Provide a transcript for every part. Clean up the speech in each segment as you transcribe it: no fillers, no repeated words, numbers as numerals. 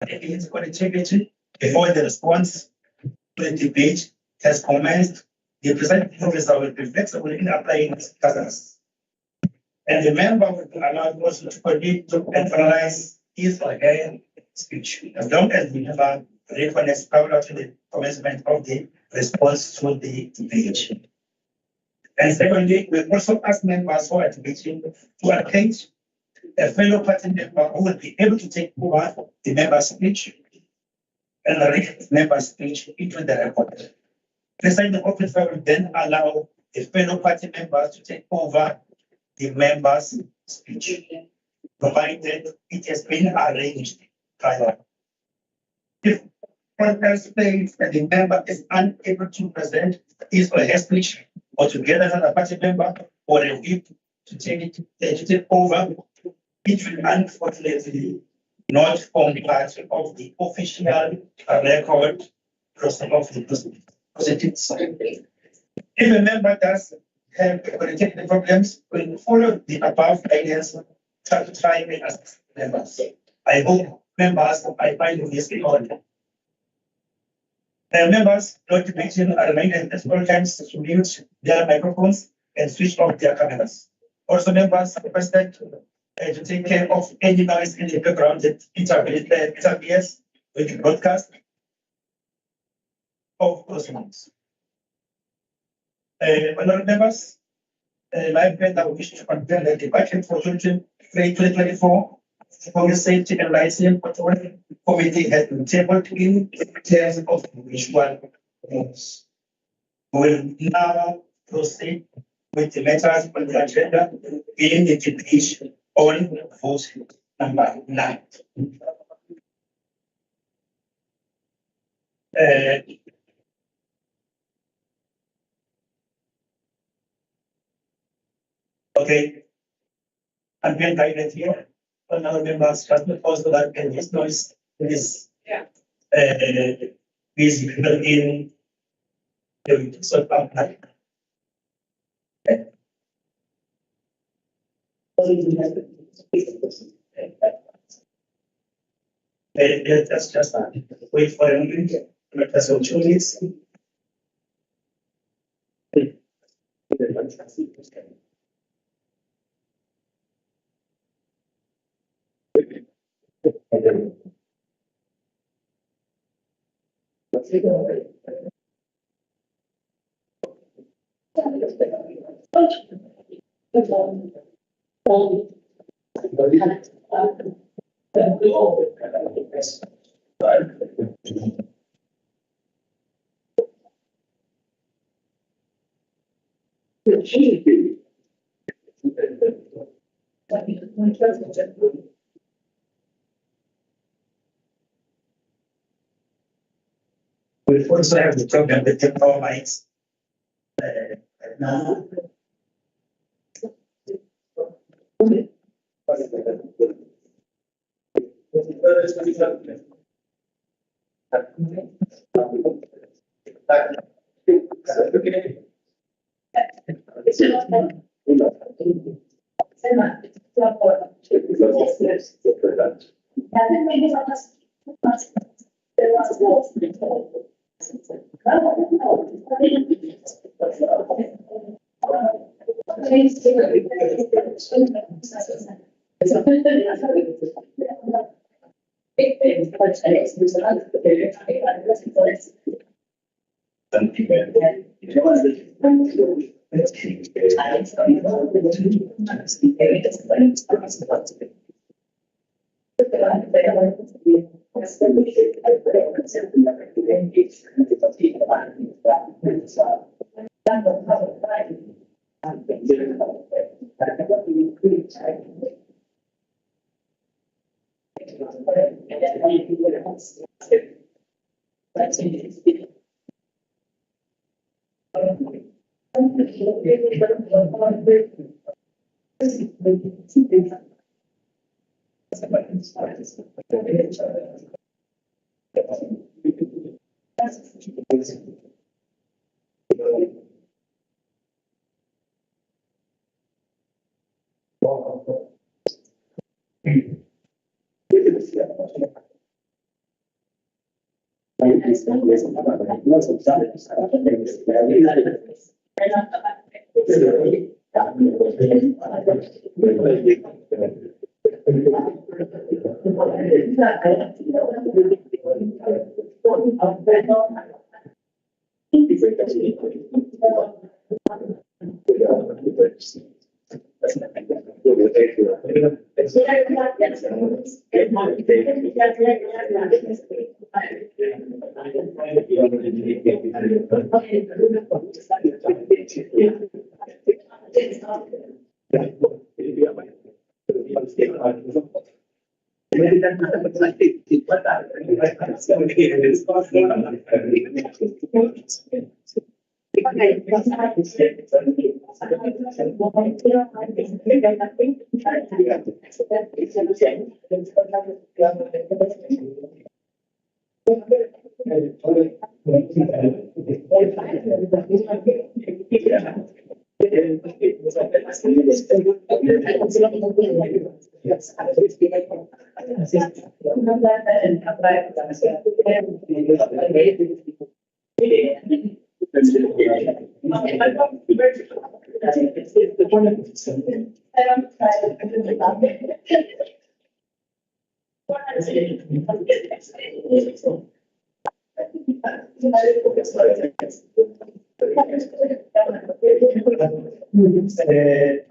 its connectivity before the response to the debate has commenced. The presiding officer will be flexible in applying these tasks. And the member will be allowed also to commit to and finalize his or her speech, as long as the member recognises prior to the commencement of the response to the debate. And secondly, we also ask members who are debating to attend a fellow party member who will be able to take over the member's speech and read the member's speech into the record. Presiding officer will then allow the fellow party members to take over the member's speech, provided it has been arranged prior. If one else states that the member is unable to present his or her speech, or together with another party member, or a whip to take over, it will unfortunately not form part of the official record process of the proceedings. If a member does have connectivity problems, we will follow the above guidance to try and assist members. I hope members I find this in order. Members not debating are reminded at all times to mute their microphones and switch off their cameras. Also, members are requested to take care of any noise in the background that interferes with the broadcast of proceedings. Honourable members, my friend, I wish to confirm that the budget for 2024 for the Safety and Licensing Committee has been tabled in terms of which one moves. We will now proceed with the matters on the agenda in the debate on vote number 9. Okay, I'm being guided here. Another members just also that and his noise is visible in the sort of like. That's just wait for a minute. That's what you need. We also have the program with the power mics. Now.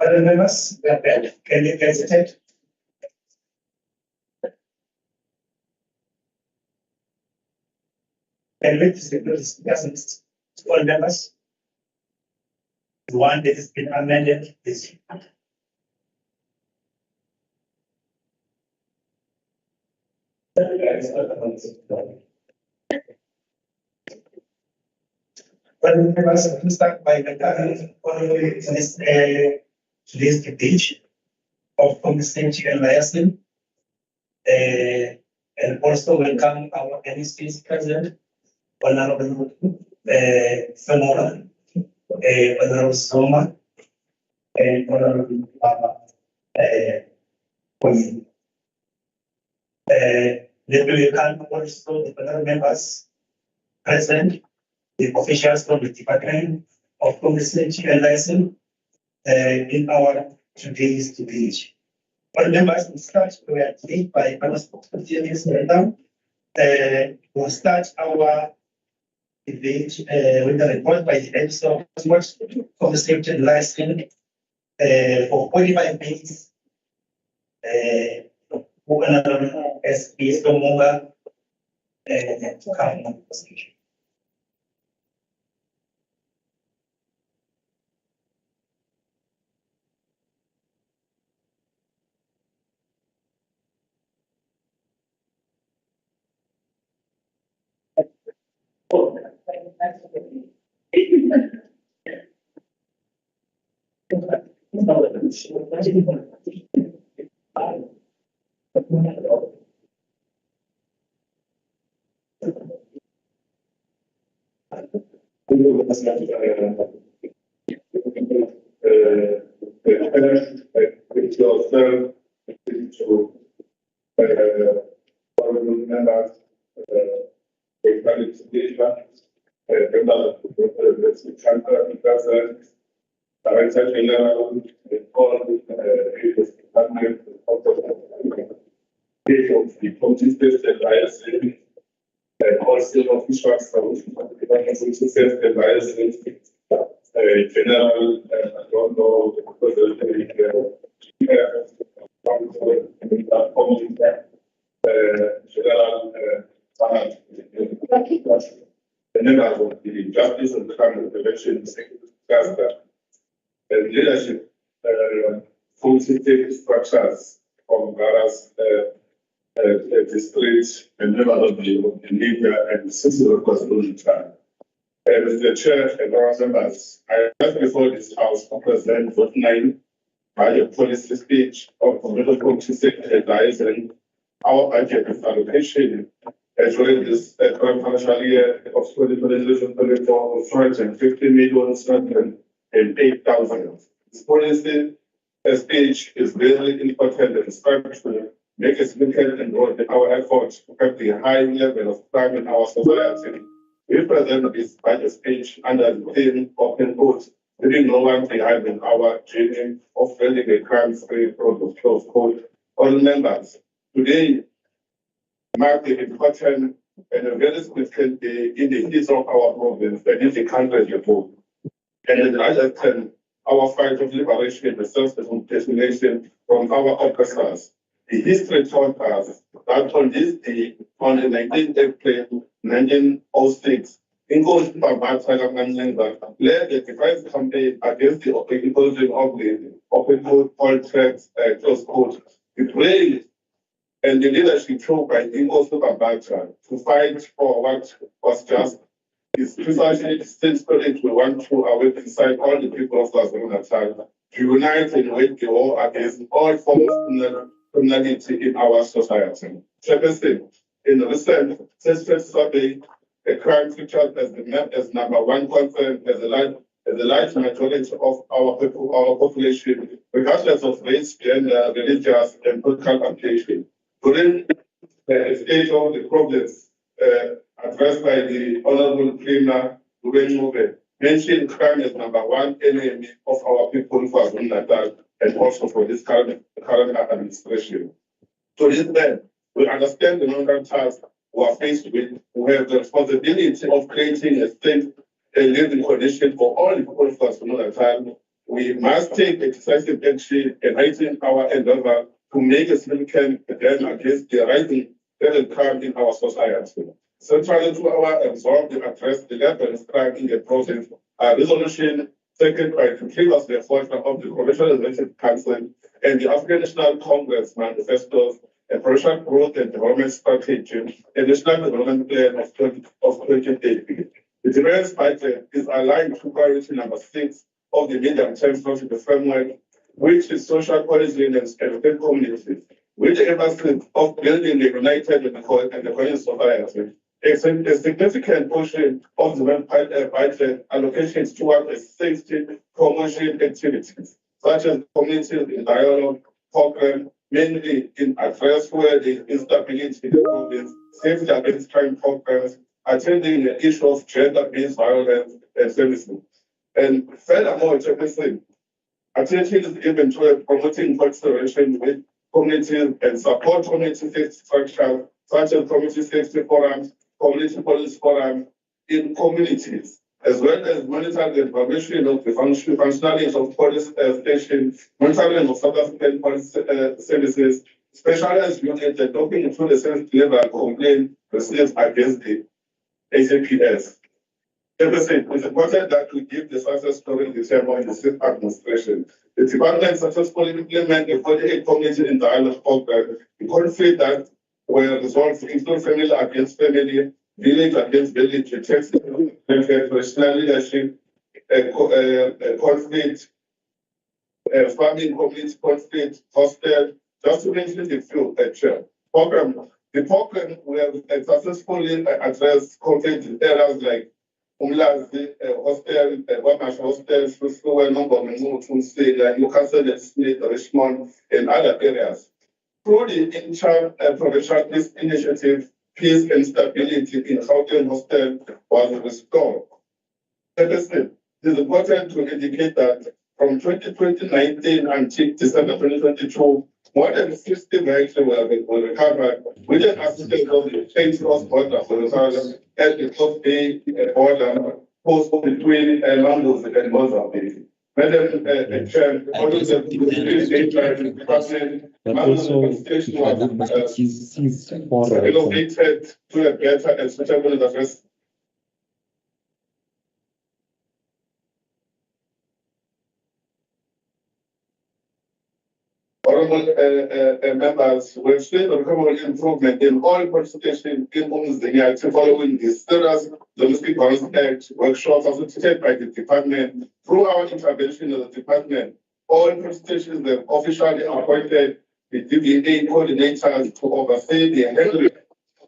Other members, can you hesitate? And with this discussions, all members. The one that has been amended is but members, we start by today's page of Committe and Liaison. And also welcome our NSP's president, Honorable Sonora, Honorable Soma, and Honorable Kwame. Then we welcome also the other members present, the officials from the Department of Committe and Liaison in our today's debate. But members will start, we are today by now. We'll start our debate with the report by the heads of Committe and Liaison for 45 minutes. SP Somonga come. General, I don't know because the members of the Justice and Crime Prevention discussed that leadership full system structures of various districts and members of the media and the citizens of KwaZulu-Natal. Mr. Chair and our members, I ask before this House to present vote 9 by a policy speech of the Committe advising our budget allocation as well as this financial year of 2024 of 250 million and 8,000. This policy speech is very important and structural make a significant inroad in our efforts to curb the high level of crime in our society. We present this budget speech under the theme of input, leaving no one behind in our journey of building a crime-free close code. All members, today marks the important and a very significant day in the history of our province and in the country as a whole. And in the larger term, our fight of liberation and self-determination from our oppressors. The history taught us that on this day, on the 19th April 1906, Ingcugce led the defiance campaign against the inclusion of the open all tracks close quote. The brave and the leadership shown by Ingcugce to fight for what was just is precisely the same spirit we want to awake inside all the people of KwaZulu-Natal to unite and wage the war against all forms of criminality in our society. Second, in the recent census survey, a crime featured as number one concern as a large majority of our people, our population, regardless of race, gender, religious, and political affiliation. During the stage of the problems addressed by the Honorable Premier mentioned crime as number one enemy of our people for KwaZulu-Natal and also for this current administration. So this then, we understand the number tasks we are faced with. We have the responsibility of creating a safe and living condition for all the people of KwaZulu-Natal. We must take a decisive action and heighten our endeavor to make a significant dent against the rising crime in our society. Central to our resolve to address the level of crime in the process, a resolution taken by the previous enforcement of the Provincial Executive Council and the African National Congress manifestos, a provincial growth and development strategy, and national development plan of 2080. The defense budget is aligned to priority number 6 of the medium-term strategic framework, which is social cohesion and state communities, with the emphasis of building the united and the coherent society. A significant portion of the budget allocations towards safety promotion activities, such as community in dialogue program, mainly in address where the instability in the province, safety against crime programs, attending the issue of gender-based violence and services. And furthermore, attention is given to promoting consideration with communities and support community safety structures, such as community safety forums, community police forum in communities, as well as monitoring the evaluation of the functionality of police stations, monitoring of South African police services, specialized units, and looking into the service level complaint received against the ACPS. It's important that we give the success story in the term of the state administration. The department successfully implemented the 48 community in dialogue program. The conflict that were resolved include family against family, village against village, text professional leadership, conflict, farming community conflict, hostel, just to mention the few program. The program will successfully address conflict in areas like Umlazi, hostel, Wamash hostels, Newcastle, Richmond, and other areas. Through the inter-provincial peace initiative, peace and stability in Gauteng hostel was restored. It is important to indicate that from 2019 until December 2022, more than 60 vehicles were recovered with the assistance of the State Cross Border Authority at the Coast Bay border post between London and Mozambique. Madam Chair, but also relocated to a better and suitable address. Honorable members, we've seen a remarkable improvement in all participation in Umzingati following the serious Domestic Violence Act workshops facilitated by the department. Through our intervention in the department, all participations have officially appointed the DVA coordinators to oversee the handling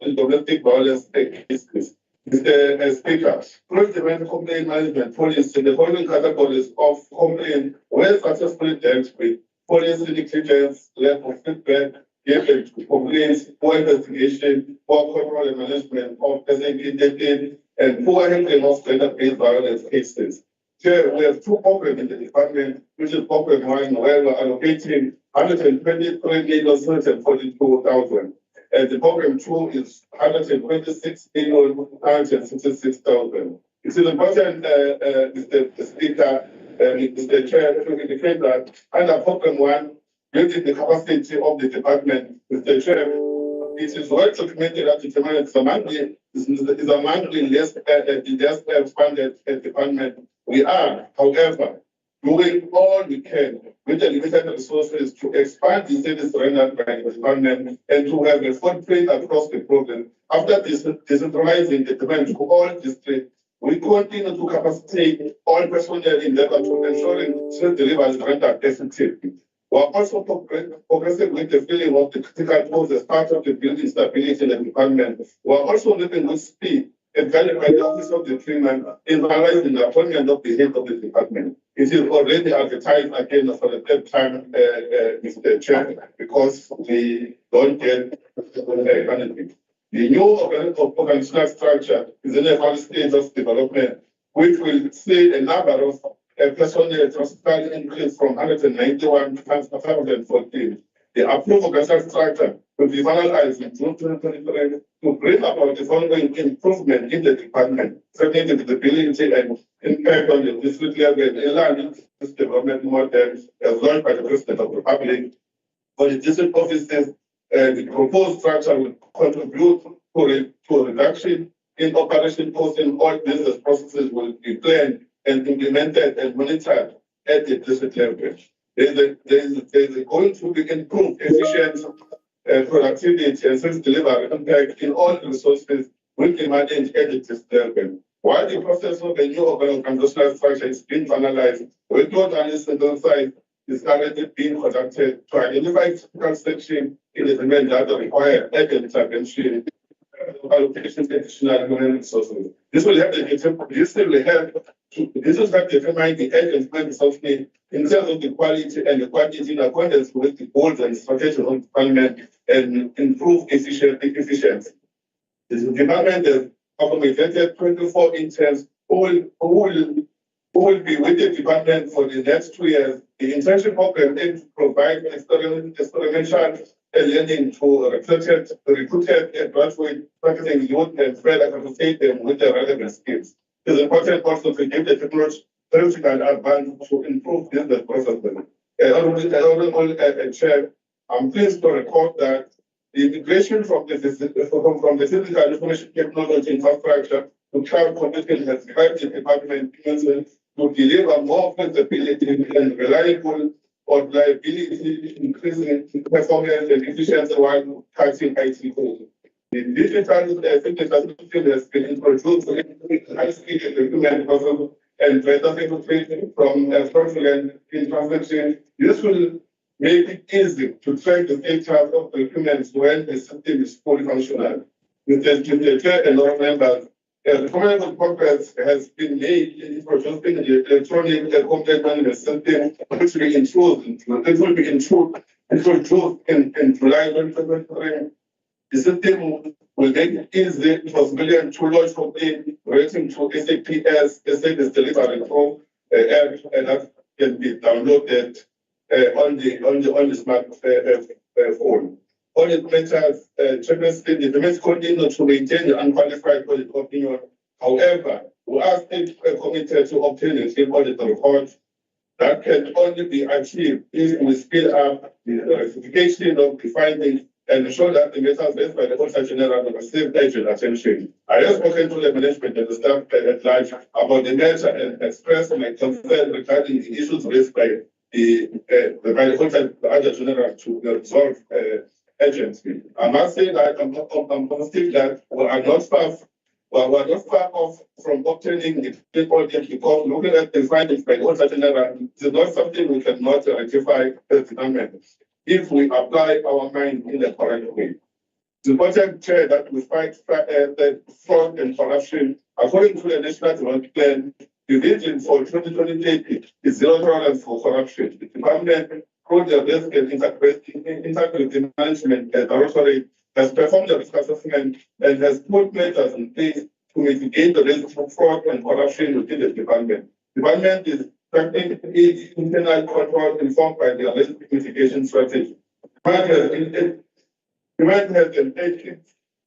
of domestic violence cases. Mr. Speaker, through the complaint management policy, the following categories of complaint were successfully dealt with: police negligence, lack of feedback, given to complaints, poor investigation, poor control and management of SAP and poor handling of gender-based violence cases. Here, we have two programs in the department, which is program 1, where we're allocating 123,742,000. And the program 2 is 126,966,000. It is important, Mr. Speaker, Mr. Chair, to indicate that under program 1, building the capacity of the department, Mr. Chair, it is well documented that the department is among the less expanded department. We are, however, doing all we can with the limited resources to expand the service rendered by the department and to have a footprint across the province. After decentralizing the department to all districts, we continue to capacitate all personnel in the to ensuring service delivery is rendered effectively. We are also progressing with the filling of the critical posts as part of the building stability in the department. We are also moving with speed and guided by the Office of the Freeman in analyzing the appointment of the head of the department. It is already advertised again for the third time, Mr. Chair, because we don't get benefit. The new organizational structure is in a early stage of development, which will see a number of personnel drastically increase from 191 to 514. The approved organizational structure will be finalized in June 2023 to bring about the following improvement in the department, strengthening the visibility and impact on the district level in line with this development model as launched by the President of the Republic. For the district offices, the proposed structure will contribute to a reduction in operation costs, and all business processes will be planned and implemented and monitored at the district level. There is going to be improved efficiency, productivity, and service delivery impact in all resources will be managed at the district level. While the process of the new organizational structure is being finalized, workload analysis exercise is currently being conducted to identify critical sections in the domain that require urgent intervention, allocation additional human resources. This will help determine the urgent human resource need in terms of the quality and the quantity in accordance with the goals and strategies of the department and improve efficiency. The department has accommodated 24 interns who will be with the department for the next 2 years. The internship program aims to provide experiential learning to recruited and graduate practicing youth and further capacitate them with the relevant skills. It is important also to give the technological advance to improve business processes. Honorable Chair, I'm pleased to report that the integration from the physical information technology infrastructure to cloud computing has helped the department to deliver more flexibility and reliability, increasing performance and efficiency while cutting IT costs. The digital system has been introduced to increase high-speed equipment and better security from fraudulent transactions. This will make it easy to track the status of the equipment when the system is fully functional. Mr. Chair and all members, the community progress has been made in producing the electronic complaint management system, which will be introduced in July 2023. The system will make it easy for civilians to lodge complaints relating to SAPS, service delivery from app, and that can be downloaded on the smartphone. All it matters, the demands continue to maintain the unqualified audit opinion. However, we are still committed to obtain a clean audit report that can only be achieved if we speed up the verification of the findings and ensure that the matters raised by the Auditor General receive urgent attention. I have spoken to the management and the staff at large about the matter and expressed my concern regarding the issues raised by the Auditor General to resolve urgently. I must say that I'm positive that we are not far off from obtaining the audit because looking at the findings by the Auditor General is not something we cannot rectify as department if we apply our mind in the correct way. It's important, Chair, that we fight fraud and corruption. According to the National Development Plan, the vision for 2028 is zero tolerance for corruption. The department through the risk and integrity management directorate has performed a risk assessment and has put measures in place to mitigate the risk of fraud and corruption within the department. The department is strengthening its internal control informed by the risk mitigation strategy. The department has an active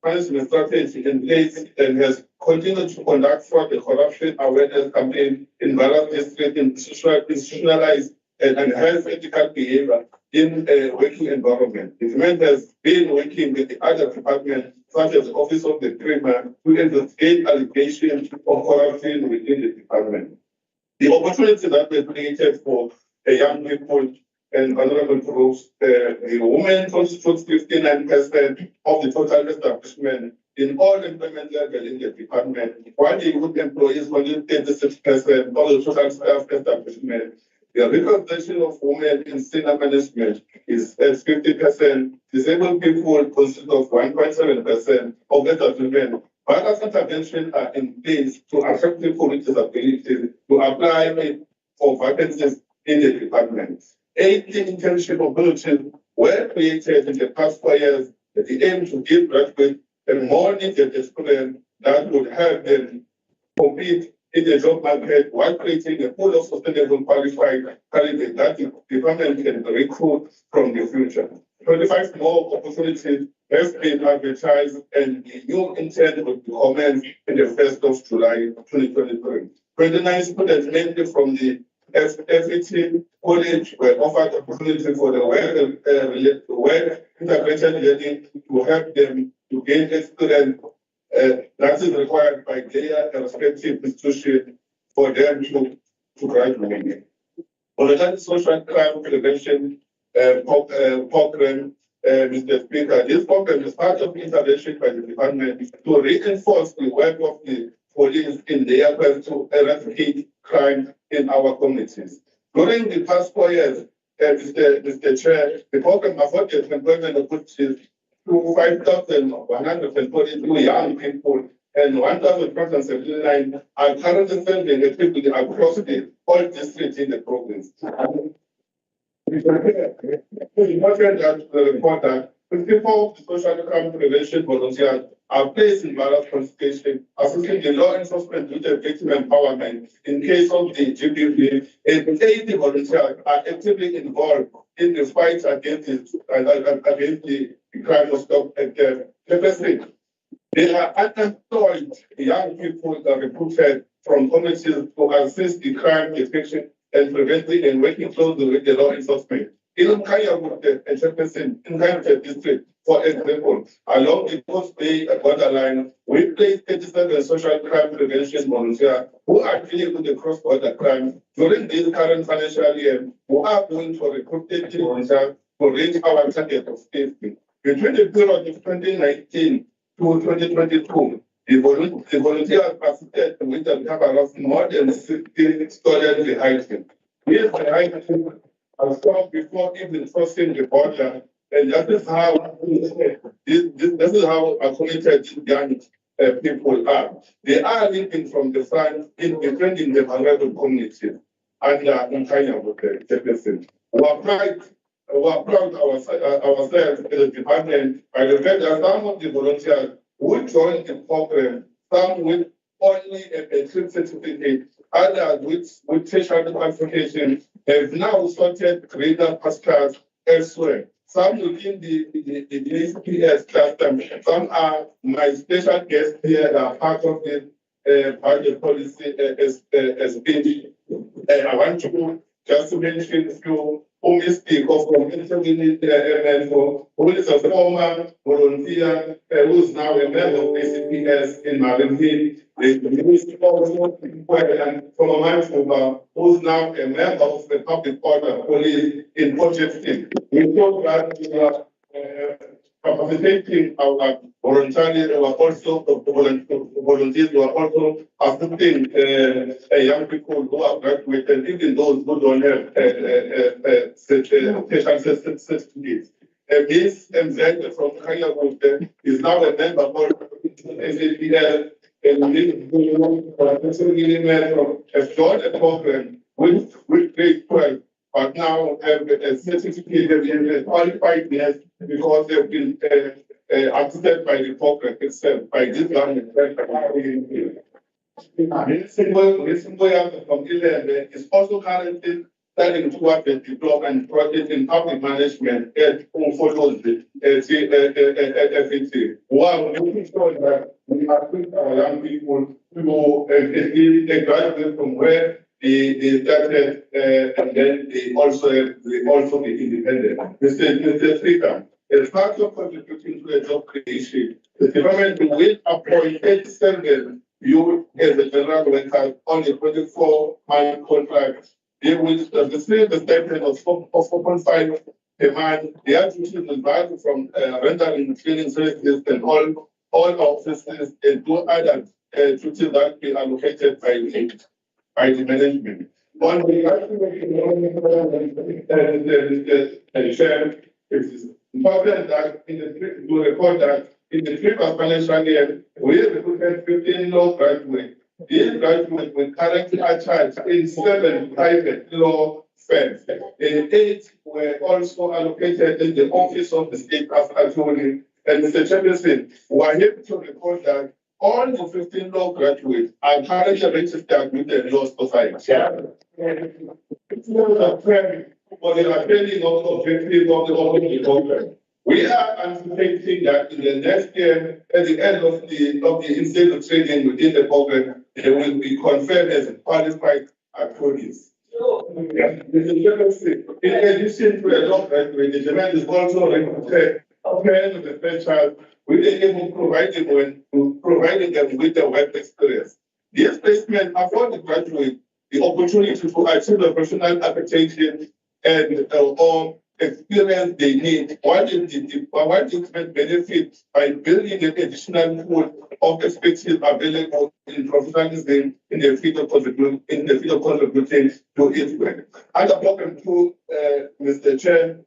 management strategy in place and has continued to conduct fraud and corruption awareness campaign in various districts, institutionalized and enhance ethical behavior in a working environment. The department has been working with the other departments, such as the Office of the Premier, to investigate allegations of corruption within the department. The opportunity that was created for young people and vulnerable groups, the women constitute 59% of the total establishment in all employment levels in the department, while the youth employees constitute 36% of the total staff establishment. The representation of women in senior management is at 50%. Disabled people consist of 1.7% of the establishment. Various interventions are in place to attract people with disabilities to apply for vacancies in the department. 18 internship opportunities were created in the past 4 years with the aim to give graduates a more needed experience that would help them compete in the job market while creating a pool of sustainable qualified candidates that the department can recruit from the future. 25 more opportunities have been advertised and the new intern will commence in the 1st of July 2023. 29 students, mainly from the FET College, were offered opportunity for the work integrated learning to help them to gain experience that is required by their respective institution for them to graduate. For the social crime prevention program, Mr. Speaker, this program is part of the intervention by the department to reinforce the work of the police in their quest to eradicate crime in our communities. During the past 4 years, Mr. Chair, the program afforded employment opportunities to 5,142 young people and 1,479 are currently serving actively across the all districts in the province. It's important that the report that 54 of the social crime prevention volunteers are placed in various consultations, assisting the law enforcement with the victim empowerment in case of the GBV, and 80 volunteers are actively involved in the fight against the crime of stop and purpose. They are unemployed young people that are recruited from communities to assist the crime detection and preventing and working closely with the law enforcement. In Ingcugce and Jefferson, in Ingcugce district, for example, along the Coast Bay borderline, we placed 37 social crime prevention volunteers who are dealing with the cross-border crime. During this current financial year, we are going to recruit 80 volunteers to reach our target of safety. Between the period of 2019 to 2022, the volunteers assisted with the recovery of more than 60 stolen vehicles. These vehicles are stopped before even crossing the border, and that is how this is how committed young people are. They are living from the front in defending the vulnerable community and in Kenya with the person. We are proud ourselves as a department by the fact that some of the volunteers who joined the program, some with only a trip certificate, others with tertiary qualification, have now started greater pastors elsewhere. Some within the SPS cluster, some are my special guests here that are part of the policy speech. I want to just mention a few who may speak of community who is a former volunteer who is now a member of ACPS in Marine Hill. The minister also from a man who's now a member of the public order police in Potchefstroom. We thought that we are capacitating our volunteers, volunteers who are also assisting young people who are graduated, even those who don't have special certificates. Miss MZ from KwaZulu-Natal is now a member of SAPL and has joined a program with grade 12 but now have a certificate of qualified nurse because they've been accepted by the program itself, by this government. Reasonable from Ireland is also currently studying towards the diploma and project in public management at follows the FET. While making sure that we equip our young people to graduate from where they started and then they also be independent. Mr. Speaker, as part of contributing to the job creation, the department will appoint 87 youth as a general worker on a 24-month contract. They will receive the stipend of 4.5 per month. Their duties will vary from rendering cleaning services and all offices and do other duties that be allocated by the management. On the it is important that to report that in the previous financial year, we recruited 15 law graduates. These graduates were currently charged in 7 private law firms, and 8 were also allocated in the office of the state attorney. And Mr. Chairperson, we are happy to report that all the 15 law graduates are currently registered with the Law Society. It's not a trend, but they are training of the objectives of the program. We are anticipating that in the next year, at the end of the incentive training within the program, they will be confirmed as qualified attorneys. In addition to a law graduate, the demand is also recruited parents of the first child with able providing them with the work experience. This placement afford the graduate the opportunity to achieve the professional application and or experience they need, while the benefit by building an additional pool of expertise available in professionalism in the field of contributing to its work. Under program 2, Mr. Chair,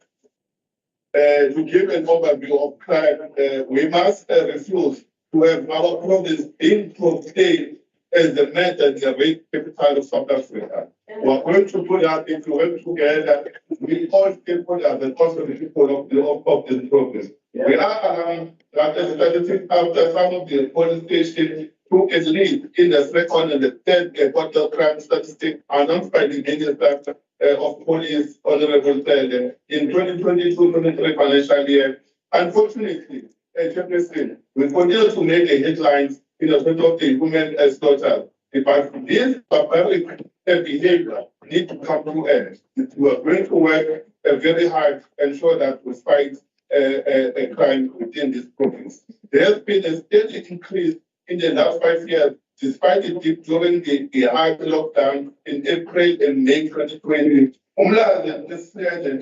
to give an overview of crime, we must refuse to have our province being portrayed as the method, the rape capital of South Africa. We are going to put that into work together with all stakeholders and also the people of this province. We are alarmed that the statistics after some of the police stations took a lead in the second and the third quarter crime statistic announced by the Minister of Police, Honorable Tele, in 2022-23 financial year. Unfortunately, we continue to make the headlines in the sort of the human slaughter. But this barbaric behavior need to come to end. We are going to work very hard to ensure that we fight a crime within this province. There has been a steady increase in the last 5 years, despite the dip during the hard lockdown in April and May 2020. Umla and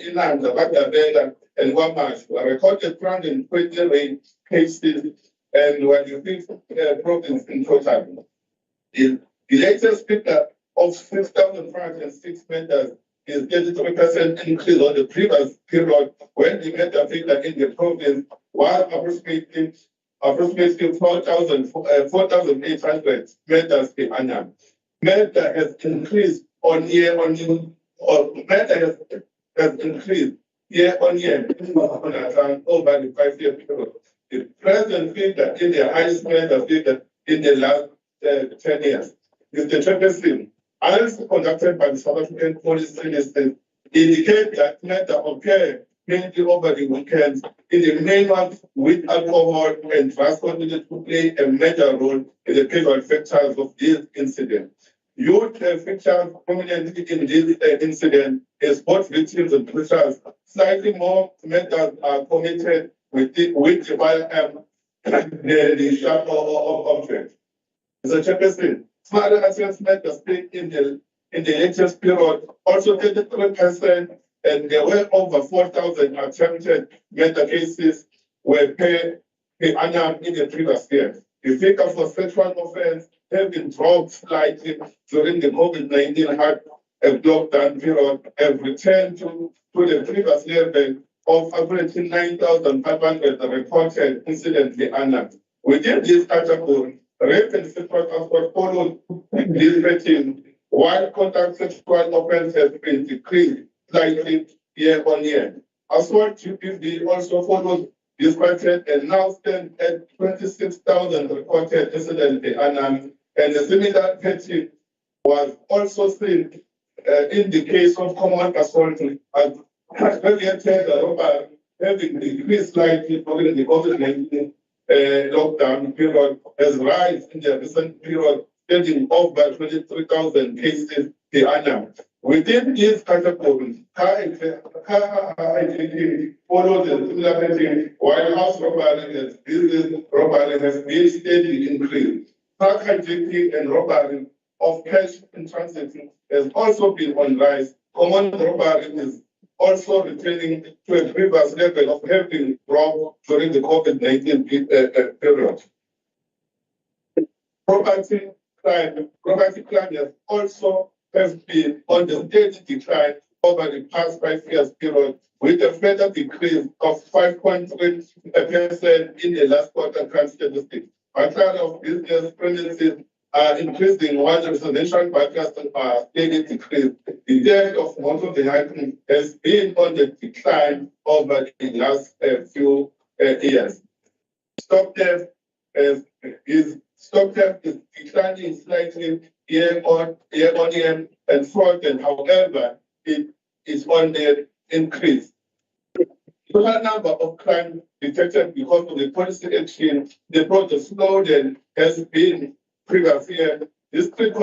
Inland, Bagabella, and Wamash were recorded 320 rape cases and were the 5th province in total. The latest figure of 6,506 meters is 33% increase on the previous period when the meter figure in the province was approximately 4,800 meters per annum. Meter has increased on year on year, or meter has increased year on year over the 5-year period. The present figure is the highest meter figure in the last 10 years. Mr. Chairperson, analysis conducted by the South African Police Service indicate that meter occur mainly over the weekends in the main months with alcohol and drugs continue to play a major role in the casual factors of this incident. Youth features prominently in this incident as both victims and preachers. Slightly more matters are committed with the firearm the sharp object. Mr. Chairperson, smaller assessment was taken in the latest period, also 33%, and there were over 4,000 attempted murder cases were per annum in the previous year. The figure for sexual offense have been dropped slightly during the COVID-19 hard lockdown period, have returned to the previous level of averaging 9,500 reported incidents per annum. Within this category, rape and sexual assault followed this rating, while contact sexual offense has been decreased slightly year on year. Assault GPV also follows this pattern and now stands at 26,000 reported incidents per annum, and a similar pattern was also seen in the case of common assault as related robbery having decreased slightly during the COVID-19 lockdown period, has rise in the recent period, standing off by 23,000 cases per annum. Within these categories, car hijacking follows a similar pattern, while house robbery and business robbery has been steadily increased. Truck hijacking and robbery of cash in transit has also been on rise. Common robbery is also returning to a previous level of having dropped during the COVID-19 period. Property crime has also been on the steady decline over the past 5 years period, with a further decrease of 5.3% in the last quarter crime statistics. Outside of business premises are increasing while residential barriers are steady decrease. The death of most of the items has been on the decline over the last few years. Stock theft is declining slightly year on year, and fraud, and however, it is on the increase. The total number of crimes detected because of the policy action, the project slowdown has been previous year. District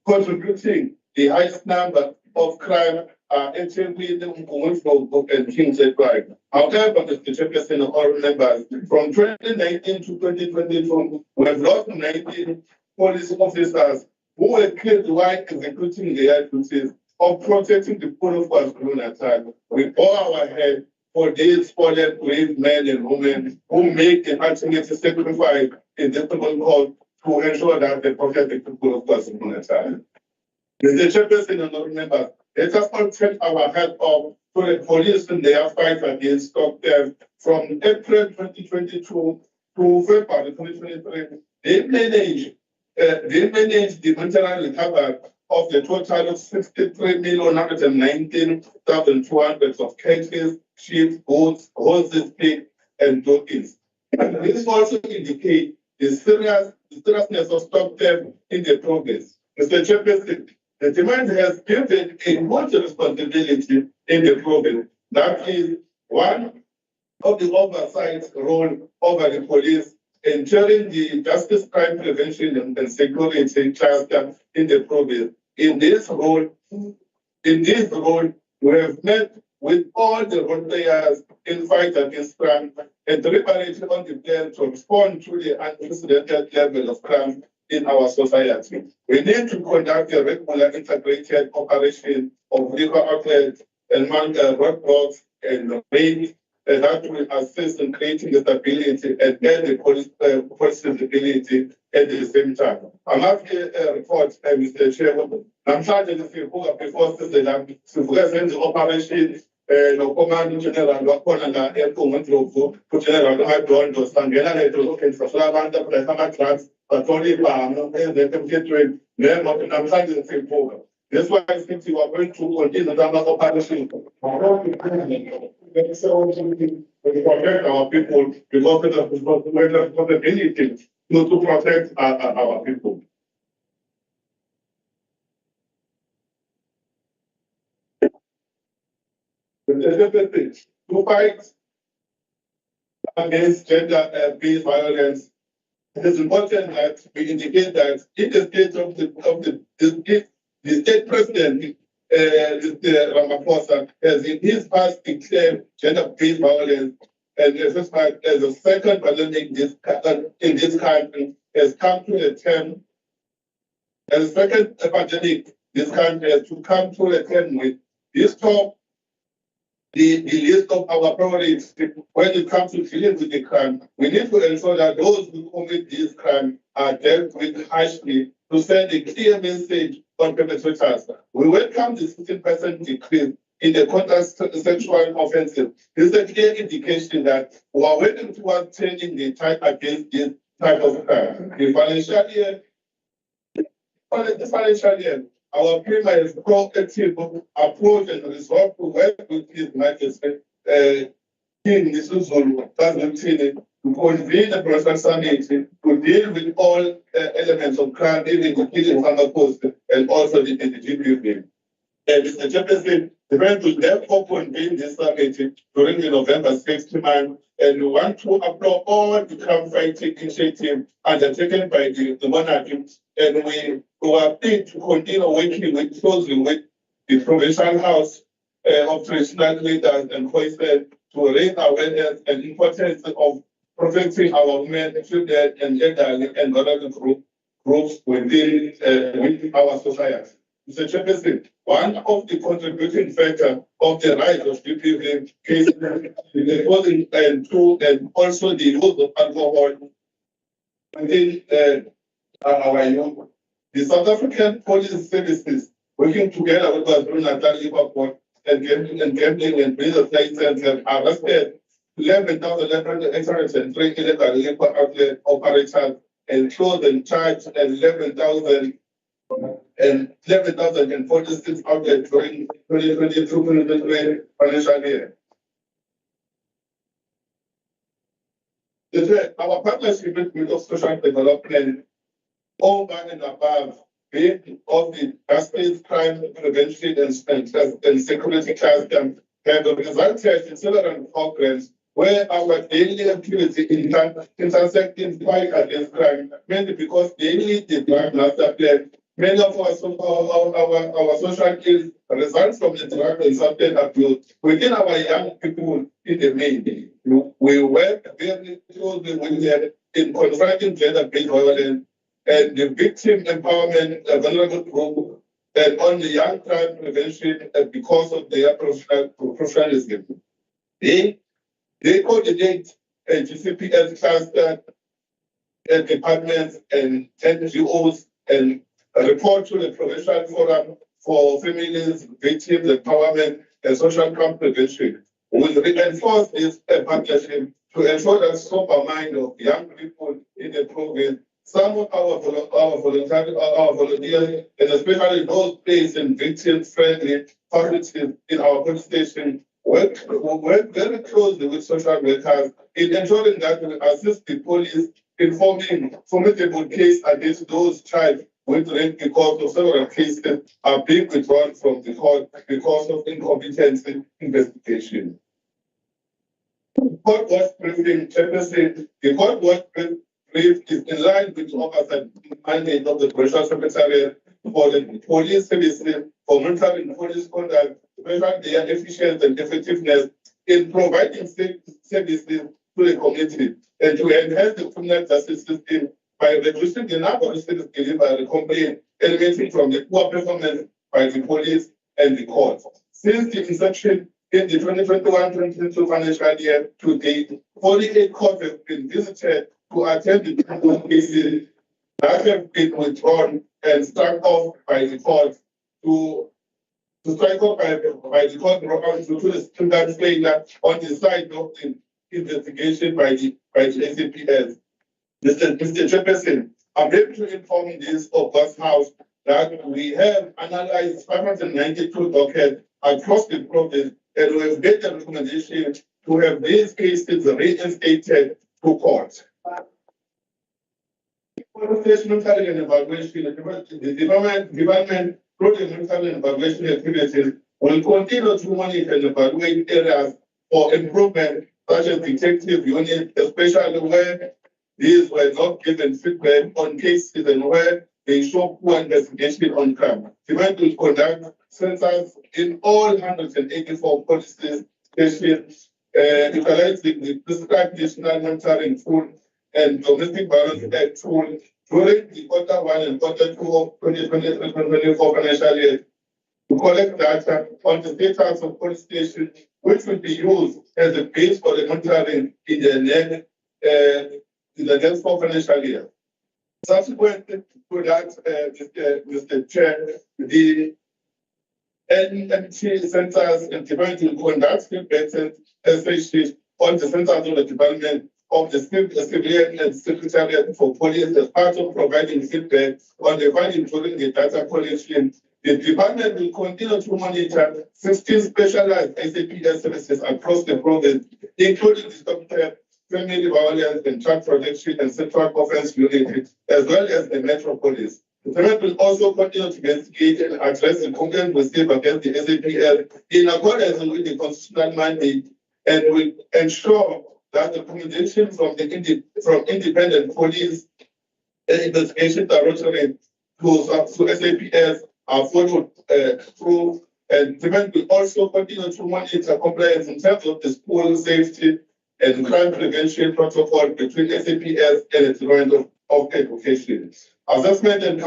contributing the highest number of crime are actually the Ingcugce and Ingcugce. However, Mr. Chairperson and all members, from 2019 to 2022, we have lost 19 police officers who were killed while executing their duties of protecting the people of KwaZulu-Natal. We bow our head for these fallen brave men and women who make an ultimate sacrifice in this cause to ensure that they protect the people of KwaZulu-Natal. Mr. Chairperson and all members, let us all take our hat off to the police in their fight against stock theft from April 2022 to February 2023. They managed the material recovery of the total of 63,119,200 of catches, sheep, goats, horses, pigs, and donkeys. This also indicates the seriousness of stock theft in the province. Mr. Chairperson, the demand has given a much responsibility in the province. That is one of the oversight role over the police, ensuring the justice, crime prevention, and security cluster in the province. In this role, we have met with all the role players in fight against crime and deliberated on the plan to respond to the unprecedented level of crime in our society. We need to conduct a regular integrated operation of legal outlets and roadblocks and raids that will assist in creating the stability and the police stability at the same time. I'm asking a report, Mr. Chairman. I'm charging the before the operation. No command general wakhona la eNgcugce ku general Adondo sangena letho infrastructure abantu abasama trucks bathole ibanga emthethweni nemoto namhlanje siyibuka. That's why I think we are going to continue the operation. We protect our people because of the responsibility to protect our people. To fight against gender-based violence, it is important that we indicate that in the state of the state president, Mr. Ramaphosa, has in his past declared gender-based violence and as a second pandemic in this country has come to a term. As a second pandemic, this country has to come to a term with this top. The list of our priorities when it comes to dealing with the crime. We need to ensure that those who commit this crime are dealt with harshly to send a clear message on perpetrators. We welcome the 16% decrease in the contact sexual offenses. This is a clear indication that we are working towards changing the tide against this type of crime. The financial year, our PIMA has proactive approach and resolve to work with His Majesty, King Isuzulu, KwaZulu-Natal, to convene a professional summit to deal with all elements of crime, even the killing farmer cost and also the GBV. Mr. Chairperson, the bank will therefore convene this summit during the November 6th month, and we want to applaud all the crime fighting initiatives undertaken by the monarchy, and we are pleased to continue working closely with the Provincial House of Traditional Leaders and voices to raise awareness and importance of protecting our women, children, and elderly and vulnerable groups within our society. Mr. Chairperson, one of the contributing factors of the rise of GBV cases is the causing and also the use of alcohol within our youth. The South African Police Services, working together with KwaZulu-Natal Liverpool and gambling and business license, have arrested 11,803 illegal liquor outlet operators and closed and charged 11,046 outlets during 2022-2023 financial year. Our partnership with social development over and above being of the justice, crime prevention and security cluster have resulted in several programs where our daily activity intersect in fight against crime, mainly because daily the drug master plan, many of our social ills result from the drug and substance abuse within our young people in the main. We work very closely with them in confronting gender-based violence and the victim empowerment, vulnerable group, and on the young crime prevention because of their professionalism. They coordinate a GCPS cluster departments and NGOs and report to the Provincial Forum for Families, Victims Empowerment and Social Crime Prevention. We will reinforce this partnership to ensure that sober mind of young people in the province. Some of our volunteers, and especially those placed in victim-friendly facilities in our police station, work very closely with social workers in ensuring that we assist the police in forming formidable case against those charged with rape because of several cases are being withdrawn from the court because of incompetent investigation. Court watch briefing, Chairperson, the court watch brief is in line with the oversight mandate of the Provincial Secretariat for the police services for monitoring police conduct, especially their efficiency and effectiveness in providing services to the community and to enhance the criminal justice system by reducing the number of services delivered by the complaint emanating from the poor performance by the police and the courts. Since the inception in the 2021-2022 financial year to date, 48 courts have been visited to attend the cases that have been withdrawn and struck off by the court to strike off by the court to the standard failure on the side of the investigation by the ACPS. Mr. Chairperson, I'm able to inform this August House that we have analyzed 592 dockets across the province and we have made a recommendation to have these cases reinstated to court. Monitoring and evaluation, the development project monitoring and evaluation activities will continue to monitor and evaluate areas for improvement, such as detective unit, especially where these were not given feedback on cases and where they show poor investigation on crime. The bank will conduct census in all 184 police stations, utilizing the prescribed national monitoring tool and domestic violence act tool during the Q1 and Q2 of 2023-2024 financial year to collect data on the status of police stations, which will be used as a base for the monitoring in the next financial year. Subsequent to that, Mr. Chair, the NMT centers and department will conduct feedback sessions on the centers of the department of the civilian and secretariat for police as part of providing feedback on the value including the data collection, The department will continue to monitor 16 specialized SAPS services across the province, including the family violence and child protection and sexual offense unit, as well as the metropolis. The department will also continue to investigate and address the complaints received against the SAPS in accordance with the constitutional mandate, and will ensure that the recommendations from independent police and investigation directorate to SAPS are followed through. And the department will also continue to monitor compliance in terms of the school safety and crime prevention protocol between SAPS and the Department of Education. Assessment and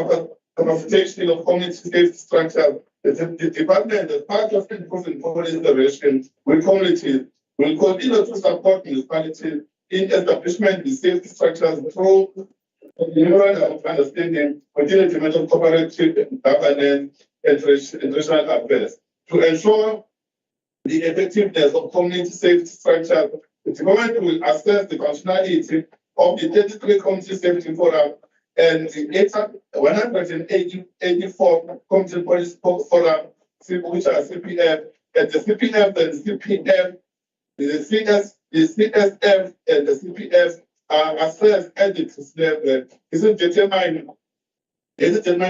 capacitation of community safety structure. The department, as part of improving police intervention with communities, will continue to support municipalities in establishment of safety structures through memorandum of understanding within the Department of Cooperative Governance and Regional Affairs to ensure the effectiveness of community safety structure. The department will assess the functionality of the 33 community safety forum and the 184 community police forum, which are CPF, and the CPF and CPF, the CSF and the CPF are assessed at the level. This is determined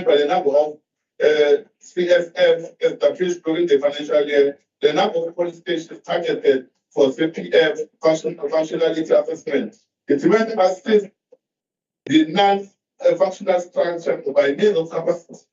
by the number of CSF established during the financial year, the number of police stations targeted for CPF functionality assessment. The department assists the non-functional structure by means of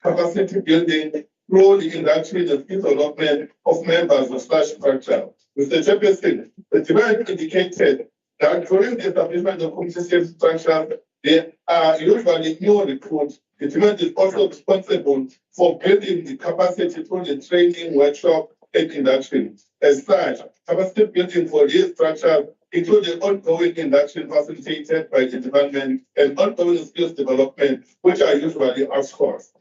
capacity building through the induction and development of members of such structure. Mr. Chairperson, the department indicated that during the establishment of community safety structure, there are usually new recruits. The department is also responsible for building the capacity through the training, workshop, and induction. As such, capacity building for these structures include the ongoing induction facilitated by the department and ongoing skills development, which are usually outsourced.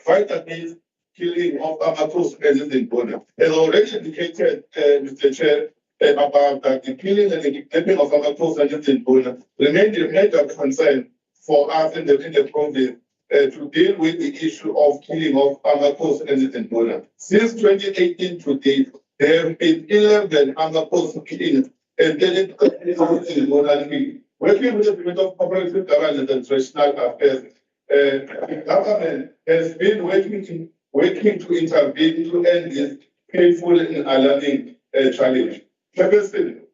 Fight against killing of Amatos present in Ghana. As already indicated, Mr. Chair, about that the killing and the kidnapping of Amatos present in Ghana remain the major concern for us in the province to deal with the issue of killing of Amatos present in Ghana. Since 2018 to date, there have been 11 Amatos killings and then in Ghana. Working with the Department of Cooperative Governance and Regional Affairs, the government has been working to intervene to end this painful and alarming challenge. Chairperson,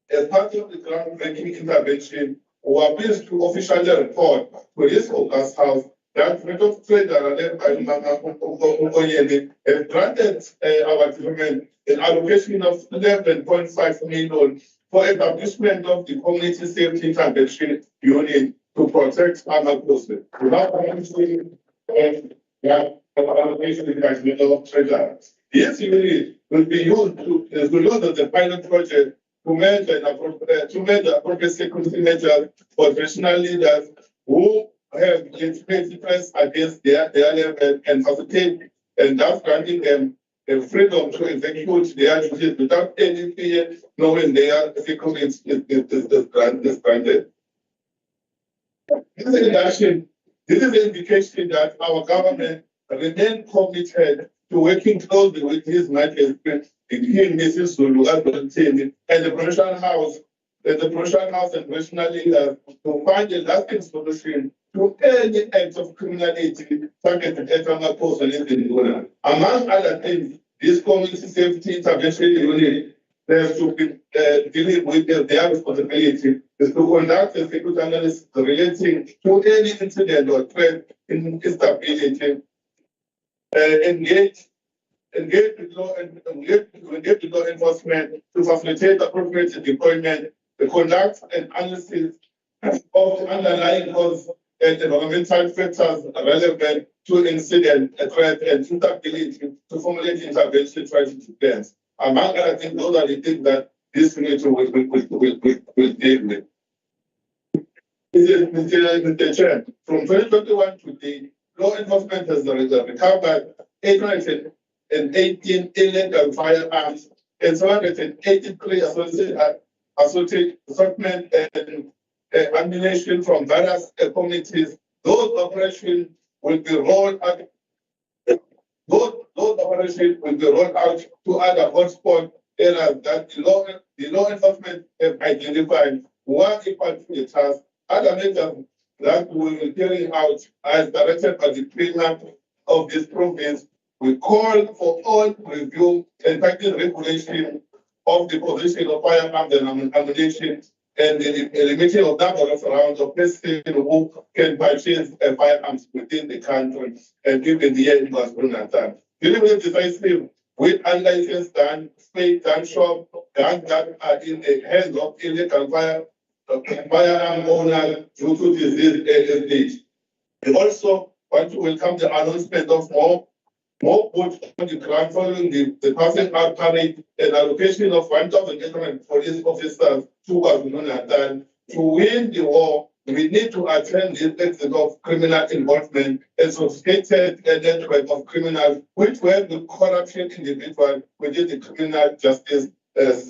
as part of the groundbreaking intervention, we are pleased to officially report to this August House that the of Trade led by Oyeni has granted our government an allocation of 11.5 million for establishment of the community safety intervention unit to protect Amatos. Without mentioning allocation in the treasure. This unit will be used as the pilot project to make the appropriate security measures for traditional leaders who have legitimate interest against their level and facilitate and thus granting them the freedom to execute their duties without any fear, knowing their security is granted. This is an indication that our government remain committed to working closely with His Majesty, the King, Mrs. Zulu, and the Provincial House, and national leaders to find a lasting solution to any act of criminality targeted at Amatos and in Ghana. Among other things, this community safety intervention unit has to be dealing with their responsibility is to conduct a security analysis relating to any incident or threat in instability. Engage with law enforcement to facilitate appropriate deployment, to conduct an analysis of the underlying cause and environmental factors relevant to incident, threat, and instability to formulate intervention strategy plans. Among other things, those are the things that this unit will deal with. Mr. Chair, from 2021 to date, law enforcement has recovered 818 illegal firearms and 783 associated assortment and ammunition from various communities. Those operations will be rolled out those operations will be rolled out to other hotspot areas that the law enforcement have identified. One equal to the task. Other measures that we will carry out as directed by the Premier of this province. We call for all review and tightening regulation of the possession of firearms and ammunition and the limiting of number of rounds of persons who can purchase firearms within the country and given the year in KwaZulu-Natal. Dealing with decisive with unlicensed gun, spade, gun shop, guns that are in the hands of illegal firearm owners due to disease age. We also want to welcome the announcement of more boats on the ground following the passing out parade and allocation of 1,800 police officers to KwaZulu-Natal. To win the war, we need to attend this exit of criminal involvement and sophisticated network of criminals which were the corruption individual within the criminal justice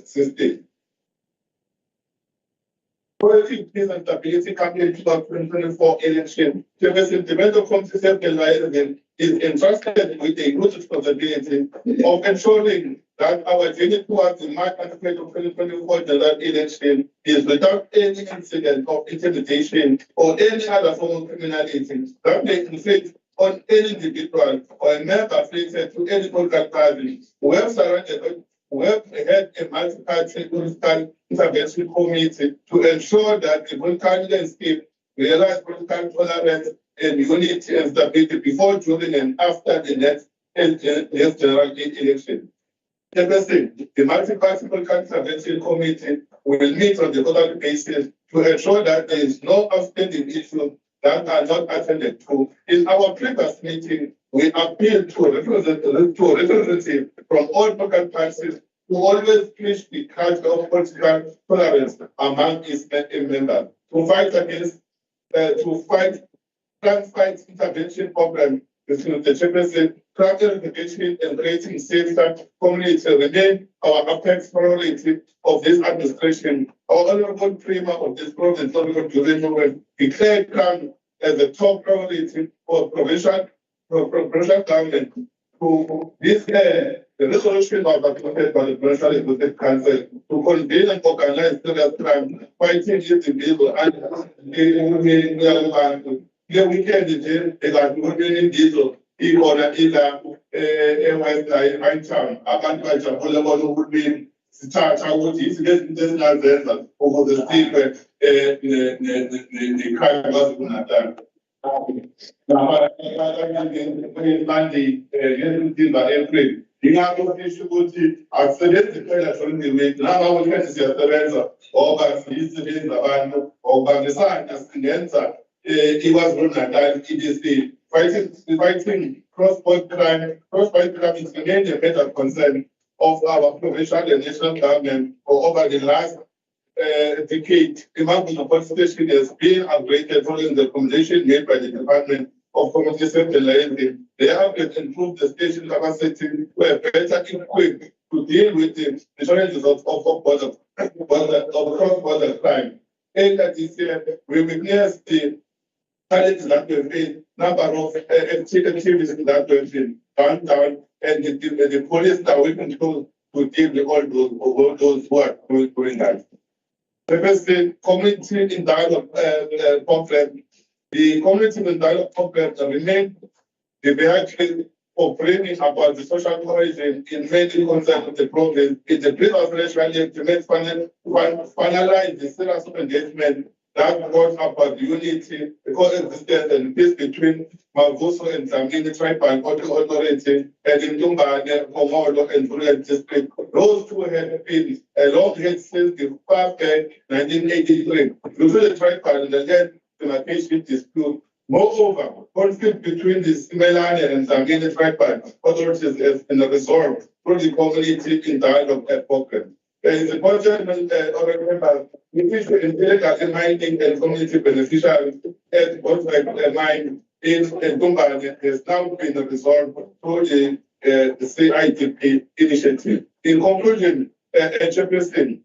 system. Quality, peace and stability campaign 2024 election. The development Committe is entrusted with the good responsibility of ensuring that our journey towards the March 2024 general election is without any incident of intimidation or any other form of criminality that may inflict on any individual or a member affiliated to any political party. We have had a multi-party political intervention committee to ensure that the political landscape realize political tolerance and unity and stability before, during, and after the next general election. The multi-party political intervention committee will meet on the quarterly basis to ensure that there is no outstanding issues that are not attended to. In our previous meeting, we appeal to representatives from all political parties to always preach the culture of political tolerance among its members, to fight against, fight intervention program between the chairperson, craft education and creating safer community remain our apex priority of this administration. Our honorable Premier of this province, Honorable Julian, declared crime as the top priority for provincial government. To this end, the resolution was adopted by the Provincial Executive Council to convene and organize serious crime, fighting individuals and the weekend they got women diesel. Ikona ila eWest abantu bajabula bona uhulumeni sithatha ukuthi izinto ezingazenza ukuze sibe nekhaya KwaZulu-Natal. Manje ngezinsimba April ingakho sisho ukuthi akusebenzi kuphela during the week noma ukuthi siyasebenza ngoba siyisebenzi abantu okubambisana singenza KwaZulu-Natal EDC fighting cross-border crime. Cross-border crime is again a matter of concern of our provincial and national government for over the last decade. The Ingcugce police station has been upgraded following the recommendation made by the Department of Community Safety and Liaison. They have improved the station capacity to better equipped to deal with the challenges of cross-border crime. Earlier this year, we witnessed the challenges that we face, number of activities that we face downtown, and the police are working to deal with all those who are doing that. The first thing, community in dialogue program. The community in dialogue program remain the vehicle for bringing about the social cohesion in many concerns of the province. In the previous election, to finalize the serious engagement that brought about the unity, the coexistence and peace between Mavuso and Zamini Tribal Authority and Ingcugce, Komolo and Rural District. Those two had been along since the far back 1983. Usually tribal and the land demarcation dispute. Moreover, conflict between the Simelane and Zamini Tribal authorities has been resolved through the community in dialogue program. There is a important remember, we issue illegal mining and community beneficiaries at both mine in Ingcugce has now been resolved through the CIDP initiative. In conclusion, Chairperson,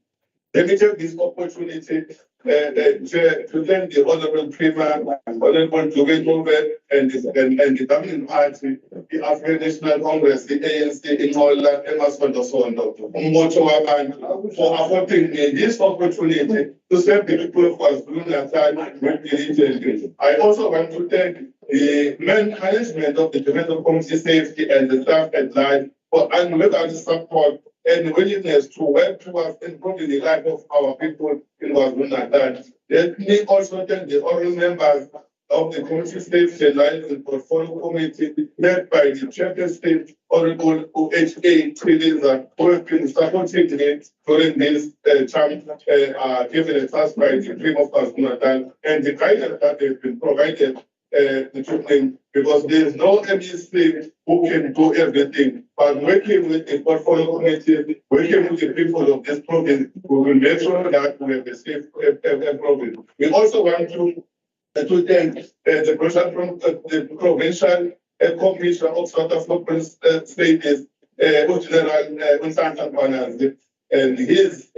let me take this opportunity to thank the Honorable Premier, Honorable Juvenile, and the governing party, the African National Congress, the ANC, in all Sondo, for affording me this opportunity to serve the people of KwaZulu-Natal with diligence. I also want to thank the management of the Development Community Safety and the staff at large for unwavering support and willingness to work towards improving the life of our people in KwaZulu-Natal. Let me also thank the honorable members of the Community Safety and Liaison Portfolio Committee, led by the Chairman State, Honorable OHA Trilliza, who have been supporting me during this time, given a task by the Premier of KwaZulu-Natal, and the guidance that they've been provided the children, because there is no MEC who can do everything. But working with the portfolio committee, working with the people of this province, we will make sure that we have a safe province. We also want to thank the provincial commissioner of South African States, General Ingcugce, and his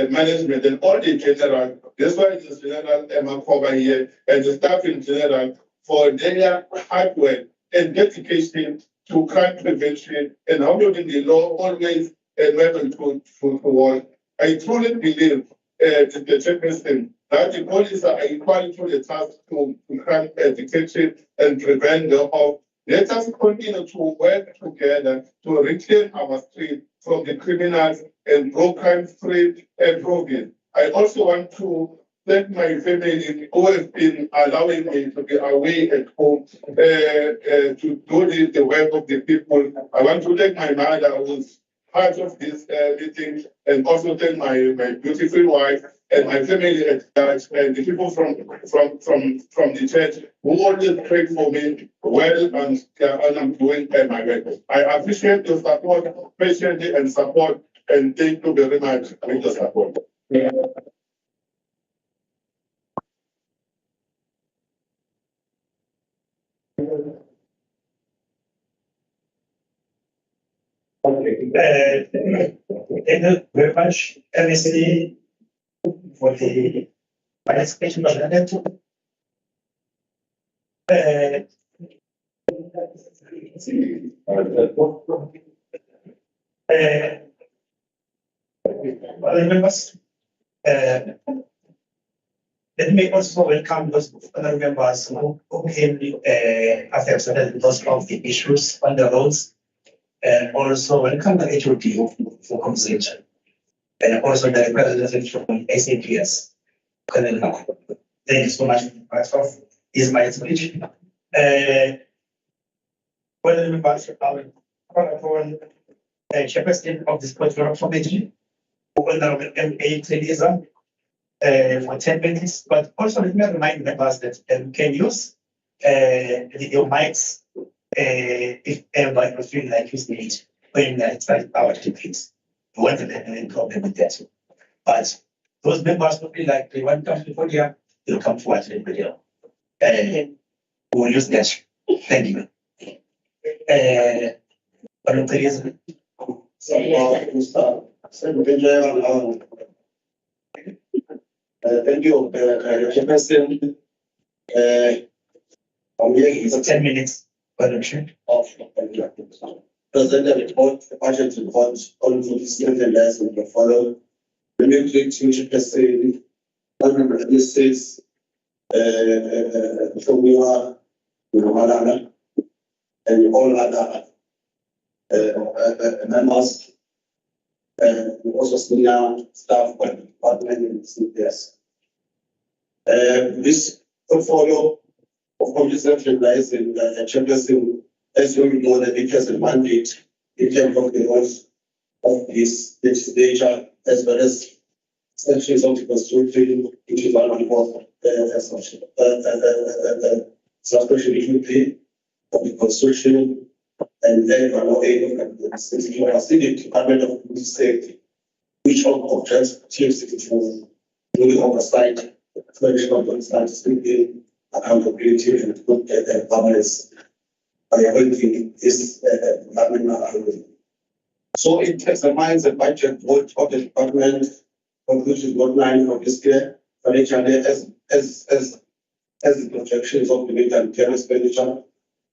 management and all the general. That's why this General Emma Koba here and the staff in general for their hard work and dedication to crime prevention and upholding the law always and weapon to war. I truly believe the chairperson that the police are equal to the task to crime detection and prevent the harm. Let us continue to work together to reclaim our street from the criminals and grow crime-free province. I also want to thank my family who have been allowing me to be away at home to do the work of the people. I want to thank my mother who's part of this meeting, and also thank my beautiful wife and my family at large, and the people from the church who always pray for me well, and I'm doing my work. I appreciate your support, patiently and support, and thank you very much for your support. Okay. Thank you very much, MEC, for the participation of the network. Other members, let me also welcome those other members who came affected those of the issues on the roads, and also welcome the HOD for conversation, and also the representative from SAPS. Thank you so much for this my speech. Well, members, our chairperson of this portfolio committee, Honorable M.A. Trilliza, for 10 minutes, but also let me remind members that you can use your mics if ever you feel like you need when it's like our activities. You want to let any problem with that. But those members who feel like they want to come before here, they'll come forward to the video. We'll use that. Thank you. Thank you, Chairperson. I'm here 10 minutes. Present the report, the budget report on the state and liaison to follow. The new Chairperson, this is Formula, Malala, and all other members, also senior staff by the department in CPS. This portfolio of community liaison Chairperson, as you know, that it has a mandate in terms of the roles of this legislature, as well as sections of the Constitution, which is one of the subsection of the Constitution, and then one aid of the Department of Community Safety, which objects to the oversight, speaking, accountability, and good governance by holding this department. So it examines the budget vote of the department, conclusion outline for this year, financially as the projections of the medium term expenditure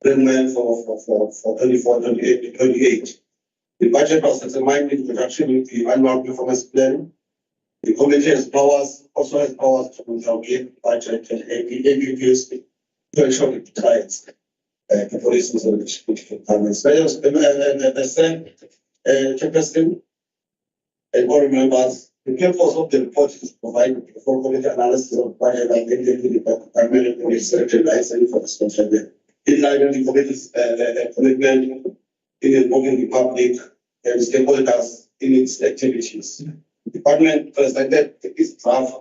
framework for 24-28. The budget was determined in conjunction with the annual performance plan. The committee also has powers to interrogate budget and APPs to ensure it complies the policies of the requirements. As said, Chairperson and all members, the purpose of the report is to provide for committee analysis of budget and the department police license for the special day. In line with the committee's commitment in involving the public and stakeholders in its activities. The department presented its draft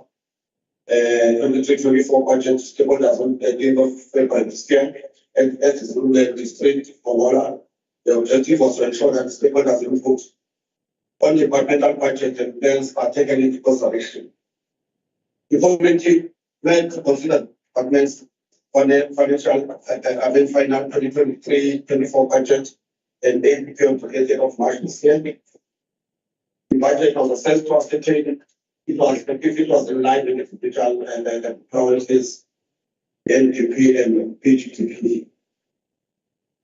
23-24 budget to stakeholders on the 18th of February this year, and as is ruled district for Mola, the objective was to ensure that stakeholders' input on departmental budget and plans are taken into consideration. The committee planned to consider departments financial final 2023-24 budget and APP on the 18th of March this year. The budget was assessed to ascertain it was in line with the digital and the priorities, NPP and PGTP.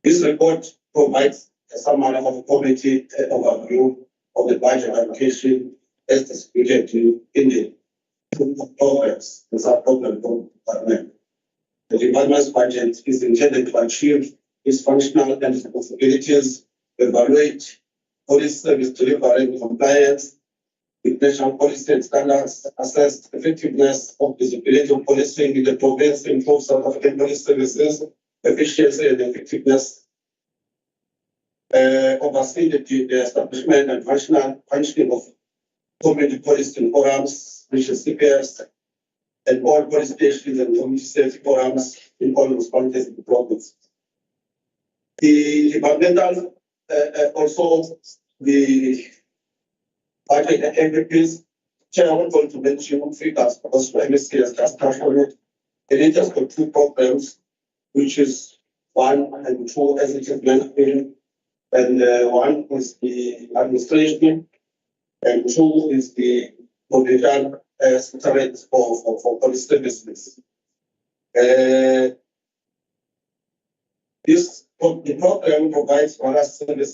This report provides a summary of the committee overview of the budget allocation as distributed in the programs, the sub-program department. The department's budget is intended to achieve its functional and responsibilities, evaluate police service delivery and compliance with national policy and standards, assess effectiveness of visibility of policing in the province, improve South African police services, efficiency and effectiveness, oversee the establishment and functioning of community policing forums, which is CPS, and all police stations and community safety forums in all municipalities in the province. The departmental also the budget and MPPs, Chair, I'm not going to mention figures because MSC has just touched on it. It just got two programs, which is 1 and 2 as it is mentioned, and 1 is the administration, and 2 is the provision secretariat for police services. The program provides various service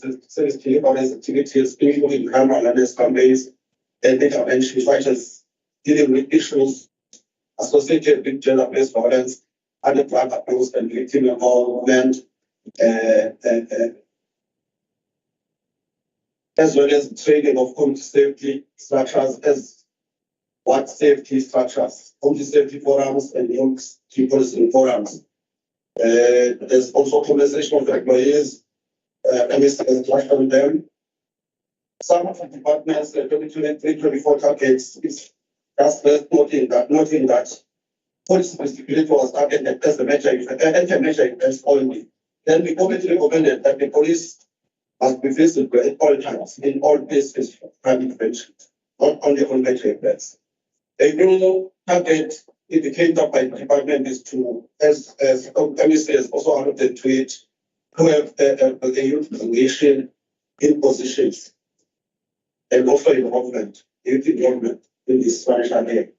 delivery activities, including crime awareness campaigns and interventions such as dealing with issues associated with gender-based violence, other drug abuse, and victim involvement, as well as training of community safety structures as what safety structures, community safety forums, and community policing forums. There's also compensation of employees, MSC has touched on them. Some of the departments, 2023-24 targets, is just noting that police visibility was targeted as a major event only. Then the committee recommended that the police must be visible at all times, in all places for crime intervention, not only on major events. A new target indicated by the department is to, as MSC has also alluded to it, to have a youth population in positions and also involvement, youth involvement in this financial year.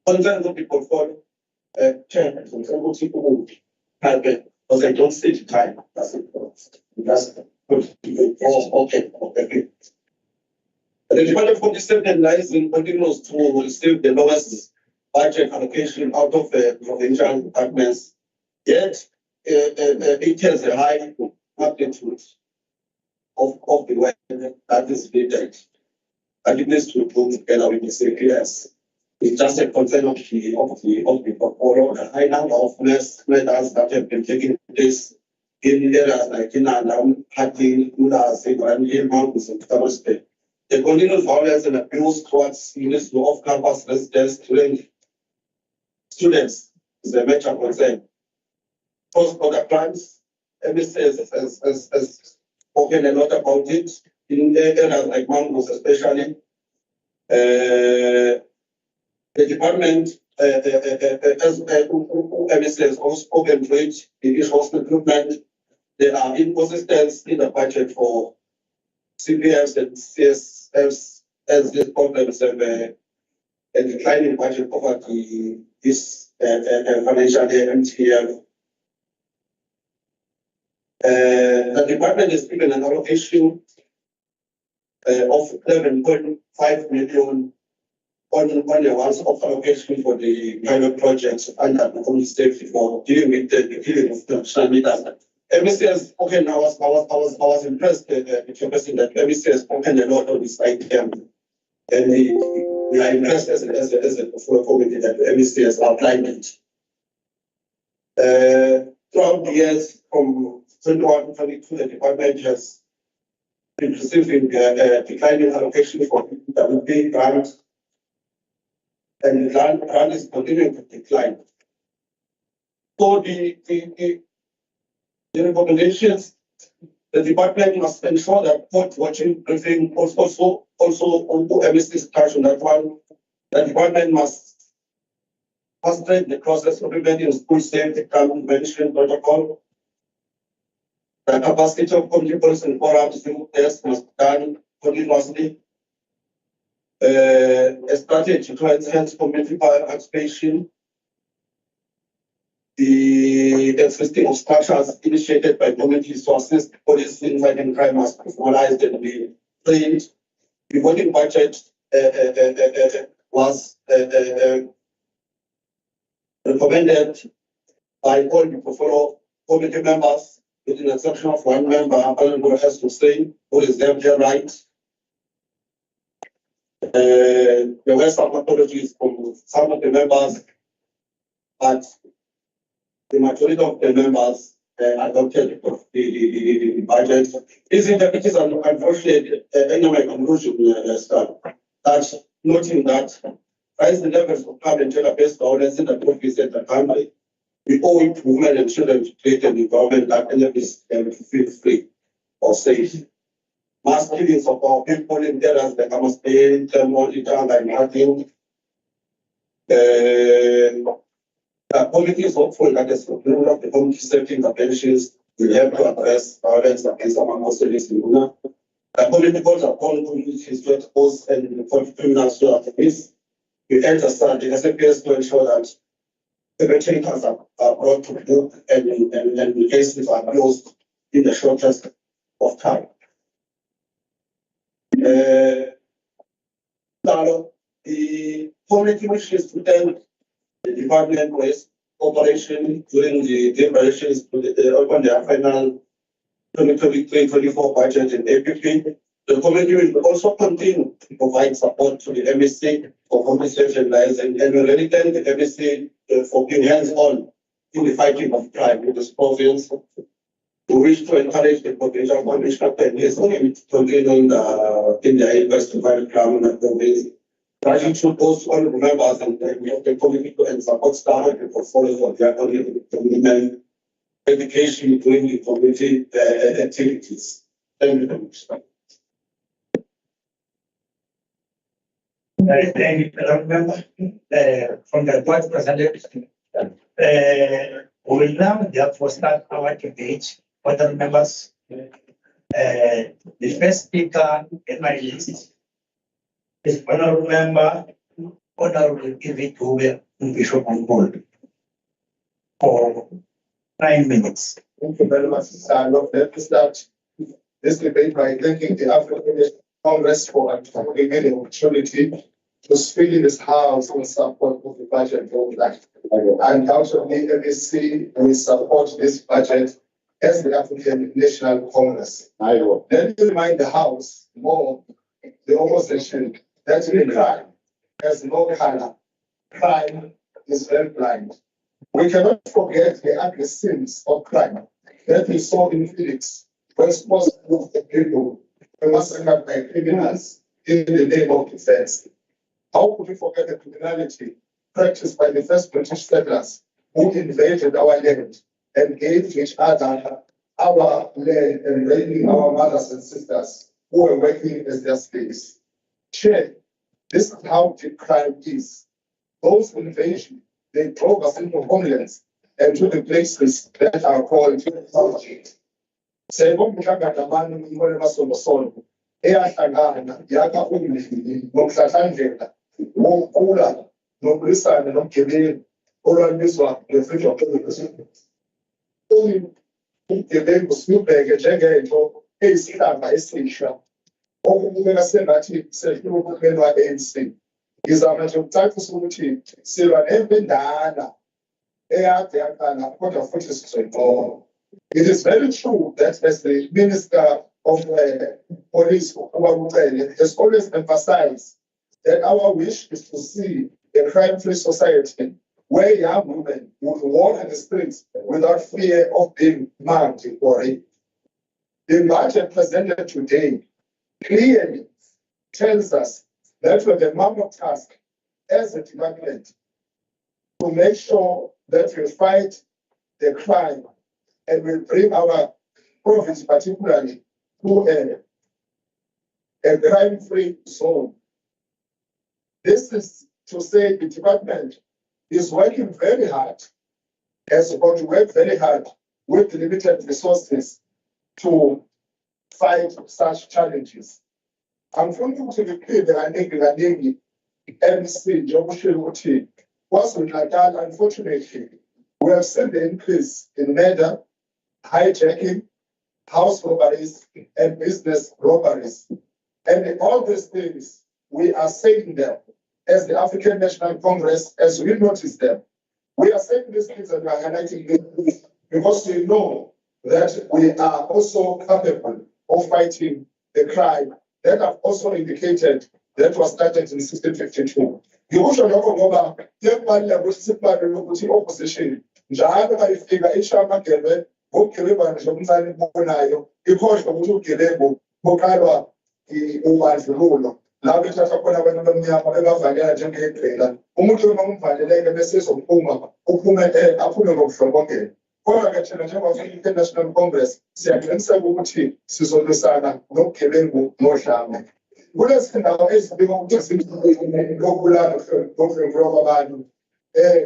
Concerns of people for chairman, concerns people who have been, because I don't see the time. That's it. Okay. The Department for Discipline and Liaison continues to receive the lowest budget allocation out of the provincial departments, yet it has a high magnitude of the work that is needed. And it needs to improve together with the CPS. It's just a concern of the portfolio, the high number of matters that have been taking place in areas like Inandam, Hati, Ulas, and Mountains and Thursday. The continuous violence and abuse towards units to off-campus residents during students is a major concern. Cross-border crimes, MSC has spoken a lot about it in areas like Mountains especially. The department, as MSC has also spoken to it, the issue of recruitment. There are inconsistencies in the budget for CPFs and CSFs as these problems have a declining budget over this financial year MTF. The department is given an allocation of 11.5 million on a once-off allocation for the pilot projects under the community safety for dealing with the killing of traditional leaders. MSC okay, now I was impressed with the person that MSC has spoken a lot on this item, and we are impressed as a committee that MSC has outlined it. Throughout the years from 21 to 22, the department has been receiving declining allocation for WP grant, and the grant is continuing to decline. So the recommendations, the department must ensure that court watching briefing also MSC's touch on that one. The department must frustrate the process of implementing school safety crime prevention protocol. The capacity of community police and forums tests must be done continuously. A strategy to enhance community participation. The existing of structures initiated by community sources, police fighting crime must be formalized and be trained. The voting budget was recommended by all the portfolio committee members, with the exception of one member, Honorable has to say, who is their right. There were some apologies from some of the members, but the majority of the members adopted the budget. It is unfortunate, anyway, conclusion, that noting that rise the levels of crime and gender-based violence in the province and the country, we owe it to women and children to create an environment that enables them to feel free or safe. Mass killings of our people in areas like Spain, Monitor, and Martin. The committee is hopeful that the conclusion of the community safety interventions will help to address violence against our Muslims in Luna. The committee calls upon communities to expose and report criminals to activists. We understand the SAPS to ensure that perpetrators are brought to book and cases are closed in the shortest of time. Now, the committee wishes to thank the department for its operation during the deliberations on their final 2023-24 budget in APP. The committee will also continue to provide support to the MSC for compensation liaison, and will really thank the MSC for being hands-on in the fighting of crime in this province. We wish to encourage the potential commissioner and his team to continue in their efforts to fight crime in the province. It should also all members and the committee and support staff and portfolio for their commitment, dedication during the committee activities. Thank you, Commissioner. Thank you, Madam Member. From the board presented, we will now therefore start our debate. Other members, the first speaker in my list is Honorable Member, Honorable Ingcugce Bishop Mongol, for 9 minutes. Thank you very much, sir. Let me start this debate by thanking the African National Congress for giving me the opportunity to speak in this house in support of the budget program. And also the MSC will support this budget as the African National Congress. Let me remind the House more the opposition that the crime has no color. Crime is very blind. We cannot forget the ugly sins of crime that we saw in Felix, when most of the people were massacred by criminals in the name of defense. How could we forget the criminality practiced by the first British settlers who invaded our land and gave each other our land and raping our mothers and sisters who were working as their slaves? Share, this is how deep crime is. Those invasions, they drove us into homelands and to the places that are called eyahlangana yakha umndeni nomhlahlandlela wokukhula nokulisana nomgebengu olwabizwa nge-freedom of expression. Ubugebengu sibheke njengento eyisihlanga esisha okubukeka sengathi sedlula uhulumeni wa-ANC. Ngizama nje ukucacisa ukuthi silwa nempi endala eyade yaqala kodwa futhi sizoyinqoba. It is very true that as the Minister of Police has always emphasized that our wish is to see a crime-free society where young women would walk in the streets without fear of being mugged or raped. The budget presented today clearly tells us that we have a mammoth task as a department to make sure that we fight the crime and we bring our province particularly to a crime-free zone. This is to say the department is working very hard, has got to work very hard with limited resources to fight such challenges. I'm going to repeat the MC Jobushi KwaZulu-Natal, unfortunately, we have seen the increase in murder, hijacking, house robberies, and business robberies. And all these things, we are saying them as the African National Congress, as we notice them. We are saying these things and we are highlighting them because we know that we are also capable of fighting the crime that I've also indicated that was started in 1652. Ngikusho lokho ngoba yekubalula ukuthi sibale ukuthi opposition njalo bayifika ishamakele ngobugebengu nje omncane bonayo ikhohlwa ukuthi ubugebengu buqalwa ubandlululo la bethatha khona abantu abamnyama bebavalela njengeqela umuntu uma umvaleleke bese ezophuma uphume aphume ngobudlobongela. Kodwa-ke thina njengoma-African National Congress siyaqiniseka ukuthi sizolwisana nobugebengu nodlame. Kulezi ndawo ezibika ukuthi zilokubulala nodlwengulo kwabantu,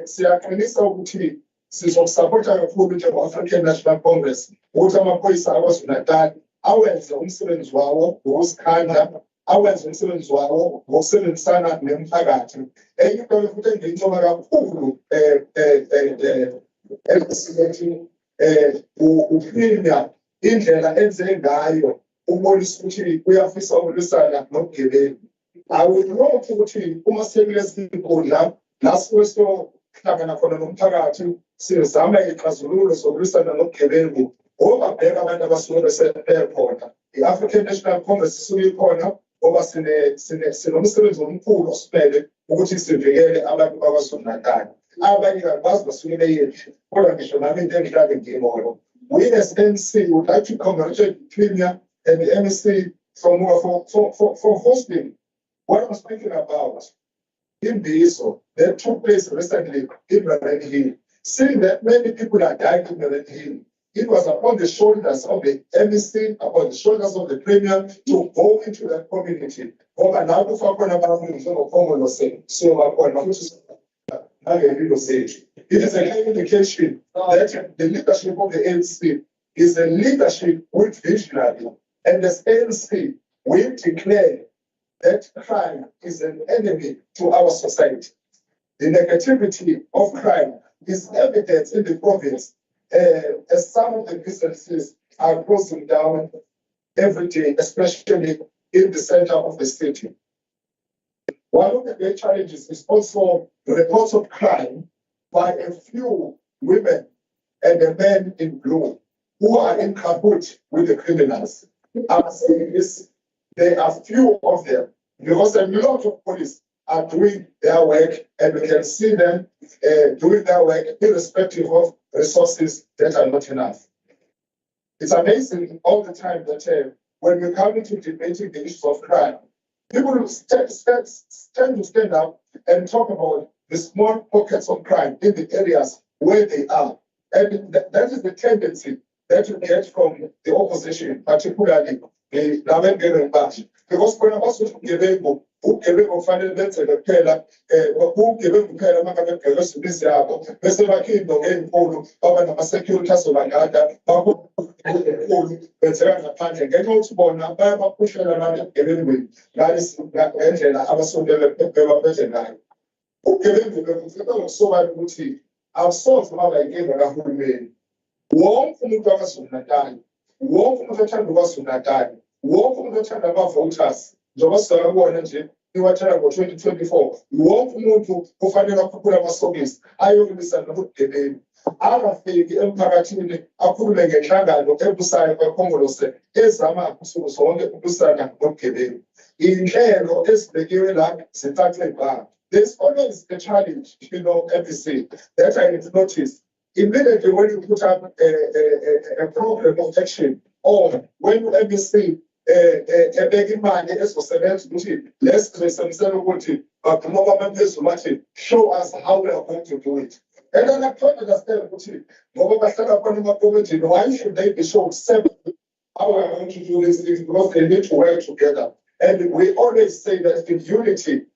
siyaqinisa ukuthi sizokusapota kakhulu njengoma-African National Congress ukuthi amaphoyisa aKwaZulu-Natal awenze umsebenzi wawo ngokusikhandla, awenze umsebenzi wawo ngokusebenzisana nemphakathi. Enye into futhi engiyincoma kakhulu esithi uphina indlela enze ngayo ubonisa ukuthi uyafisa ukulwisana nobugebengu. Awulokhu ukuthi uma sikulezi inkundla la sihlangana khona nomphakathi sizama ixazululo zokulwisana nobugebengu ngoba bheka abantu abasuke besekhona. I-African National Congress isuke ikhona ngoba sinomsebenzi omkhulu osibele ukuthi sivikele abantu bakwaZulu-Natal. Abanye kabazi basuke beyephi kodwa ngisho nami into engidlale ngiyibona. We as NC would like to congratulate the Premier and the MEC for hosting what I'm speaking about in Liaison that took place recently in Red Hill. Seeing that many people are dying in Red Hill, it was upon the shoulders of the MEC, upon the shoulders of the Premier to go into that community. It is a clear indication that the leadership of the ANC is a leadership with visionary. And as ANC, we declare that crime is an enemy to our society. The negativity of crime is evident in the province as some of the businesses are closing down every day, especially in the center of the city. One of the great challenges is also the reports of crime by a few women and the men in blue who are in cahoots with the criminals. I'm saying this, there are few of them because a lot of police are doing their work and we can see them doing their work irrespective of resources that are not enough. It's amazing all the time that when we come into debating the issues of crime, people tend to stand up and talk about the small pockets of crime in the areas where they are. And that is the tendency that you get from the opposition, particularly the Laven Party. Because when I was ubugebengu kufanele benzeke kuphela ubugebengu kuphela uma ngabe bhekwe isibizi yabo bese bakhiphe ngey'nkulu baba nama-security azobagada bakhulu benzeka ngaphandle ngenxa yokuthi bona bayabaphushela abantu ebugebengwini ngendlela abasondele bebaphethe ngayo. Ubugebengu bekufikela ngokusobala ukuthi awusoze baba yinkinga kahulumeni. Wonke umuntu waKwaZulu-Natal, wonke umuntu othanda uKwaZulu-Natal, wonke umuntu othanda ama-voters, njengoba sizakubona nje iwathela ngo-2024, wonke umuntu kufanele akhuphule amasokisi ayokulwisana nobugebengu. Angafiki emphakathini akhulume ngenhlangano ebusayo kwekhongolose ezama usuku zonke ukulwisana nobugebengu. Iy'nhlelo ezibekiwe la zicace bha. There's always a challenge, MPC, that I have noticed. Immediately when you put up a program of action, or when you MPC begging money ezosebenza ukuthi let's ukuthi show us how we are going to do it. And then I can't understand ukuthi ngoba bahlala khona emakomithini, why should they be shown separately how we are going to do these things? Because they need to work together. And we always say that in unity,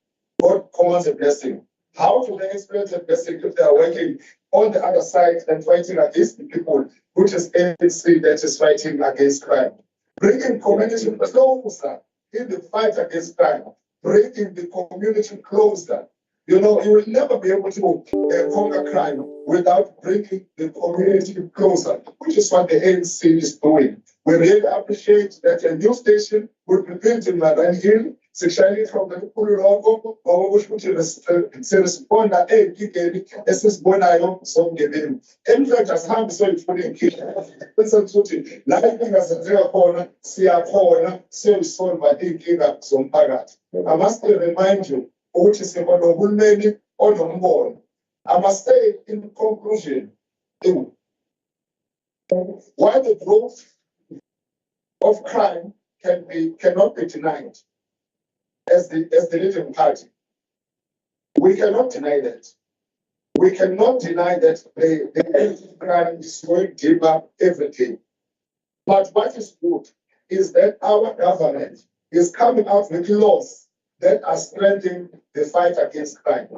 God commands a blessing. How do they experience a blessing if they are working on the other side and fighting against the people, which is ANC that is fighting against crime? Bringing community closer in the fight against crime, bringing the community closer. You know, you will never be able to conquer crime without bringing the community closer, which is what the ANC is doing. We really appreciate that a new station will be built in Maran Hill, especially from the Kulu logo, or which would respond at a gig, SS Bonayo, some giving. In fact, as Ham is so putting listen to it, lighting as a real corner, see a corner, so sold by a gig up some pagat. I must remind you, which is about the woman or the more. I must say in conclusion, why the growth of crime cannot be denied as the leading party. We cannot deny that. We cannot deny that the crime is going deeper every day. But what is good is that our government is coming out with laws that are strengthening the fight against crime.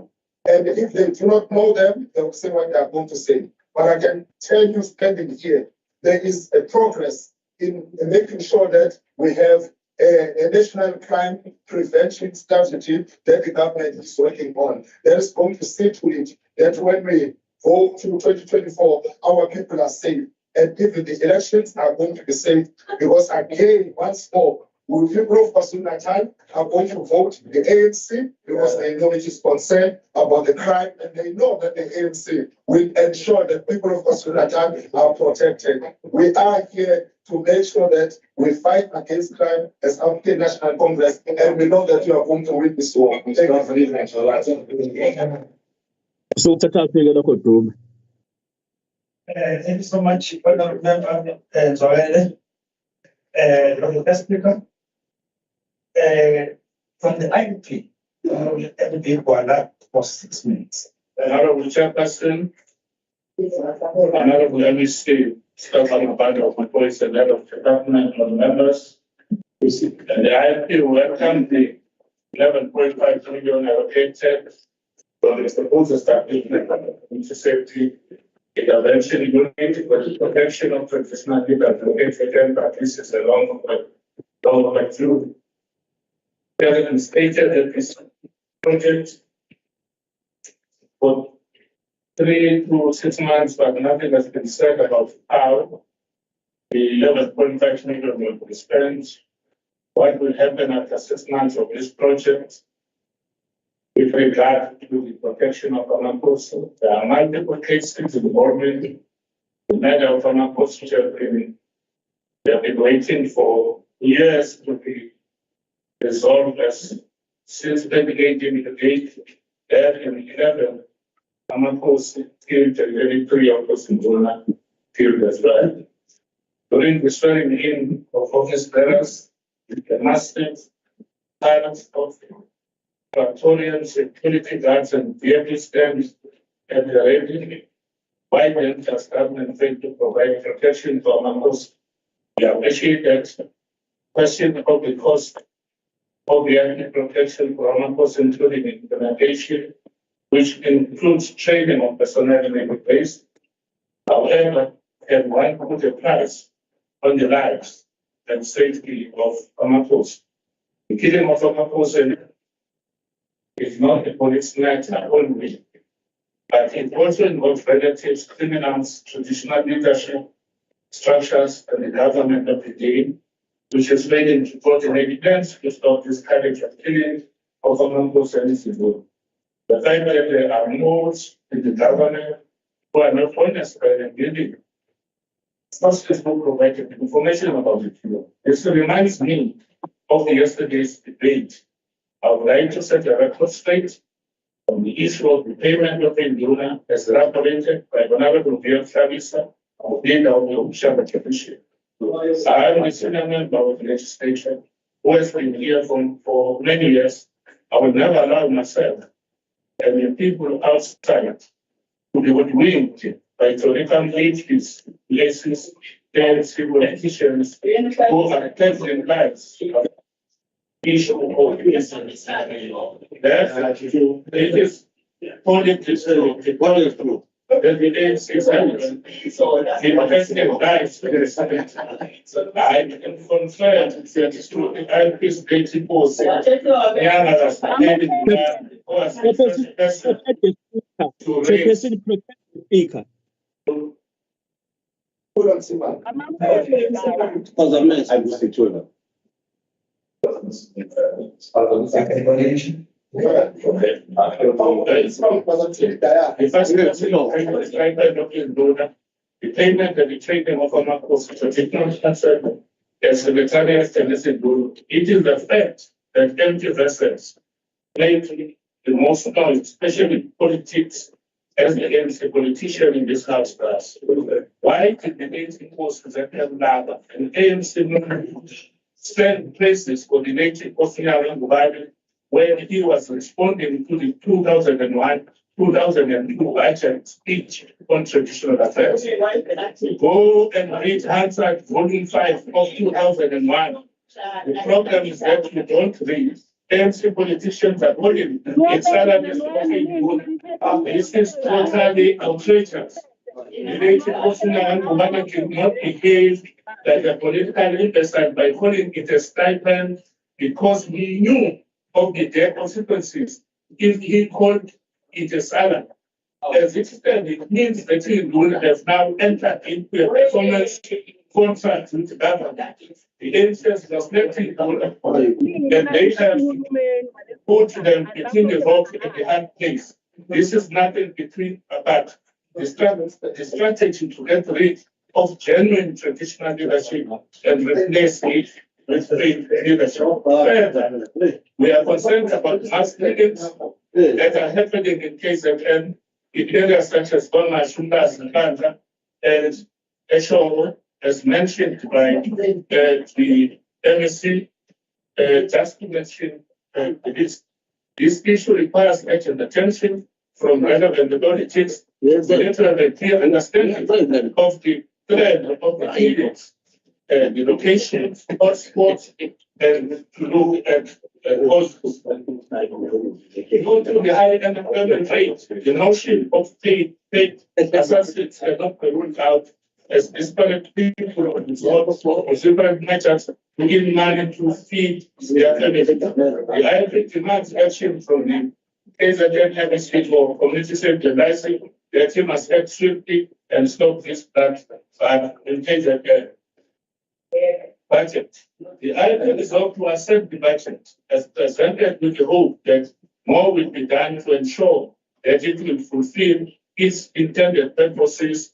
And if they do not know them, they will say what they are going to say. But I can tell you, standing here, there is a progress in making sure that we have a national crime prevention strategy that the government is working on. That is going to see to it that when we go to 2024, our people are safe. And even the elections are going to be safe. Because again, once more, the people of KwaZulu-Natal are going to vote the ANC because they know it is concerned about the crime and they know that the ANC will ensure that people of KwaZulu-Natal are protected. We are here to make sure that we fight against crime as African National Congress, and we know that you are going to win this war. Thank you very much. So, thank you so much, Honourable Member Joel. From the first speaker, from the IDP, everybody were for 6 minutes. Honourable Chairperson, Honourable MEC, staff and part of my voice and head of the government and members, and the IDP welcome the 11.5 million allocated for the proposed establishment of the safety intervention unit for the protection of traditional people and practices along the through. The President stated that this project for 3 to 6 months, but nothing has been said about how the 11.5 million will be spent, what will happen after 6 months of this project. With regard to the protection of Amakoso, there are multiple cases involving the matter of Amakoso. They have been waiting for years to be resolved as since 2018 the date there in 11 Amakoso killed and very 3 of us in Zona killed as well. During the swearing in of office bearers, the massive silence of Praetorian security guards and vehicle stands at the ready. By then, the government failed to provide protection to Amakoso. We appreciate that question of the cost of the anti-protection for Amapos, including implementation, which includes training of personnel in the place. However, can one put a price on the lives and safety of Amapos? The killing of Amapos is not a police matter only, but it also involves relatives, criminals, traditional leadership, structures, and the government of the day, which is ready to coordinate plans to stop this kind of killing of Amapos and civil. The fact that there are modes in the government who are not honest and building. First is not provided information about the killer. This reminds me of yesterday's debate. I would like to set a record straight on the issue of the payment of Ingcugce as elaborated by Honorable Bill Chavisa of the Ingcugce Commission. I am a senior member of the legislature who has been here for many years. I will never allow myself and the people outside to be hoodwinked by theoretical atheists, places, and politicians who are telling lies. Issue of this. It is politics true. The evidence is evident. The president lies. I can confirm that it's true. I is getting post. Speaker. The payment and the trading of Amapos as the Secretariat and it is the fact that empty vessels play the most part, especially politics, as against a politician in this house class. Why did the ANC post that have lava and ANC spend places coordinating Osinawa Mubadi when he was responding to the 2001-2002 budget speech on traditional affairs? Go and read Hansard Volume 5 of 2001. The problem is that you don't read. ANC politicians are holding their salaries for good. This is totally outrageous. The native Osinawa Mubadi did not behave like a political investor by calling it a stipend because he knew of the debt consequences if he called it a salary. As it stands, it means that he will have now entered into a performance contract with the government. The ancestors was let it go, and they have put them between the rock and the hard place. This is nothing between about the strategy to get rid of genuine traditional leadership and replace it with fake leadership. Further, we are concerned about mass killings that are happening in KZN in areas such as Boma, Shumba, Nkandla, and Eshogo, as mentioned by the MSC, just to mention this. This issue requires urgent attention from relevant authorities to have a clear understanding of the threat of the killings, the locations, hotspots, and to look at causes. Due to the high unemployment rate, the notion of state assassins cannot be ruled out as disparate people on different measures to give money to feed their families. The IFA demands action from the KZN MSC for community stabilizing. The team must act swiftly and stop this plan in KZN budget. The IFA resolved to accept the budget as presented with the hope that more will be done to ensure that it will fulfill its intended purposes.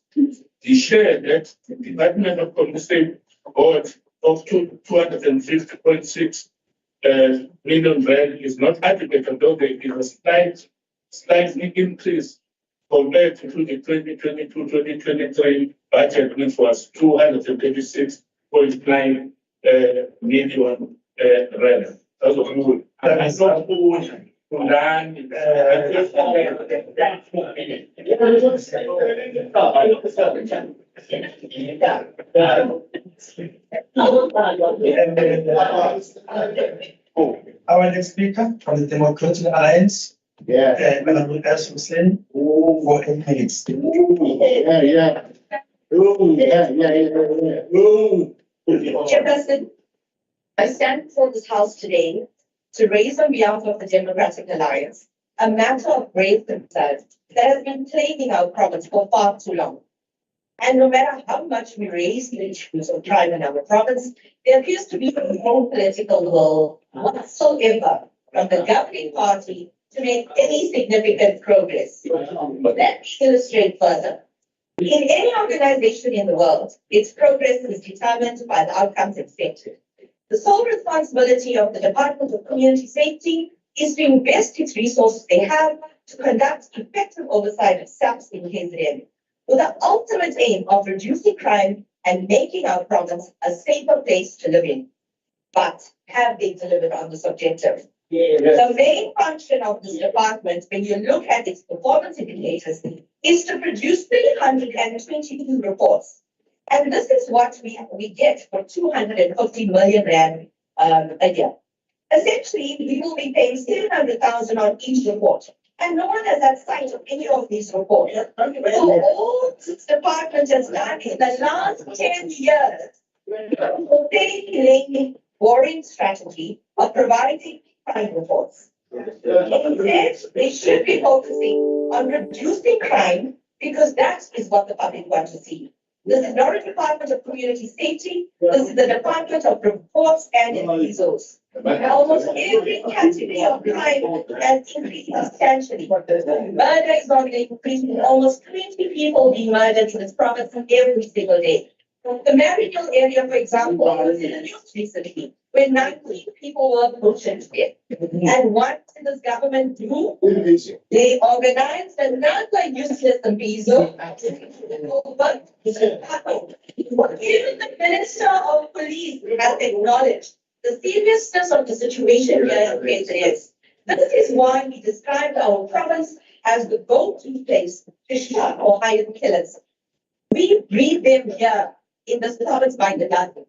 The share that the Department of Committe got of 250.6 million rand is not adequate, although there is a slightly increase compared to the 2022-2023 budget, which was 236.9 million rand. That's what we would. Our next speaker from the Democratic Alliance, Honorable S. Hussein, for 8 minutes. Chairperson, I stand before this House today to raise on behalf of the Democratic Alliance a matter of grave concern that has been plaguing our province for far too long. And no matter how much we raise the issues of crime in our province, there appears to be no political will whatsoever from the governing party to make any significant progress. Let me illustrate further. In any organization in the world, its progress is determined by the outcomes expected. The sole responsibility of the Department of Community Safety is to invest its resources they have to conduct effective oversight of SAPs in KZN, with the ultimate aim of reducing crime and making our province a safer place to live in. But have they delivered on this objective? The main function of this department, when you look at its performance indicators, is to produce 322 reports. And this is what we get for 250 million rand a year. Essentially, we will be paying 700,000 on each report. And no one has had sight of any of these reports. So all this department has done in the last 10 years, a very boring strategy of providing crime reports. Instead, they should be focusing on reducing crime because that is what the public wants to see. This is not a Department of Community Safety. This is the Department of Reports and Appraisals. Almost every category of crime has increased substantially. Murder is on the increase, with almost 20 people being murdered in this province every single day. The Maryhill area, for example, was in the news recently, where 19 people were butchered to death. And what did this government do? They organized another useless appeasal. Even the Minister of Police has acknowledged the seriousness of the situation here in KZN. This is why we described our province as the go-to place to shot or hide killers. We breed them here in this province by the dozens.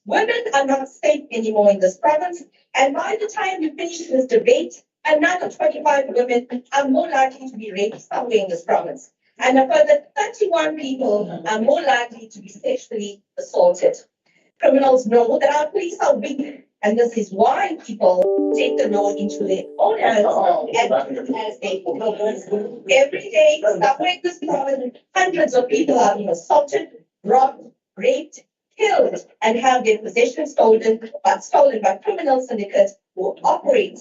Women are not safe anymore in this province, and by the time we finish this debate, another 25 women are more likely to be raped somewhere in this province, and a further 31 people are more likely to be sexually assaulted. Criminals know that our police are weak, and this is why people take the law into their own hands and as they go. Every day, somewhere in this province, hundreds of people are being assaulted, robbed, raped, killed, and have their possessions stolen by criminal syndicates who operate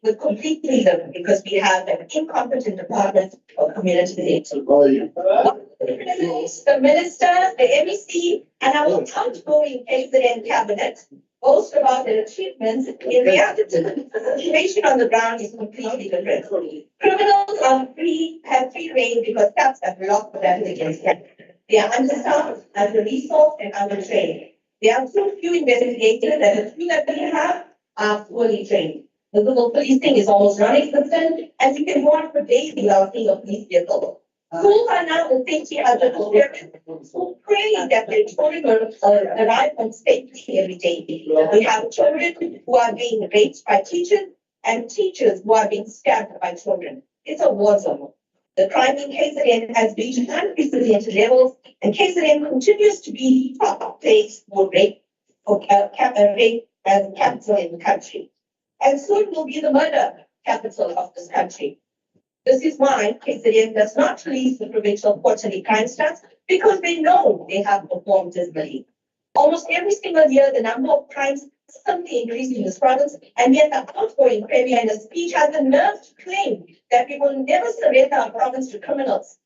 with complete freedom because we have an incompetent Department of Community Safety. The Minister, the MEC, and our outgoing KZN cabinet boast about their achievements. In reality, the situation on the ground is completely different. Criminals have free reign because cops have blocked them against them. They are understaffed, under-resourced, and undertrained. There are too few investigators, and the few that we have are poorly trained. The local policing is almost non-existent, and you can walk for days without seeing a police vehicle. Schools are now the safety hazard for parents who pray that their children will arrive home safely every day. We have children who are being raped by teachers, and teachers who are being stabbed by children. It's a war zone. The crime in KZN has reached unprecedented levels, and KZN continues to be the top place for rape as a capital in the country. And soon will be the murder capital of this country. This is why KZN does not release the provincial quarterly crime stats, because they know they have performed dismally. Almost every single year, the number of crimes simply increased in this province, and yet the outgoing Premier in a speech has the nerve to claim that we will never surrender our province to criminals.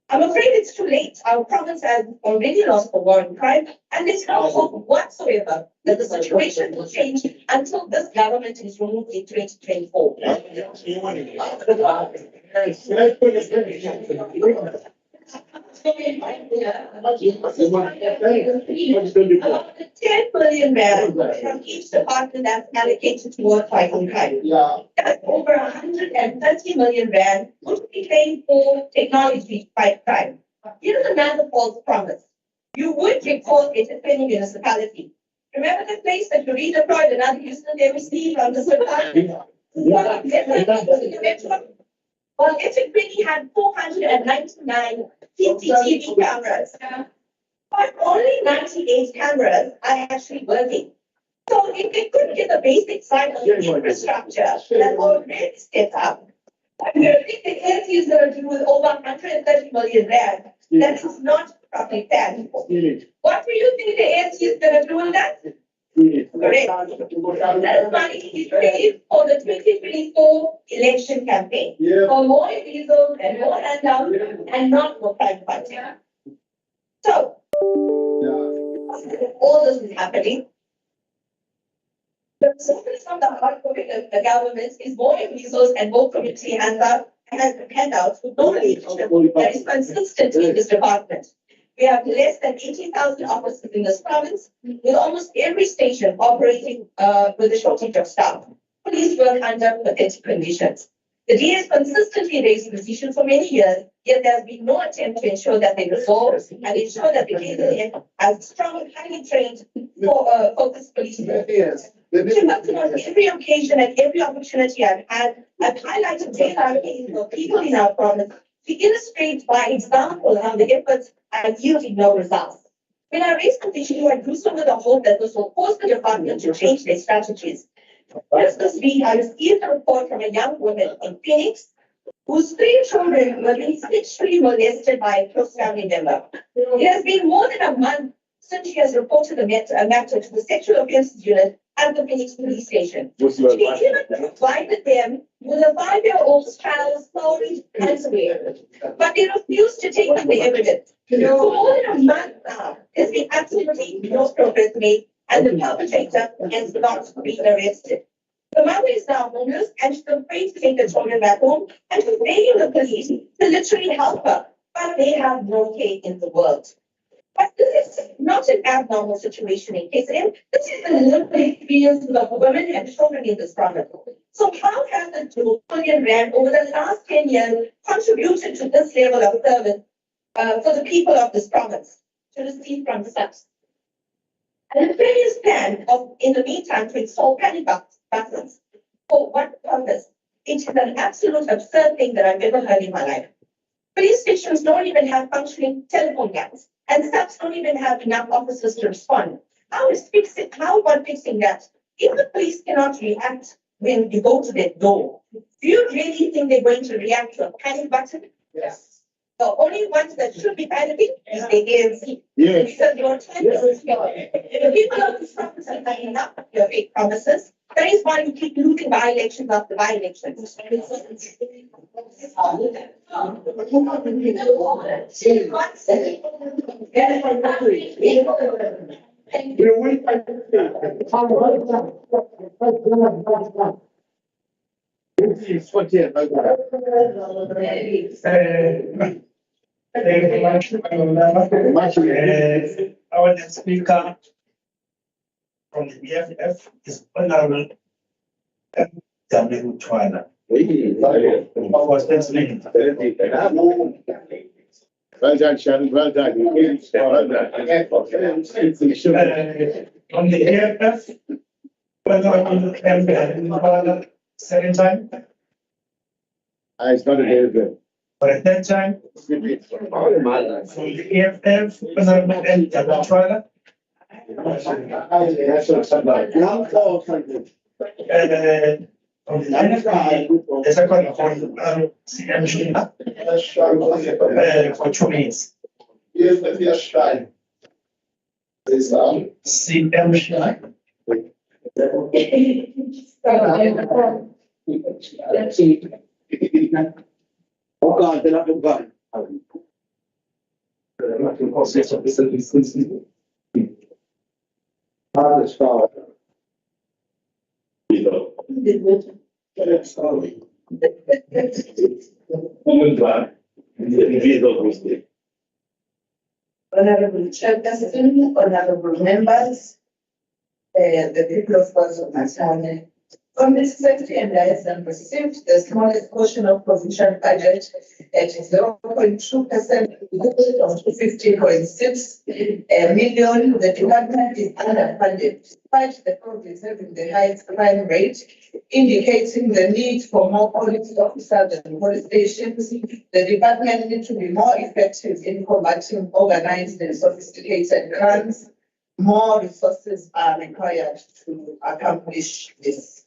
I'm afraid it's too late. Our province has already lost the war on crime, and there's no hope whatsoever that the situation will change until this government is removed in 2024. About 10 billion rand from each department that's allocated towards fighting crime. That's over 130 million rand would be paid for technology to fight crime. Here's another false promise. You would report it to any municipality, Remember the place that you redeployed another Houston embassy from the Sudan? Well, Ingcugce had 499 CCTV cameras, but only 98 cameras are actually working. So if they couldn't get the basic side of the infrastructure that's already set up, I think the ANC is going to do with over 130 million rand. That is not properly planned. What do you think the ANC is going to do with that? Correct. That money is paid for the 2024 election campaign. For more diesel and more handouts and not for private funding. So, all this is happening. The focus of the hardcopy of the government is more resources and more community handouts with no leadership that is consistent in this department. We have less than 18,000 officers in this province, with almost every station operating with a shortage of staff. Police work under pathetic conditions. The DS consistently raised this issue for many years, yet there has been no attempt to ensure that they resolve and ensure that the KZN has strong, highly trained, focused police force. On every occasion and every opportunity I've had, I've highlighted cases of people in our province to illustrate by example how the efforts are yielding no results. When I raised this issue, I do so with the hope that this will force the department to change their strategies. Just this week, I received a report from a young woman in Phoenix whose 3 children were being sexually molested by a close family member. It has been more than a month since she has reported the matter to the Sexual Offences Unit at the Phoenix Police Station. She even provided them with a 5-year-old's child's story answer, but they refused to take the evidence. For more than a month now, there's been absolutely no progress made, and the perpetrator has not been arrested. The mother is now homeless and she's afraid to take the children back home, and she's begging the police to literally help her, but they have no care in the world. But this is not an abnormal situation in KZN. This is the lived experience of women and children in this province. So how has the 2 billion rand over the last 10 years contributed to this level of service for the people of this province to receive from SAPS? And the previous plan of, in the meantime, to install panic buttons. For what purpose? It is an absolute absurd thing that I've ever heard in my life. Police stations don't even have functioning telephone lines, and SAPS don't even have enough officers to respond. How about fixing that? If the police cannot react when you go to their door, do you really think they're going to react to a panic button? Yes. The only ones that should be panicking is the ANC. Yes. Because your time is the people of this province are lining up your fake promises. That is why you keep losing by-elections after by-elections. Our next speaker from the BFF is Honorable W. Chwana. Our first name. Well done, Shannon. Well done. On the AFF, Honorable second time. It's not a very good. For a third time, from the AFF, Honorable W. Chwana. On the line of the second for CM Shina for 2 minutes. CM Shina. Honorable Chairperson, honorable members, the people of KwaZulu-Natal, Committe Safety and Liaison received the smallest portion of provincial budget at 0.2% of 50.6 million. The department is underfunded despite the province having the highest crime rate, indicating the need for more police officers and police stations. The department needs to be more effective in combating organized and sophisticated crimes. More resources are required to accomplish this.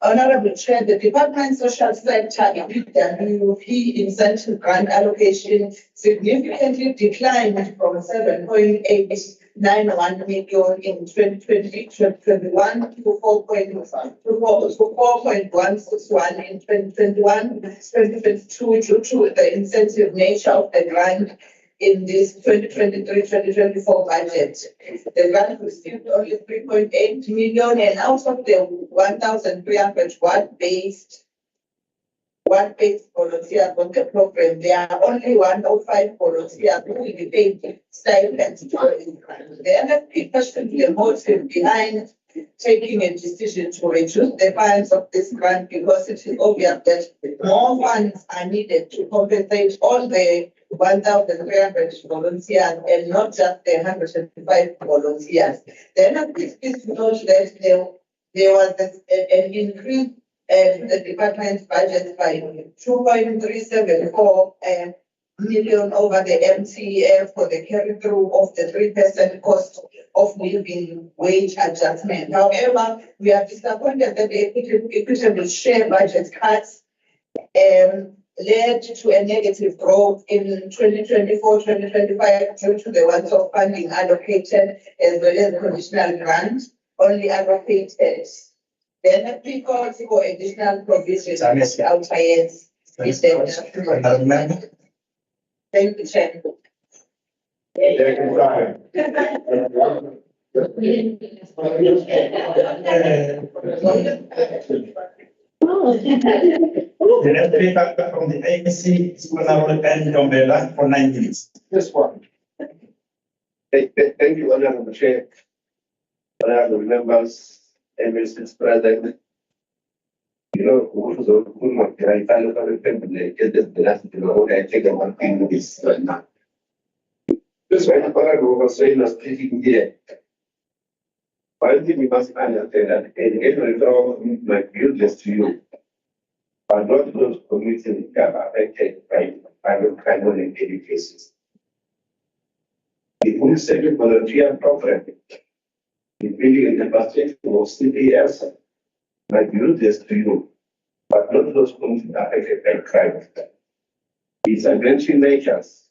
Honorable Chair, the Department Social Sector EPWP incentive grant allocation significantly declined from 7.891 million in 2020-2021 to 4.161 in 2021-2022 due to the incentive nature of the grant in this 2023-2024 budget. The grant received only 3.8 million, and out of the 1,300 ward-based volunteers on the program, there are only 105 volunteers who will be paid stipends for this grant. The NFP questioned the motive behind taking a decision to reduce the funds of this grant, because it is obvious that more funds are needed to compensate all the 1,300 volunteers and not just the 105 volunteers. Then please note that there was an increase in the department's budget by 2.374 million over the MTF for the carry through of the 3% cost of living wage adjustment. However, we are disappointed that the equitable share budget cuts led to a negative growth in 2024-2025 due to the one-off funding allocated as well as conditional grants only allocated. Then we call for additional provisions outside. Thank you, Chair. The next speaker from the ANC is Honorable Ben Dombela for 9 minutes. This one. Thank you, Honorable Chair. Honorable members, MS's president. You know, this one, Honorable Hussein was speaking here. One thing we must understand that any reform might be useless to you, but not those communities that are affected by private crime in any cases. The full second volunteer program, the building and capacity of CPS, might be useless to you, but not those communities affected by crime. These intervention measures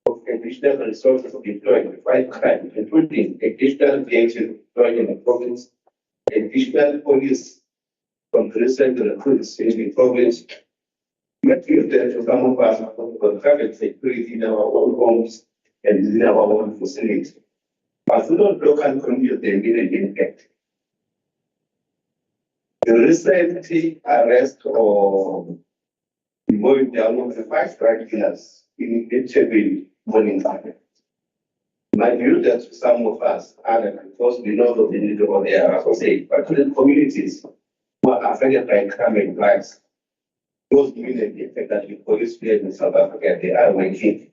of additional resources deployed to fight crime, including additional reaction deployed in the province, additional police from recent recruits in the province, might use that to some of us for private security in our own homes and in our own facilities. But we don't look and compute the immediate impact. The recent arrest of going down of the 5 drug dealers in Ingcugce morning time. My view that some of us are, because we know that they need to go there, associate, but the communities who are affected by crime and drugs, those women, the effect that the police here in South Africa, they are working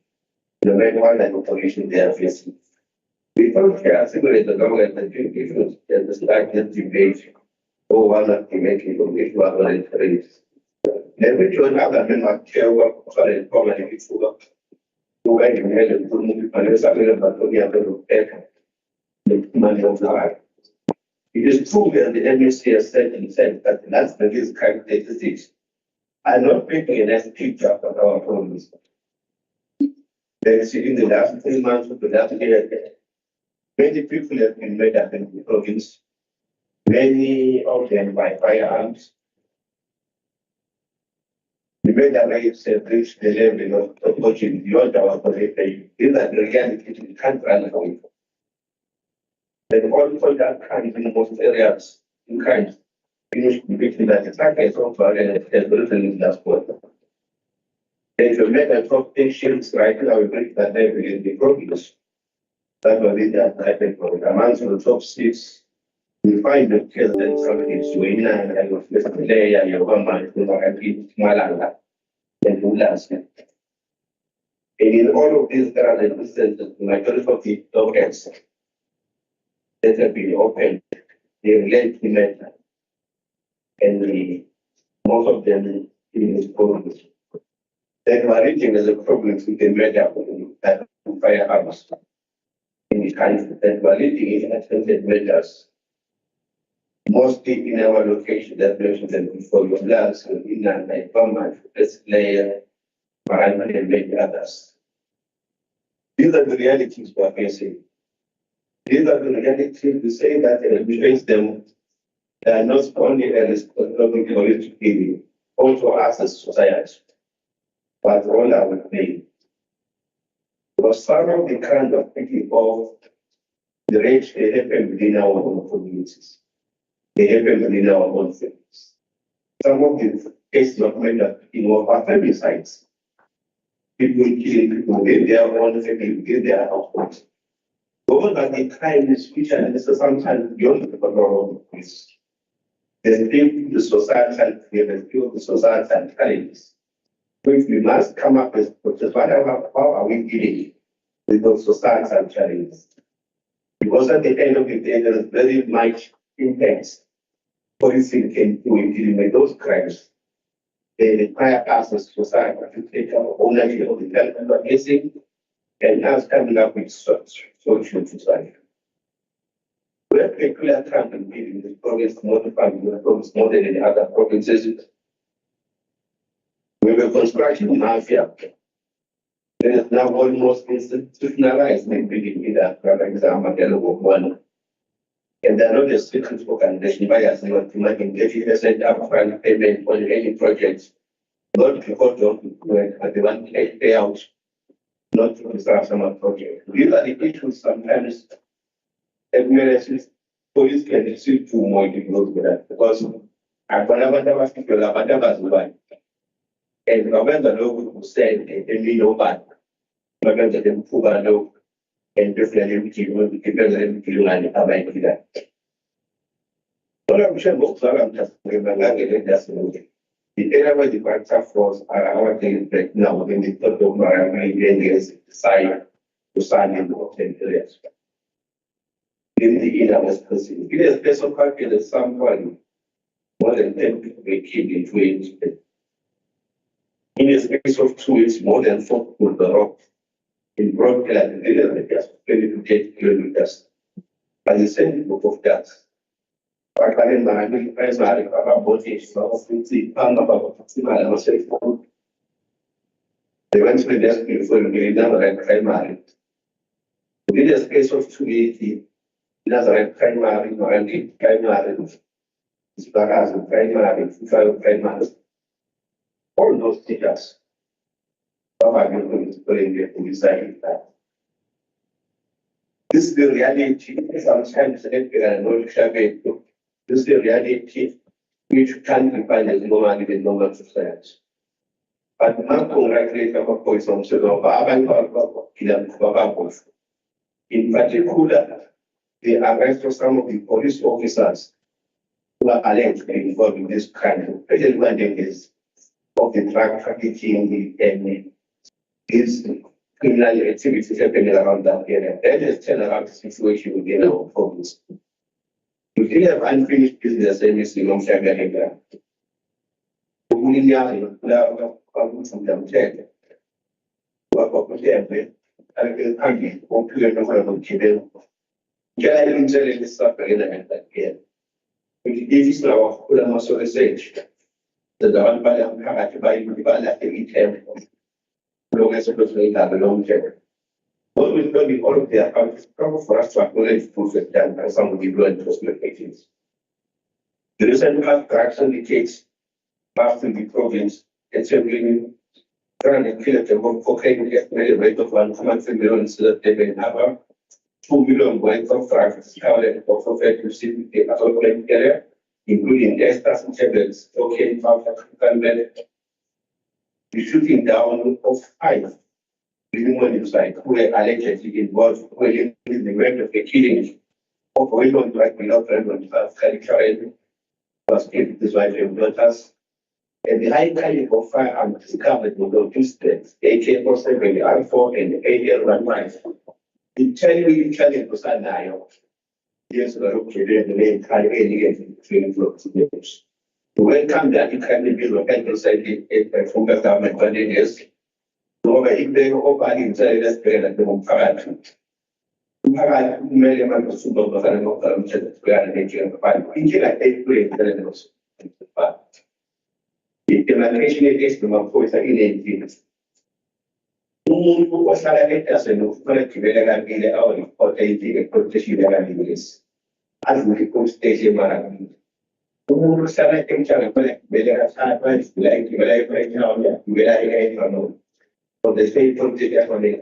the very wildlife operation they are facing. We don't care, separate the government and doing issues and the stagnant debate or one of the making of issue of race. Never join other men of care work for a common issue. The way you had to put in the family, but only a little better. The money of life. It is true that the NBC has said and said that the last of these characteristics are not making a nice picture of our problems. There is in the last 3 months of the last year, many people have been made up in the province, many of them by firearms. The murder rates have reached the level of approaching beyond our capacity. These are the realities we can't run away from. Then also that kind in most areas, in kind, finish conviction that the targets of our has written in last quarter. There is a method of patients right now, we bring that level in the province. That was in that type of amongst the top 6 We find the kill that somebody is doing and I was listening there, your woman, who are happy, Malala, and who last. And in all of these current instances, the majority of the tokens that have been opened, they relate to matter. And most of them in this problem. Then managing as a problem with the matter that firearms. In the country, that managing is attempted measures. Mostly in our location that mentioned them before your lands in and like Burma, this layer, Marana, and many others. These are the realities we are facing. These are the realities we say that we face them. They are not only a responsibility to give, also as a society, but all our play. Because some of the kind of people of the rage they happen within our own communities. They happen within our own families. Some of the cases of murder in our family sites. People killing people in their own family, in their households. Those are the crimes which are sometimes beyond the control of the police. They still the societal, they still the societal challenges. Which we must come up with, how are we dealing with those societal challenges? Because at the end of the day, there is very much impact policing can do in dealing with those crimes. They require us as society to take our ownership of the development of missing and us coming up with solutions to society. We have a clear time in dealing with province more than in other provinces. We have a construction mafia. There is now almost institutionalized in building either products or one. And they're not just secret organization by us, but to make 80% upfront payment on any project, not because of work, but they want to pay out, not to start some project. These are the issues sometimes MLS's police can receive too more difficult with that because I was people about that. And when the local said, they mean no bad, but then they move low. And definitely people and about that. But I'm sure most of them just the area where the banter force are our things right now when the third of Miami areas decide to sign in the areas. In the inner West Pacific, it is special country that somebody more than 10 people were killed in 2 years. In the space of 2 weeks, more than 4 people were robbed. In broad daylight, just 28 kilometers. By the same group of guys. They went to the desk before the Nazareth primary. Within the space of 280, Nazareth primary, Norandi primary, Isbaraz primary, Fufaro primary. All those teachers. This is the reality. Sometimes this is the reality which can be found as normal in normal society. But in particular, the arrest of some of the police officers who are alleged to be involved in this crime, especially when there is of the drug trafficking and these criminal activities happening around that area. That is turn around the situation within our province. We still have unfinished business service in long time ago. What will not be all of their accounts proper for us to acknowledge proof of that by some of the law enforcement agents. The recent action indicates after the province, assembling 300 kilograms of cocaine estimated rate of 1.3 million instead of have 2 million grams of drugs covered also fair to see the assault area, including esters and tablets, cocaine powder, the shooting down of 5 women inside who were allegedly involved in the event of the killing of oil on like without relevant current was kept this way in daughters. And the high caliber of firearms discovered with the distance, AK-47, R4, and AL-11. The Chinese intelligence was now. Yes, we're okay, the main kind of alien between blocks. To welcome that, you can be located society from the government, but it is. So, if they open inside the spirit of the Mumfarajan. Mumfarajan, many members of the Mumfarajan, we are making a fight. We can take place in the house. The imagination is the one voice in it. Who was not a letter and for to be out or taking a protection is. As we go station marathon. Who was not a picture of whether a sideways like you right now, where I know. For the state project on it.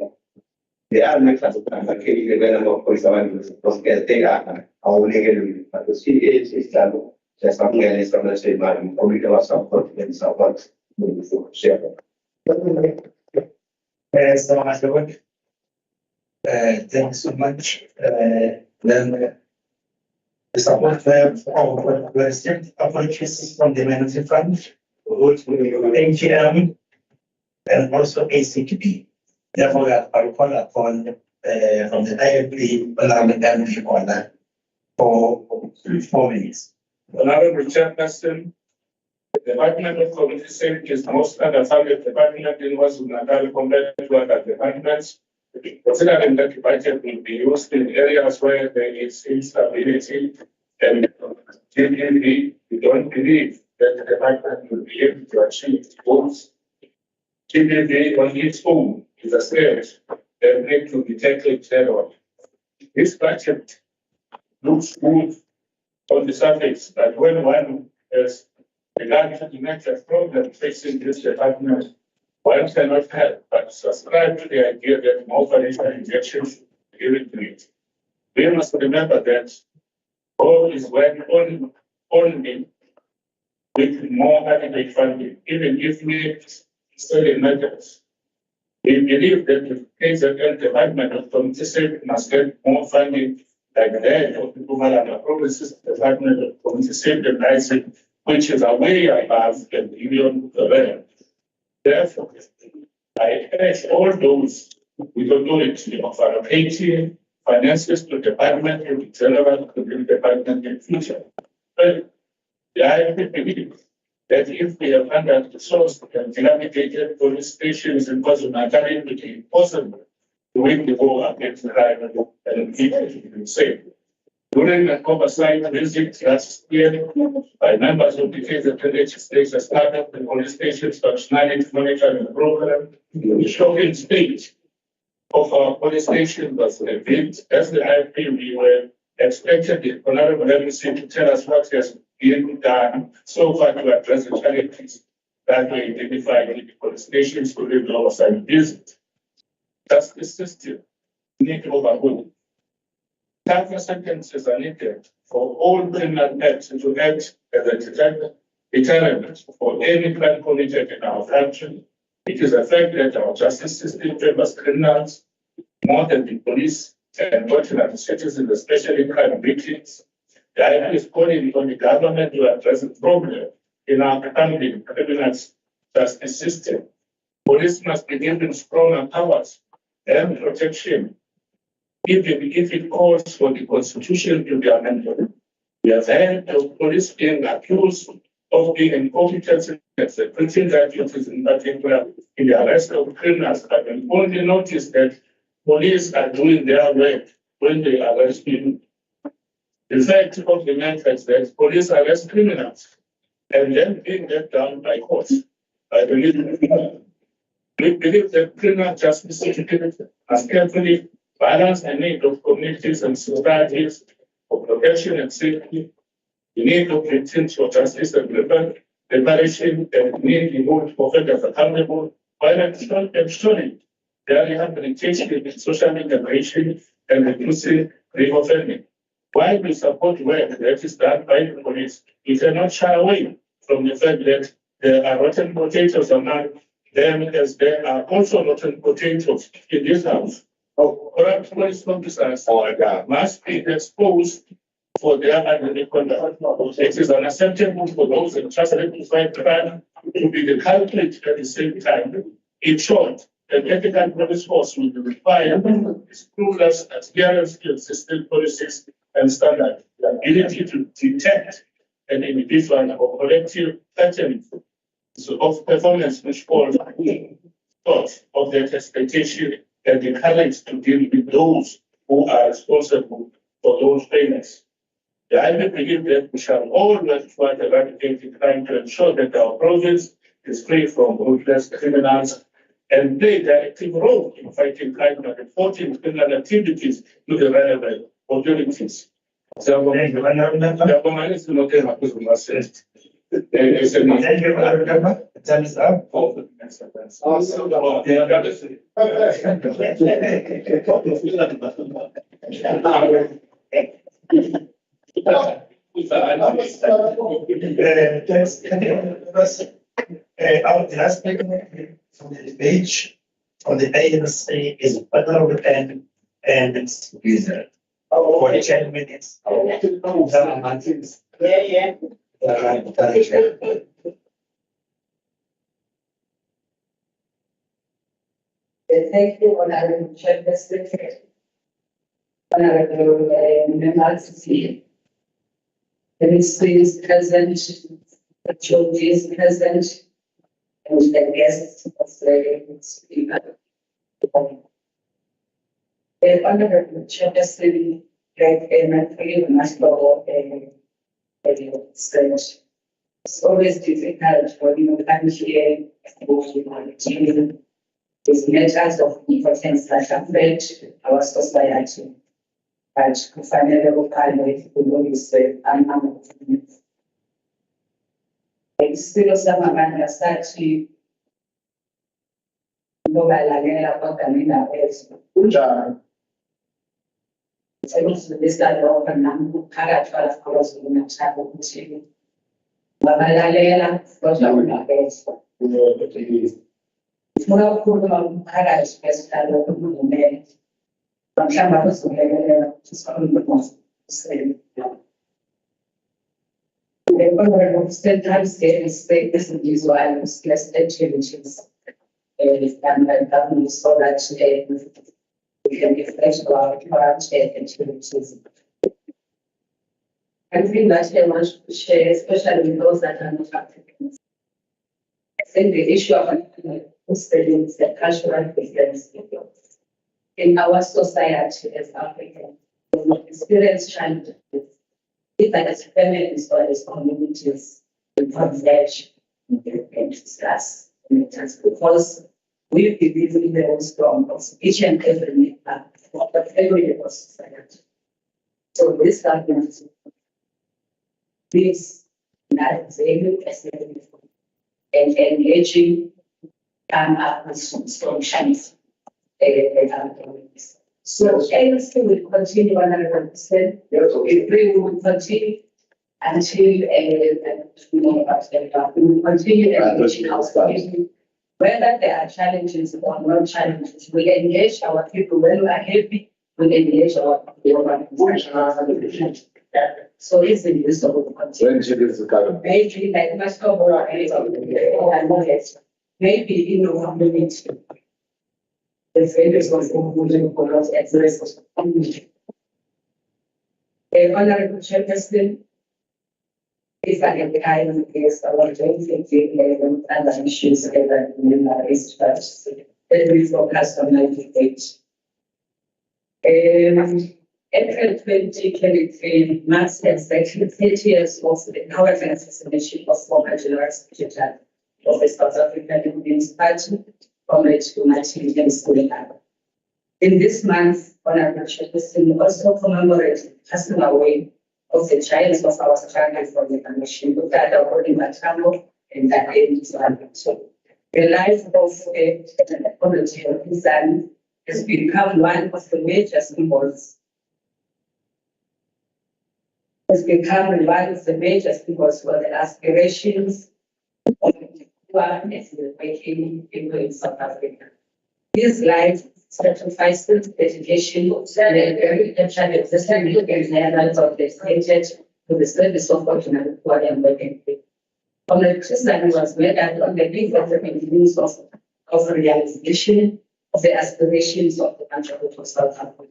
The army class of carrying the venom of Poisavan was get there. Our legal, but the CH is that. Just something else from the same man, or we can have support and support moving forward. Share. So much, Lord. Thanks so much. Then the support for the state approaches from the Management Fund, which will be NGM and also ACTP. Therefore, I will call upon from the IFP, Parliament and corner for 4 minutes. Honorable Chairperson, the Department of Community Safety is most underfunded department in KwaZulu-Natal compared to other departments. Considering that the budget will be used in areas where there is instability and GDP, we don't believe that the department will be able to achieve goals. GDP on its own is a stage that needs to be tackled head-on. This budget looks good on the surface, but when one has regard to the major problem facing this department, one cannot help but subscribe to the idea that more financial injections should be given to it. We must remember that all is well only with more adequate funding, even if we study methods. We believe that the KZN Department of Community Safety must get more funding like that of the Mpumalanga Province's Department of Community Safety and Liaison, which is a way above the billion level. Therefore, I urge all those with authority of allocating finances to the department and the general to the department in future. But I believe that if we have under-resourced and dilapidated police stations in KwaZulu-Natal, it will be impossible to win the war against crime and keep it safe. During an oversight visit last year by members of the KZN legislature started the police station's functionality monitoring program, the shocking state of our police station was revealed. As the IFP, we were expected the Honorable MC to tell us what has been done so far to address the challenges that were identified in the police stations during the oversight visit. Justice system need overhaul. Tougher sentences are needed for all criminal acts to act as a deterrent for any crime committed in our country. It is a fact that our justice system favors criminals more than the police and ordinary citizens, especially crime victims. The IFP is calling on the government to address the problem in our country criminal justice system. Police must be given stronger powers and protection, even if it calls for the Constitution to be amended. We have heard of police being accused of being incompetent in executing their duties, in particular in the arrest of criminals. I can only notice that police are doing their work when they arrest people. The fact of the matter is that police arrest criminals and then being let down by courts. I believe we believe that criminal justice system must carefully balance the need of communities and societies for protection and safety, the need of victims for justice and reparation, and the need to hold offenders accountable, while ensuring their rehabilitation and social integration and reducing reoffending. While we support work that is done by the police, we cannot shy away from the fact that there are rotten potatoes among them, as there are also rotten potatoes in this house. corrupt police officers must be exposed for their unruly conduct. It is unacceptable for those entrusted to fight crime to be the culprit at the same time. In short, an ethical police force will be required to scrupulous adherence to existing policies and standards, the ability to detect an individual or collective pattern of performance which falls short of their expectation, and the courage to deal with those who are responsible for those payments. I believe that we shall all work toward eradicating crime to ensure that our province is free from ruthless criminals and play the active role in fighting crime and reporting criminal activities to the relevant authorities. Thank you, Honourable Member. Thank you, Honourable Member. Time is up. Our last speaker from the page on the ANC is Honourable and it's user for 10 minutes. Thank you, Honourable Chairperson. Honourable members, the ministry is present, the church is present, and the guests of the speaker. The Honourable Chairperson, like a must go stage. It's always difficult for you to come here to these matters of importance that affect our society. But finally, we can always say, I'm still some amount of such mobile Contamina is this guy open number, Karatala KwaZulu-Natal, Babalela, Rosamunda Base. Mura Kurma Karat, Pescado, Kume, Rashama was the Honourable Central State is visual less activities and government so that we can refresh our current activities. I think that I want to share, especially with those that are not Africans. I think the issue of studying the cultural difference in our society as Africans. We not experience challenges, either as families or as communities, we converge and discuss matters because we believe in the wisdom of each and every member of every society. So this government is not able and engaging up with solutions. So ANC will continue 100%. We will continue until we will continue engaging our community. Whether there are challenges or not challenges, we engage our people. When we are happy, we engage our people. So it's the use of the maybe like Masco maybe in our community. The failures of the police at risk of community. Honourable Chairperson, if I have kind of case, I want to and other issues that are raised first. Then we focus on 98. April 2023 marks exactly 30 years of the powerful assassination of former General Secretary of the South African Unionist Party, Committe. In this month, Honourable Chairperson also commemorates passing away of the giants of our struggle for the nation, Dr. Matamo and that the life of a apology of his son has become one of the major symbols. Has become one of the major symbols for the aspirations of the making people in South Africa. His life sacrifices, dedication, and very intentional existing examples of dedicated to the service of ordinary poor and working people. On the Christian was made and on the big of the beginnings of realization of the aspirations of the country of South Africa.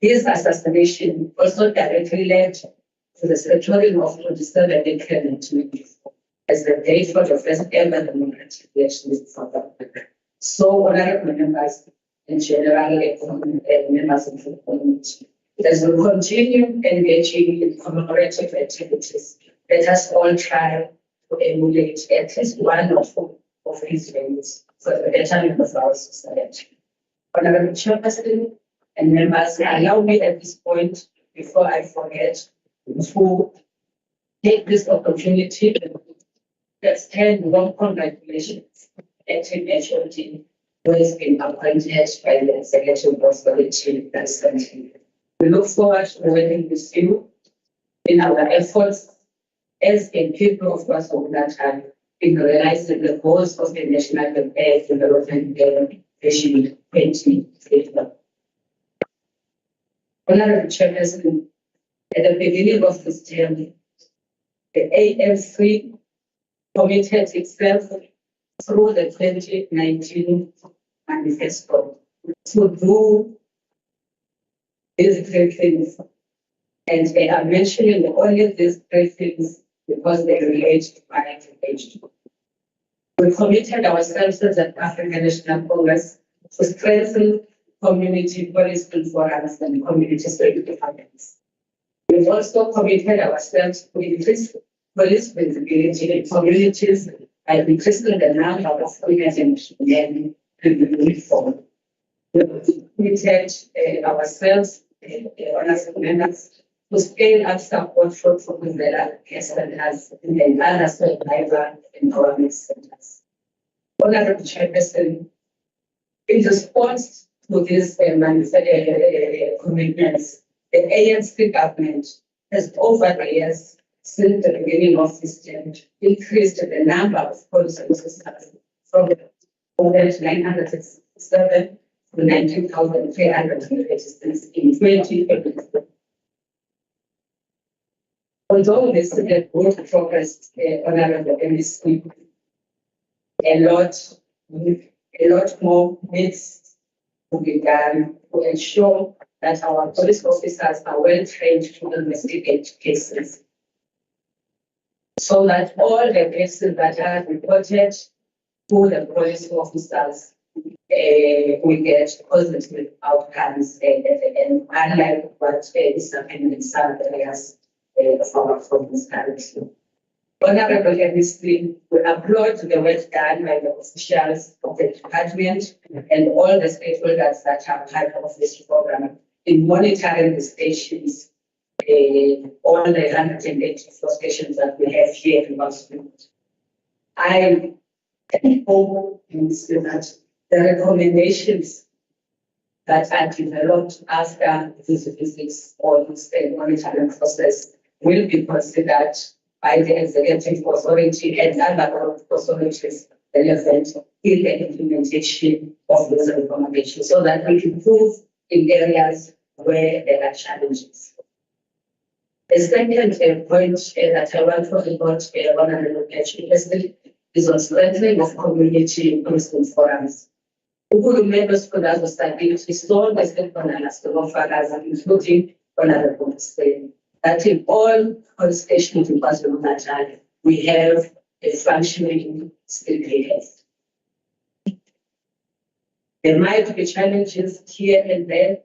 This assassination also directly led to the settling of 27 April 1994 as the date for the first ever democratic elections in South Africa. So, honorable members and general members of the community, as we continue engaging in commemorative activities, let us all try to emulate at least one of his values for the betterment of our society. Honorable Chairperson and members, allow me at this point, before I forget, to take this opportunity to extend warm congratulations to HOD, who has been appointed by the Executive Authority recently. We look forward to working with you in our efforts as a people of KwaZulu-Natal in realizing the goals of the National Development Plan Vision 2030. Honorable Chairperson, at the beginning of this term, the ANC committed itself through the 2019 manifesto to do these three things. And they are mentioning only these three things because they relate to my age. We committed ourselves as an African National Congress to strengthen community policing forums and community security departments. We've also committed ourselves to increase police visibility in communities by increasing the number of women and men to be uniformed. We've committed ourselves, honorable members, to scale up support for Vela centers and other survivor empowerment centers. Honorable Chairperson, in response to these commitments, the ANC government has over the years since the beginning of this term increased the number of police officers from 967 to 19,386 in 2020. Although this is a good progress, honorable MEC, a lot more needs to be done to ensure that our police officers are well trained to investigate cases, so that all the cases that are reported to the police officers will get positive outcomes at the end, unlike what is happening in some areas of our province currently. Honorable MEC, we applaud the work done by the officials of the department and all the stakeholders that are part of this program in monitoring the stations, all the 184 stations that we have here in KwaZulu. I hope that the recommendations that are developed after this visits or this monitoring process will be considered by the Executive Authority and other authorities relevant in the implementation of those recommendations, so that we improve in areas where there are challenges. The second point that I want to report honorable Chairperson is on strengthening of community policing forums. Members could also study all the stakeholders to offer us, including honorable Spain, that in all police stations in KwaZulu-Natal, we have a functioning CPS. There might be challenges here and there,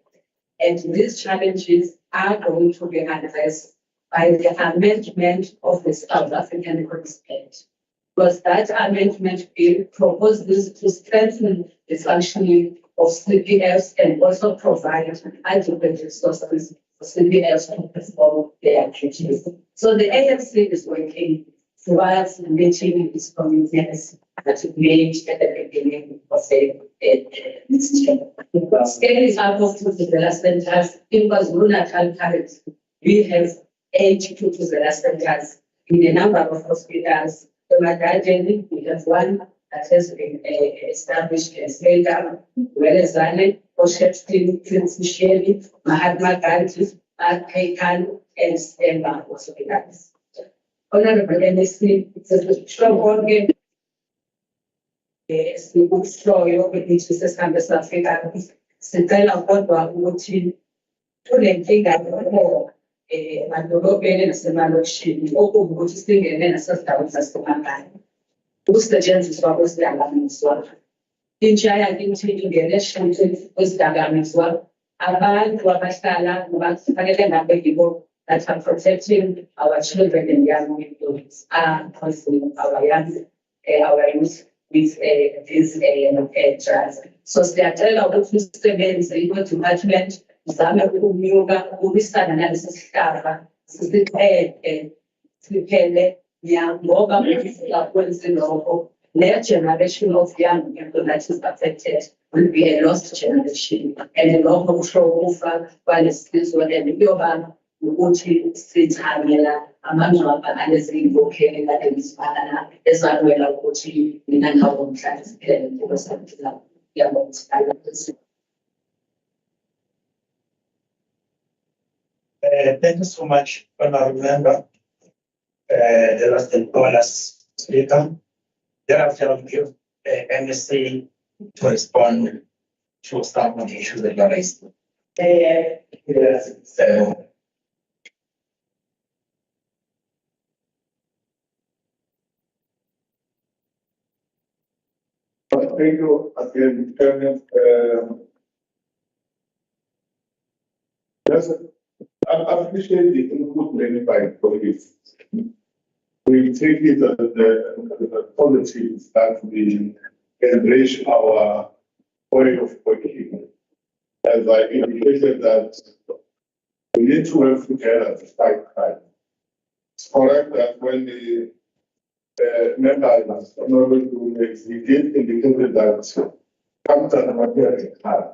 and these challenges are going to be addressed by the amendment of the South African Constitution. Because that amendment bill proposes to strengthen the functioning of CPFs and also provide adequate resources for CPFs to perform their duties. So the ANC is working towards meeting its commitments that it made at the beginning of the scaling up of the centers in KwaZulu-Natal currently, we have 82 centers in a number of hospitals. We have one that has been established as Elder, Welezane, Oshepstin, Finisheli, Mahatma Gandhi, Khan, and Stemba also becomes. Honorable NSC, it's a strong organ. Sikukushoyo ukuthi sesihambe safika sicela kodwa ukuthi kule nkinga yokho emadolobheni nasemalokishini okuwukuthi singene nasezindaweni zasemakhaya ukusetshenziswa kwezidakamizwa. Intsha yakithi ingene eshintshe kwezidakamizwa. Abantu abahlala kufanele ngabe yibo that are protecting our children and young people are causing our young our youth with these drugs. So siyacela ukuthi usebenze i-department uzame ukunyuka ukubisana nalesi sihlava siphele ngoba ukwenza lokho their generation of young people that is affected will be a lost generation. And lokho kusho ukufa kwalesizwe and kuyoba ukuthi sithamela amangcwaba alezingokhelela ezifana ezalwela ukuthi mina nawo mhlanje siphele ngokusaphila yabona. Thank you so much, Honorable Member. The last speaker. Thereafter, I'll give MSC to respond to some of the issues that you raised. Yes. Thank you again, Chairman. Yes, I appreciate the input made by colleagues. We take it as the policies that we embrace our way of working. As I indicated that we need to work together to fight crime. It's correct that when the members he did indicate that comes and material hard.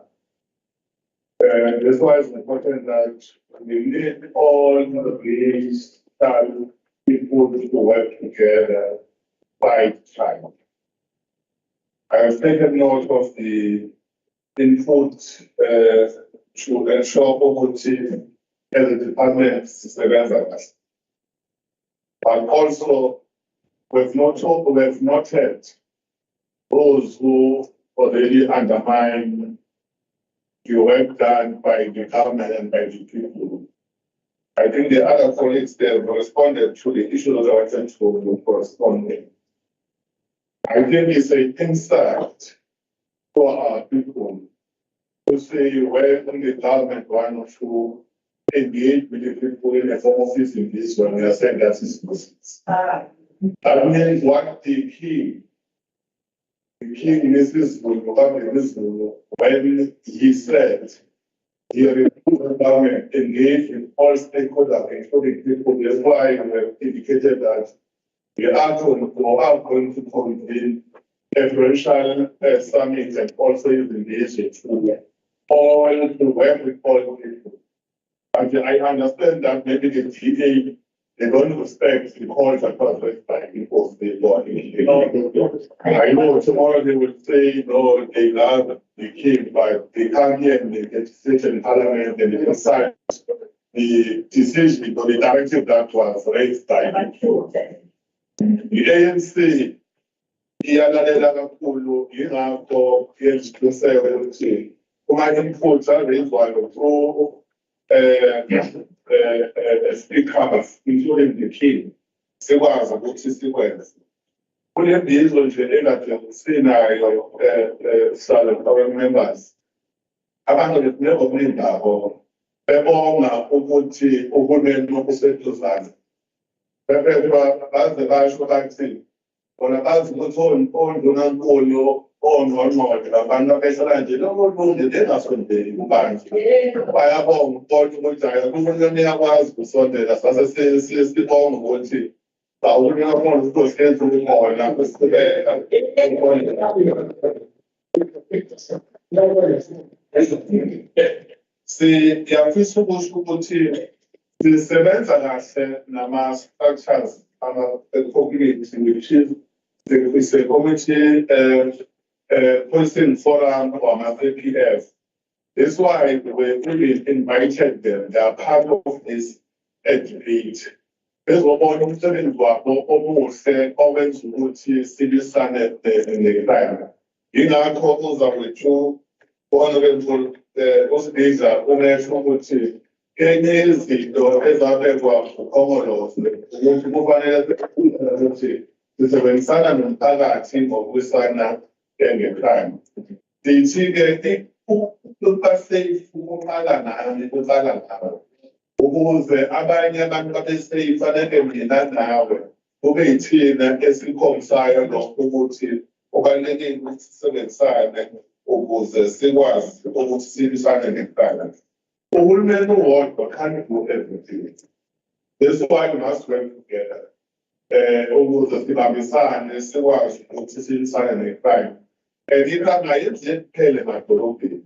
That's why it's important that we need all the ways that people to work together, fight crime. I have taken note of the input to ensure poverty as a department surveillance. But also, we've noted those who already undermine the work done by the government and by the people. I think the other colleagues there have responded to the issues I wanted to correspond with. I think it's an insight for our people to say where the government want to engage with the people in the office in this one. We are saying that is possible. That means what the key Mrs. when he said he removed the government engaged in all stakeholders, including people. That's why we have indicated that we are going to convene a provincial summit and also engage in all to work with all people. And I understand that maybe the TA they don't respect the calls across by people. I know tomorrow they will say, no, they love the king, but they come here and they get decision in parliament and they decide the decision or the directive that was raised by the ANC. Iyalalela kakhulu ingakho yenziqiniseko ukuthi uma input arezwayo through speakers, including the king, sikwazi ukuthi sikwenze. Kule bizwe nje engade sinayo silent our members. Abantu befuneka okunindabo bebonga ukuthi uhulumeni obuseduzane. Bebekwa baze basho bathi bona bazi ukuthi ondunankulu ongqongqothe abantu abehlala nje lokulunge bengasondeli kubantu bayabonga kodwa ukuthi hayi uhulumeni uyakwazi ukusondela sase sibonga ukuthi uhulumeni akwazi ukusenza ukhona kusibeka siyafisa ukusho ukuthi sisebenza kahle nama-structures ama-community which is It's a committee, posting forum or APF. That's why we really invited them. They are part of this debate. There's one incident where almost always would see civil standard in the time. In our couples are with two honorable, those days are only from to any is the as I ever common this is when Sana and Taga team of Wisana and the crime. The Chigati who say who and who ukuze abanye abantu abesafe anekemina nawe kube yithina esikhomsayo lokho ukuthi ubalulekile ukuthi sisebenzisane ukuze sikwazi ukuthi silisane nekudala. Uhulumeni uwodwa can't do everything. That's why we must work together. Ukuze sibambisane sikwazi ukuthi silisane nekudala. Iqanga yenze kuphela emadolobheni.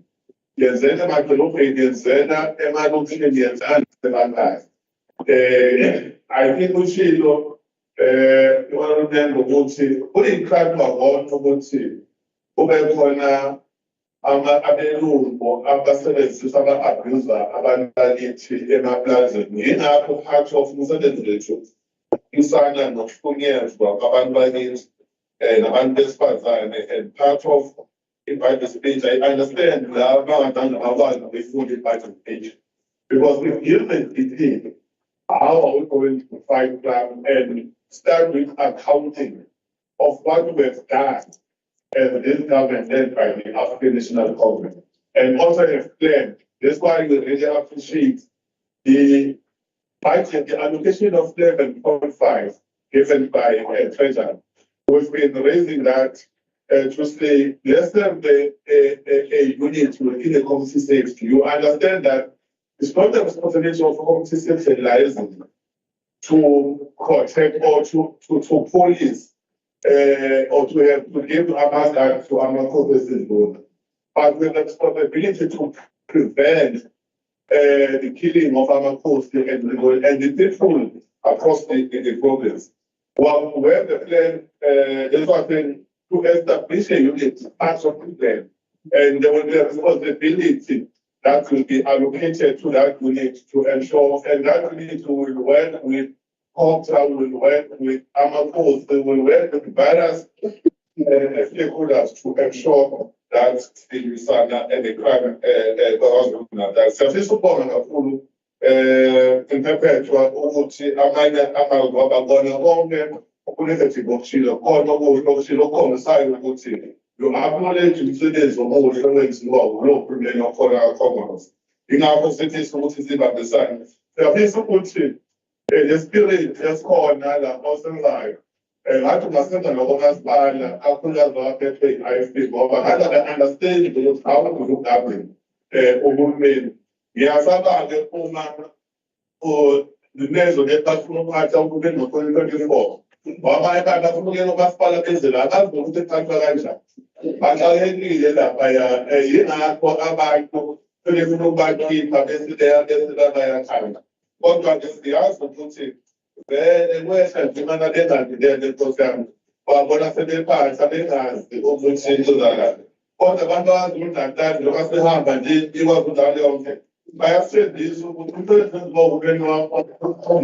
Yenzela emadolobheni, yenzela emalokishini, yenzela nasemandazi. I think ushilo uhulumeni ukuthi kuyicrime wona ukuthi kube khona abelungu abasebenzisa aba-abuser abantu bakithi emaplazini. Yingakho part of umsebenzi wethu isana nokuhlunyezwa kwabantu bakithi nabantu besifazane, and part of invite speech. I understand how are we going to fight crime and start with accounting of what we have done as this government led by the African National Congress, and also explain. That's why we really appreciate the budget, the allocation of 11.5 given by Treasury. We've been raising that to say let's have a unit within the community safety. You understand that it's not the responsibility of community safety and liaison to protect or to police or to have to give Amazon to Amazon, but with the responsibility to prevent the killing of Amazon and the people across the province. Well, we have the plan, there's nothing to establish a unit, part of the plan, and there will be a responsibility that will be allocated to that unit to ensure, and that unit will work with COPTA, will work with AMAPOS, they will work with various stakeholders to ensure that the Lusana and the crime KwaZulu-Natal. Siyasisubonga kakhulu imphephetho ukuthi amanye amazwe ababona konke okunegative okushilo khona okushilo okhombisayo ukuthi you acknowledge umsebenzi omuhle owenziwa ulohulumeni okhona kaCongress. Ingakho sithi ukuthi sibambisane. Siyafisa ukuthi le spirit esikhona lapho osenzayo ngathi ungasenza nokomasipala kakhulukazi abaphethwe i-IFP ngoba ngathi understand ukuthi how to look after uhulumeni. Ngiyasaba-ke uma nezo befuna ukuphatha uhulumeni ngo-2024 abanye abantu bafuna ukuyena umasipala phezela akazi nokuthi ephathwa kanjani. Baxakekile laphaya yingakho abantu sebefuna ukubakhipha besila bayakhanda. Kodwa-ke siyazi ukuthi vele kwehla nje imana bengandilele nkosi yami wabona sebephansi bengazi ukuthi kuzakala. Kodwa abantu abaZulu-Natal njengoba sihamba nje iKwaZulu-Natal yonke bayasebenzisa ukuthi umsebenzi wahulumeni wakho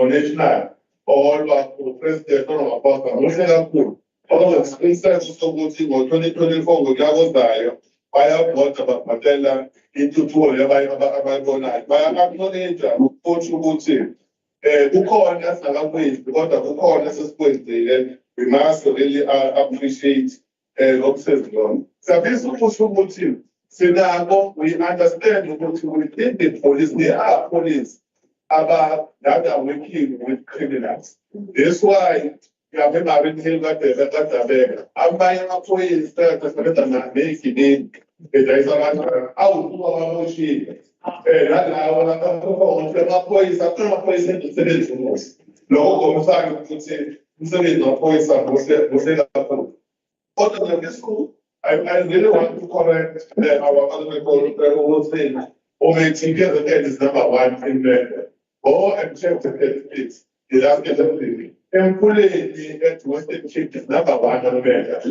national or upresident onamaphosta muhle kakhulu. Okunesiciniseko sokuthi ngo-2024 ngonyaka ozayo bayavota babhatela intuthuko yabanye abayibonayo. Baya-acknowledge futhi ukuthi kukhona singakakwenzi kodwa kukhona sesikwenzile. We must really appreciate lo msebenzi lona. Siyafisa ukusho ukuthi sinako, we understand ukuthi within the police there are police that are working with criminals. That's why we have been having that amanye amaphoyisa asebenza namekini bedayisa abantu awukuba bamoshile nalawo amaphoyisa emsebenzi omuhle. Lokho komsana ukuthi umsebenzi wamaphoyisa muhle kakhulu. Kodwa ngesiko I really want to correct our other thing. Together is number one in the go and check the States. The last everything. Employee at Western Cape is number one on America. So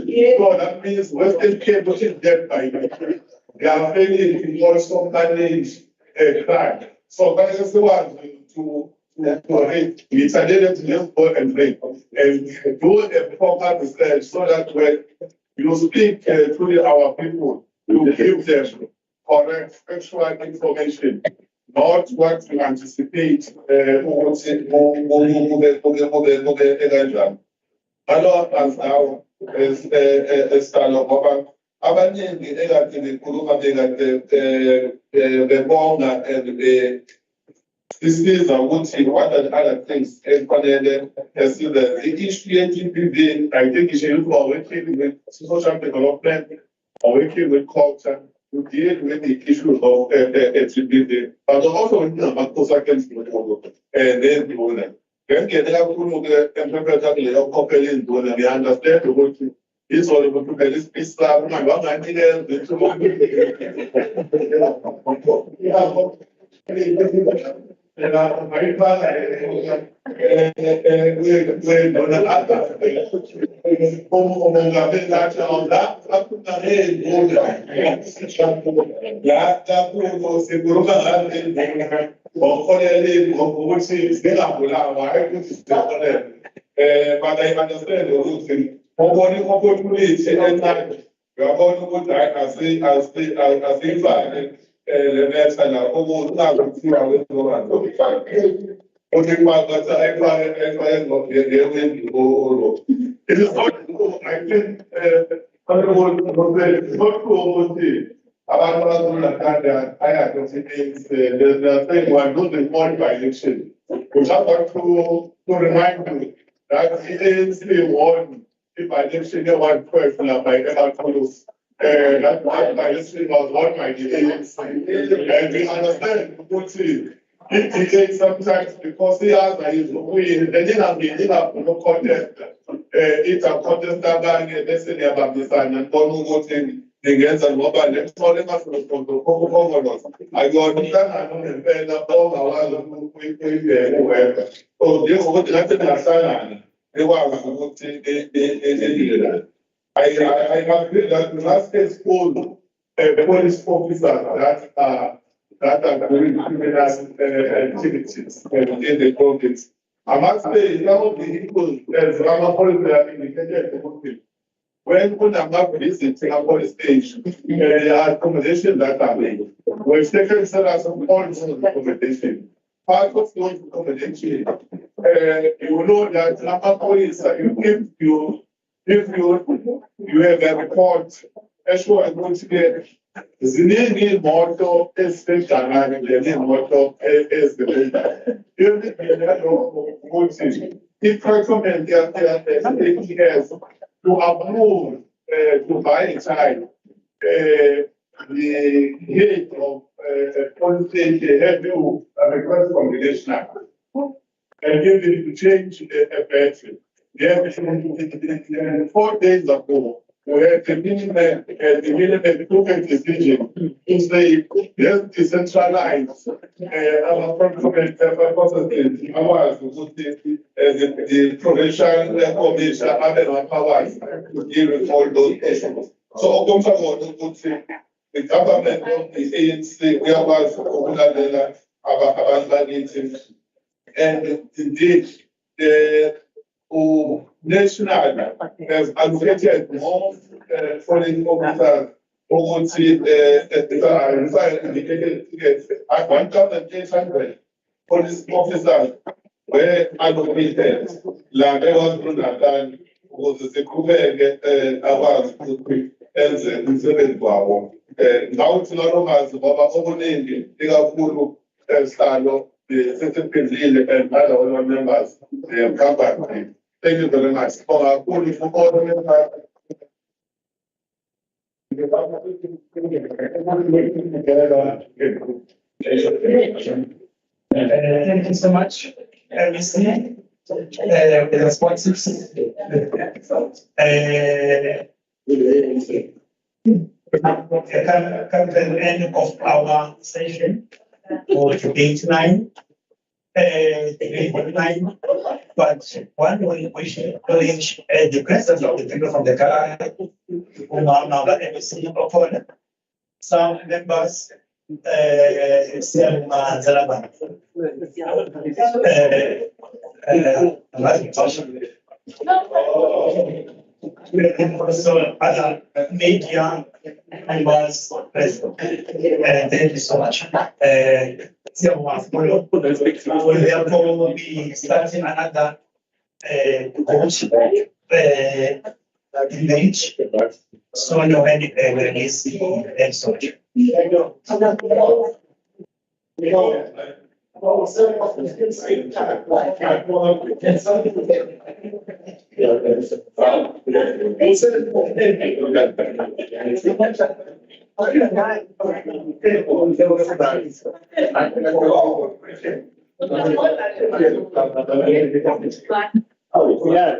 that means Western Cape is dead by the they are failing to also manage crime. So that is the one to rate. We decided to just go and rate and do a proper research so that when you speak to our people, you give them correct factual information. Not what you anticipate. Hello, as now is Stalo. Abaningi engathi ngikhuluma bebonga and sisiza ukuthi what are the other things ekufanele esize i-issue I think it should be working with social development or working with culture to deal with the issues of LGBT, but also in the second and then the owner. Then get the interpreter of company we understand the whole thing. It's all about to get this Islam. My God, I think but I understand the whole thing. Opportunity and time. We are going to put that as the fine. The next time I will not see how it goes. It is not, I think, I have considered the thing one not informed by election. We have to remind you that it is the one. If I didn't see the one person by the police, that my listening was one my delays. And we understand it takes sometimes because he has his way, and then have no contest. It's a contest that I guess in about this and one voting against and mobile next morning as well from the governors. I go on that I don't pay the all our whoever. So this what that's I agree that the last exposed police officers that are doing criminal activities in the province. I must say, some of the people, as Ramaphosa have indicated, when Kunama visits Singapore station, there are accommodations that are made. We've taken some points of accommodation. Part of those accommodation, you know that Singapore is if you have a report, actually I'm going to get the motto is the motto is the if recommend to approve to buy a child the head of policy head to request from the national and give it to change a person. Yes, 4 days ago, we had the minimum decision to say, let's decentralize our procurement processes, the provincial commission and powers to deal with all those issues. So, the government of the ANC, we are and indeed, the national has allocated more foreign officers who indicated at 1,800 police officers were allocated. KwaZulu-Natal was the Committe hours and the power. Now it's not as Baba the certain and other members, they have come back. Thank you very much. For our thank you so much, Mr. The responses. Come to the end of our session for debate 9. But one way we should acknowledge the presence of the people from the car who are now the embassy upon some members, Siyama Zalaba. So other media members present. Thank you so much. Will therefore be starting another coach image. So no any release and such. Oh, yeah.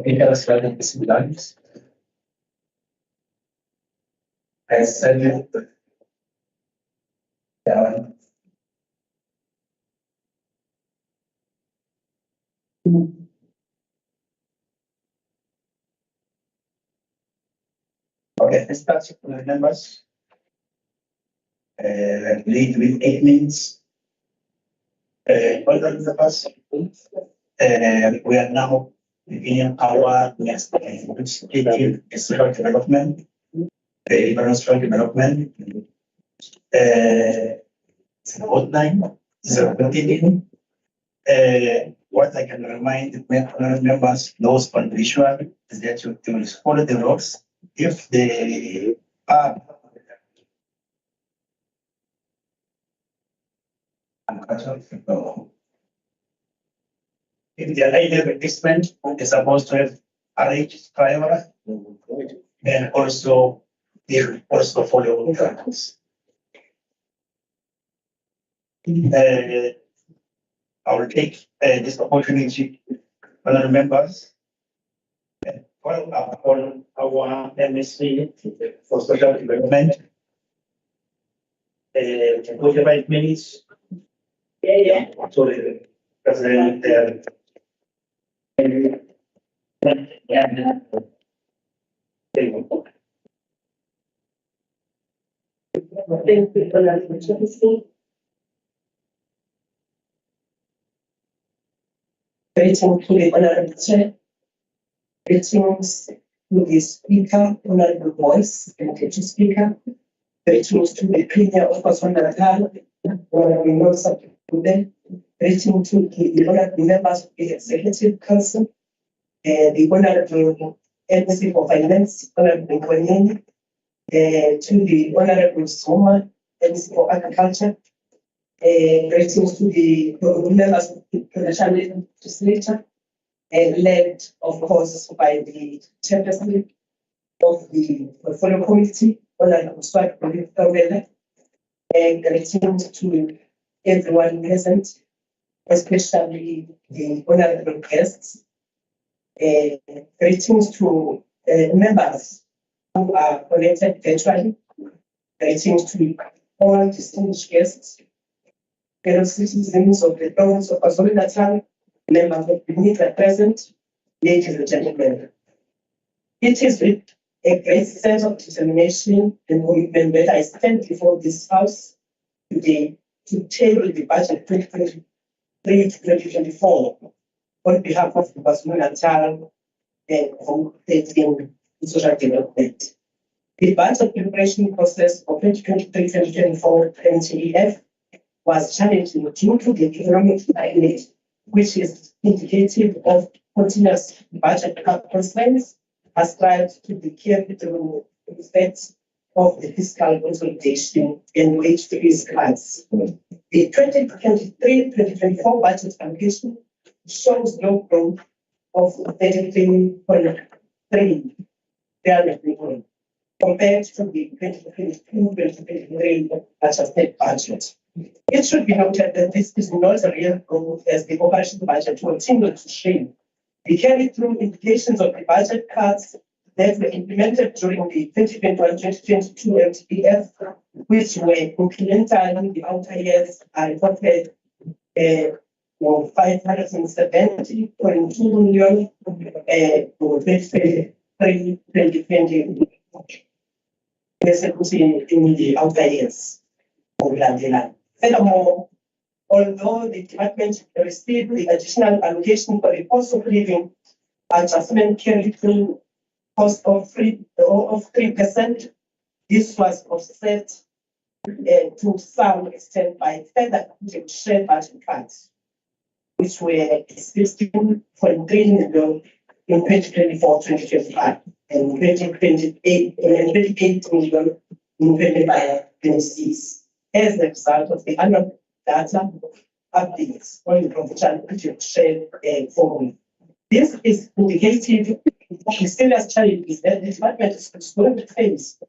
International disciplines. I said down. Okay, let's start with the numbers. Lead with 8 minutes. All the numbers. We are now beginning our next stage, which is social development, environmental development, outline, continuing. What I can remind members, those on visual, is that you will follow the roads. If they are if the high level basement is supposed to have arranged prior and also they also follow guidelines. I will take this opportunity, other members, follow up on our MSc for social development. 45 minutes. Yeah. Sorry, President. Yeah. Thank you. Greetings to the Honorable Chair. Greetings to the Speaker, Honorable Voice, and Deputy Speaker. Greetings to the Premier of KwaZulu-Natal, Honorable Nosa Kude. Greetings to the Honorable Members of the Executive Council, the Honorable MC for Finance, Honorable Nkonyeni, to the Honorable Zuma, MC for Agriculture. Greetings to the members of the National Legislature, led, of course, by the chairperson of the Portfolio Committee, Honorable Swat Kawela. Greetings to everyone present, especially the honorable guests. Greetings to members who are connected virtually. Greetings to all distinguished guests, fellow citizens of the province of KwaZulu-Natal, members of the media present, ladies and gentlemen. It is with a great sense of determination and commitment that I stand before this House today to table the budget 2023-2024 on behalf of the KwaZulu-Natal and in social development. The budget preparation process for 2023-2024 NTEF was challenging due to the economic climate, which is indicative of continuous budget constraints ascribed to the capital effects of the fiscal consolidation and wage freeze cuts. The 2023-2024 budget allocation shows low growth of 33.3 billion compared to the 2022-2023 adjusted budget. It should be noted that this is not a real growth as the operational budget continued to shrink. The carry-through implications of the budget cuts that were implemented during the 2021-2022 MTEF, which were incremental in the outer years, are reported for 570.2 million for 2023-2020, in the outer years of Landela. Furthermore, although the department received the additional allocation for the cost of living adjustment carried through cost of 3%, this was offset to some extent by further share budget cuts, which were 16.3 million in 2024-2025 and 28 million in 2025-26 as a result of the annual data updates on the provincial share formula. This is indicative of the serious challenges that the department is going to face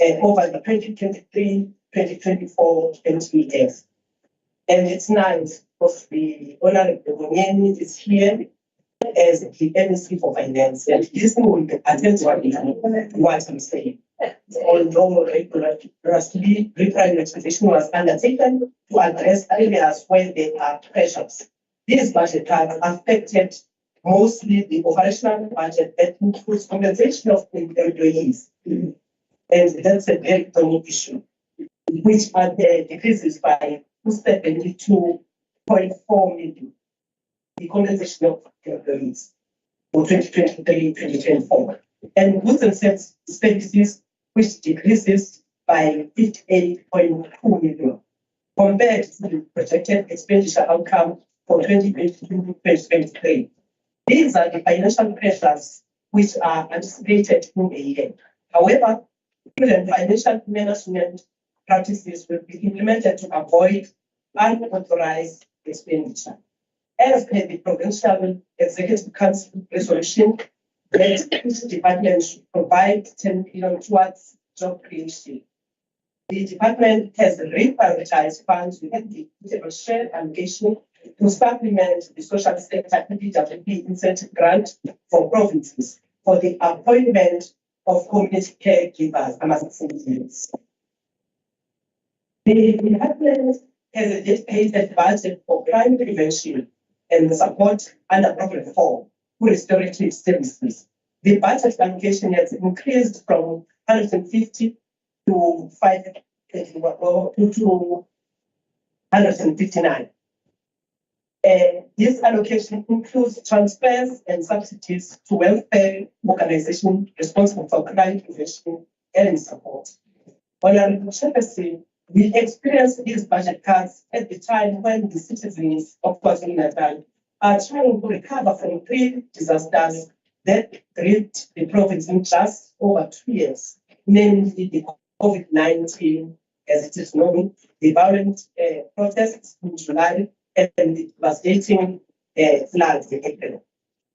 over the 2023-2024 MTEF. And it's nice because the Honorable Nkonyeni is here as the NSC for Finance, and this will be attentively what I'm saying. Although rigorously reprioritization was undertaken to address areas where there are pressures, these budget cuts affected mostly the operational budget that includes compensation of employees. And that's a very common issue, which are the decreases by 72.4 million. The compensation of employees for 2023-2024. And goods and services, which decreases by 58.2 million, compared to the projected expenditure outcome for 2022-2023. These are the financial pressures which are anticipated in the year. However, prudent financial management practices will be implemented to avoid unauthorized expenditure. As per the Provincial Executive Council resolution, the department should provide 10 billion towards job creation. The department has reprioritized funds within the equitable share allocation to supplement the social sector PWP incentive grant for provinces for the appointment of community caregivers among citizens. The department has a dedicated budget for crime prevention and support under Program 4 for restorative services. The budget allocation has increased from 150 to 159. This allocation includes transfers and subsidies to welfare organizations responsible for crime prevention and support. Honorable Chairperson, we experienced these budget cuts at the time when the citizens of KwaZulu-Natal are trying to recover from 3 disasters that gripped the province in just over 2 years, namely the COVID-19, as it is known, the violent protests in July, and the devastating floods in April.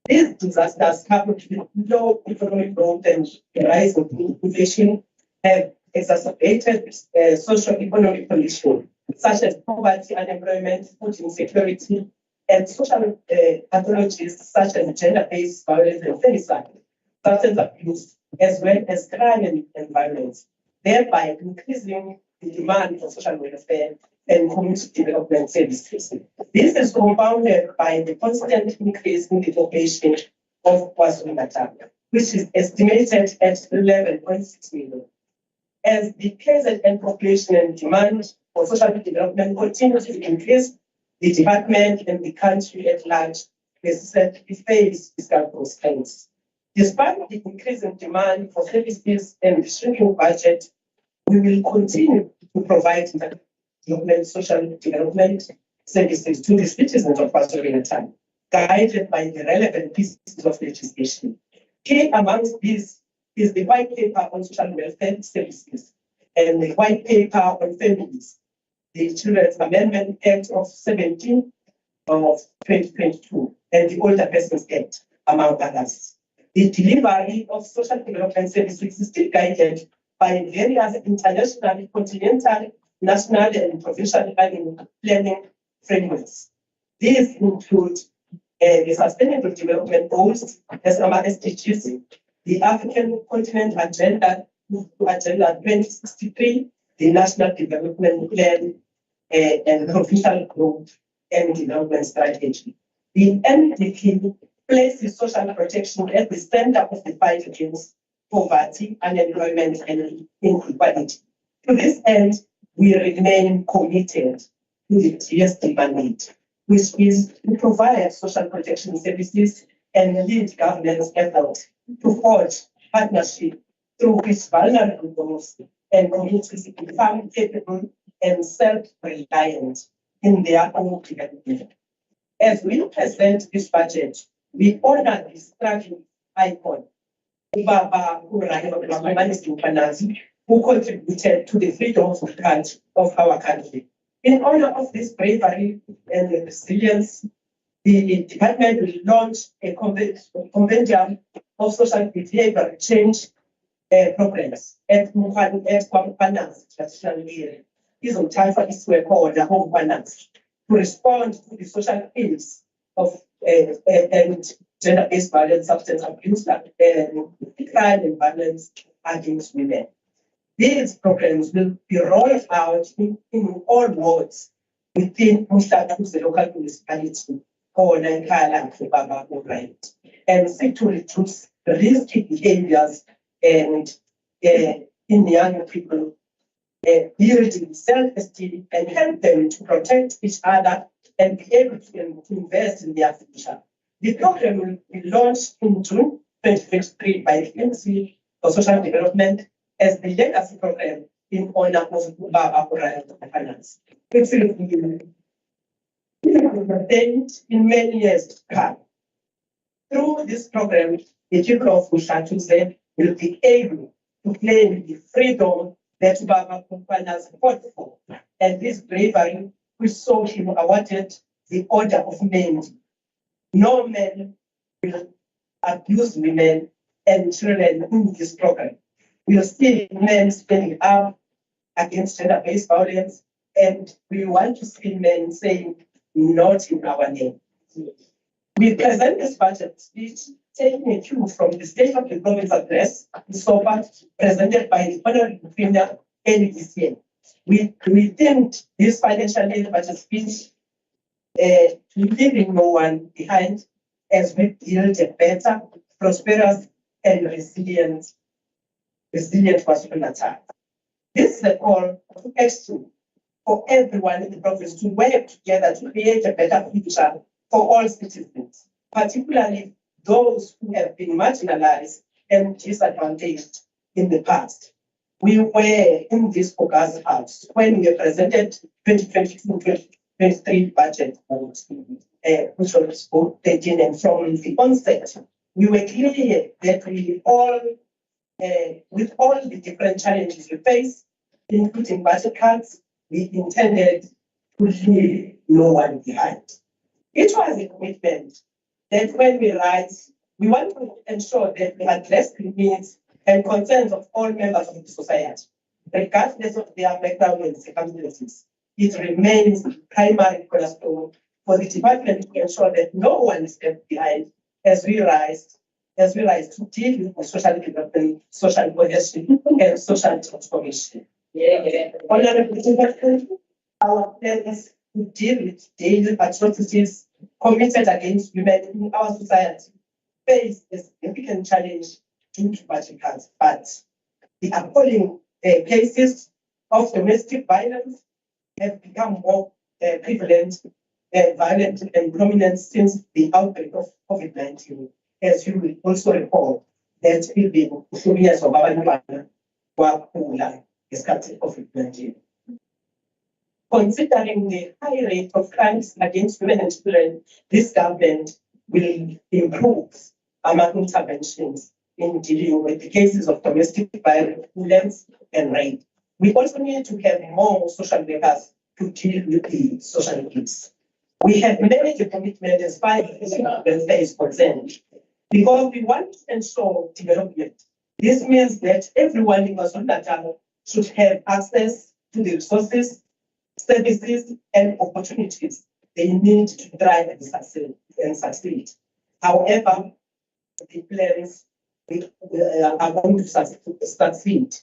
These disasters, coupled with low economic growth and the rise of inflation, have exacerbated socio-economic conditions such as poverty, unemployment, food insecurity, and social pathologies such as gender-based violence and femicide, substance abuse, as well as crime and violence, thereby increasing the demand for social welfare and community development services. This is compounded by the constant increase in the population of KwaZulu-Natal, which is estimated at 11.6 million. As the KZN population and demand for social development continues to increase, the department and the country at large necessarily face fiscal constraints. Despite the increase in demand for services and the shrinking budget, we will continue to provide social development services to the citizens of KwaZulu-Natal, guided by the relevant pieces of legislation. Key amongst these is the white paper on social welfare services and the white paper on families, the Children's Amendment Act of 17 of 2022, and the Older Persons Act, among others. The delivery of social development services is still guided by various international, continental, national, and provincial planning frameworks. These include the Sustainable Development Goals, SDGs, the African Continent Agenda 2063, the National Development Plan, and Provincial Growth and Development Strategy. The NDP places social protection at the center of the fight against poverty, unemployment, and inequality. To this end, we remain committed to the GSD mandate, which is to provide social protection services and lead governance efforts to forge partnership through which vulnerable groups and communities become capable and self-reliant in their own development. As we present this budget, we honor the struggling icon, Ubaba Urayo, who contributed to the freedom of our country. In honor of this bravery and resilience, the department will launch a compendium of social behavior change programs at Kwampanaz traditional area. Izothathwa isiwekhona Kwampanaz to respond to the social ills of and gender-based violence, substance abuse, and crime and violence against women. These programs will be rolled out in all wards within Ingcugce local municipality or Ingcugce and seek to reduce risky behaviors and in young people, building self-esteem and help them to protect each other and be able to invest in their future. The program will be launched in June 2023 by the MC for Social Development as the legacy program in honor of Baba Finance. It will be maintained in many years to come. Through this program, the people of Ingcugce will be able to claim the freedom that Baba Finance fought for, and this bravery we saw him awarded the Order of Merit. No man will abuse women and children in this program. We'll see men standing up against gender-based violence, and we want to see men saying, not in our name. We present this budget speech taking a cue from the State of the Province address, SOPA, presented by the Honorable Premier early this year. We themed this financial aid budget speech leaving no one behind as we build a better, prosperous, and resilient KwaZulu-Natal. This is a call to action for everyone in the province to work together to create a better future for all citizens, particularly those who have been marginalized and disadvantaged in the past. We were in this August house when we presented 2022-2023 budget, which was taken, and from the onset, we were clear that with all the different challenges we face, including budget cuts, we intended to leave no one behind. It was a commitment that when we write, we want to ensure that we address the needs and concerns of all members of the society, regardless of their background and circumstances. It remains the primary cornerstone for the department to ensure that no one is left behind as we rise to deal with social development, social cohesion, and social transformation. Honorable President, our plan is to deal with daily atrocities committed against women in our society face a significant challenge due to budget cuts, but the appalling cases of domestic violence have become more prevalent, violent, and prominent since the outbreak of COVID-19. As you will also recall, there's been 2 years of our COVID-19. Considering the high rate of crimes against women and children, this government will improve among interventions in dealing with the cases of domestic violence and rape. We also need to have more social workers to deal with the social needs. We have made a commitment as far as welfare is concerned, because we want to ensure development. This means that everyone in KwaZulu-Natal should have access to the resources, services, and opportunities they need to thrive and succeed. However, the plans are going to succeed.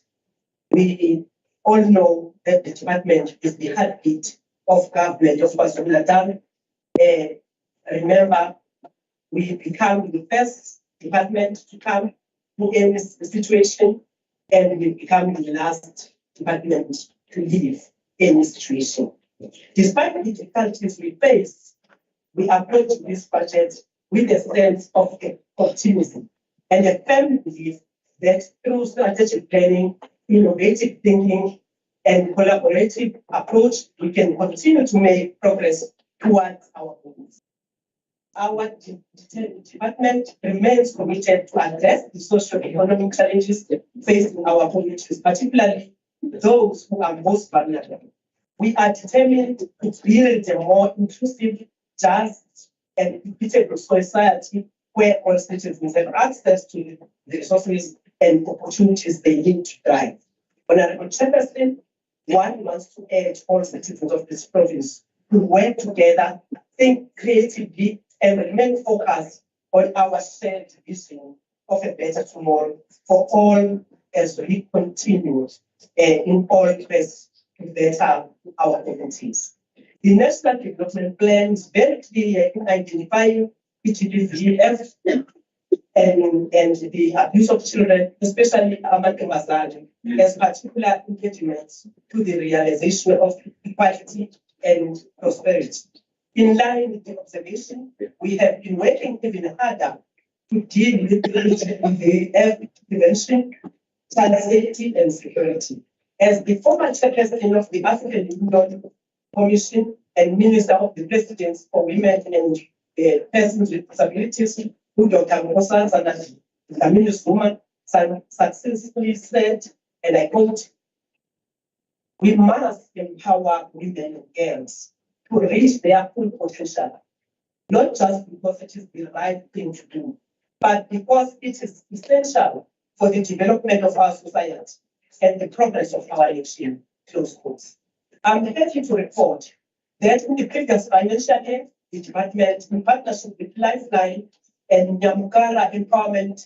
We all know that the department is the heartbeat of government of KwaZulu-Natal. Remember, we become the first department to come to any situation, and we become the last department to leave any situation. Despite the difficulties we face, we approach this budget with a sense of optimism and a firm belief that through strategic planning, innovative thinking, and collaborative approach, we can continue to make progress towards our goals. Our department remains committed to address the socio-economic challenges facing our communities, particularly those who are most vulnerable. We are determined to build a more inclusive, just, and equitable society where all citizens have access to the resources and opportunities they need to thrive. Honorable Chairperson, one wants to urge all citizens of this province to work together, think creatively, and remain focused on our shared vision of a better tomorrow for all as we continue in all ways to better our communities. The National Development Plan is very clear in identifying PGBVF and the abuse of children, especially amantombazane, as particular impediments to the realization of equality and prosperity. In line with the observation, we have been working even harder to deal with the prevention, child safety, and security. As the former chairperson of the African Union Commission and Minister of the Presidency for Women and Persons with Disabilities, who Dr. Mosans and the Minister successfully said, and I quote, "We must empower women and girls to reach their full potential, not just because it is the right thing to do, but because it is essential for the development of our society and the progress of our nation." Close quotes. I'm happy to report that in the previous financial year, the department, in partnership with Lifeline and Nyamukara Empowerment,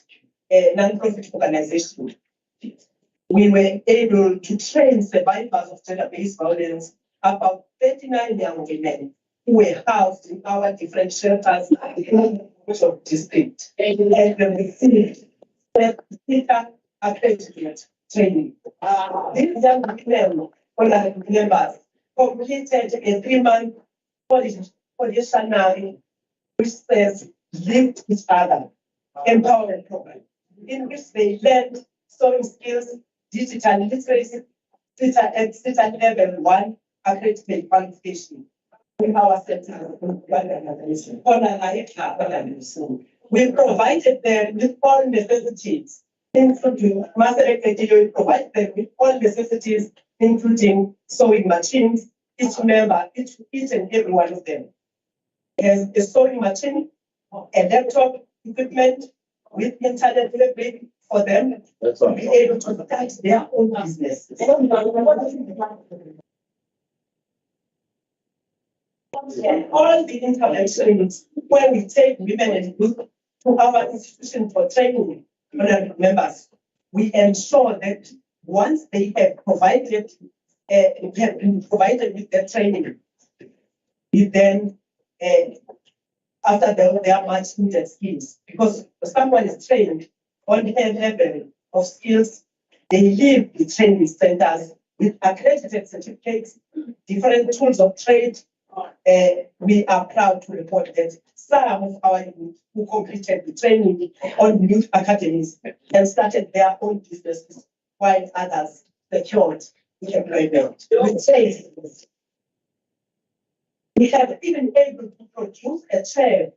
a non-profit organization, we were able to train survivors of gender-based violence, about 39 young women who were housed in our different shelters in the district and received CETA accredited training. These young women, honorable members, completed a 3-month policy which says lift each other empowerment program, in which they learned sewing skills, digital literacy, CETA level 1 accredited qualification in our center. We provided them with all necessities, including we provided them with all necessities, including sewing machines. Each member, each and every one of them has a sewing machine, a laptop equipment with internet delivery for them to be able to start their own business. And all the interventions where we take women and youth to our institution for training members, we ensure that once they have been provided with their training, we then after their much needed skills, because someone is trained on a level of skills, they leave the training centers with accredited certificates, different tools of trade. We are proud to report that some of our youth who completed the training on youth academies and started their own businesses, while others secured employment. We have even been able to produce a chair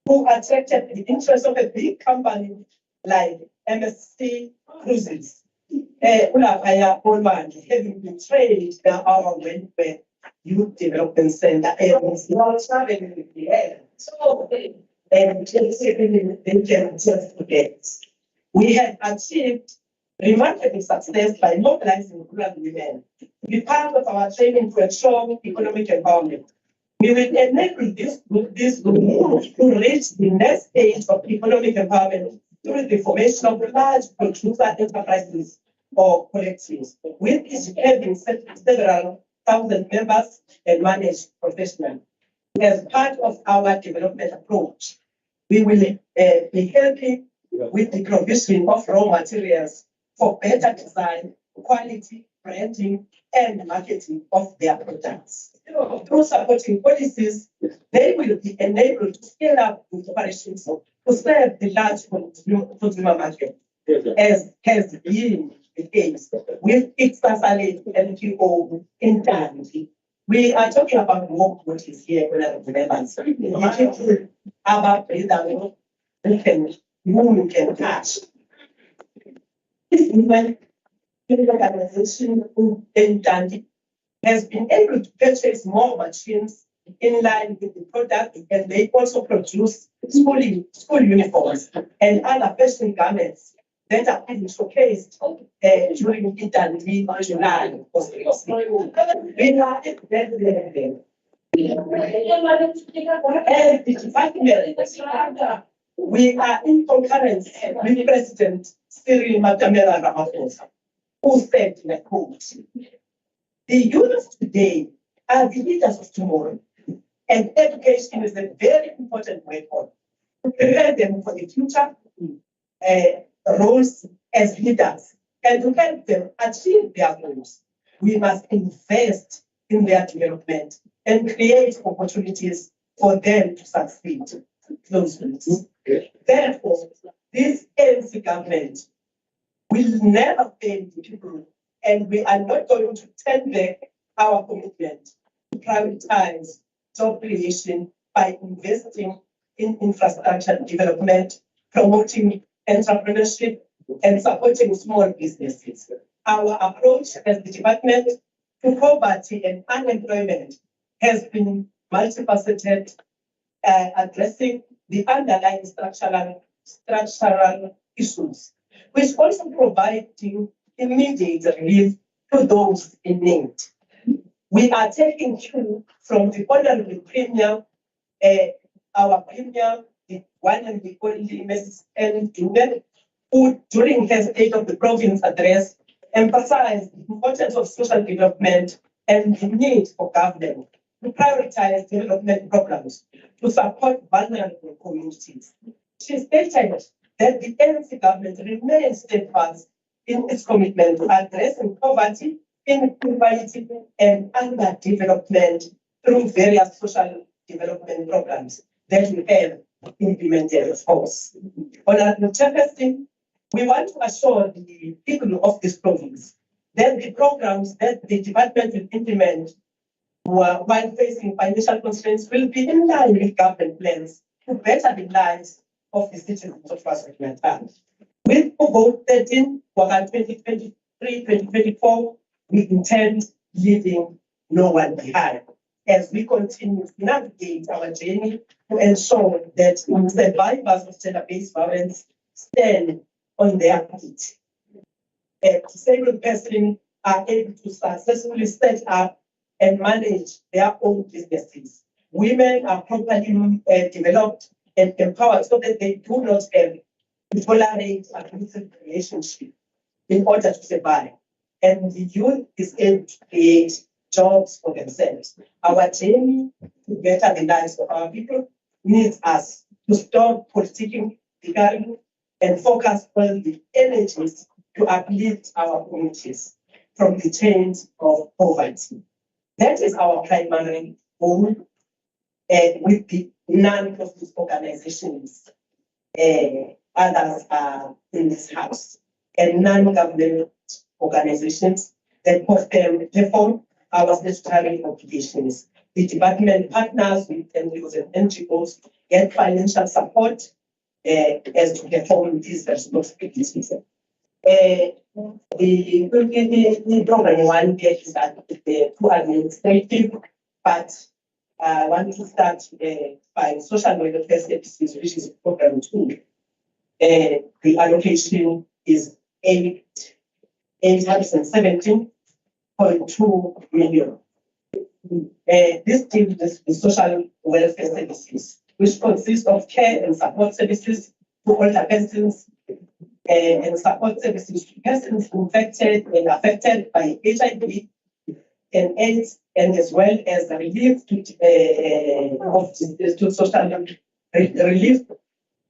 who attracted the interest of a big company like MSC Cruises. Having been trained in our welfare youth development center, we have achieved remarkable success by mobilizing rural women to be part of our training to ensure economic empowerment. We will enable this group to reach the next stage of economic empowerment through the formation of large producer enterprises or collectives, with each having several thousand members and managed professionals. As part of our development approach, we will be helping with the provision of raw materials for better design, quality, branding, and marketing of their products. Through supporting policies, they will be enabled to scale up with operations to serve the large consumer market, as has been the case with Ingcugce NGO in Tanzania. We are talking about what is here when I remember. About who can touch. This women organization in Tanzania has been able to purchase more machines in line with the product, and they also produce school uniforms and other fashion garments that are being showcased during Italy, July. we are in concurrence with President Cyril Matamela Ramaphosa, who said, and I quote, "The youth of today are the leaders of tomorrow, and education is a very important weapon to prepare them for the future roles as leaders and to help them achieve their goals. We must invest in their development and create opportunities for them to succeed." Close quotes. Therefore, this ANC government will never fail the people, and we are not going to turn back our commitment to prioritize job creation by investing in infrastructure development, promoting entrepreneurship, and supporting small businesses. Our approach as the department to poverty and unemployment has been multifaceted, addressing the underlying structural issues, which also providing immediate relief to those in need. We are taking cue from the Honorable Premier, our Premier, the one and the only Mrs. Ingcugce, who during her State of the Province address emphasized the importance of social development and the need for government to prioritize development programs to support vulnerable communities. She stated that the ANC government remains steadfast in its commitment to addressing poverty, inequality, and underdevelopment through various social development programs that we have implemented, of course. Honorable Chairperson, we want to assure the people of this province that the programs that the department will implement while facing financial constraints will be in line with government plans to better the lives of the citizens of KwaZulu-Natal. With vote 13, 2023-2024, we intend leaving no one behind as we continue to navigate our journey to ensure that survivors of gender-based violence stand on their feet. Disabled persons are able to successfully set up and manage their own businesses. Women are properly developed and empowered so that they do not have to tolerate abusive relationships in order to survive. And the youth is able to create jobs for themselves. Our journey to better the lives of our people needs us to stop politicking, bickering, and focus on the energies to uplift our communities from the chains of poverty. That is our primary goal with the non-profit organizations. Others are in this house, and non-government organizations that perform our statutory obligations. The department partners with NGOs and NGOs get financial support as to perform these responsibilities. The program one is too administrative, but I want to start by social welfare services, which is program 2. The allocation is 817.2 million. This deals with social welfare services, which consists of care and support services to older persons and support services to persons infected and affected by HIV and AIDS, and as well as the relief to social relief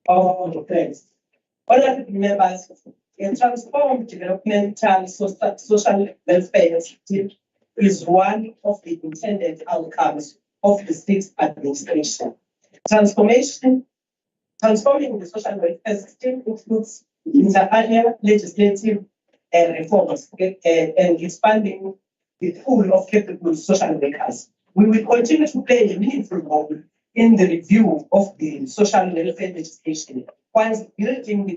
of threats. Honorable members, a transformed developmental social welfare system is one of the intended outcomes of the state's administration. Transforming the social welfare system includes inter alia legislative reforms and expanding the pool of capable social workers. We will continue to play a meaningful role in the review of the social welfare legislation, whilst building the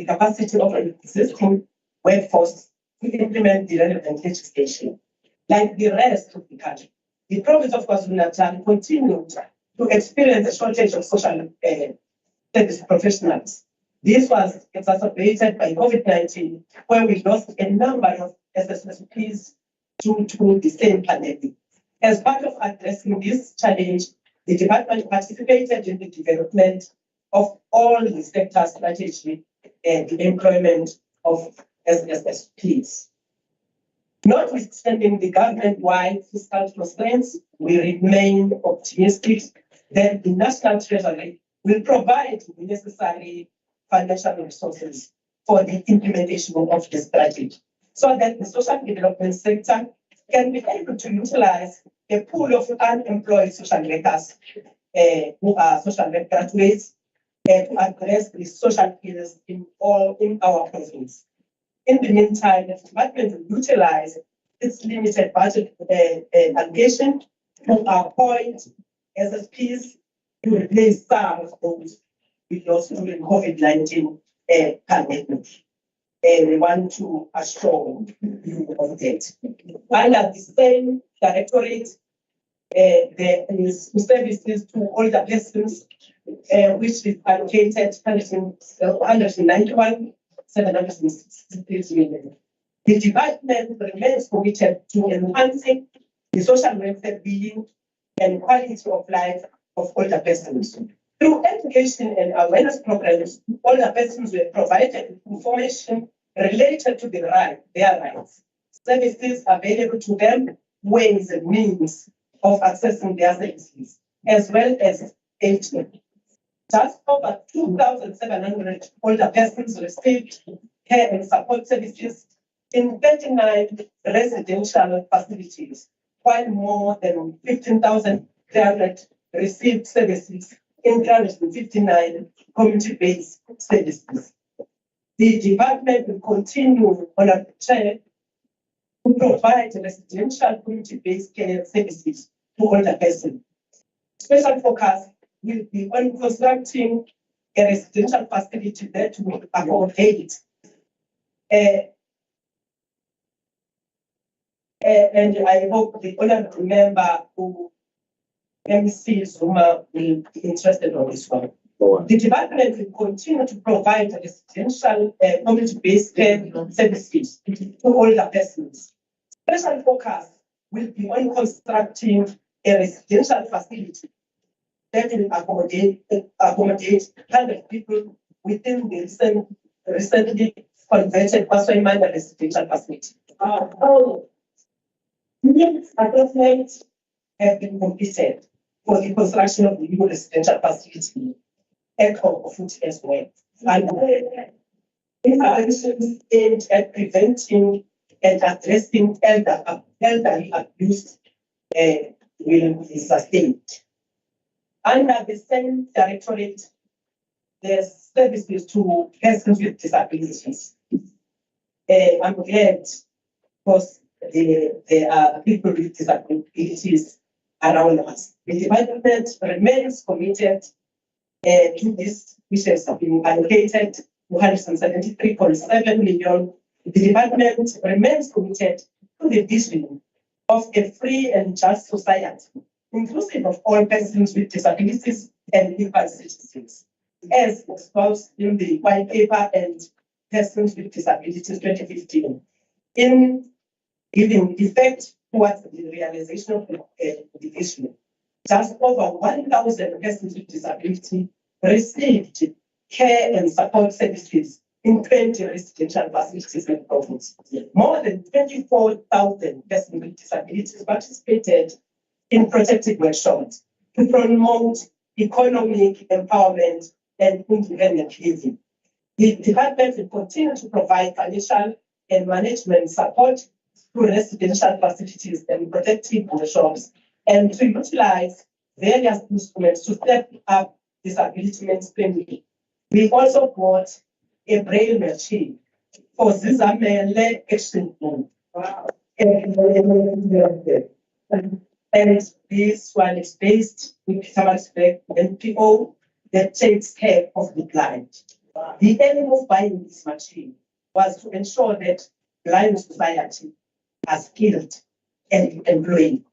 capacity of an existing workforce to implement the relevant legislation. Like the rest of the country, the province of KwaZulu-Natal continued to experience a shortage of social service professionals. This was exacerbated by COVID-19, where we lost a number of SSPs due to the same pandemic. As part of addressing this challenge, the department participated in the development of all the sector strategy and the employment of SSSPs. Notwithstanding the government-wide fiscal constraints, we remain optimistic that the National Treasury will provide the necessary financial resources for the implementation of the strategy, so that the social development sector can be able to utilize a pool of unemployed social workers who are social work graduates to address the social ills in our province. In the meantime, the department will utilize its limited budget allocation to appoint SSPs to replace some of those we lost during COVID-19 pandemic. We want to assure you of that. Under the same directorate, there is services to older persons, which is allocated 191,763 million. The department remains committed to enhancing the social welfare being and quality of life of older persons. Through education and awareness programs, older persons were provided information related to their rights, services available to them, ways and means of accessing their services, as well as aging. Just over 2,700 older persons received care and support services in 39 residential facilities, while more than 15,300 received services in 359 community-based services. The department will continue on a track to provide residential community-based care services to older persons. Special focus will be on constructing a residential facility that will accommodate and I hope the honorable member who MC Zuma will be interested on this one. The department will continue to provide residential community-based care services to older persons. Special focus will be on constructing a residential facility that will accommodate 100 people within the recently converted KwaZulu-Natal residential facility. Assessments have been completed for the construction of the new residential facility at Committe as well. And interventions aimed at preventing and addressing elderly abuse will be sustained. Under the same directorate, there's services to persons with disabilities. I'm glad because there are people with disabilities around us. The department remains committed to this, which has been allocated 273.7 million. The department remains committed to the vision of a free and just society, inclusive of all persons with disabilities and equal citizens, as exposed in the white paper and persons with disabilities 2015. In giving effect towards the realization of the vision, just over 1,000 persons with disability received care and support services in 20 residential facilities in the province. More than 24,000 persons with disabilities participated in protective workshops to promote economic empowerment and independent living. The department will continue to provide financial and management support to residential facilities and protective workshops, and to utilize various instruments to step up disability mainstreaming. We also bought a braille machine for Zizamele Action Plan. And this one is based with Petermarisburg NPO that takes care of the blind. The aim of buying this machine was to ensure that blind society are skilled and employed.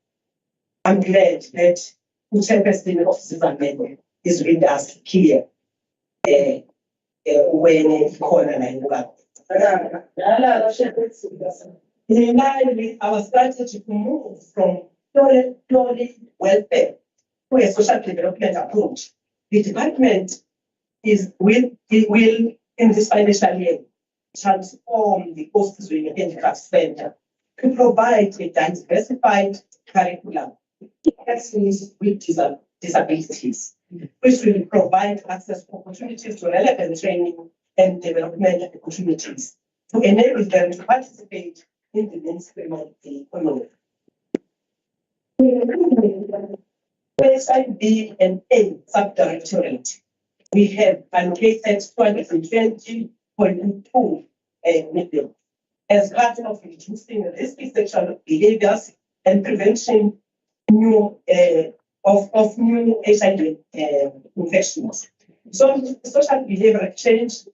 I'm glad that the chairperson of Zizamele is with us here when in line with our strategy to move from purely welfare to a social development approach, the department it will in this financial year transform the KwaZulu Handicraft Center to provide a diversified curriculum to persons with disabilities, which will provide access opportunities to relevant training and development opportunities to enable them to participate in the mainstream of the economy. Side B and A subdirectorate, we have allocated 220.2 million as part of reducing risky sexual behaviors and prevention of new HIV infections. So social behavioral change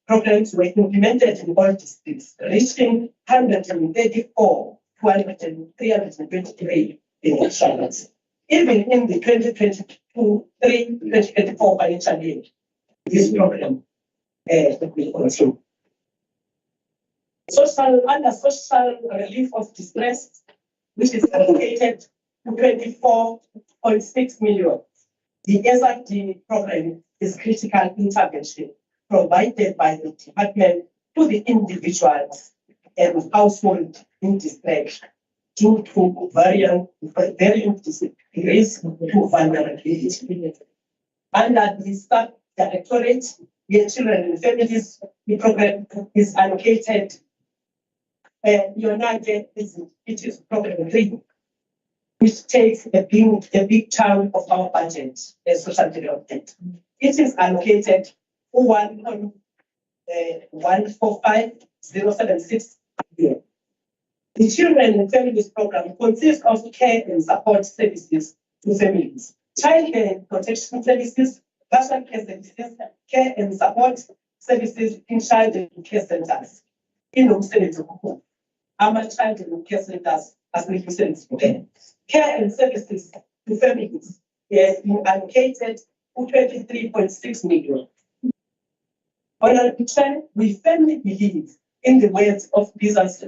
programs were implemented in all districts, reaching 134 to 323 initiatives. Even in the 2022-2024 financial year, this program will continue. Under social relief of distress, which is allocated to 24.6 million. The SRD program is critical intervention provided by the department to the individuals and household in distress due to varying degrees to vulnerability. Under the sub-directorate, the children and families, the program is allocated. It is program 3, which takes a big chunk of our budget as social development. It is allocated 1.145076 billion. The Children and Families Program consists of care and support services to families, child care and protection services, personal care services, care and support services in child and care centers. In child and care centers as we care and services to families has been allocated to 23.6 million. Honorable Chair, we firmly believe in the words of business,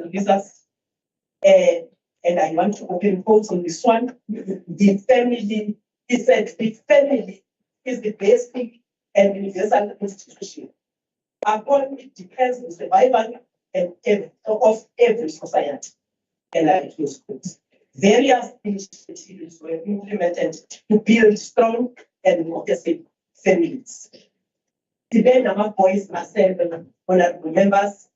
and I want to open quotes on this one. The family, he said, the family is the basic and universal institution. Upon it depends the survival of every society. And I use quotes. Various initiatives were implemented to build strong and cohesive families. Today, our boys are 7 honorable members.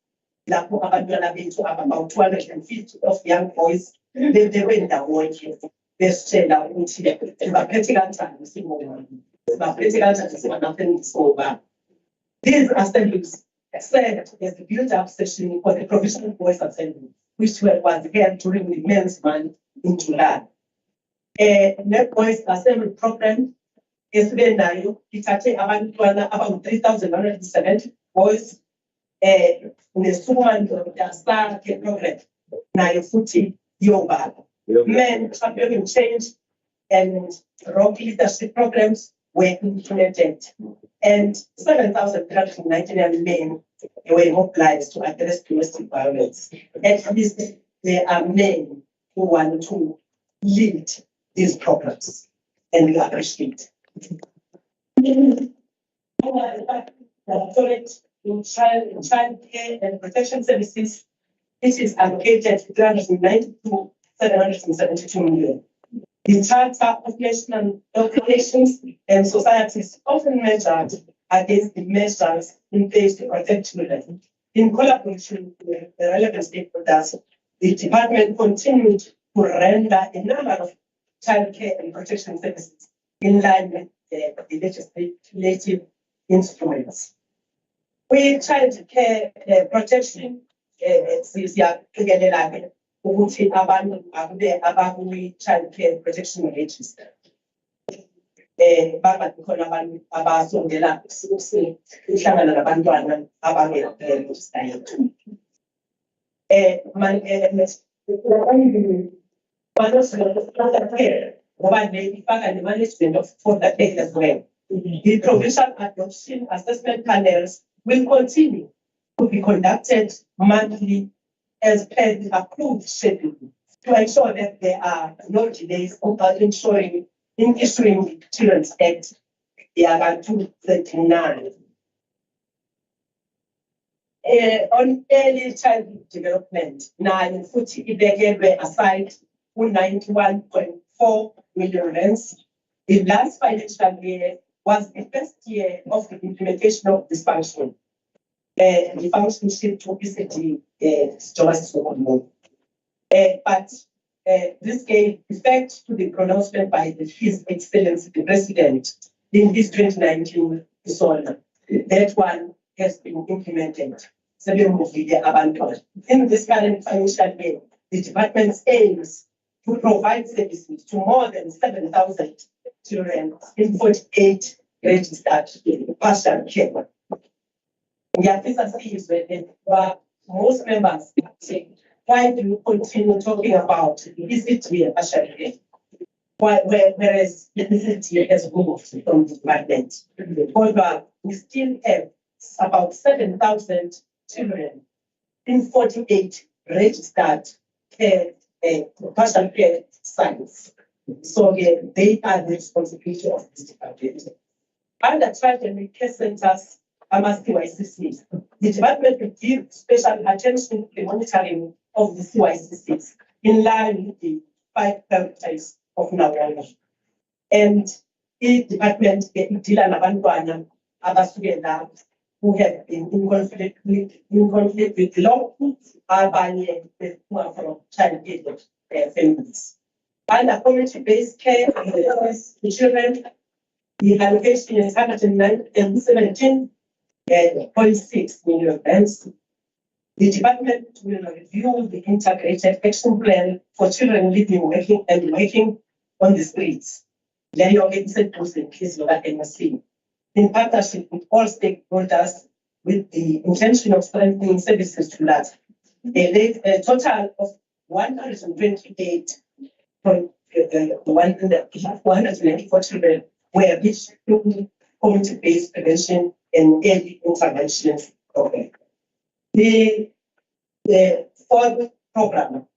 About 250 of young boys. They went down working. They stayed out in practical times. Nothing is over. These assemblies served as the build-up session for the Provincial Boys Assembly, which was held during the Men's Month in July. Net Boys Assembly program is now about 3,170 boys. Nesumando Star program na footy yoba. Men championing change and rock leadership programs were implemented, and 7,399 men were mobilized to address domestic violence. At least there are men who want to lead these programs, and we appreciate. In child care and protection services, it is allocated 392,772 million. The Charter of National Nations and Societies often measured against the measures in place to protect children. In collaboration with the relevant stakeholders, the department continued to render a number of child care and protection services in line with the legislative instruments. We child care protection siyaqikelela ukuthi abantu abakuyi child care protection register. Baba khona abantu abasondela ukuhlangana nabantwana abangekho management of for that as well. The provincial adoption assessment panels will continue to be conducted monthly as per the approved schedule to ensure that there are no delays in issuing the Children's Act yabantu 39. On early childhood development, nayo futhi ibekelwe aside 91.4 million rands. The last financial year was the first year of the implementation of this function. The function shift to PCD just but this gave effect to the pronouncement by His Excellency the President in this 2019 disorder. That one has been implemented. In this current financial year, the department aims to provide services to more than 7,000 children in 48 registered partial care. Most members say, why do you continue talking about ECT partial care? Whereas ECT has moved from the department. However, we still have about 7,000 children in 48 registered partial care sites. So they are the responsibility of this department. Under child and care centers, CYCCs, the department will give special attention to the monitoring of the CYCCs in line with the 5 priorities of Nawala. And the department deal nabantwana abasukela who have been in conflict with the law, abanye from child-aided families. Under community-based care and the children, the allocation is 117.6 million rands. The department will review the integrated action plan for children living, working on the streets. In partnership with all stakeholders, with the intention of strengthening services to that. A total of 194 children were reached through community-based prevention and early intervention program. The fourth program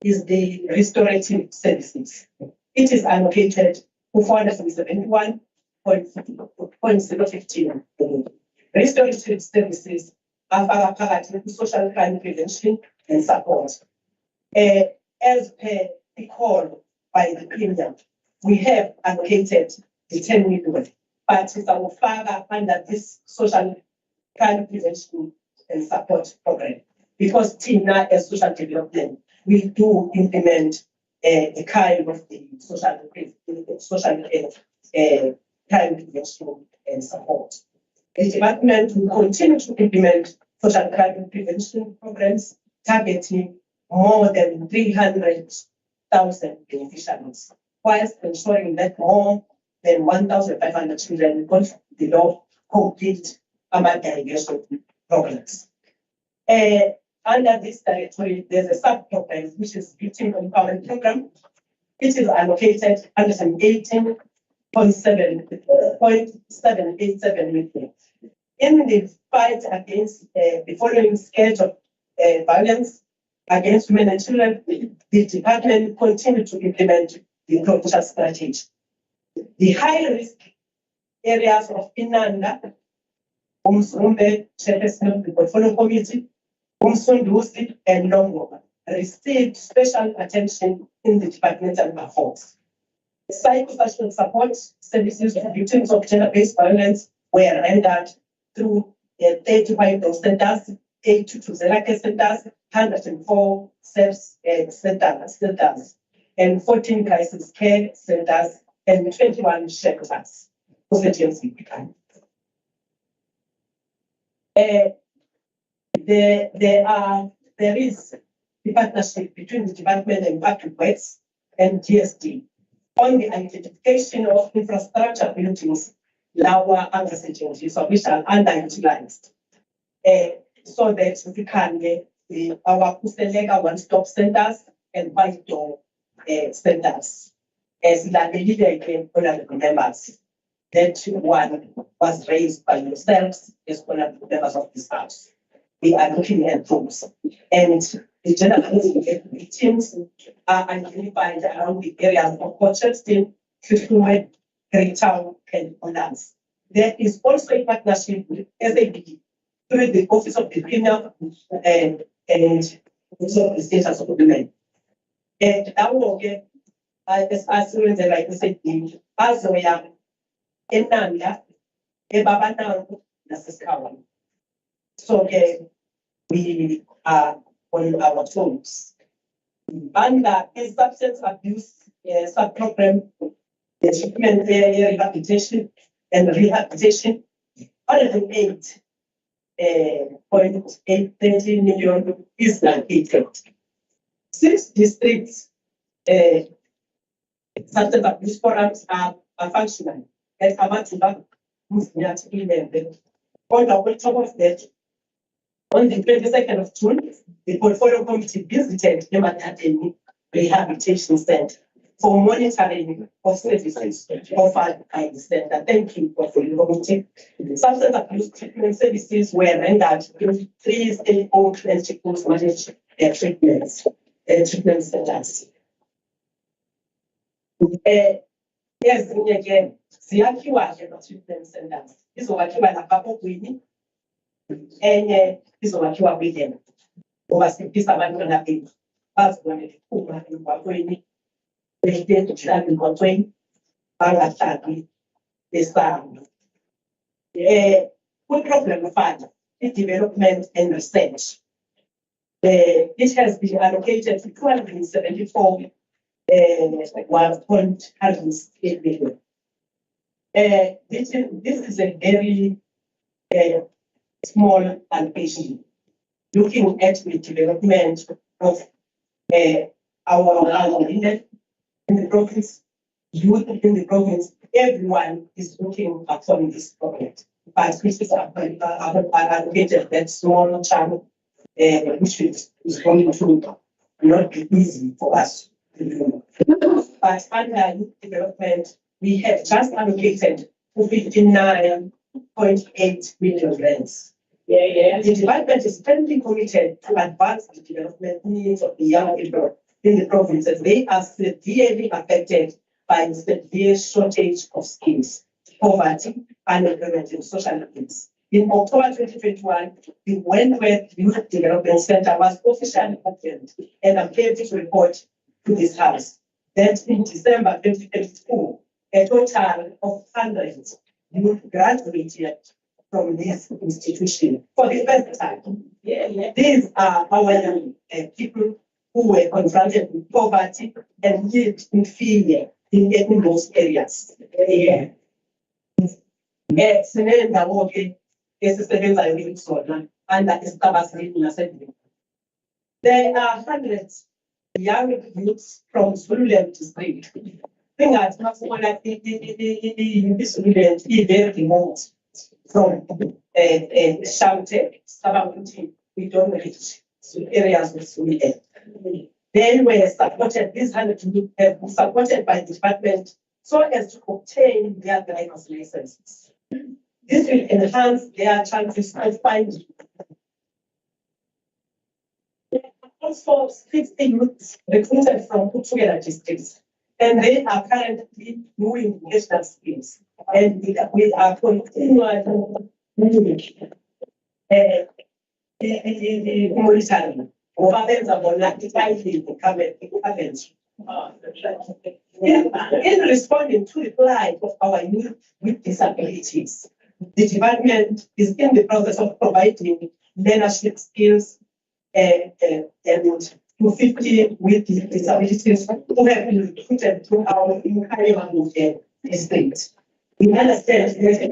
is the restorative services. It is allocated to 471.015 million. Restorative services are part of social crime prevention and support. As per the call by the Premier, we have allocated the 10 million, but it's our father under this social crime prevention and support program. Because TINA as social development, we do implement the kind of the social crime prevention and support. The department will continue to implement social crime prevention programs targeting more than 300,000 beneficiaries, whilst ensuring that more than 1,500 children go the law complete irrigation programs. Under this directory, there's a sub-program which is victim empowerment program. It is allocated 118.787 million. In the fight against the following scourge of violence against women and children, the department continues to implement the provincial strategy. The high-risk areas of Inanda, Umsumbe, Chairperson of the Portfolio Committee, Umsunduzi, and Longo received special attention in the departmental efforts. Psychosocial support services to victims of gender-based violence were rendered through 35 centers, 82 Zelake centers, 104 centers, and 14 crisis care centers, and 21 shelters. There is the partnership between the department and public works and GSD on the identification of infrastructure buildings, lower underserved, which are underutilized, so that we can get our Kuselega one-stop centers and white door centers. As the honorable members, that one was raised by yourselves as honorable members of this house. We are looking at those, and the gender-based victims are identified around the areas of Portchester, Kisumu, Greytown, depend on us. There is also a partnership with SAB through the Office of the Premier and also the Status of Women. And that will get as soon as like I said, as we are in Nanda, Ebabana, Nasaskawa. So we are on our toes. Under a substance abuse sub-program, the treatment area rehabilitation and rehabilitation, 108.830 million is allocated. 6 districts substance abuse forums are functional at Amatiba, Musniat, Eleven. On top of that, on the 22nd of June, the portfolio committee visited Ematadeni Rehabilitation Center for monitoring of services offered by the center. Thank you, portfolio committee. Substance abuse treatment services were rendered in 3 state-owned clinical managed treatment centers. Yes, again, ziyakhiwa-ke ama-treatment centers. Izokhiwa lapha ogwini, enye izokhiwa kwilema. Ngoba siphisa abantwana bethu bazibone bephuma emgwaqweni, behlala emgwaqweni, bangahlali besamba. Kwi-program fund, i-development and research, it has been allocated to 274 1.8 million. This is a very small allocation. Looking at the development of our in the province, youth in the province, everyone is looking upon this project. But this is allocated that small channel, which is going to not be easy for us. But under youth development, we have just allocated 59.8 million rands. The department is firmly committed to advance the development needs of the young people in the province as they are severely affected by the severe shortage of skills, poverty, unemployment, and social needs. In October 2021, the Wentworth Youth Development Center was officially opened, and I'm pleased to report to this house that in December 2022, a total of 100 youth graduated from this institution for the first time. These are our young people who were confronted with poverty and lived in fear in those areas. There are hundreds of young youths from Zululand district. This Zululand is very remote from Shamte, Sababuti. We don't reach areas of Zululand. They were supported, these 100 youth were supported by the department so as to obtain their driver's licenses. This will enhance their chances of finding. Also, 60 youths recruited from Kutugela districts, and they are currently doing national schemes. And we are continuing monitoring. In responding to the plight of our youth with disabilities, the department is in the process of providing leadership skills and to 50 with disabilities who have been recruited through our Ingcugce district. We understand there's we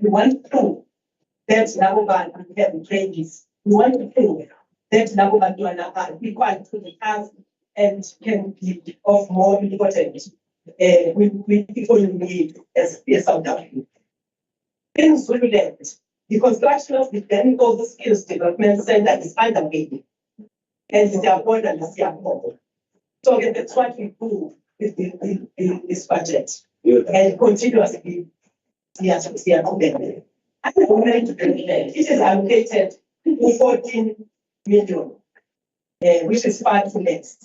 want to prove that Nagoban have trainings. We want to prove that Nagoban are equal to the task and can be of more importance with people in need as South Africa. In Zululand, the construction of the Technical Skills Development Center is underway, and it's important as you. So that's what we do with this budget, and continuously. Yes, we are open. At the moment, it is allocated to 14 million, which is 5 less.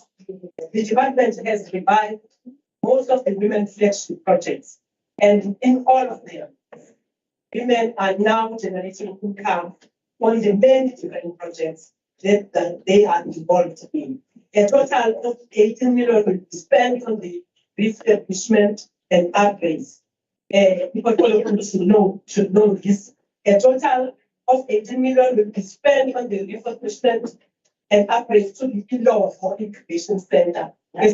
the department has revived most of the women flagship projects, and in all of them, women are now generating income on the many different projects that they are involved in. A total of 18 million will be spent on the refurbishment and upgrades. People should know this. A total of 18 million will be spent on the refurbishment and upgrades to the pillar for incubation center. It's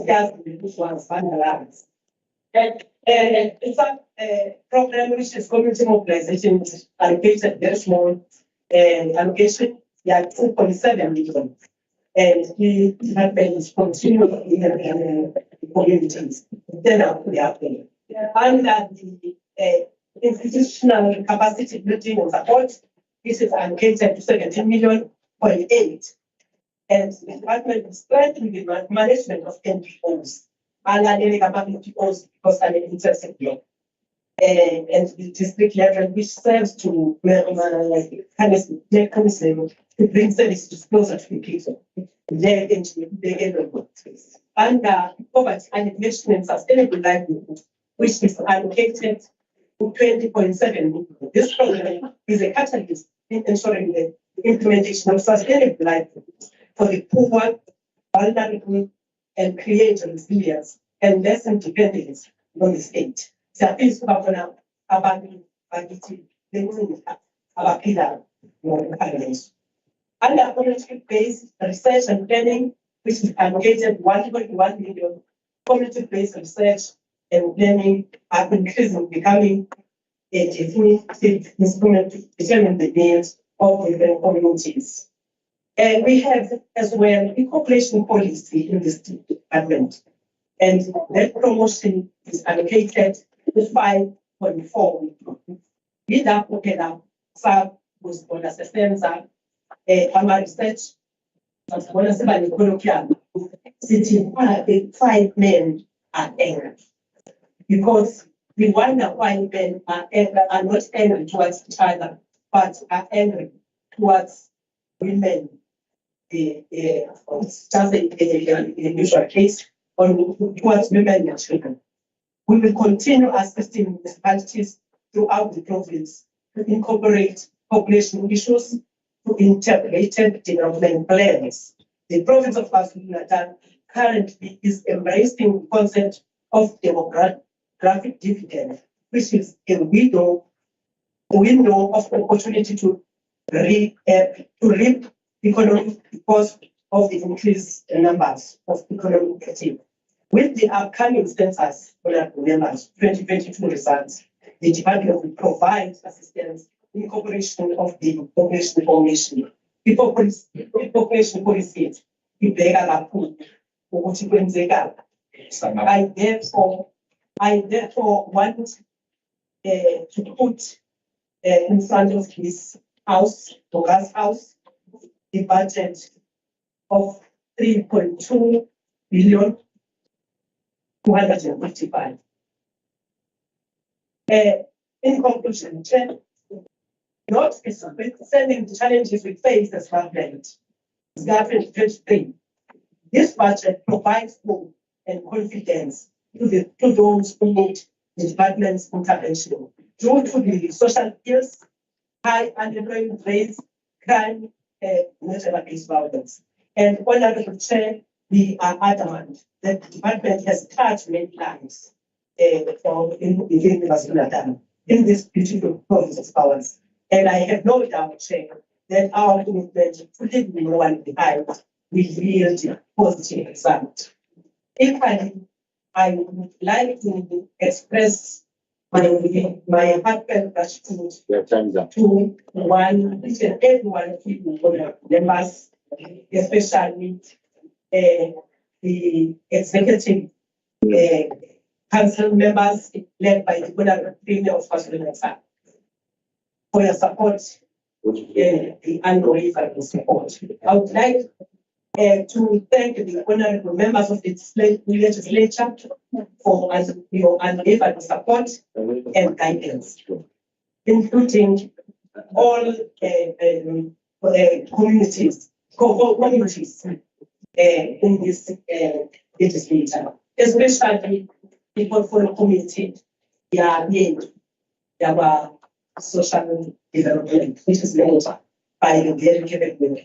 a program which is community mobilization, allocated very small allocation, 2.7 million. And we have been continuing in the communities. Then I'll put it out there. Under the institutional capacity building and support, this is allocated to 17 million point 8. And the department is strengthening the management of NPOs. And NPOs because I'm an interested block. And the district level, which serves to mechanism to bring services closer to the people. Under poverty and investment sustainable livelihood, which is allocated to 20.7 million. This program is a catalyst in ensuring the implementation of sustainable livelihood for the poor, vulnerable, and create resilience and less independence on the state. Under community-based research and planning, which is allocated 1.1 million, community-based research and planning are increasing, becoming a definitive instrument to determine the needs of different communities. And we have as well incorporation policy in this department. And that promotion is allocated to 5.4 million. With that, was on assistance, our research, as well as by the colloquial, sitting 5 men are angry. Because we wonder why men are not angry towards each other, but are angry towards women. It's just a usual case on towards women and children. We will continue assisting municipalities throughout the province to incorporate population issues to integrated development plans. The province of KwaZulu-Natal currently is embracing the concept of demographic dividend, which is a window of opportunity to reap economic because of the increased numbers of economic activity. With the upcoming census for members 2022 results, the department will provide assistance in incorporation of the population formation. The population policy I therefore want to put in front of this house, Toga's house, the budget of 3.2 billion 255. In conclusion, notwithstanding the challenges we face as government 2023, this budget provides hope and confidence to those who need the department's intervention due to the social ills, high unemployment rates, crime, national-based violence. And Honorable Chair, we are adamant that the department has touched many lives in KwaZulu-Natal in this beautiful province of ours. And I have no doubt, Chair, that our commitment to leave no one behind will yield a positive result. Equally, I would like to express my heartfelt gratitude to each and every one of you, members, especially the executive council members led by the Honorable Premier of KwaZulu-Natal for your support, the unwavering support. I would like to thank the honorable members of the legislature for your unwavering support and guidance, including all communities in this legislature, especially the portfolio committee, our social development, which is led by the very capable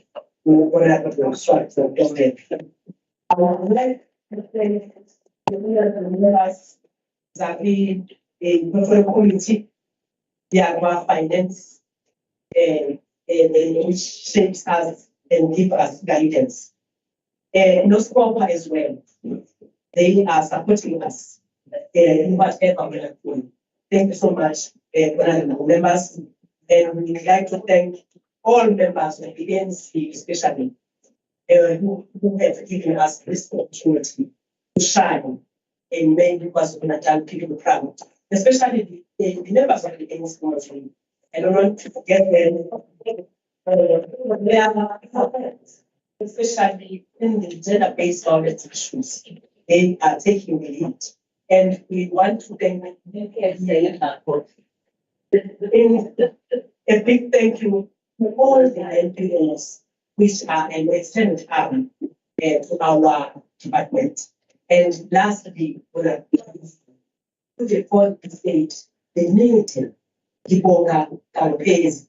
honorable structure government. I would like to thank the members that we in portfolio committee, our finance, which shapes us and give us guidance. NOSCOPA as well. They are supporting us in whatever we are doing. Thank you so much, members. And we'd like to thank all members of the ANC, especially who have given us this opportunity to shine and make KwaZulu-Natal people proud, especially the members of the ANC community. I don't want to forget them. They are especially in the gender-based violence issues. They are taking the lead. And we want to thank a big thank you to all the NPOs, which are an extended arm to our department. And lastly, to the fourth state, the military, Kibonga, campaigns,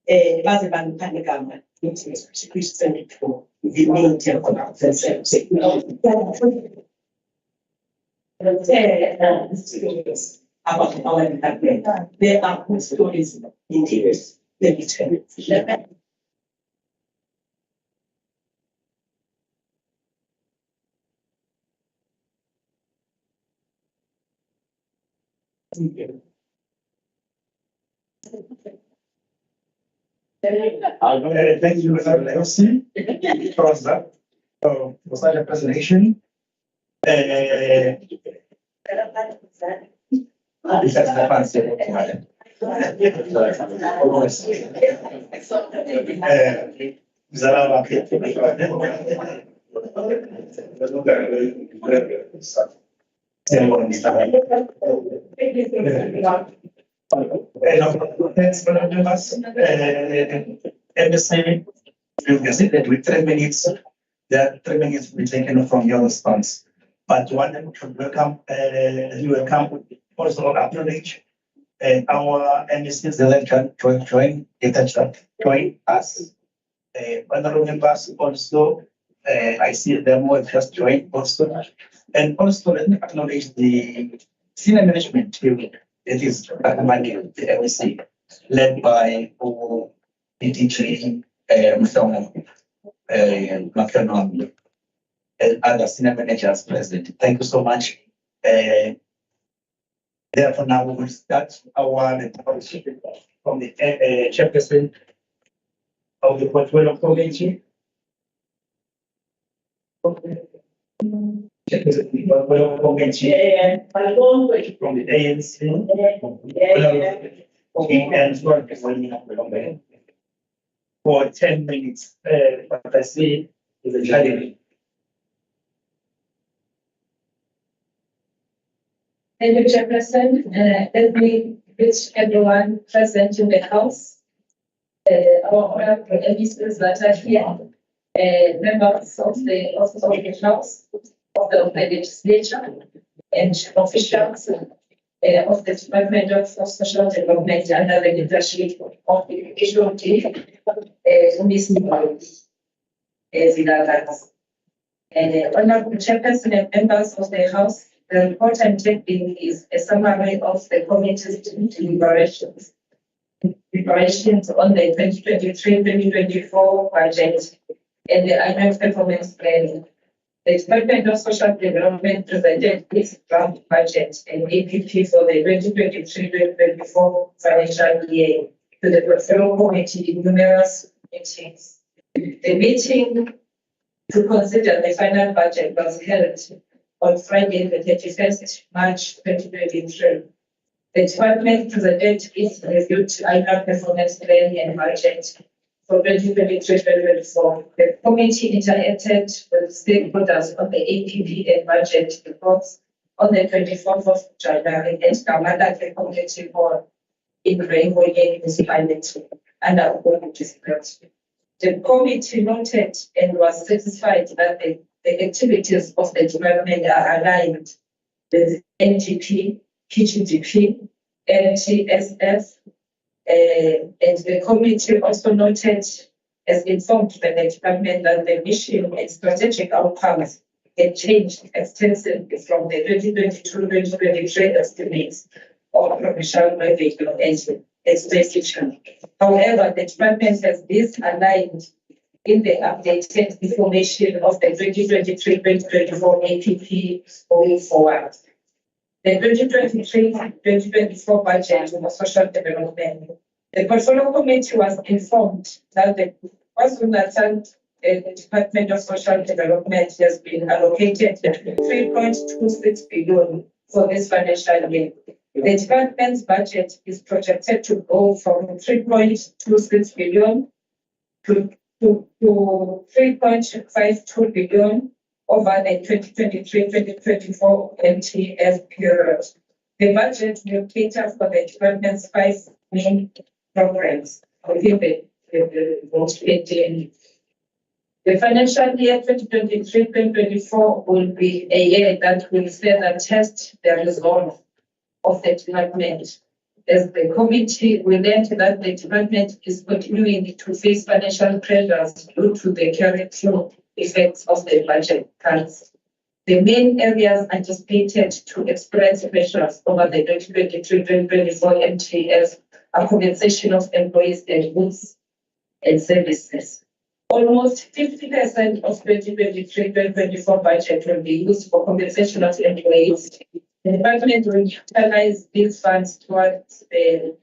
Baziban Panigama, which is sent to the military about our department. There are good stories in tears. Let me tell you. Thank you, Mr. Legacy, for that. For such a presentation. Thanks for joining us. Embassy, you can see that with 3 minutes, there are 3 minutes to be taken from your response. But one to welcome, you welcome also acknowledge our embassies election join us. Honorable members also, I see them will just join also. And also let me acknowledge the senior management team that is recommending the embassy, led by PTG, Mr. McDonald, and other senior managers present. Thank you so much. Therefore, now we will start our report from the chairperson of the portfolio committee. Portfolio committee from the ANC. And for 10 minutes. What I see is a challenge. Thank you, Chairperson. Let me wish everyone present in the House, our honorable MPs that are here, members of the House, of the legislature, and officials of the Department of Social Development under the leadership of the Education team, Ms. Honorable Chairperson and members of the House. The report I'm taking is a summary of the committee's deliberations on the 2023-2024 budget and the annual performance plan. The Department of Social Development presented its draft budget and APP for the 2023-2024 financial year to the Portfolio Committee in numerous meetings. The meeting to consider the final budget was held on Friday, the 31st March 2023. The department presented its reviewed annual performance plan and budget for 2023-2024. The committee interacted with stakeholders on the APP and budget reports on the 24th of January at Kamada Community Hall in Rainbow Municipality under all participants. The committee noted and was satisfied that the activities of the department are aligned with NGP, PGDP, NTSF, and the committee also noted, as informed by the department, that the mission and strategic outcomes had changed extensively from the 2022-2023 estimates of provincial revenue and expenditure. However, the department has this aligned in the updated information of the 2023-2024 APP going forward. The 2023-2024 budget for social development. The portfolio committee was informed that the KwaZulu-Natal Department of Social Development has been allocated 3.26 billion for this financial year. The department's budget is projected to go from 3.26 billion to 3.52 billion over the 2023-2024 MTF period. The budget will cater for the department's 5 main programs within the The financial year 2023-2024 will be a year that will further test the resolve of the department. As the committee, we learned that the department is continuing to face financial pressures due to the carry-through effects of the budget cuts. The main areas anticipated to experience pressures over the 2023-2024 MTF are compensation of employees and goods and services. Almost 50% of 2023-2024 budget will be used for compensation of employees. The department will utilize these funds towards the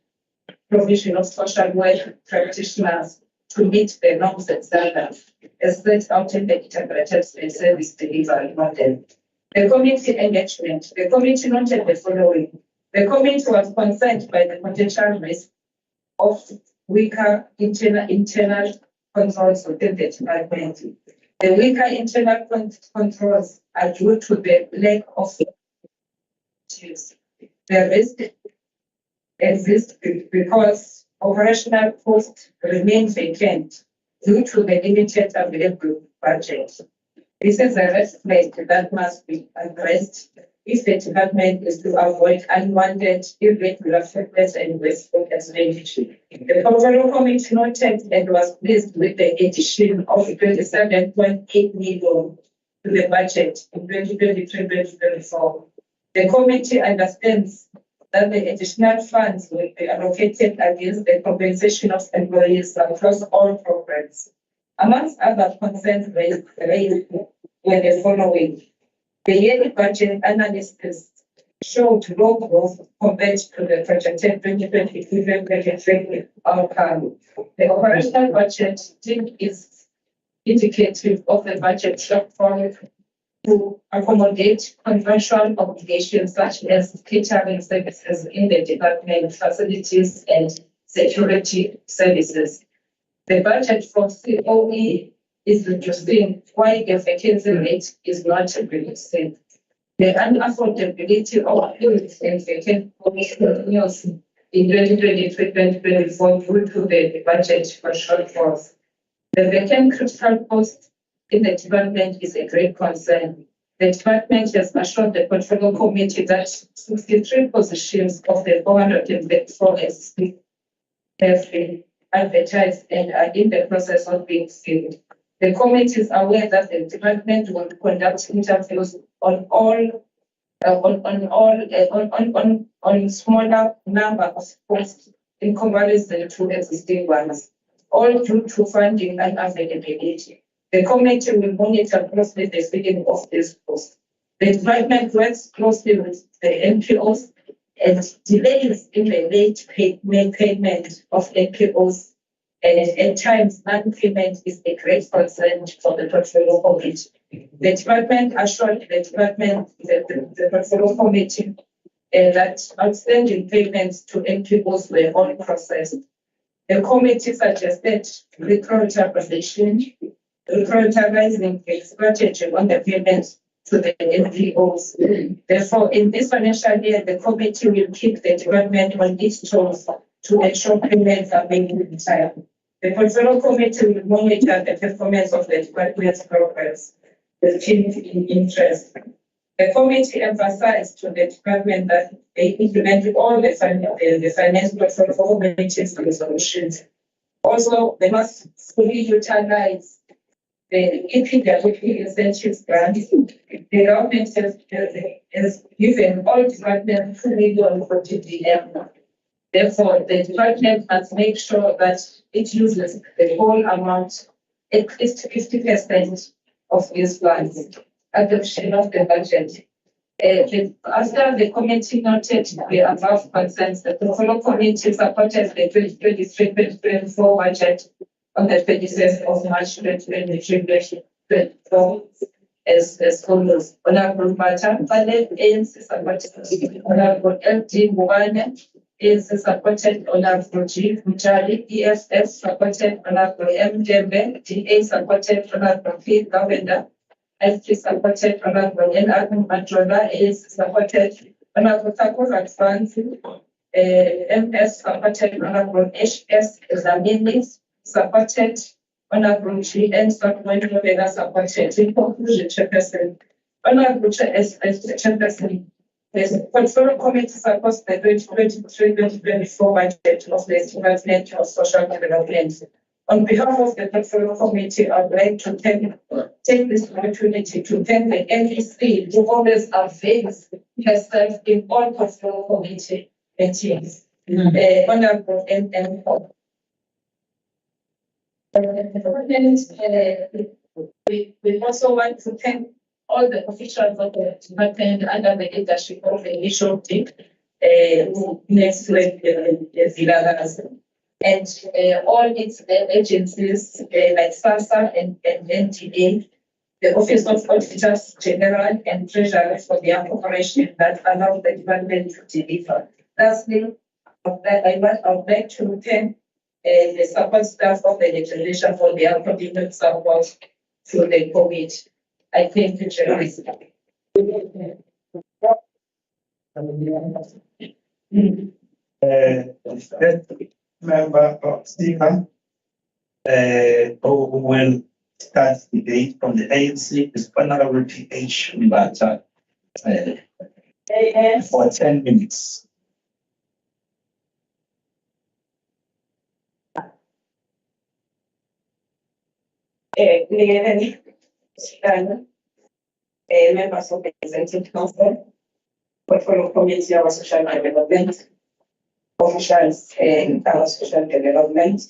provision of social work practitioners to meet the norms and standards as set out in the integrated service delivery model. The committee engagement. The committee noted the following. The committee was concerned by the potential risk of weaker internal controls within the department. The weaker internal controls are due to the lack of the risk exists because operational costs remain vacant due to the limited available budget. This is a red flag that must be addressed if the department is to avoid unwanted, irregular factors and wasteful expenditure. The portfolio committee noted and was pleased with the addition of 27.8 million to the budget in 2023-2024. The committee understands that the additional funds will be allocated against the compensation of employees across all programs. Amongst other concerns raised were the following. The yearly budget analysis showed low growth compared to the projected 2022-2023 outcome. The operational budget is indicative of the budget shortfall to accommodate conventional obligations such as catering services in the department, facilities, and security services. The budget for COE is reducing while the vacancy rate is not reducing. The unaffordability of youth and vacant posts continues in 2023-2024 due to the budget for shortfalls. The vacant critical post in the department is a great concern. The department has assured the portfolio committee that 63 positions of the 434 existing have been advertised and are in the process of being filled. The committee is aware that the department will conduct interviews on smaller number of posts in comparison to existing ones, all due to funding and availability. The committee will monitor closely the filling of these posts. The department works closely with the NPOs and delays in the late payment of NPOs, and at times non-payment is a great concern for the portfolio committee. The department assured the portfolio committee that outstanding payments to NPOs were all processed. The committee suggested reprioritizing the strategy on the payments to the NPOs. Therefore, in this financial year, the committee will keep the department on its toes to ensure payments are made in time. The portfolio committee will monitor the performance of the department's progress with keen interest. The committee emphasized to the department that they implement all the finance portfolio committee's resolutions. Also, they must fully utilize the EPWP incentives grant. The government has given all departments 2 million for TDM. Therefore, the department must make sure that it uses the whole amount, at least 50% of these funds, adoption of the budget. After the committee noted the above concerns, the portfolio committee supported the 2023-2024 budget on the 26th of March 2023-2024 as follows. Honorable Bata Pale, ANC supported Honorable LD Mubane, ANC supported Honorable G. Mutali, EFF supported Honorable M. Jembe, DA supported Honorable P. Governor, FP supported Honorable N. Adam Majola, ANC supported Honorable Tako Radfansi, MS supported Honorable HS Zaminis, supported Honorable GN Sakmani Vega supported. In conclusion, Chairperson, Honorable Chairperson, the portfolio committee supports the 2023-2024 budget of the Department of Social Development. On behalf of the portfolio committee, I would like to take this opportunity to thank the NEC who always avails herself in all portfolio committee meetings. Honorable M. We also want to thank all the officials of the department under the leadership of the initial team, who next week and all its agencies like SASA and NTA, the Office of Auditors General and Treasurer for their cooperation that allow the department to deliver. Lastly, I would like to thank the support staff of the legislation for their continued support to the Committe. I thank you, Chairperson. Member of Speaker, who will start the debate from the ANC is Honorable PH Mbata for 10 minutes. Members of the Executive Council, portfolio committee of social development, officials in our social development,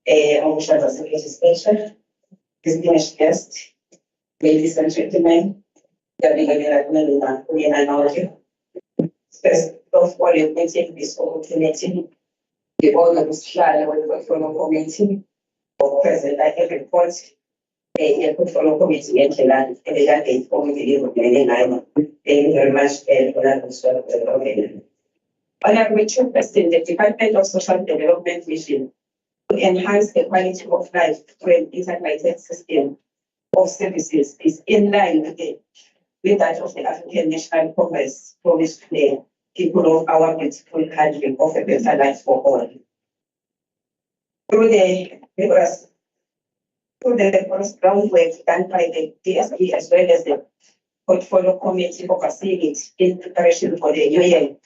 officials of legislation, distinguished guests, ladies and gentlemen, first of all, you may take this opportunity, the honor to share with the portfolio committee for present at every report. A portfolio committee and the committee of thank you very much, Honorable Chairperson, the Department of Social Development Vision to enhance the quality of life through an integrated system of services is in line with that of the African National Congress promised to the people of our beautiful country of a better life for all. Through the groundwork done by the DSP as well as the portfolio committee overseeing it in preparation for the new year,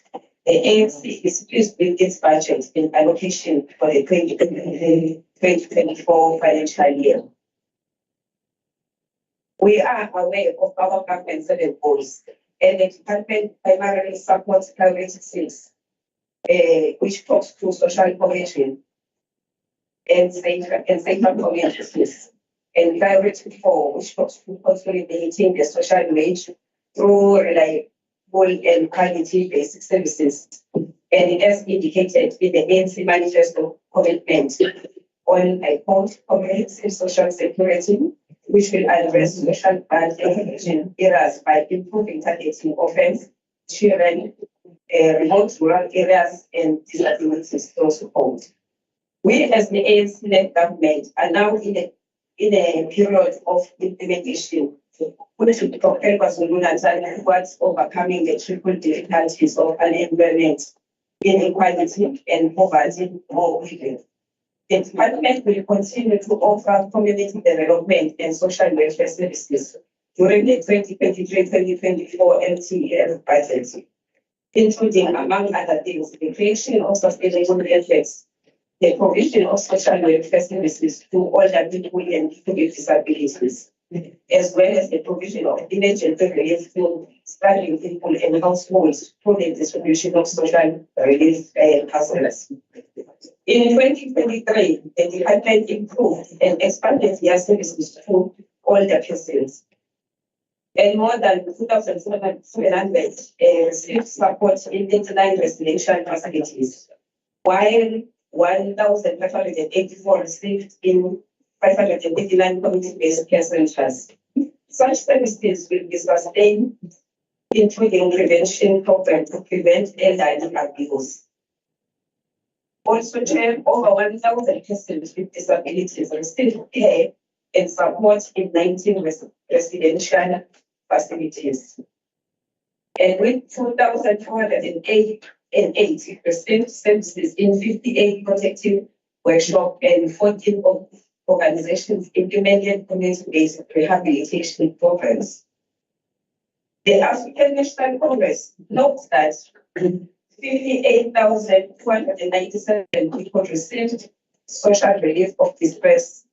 the ANC is pleased with its budget in allocation for the 2024 financial year. We are aware of our government's 7 goals, and the department primarily supports priority 6, which talks to social cohesion and safer communities, and priority 4, which talks to consolidating the social wage through reliable and quality basic services, and as indicated in the ANC manifesto commitment on a comprehensive social security, which will address social bad inclusion areas by improving targeting offense, children, remote rural areas, and disabilities support. We as the ANC-led government are now in a period of implementation, which will propel KwaZulu-Natal towards overcoming the triple difficulties of unemployment, inequality, and poverty more quickly. The department will continue to offer community development and social welfare services during the 2023-2024 MTEF budget, including, among other things, the creation of sustainable networks, the provision of social welfare services to older people and people with disabilities, as well as the provision of village and relief to struggling people and households through the distribution of social relief parcels. In 2023, the department improved and expanded their services to older persons, and more than 2,700 received support in 89 residential facilities, while 1,584 received in 589 community-based care centers. Such services will be sustained, including prevention programs to prevent elderly abuse. Also, over 1,000 persons with disabilities receive care and support in 19 residential facilities. And with 2,280 received services in 58 protective workshops and 14 organizations implemented community-based rehabilitation programs. The African National Congress notes that 58,297 people received social relief of distress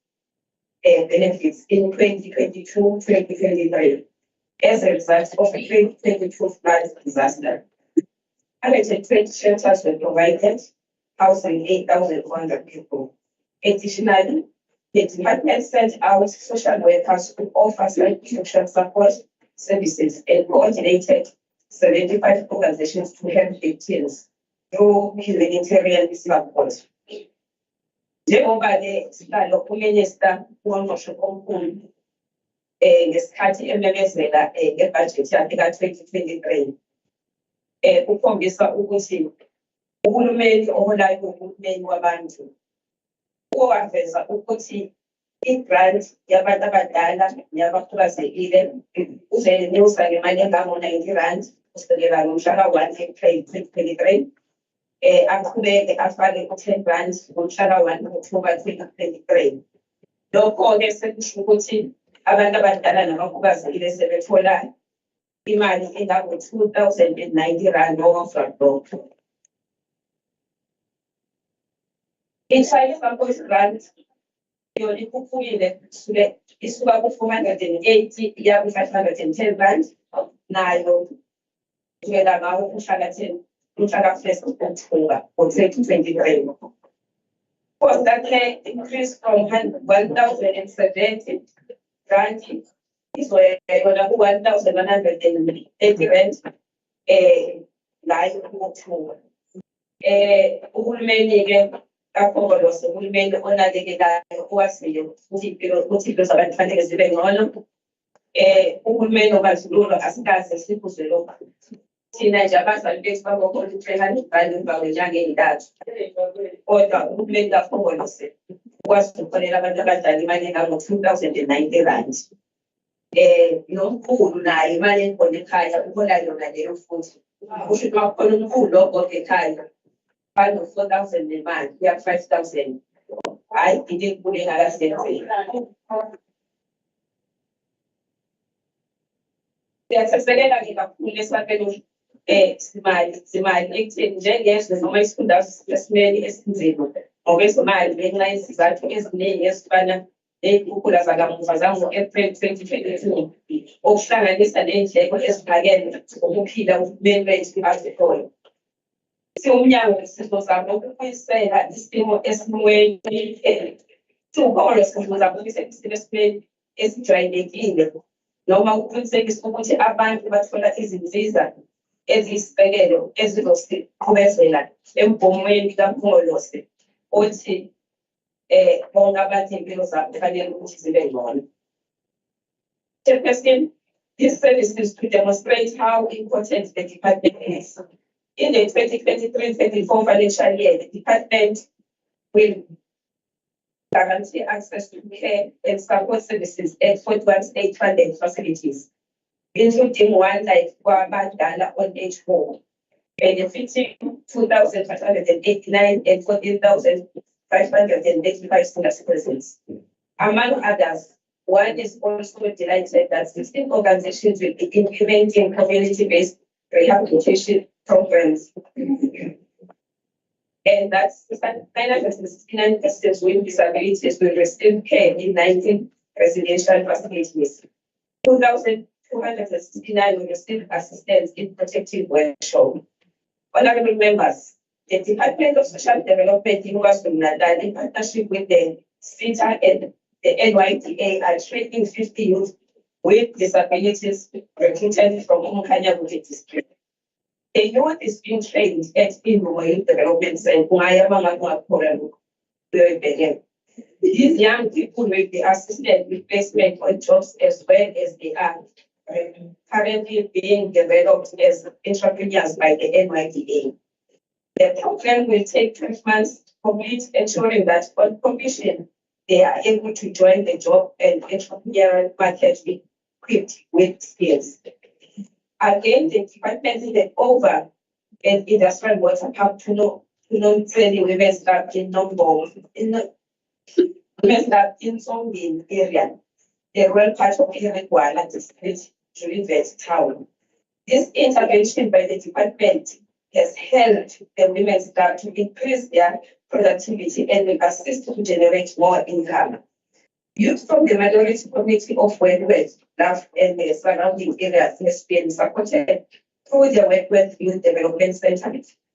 benefits in 2022-2023 as a result of the 2022 flood disaster. 120 shelters were provided, housing 8,100 people. Additionally, the department sent out social workers to offer social support services and coordinated 75 organizations to help victims through humanitarian support. Njengoba le uMinister uNgqongqoshe omkhulu ngesikhathi ememezela ngebudget yakhe ka-2023 ukhombisa ukuthi uhulumeni oholayo uhulumeni wabantu owaveza ukuthi i-grant yabantu abadala yabakhubazekile uzenyusa ngemali engango-R90 kusukela ngomhlaka 1 April 2023 aqhubeke afake u-R10 ngomhlaka 1 October 2023. Lokho-ke sekusho ukuthi abantu abadala nabakhubazekile sebethola imali engango-R2,090 overdraft. I-child support grant yona ikhuphukile isuka ku-480 iya ku-510 nayo kusukela ngawo umhlaka 1 October 2023. Foster care increased from 1,070 rand izoyona ku-1,180 ngayo ku-October. Uhulumeni-ke kakhongolose uhulumeni onakekelayo owaziyo ukuthi impilo zabantu fanele zibe ngcono. Uhulumeni obandlululo asikaze sikuzwe lokhu. Thina nje abazali bethu babokhona u-300 imbawu njengey'ntathu. Kodwa uhulumeni kakhongolose ukwazi ukukholela abantu abadala imali engango-R2,090. Nomkhulu naye imali ekhona ekhaya uhola yona leyo futhi. Kusho ukuthi wakhona umkhulu ogogo ekhaya bano-4,000 nemali kuya 5,000. Hhayi into enkulu engakasenzeki. Siyasesekela-ke kakhulu esabelo zimali ekutheni njengezwe noma isifundazwe sesimeni esinzima ngokwezimali ngenxa yezizathu eziningi ezifana ney'khukhula zakamuva zango-April 2022 okuhlanganisa ney'ndleko eziphakeme zokuphila uhulumeni wethu azikhona. Siwumnyango sizozama ukubuyisela isimo esimweni siwukholo sizozama ukubuyisela isimo esimweni esijwayelekile noma ukuqinisekisa ukuthi abantu bathola izinsiza eziyisisekelo ezizosiqhubezela embomweni kakhongolose othi bonke abantu impilo zabo kufanele ukuthi zibe ngcono. Chairperson, this service is to demonstrate how important the department is. In the 2023-24 financial year, the department will guarantee access to care and support services at 41 state-funded facilities, including one like KwaBadala on H4, benefiting 2,589 and 14,589 585 senior citizens. Among others, one is also delighted that 16 organizations will be implementing community-based rehabilitation programs. And that's 969 persons with disabilities will receive care in 19 residential facilities. 2,269 will receive assistance in protective workshop. Honorable members, the Department of Social Development in KwaZulu-Natal, in partnership with the CETA and the NYDA, are training 50 youth with disabilities recruited from Ingcugce district. The youth is being trained at Ingcugce Development Center. These young people will be assisted with placement on jobs as well as they are currently being developed as entrepreneurs by the NYDA. The program will take 12 months to complete, ensuring that on completion, they are able to join the job and entrepreneurial market equipped with skills. Again, the department handed over an industrial water pump to non-training women's lab in women's lab in Songin area, the rural part of Irreguala district during that town. This intervention by the department has helped the women's lab to increase their productivity and will assist to generate more income. Youth from the minority community of Wentworth, Love, and the surrounding areas has been supported through the Wentworth Youth Development Center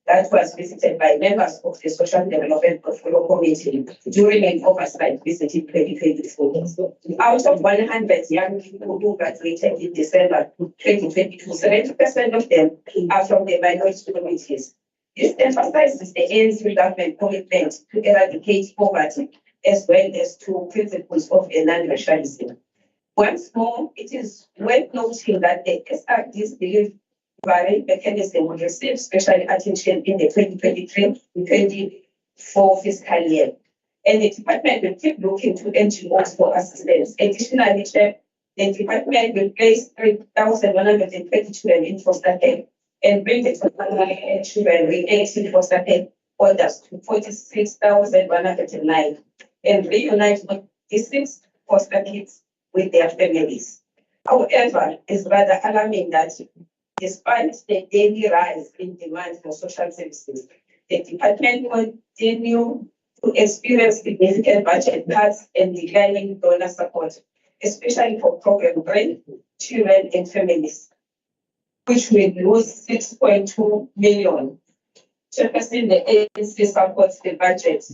that was visited by members of the Social Development Portfolio Committee during an oversight visit in 2024. Out of 100 young people who graduated in December 2022, 70% of them are from the minority communities. This emphasizes the ANC government commitment to eradicate poverty as well as to principles of non-racialism. Once more, it is worth noting that the SRD's delivery mechanism will receive special attention in the 2023-24 fiscal year. And the department will keep looking to NGOs for assistance. Additionally, the department will place 3,130 children in foster care and bring the total children with 18 foster care orders to 46,109 and reunite deceased foster kids with their families. However, it's rather alarming that despite the daily rise in demand for social services, the department continue to experience significant budget cuts and declining donor support, especially for program brain, children and families, which will lose 6.2 million. Chairperson, the ANC supports the budget.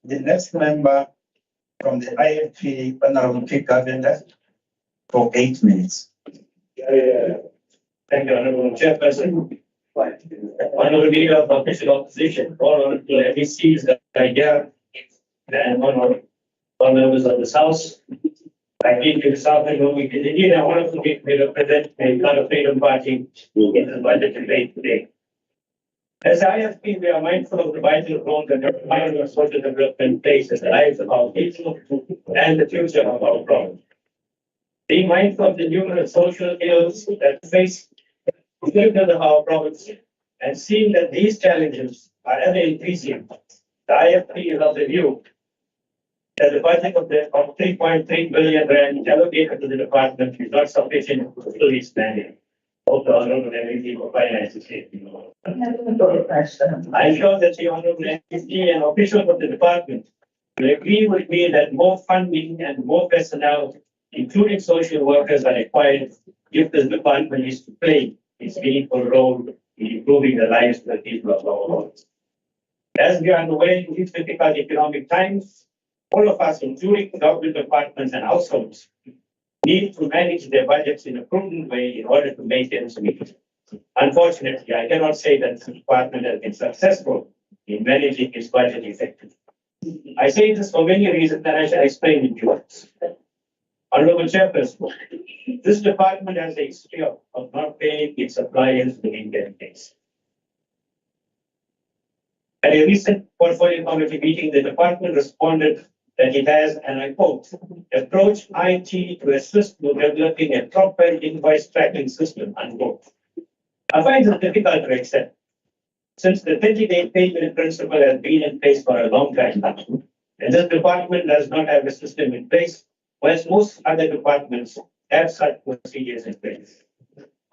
The next member from the IFP, Honorable Governor, for 8 minutes. Thank you, Honorable Chairperson. Honorable Leader of Official Opposition, all honorable MECs that are here, and honorable members of this House. I need to South and indeed, I want to represent the Color Freedom Party in the budget debate today. As IFP, we are mindful of the vital role that the social development plays in the lives of our people and the future of our province. Being mindful of the numerous social ills that face the future of our province and seeing that these challenges are ever increasing, the IFP is of the view that the budget of 3.3 billion rand allocated to the department is not sufficient to fulfill its mandate. Also, honorable MEP for Finance is here. I'm sure that the honorable MEP and officials of the department will agree with me that more funding and more personnel, including social workers, are required if the department is to play its meaningful role in improving the lives of the people of our province. As we are underway in these difficult economic times, all of us, including government departments and households, need to manage their budgets in a prudent way in order to make ends meet. Unfortunately, I cannot say that the department has been successful in managing its budget effectively. I say this for many reasons that I shall explain in due course. Honorable Chairperson, this department has a history of not paying its suppliers within 10 days. At a recent portfolio committee meeting, the department responded that it has, and I quote, approach IT to assist with developing a proper invoice tracking system, unquote. I find it difficult to accept, since the 30-day payment principle has been in place for a long time now, and this department does not have a system in place, whereas most other departments have such procedures in place.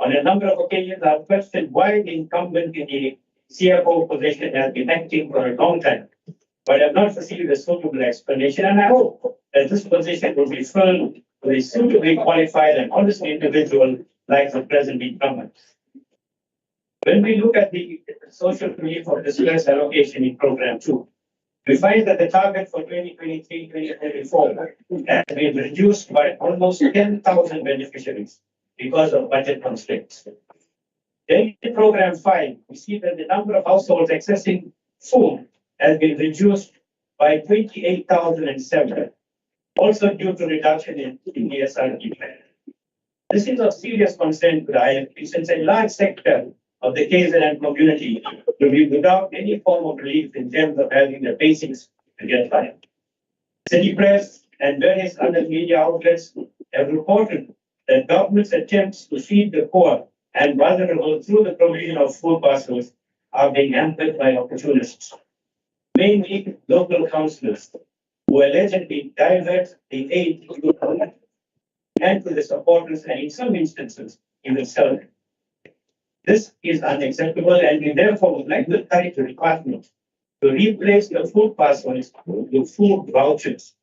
On a number of occasions, I've questioned why the incumbent in the CFO position has been acting for a long time, but I've not received a suitable explanation, and I hope that this position will be filled with a suitably qualified and honest individual like the present incumbent. When we look at the social relief of distress allocation in Program 2, we find that the target for 2023-2024 has been reduced by almost 10,000 beneficiaries because of budget constraints. Then in Program 5, we see that the number of households accessing food has been reduced by 28,007, also due to reduction in the SRD plan. This is of serious concern to the IFP, since a large sector of the KZN community will be without any form of relief in terms of having the basics to get by. City Press and various other media outlets have reported that government's attempts to feed the poor and vulnerable through the provision of food parcels are being hampered by opportunists, mainly local councillors, who allegedly divert the aid to the poor and to the supporters, and in some instances, even sell it. This is unacceptable, and we therefore would like to encourage the department to replace the food parcels with food vouchers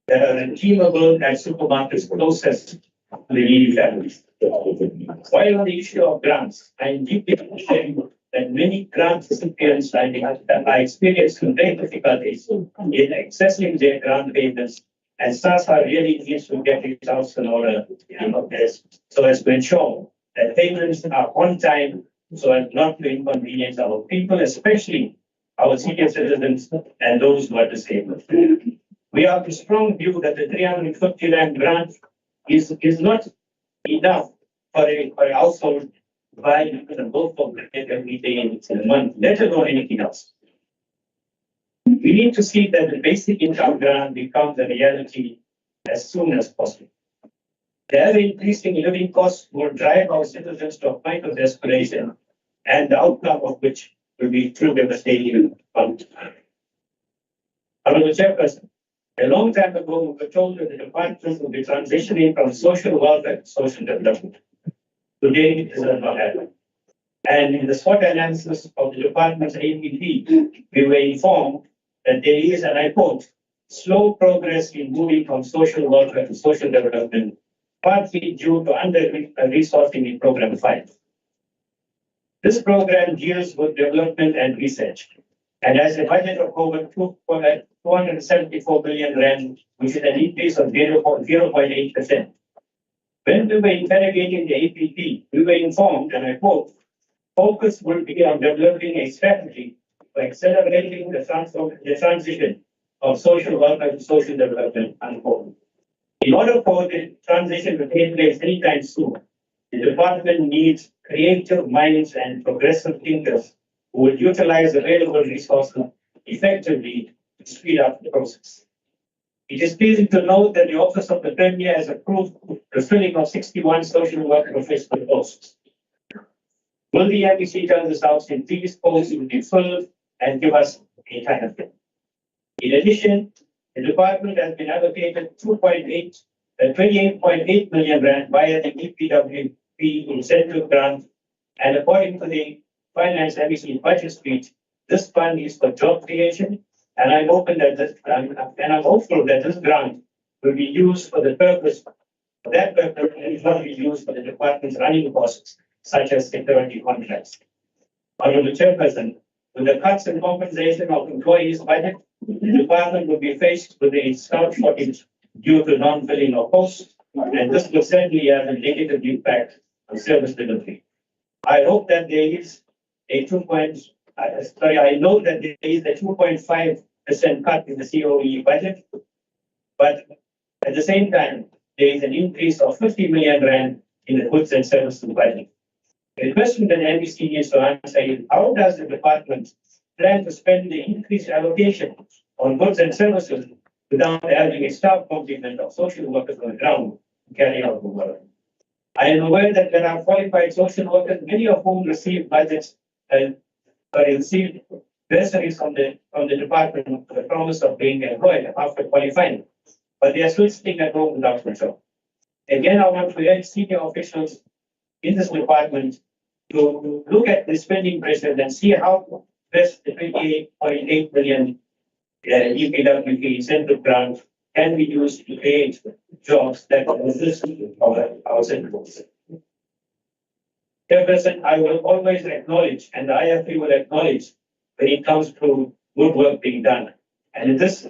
that are redeemable at supermarkets closest to the needy families. While on the issue of grants, I am deeply ashamed that many grant recipients are experiencing great difficulties in accessing their grant payments, and SASA really needs to get its house in order so as to ensure that payments are on time, so as not to inconvenience our people, especially our senior citizens and those who are disabled. We have a strong view that the 350 Rand grant is not enough for a household to buy a loaf of bread every day in a month, let alone anything else. We need to see that the basic income grant becomes a reality as soon as possible. The ever-increasing living costs will drive our citizens to a point of desperation, and the outcome of which will be true devastating. Honorable Chairperson, a long time ago, we were told that the department will be transitioning from social welfare to social development. Today, this has not happened. And in the SWOT analysis of the department's APP, we were informed that there is, and I quote, slow progress in moving from social welfare to social development, partly due to under-resourcing in Program 5. This program deals with development and research, and has a budget of over 274 billion Rand, which is an increase of 0.8%. When we were interrogating the APP, we were informed, and I quote, focus will be on developing a strategy for accelerating the transition of social welfare to social development, unquote. In order for the transition to take place anytime soon, the department needs creative minds and progressive thinkers who will utilize available resources effectively to speed up the process. It is pleasing to note that the Office of the Premier has approved the filling of 61 social work professional posts. Will the MEC turn this out in these posts will be filled and give us a time frame? In addition, the department has been allocated 28.8 million Rand via the EPWP incentive grant, and according to the Finance MEC budget speech, this fund is for job creation, and I'm hopeful that this grant will be used for the purpose. For that purpose, it is not be used for the department's running costs, such as security contracts. Honorable Chairperson, with the cuts in compensation of employees' budget, the department will be faced with a staff shortage due to non-filling of posts, and this will certainly have a negative impact on service delivery. I hope that there is a 2.5% cut in the COE budget, but at the same time, there is an increase of 50 million Rand in the goods and services budget. The question that the MEC needs to answer is, how does the department plan to spend the increased allocation on goods and services without having a staff complement of social workers on the ground to carry out the work. I am aware that there are qualified social workers, many of whom receive budgets and received bursaries from the department with the promise of being employed after qualifying, but they are still sitting at home without a job. Again, I want to urge senior officials in this department to look at the spending pressure and see how best the 28.8 million EPWP incentive grant can be used to create jobs that will assist our citizens. Chairperson, I will always acknowledge, and the IFP will acknowledge when it comes to good work being done. And in this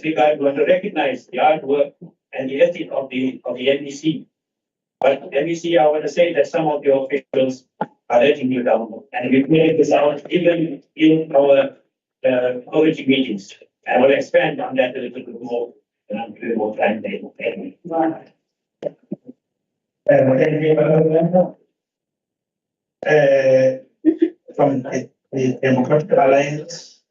regard, we want to recognize the hard work and the ethic of the NBC. But NBC, I want to say that some of your officials are letting you down, and we pointed this out even in our committee meetings. I will expand on that a little bit more and I'm giving more time later. From the Democratic Alliance,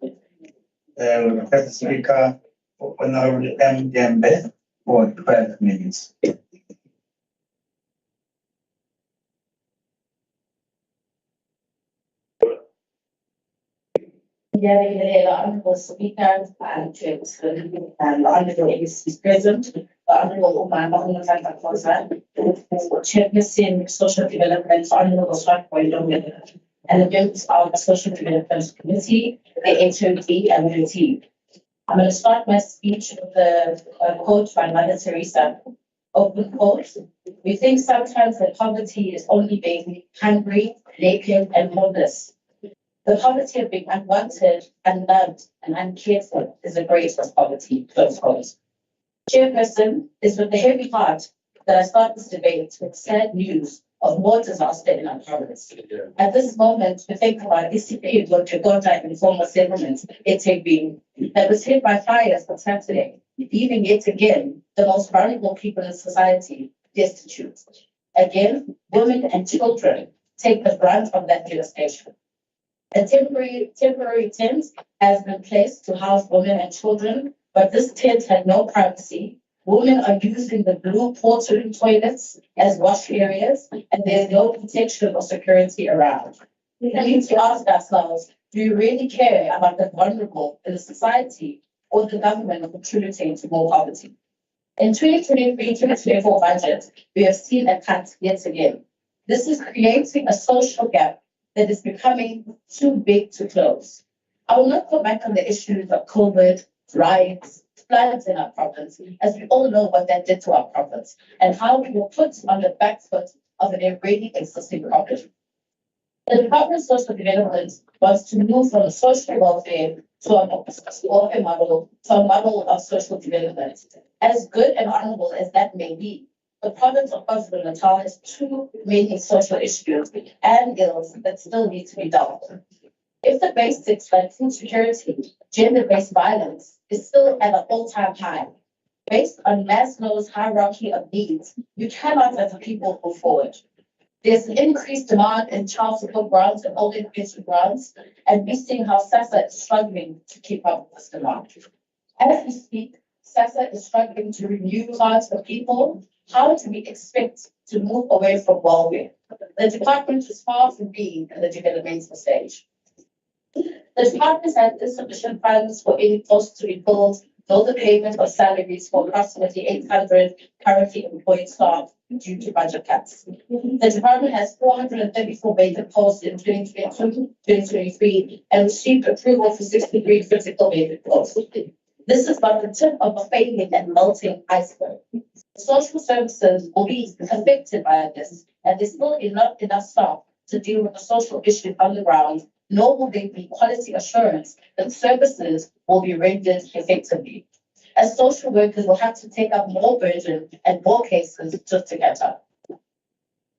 the Speaker, Honorable M. Dembe, for 12 minutes. Honorable Speaker and Chairperson and Honorable ABC's President, Honorable Umama Chairperson, Social Development, Honorable Swart and the members of the Social Development Committee, the HOD and the team. I'm going to start my speech with the quote by Mother Teresa. Open quote. We think sometimes that poverty is only being hungry, naked, and homeless. The poverty of being unwanted, unloved, and uncared for is the greatest poverty. Close quote. Chairperson, is with a heavy heart that I start this debate with sad news of more disaster in our province. At this moment, we think about ECP, Ingcugce, and former settlements, Etegbini, that was hit by fires on Saturday, leaving yet again the most vulnerable people in society destitute. Again, women and children take the brunt of that devastation. A temporary tent has been placed to house women and children, but this tent had no privacy. Women are using the blue porcelain toilets as wash areas, and there's no protection or security around. We need to ask ourselves, do you really care about the vulnerable in the society, or the government of contributing to more poverty? In 2023-2024 budget, we have seen a cut yet again. This is creating a social gap that is becoming too big to close. I will not go back on the issues of COVID, riots, floods in our province, as we all know what that did to our province and how we were put on the back foot of an already existing problem. The Department of Social Development wants to move from social welfare to a welfare model to a model of social development. As good and honorable as that may be, the province of KwaZulu-Natal has too many social issues and ills that still need to be dealt with. If the basics like food security, gender-based violence is still at an all-time high, based on Maslow's hierarchy of needs, you cannot let the people move forward. There's an increased demand in child support grants and old age grants, and we're seeing how SASSA is struggling to keep up with this demand. As we speak, SASSA is struggling to renew funds for people. How do we expect to move away from welfare? The department is far from being in the developmental stage. The department has insufficient funds for any costs to be billed, nor the payment of salaries for approximately 800 currently employed staff due to budget cuts. The department has 434 vacant posts in 2022-2023 and received approval for 63 physical vacant posts. This is but the tip of a failing and melting iceberg. Social services will be affected by this, and there's still not enough staff to deal with the social issues on the ground, nor will there be quality assurance that services will be rendered effectively. As social workers will have to take up more burden and more cases just to catch up.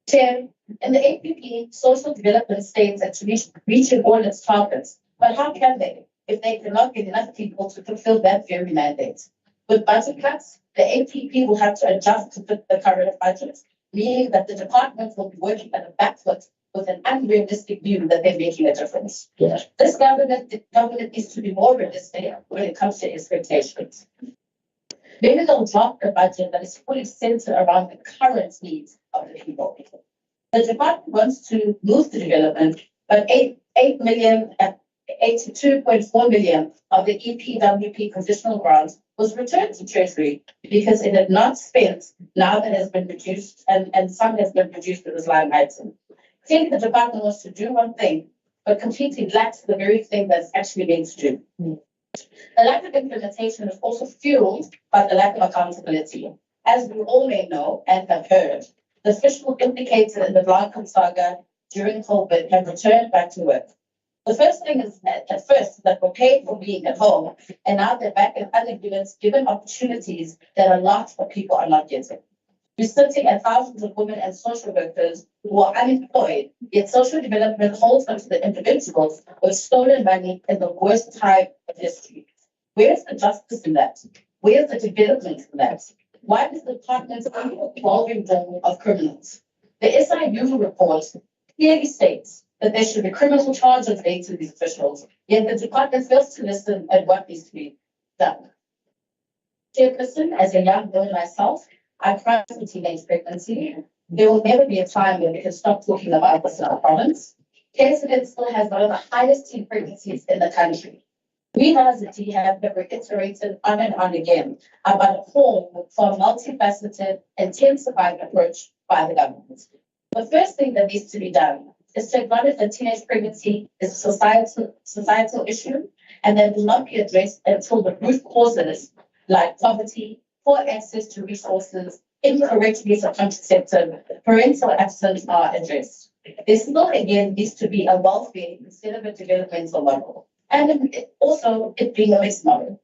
Chair, in the APP, social development states that reaching all its targets, but how can they if they cannot get enough people to fulfill that very mandate? With budget cuts, the APP will have to adjust to fit the current budget, meaning that the department will be working at a back foot with an unrealistic view that they're making a difference. This government needs to be more realistic when it comes to expectations. Maybe they'll drop the budget that is fully centered around the current needs of the people. The department wants to move the development, but 8 million and 82.4 million of the EPWP conditional grant was returned to Treasury because it had not spent now that has been reduced and some has been reduced with this line item. I think the department wants to do one thing, but completely lacks the very thing that's actually meant to do. The lack of implementation is also fueled by the lack of accountability. As we all may know and have heard, the officials implicated in the Blanco saga during COVID have returned back to work. The first thing is that at first that we're paid for being at home, and now they're back in other units given opportunities that a lot of people are not getting. We're sitting at thousands of women and social workers who are unemployed, yet social development holds onto the individuals with stolen money in the worst time of history. Where's the justice in that? Where's the development in that? Why is the department evolving door of criminals? The SIU report clearly states that there should be criminal charges laid to these officials, yet the department fails to listen at what needs to be done. Chairperson, as a young girl myself, I cried for teenage pregnancy. There will never be a time when we can stop talking about this in our province. KZN still has one of the highest teen pregnancies in the country. We as a team have reiterated on and on again about a call for a multifaceted, intensified approach by the government. The first thing that needs to be done is to acknowledge that teenage pregnancy is a societal issue and that will not be addressed until the root causes like poverty, poor access to resources, incorrect use of contraceptive, parental absence are addressed. There still again needs to be a welfare instead of a developmental model. And also it being a mixed model.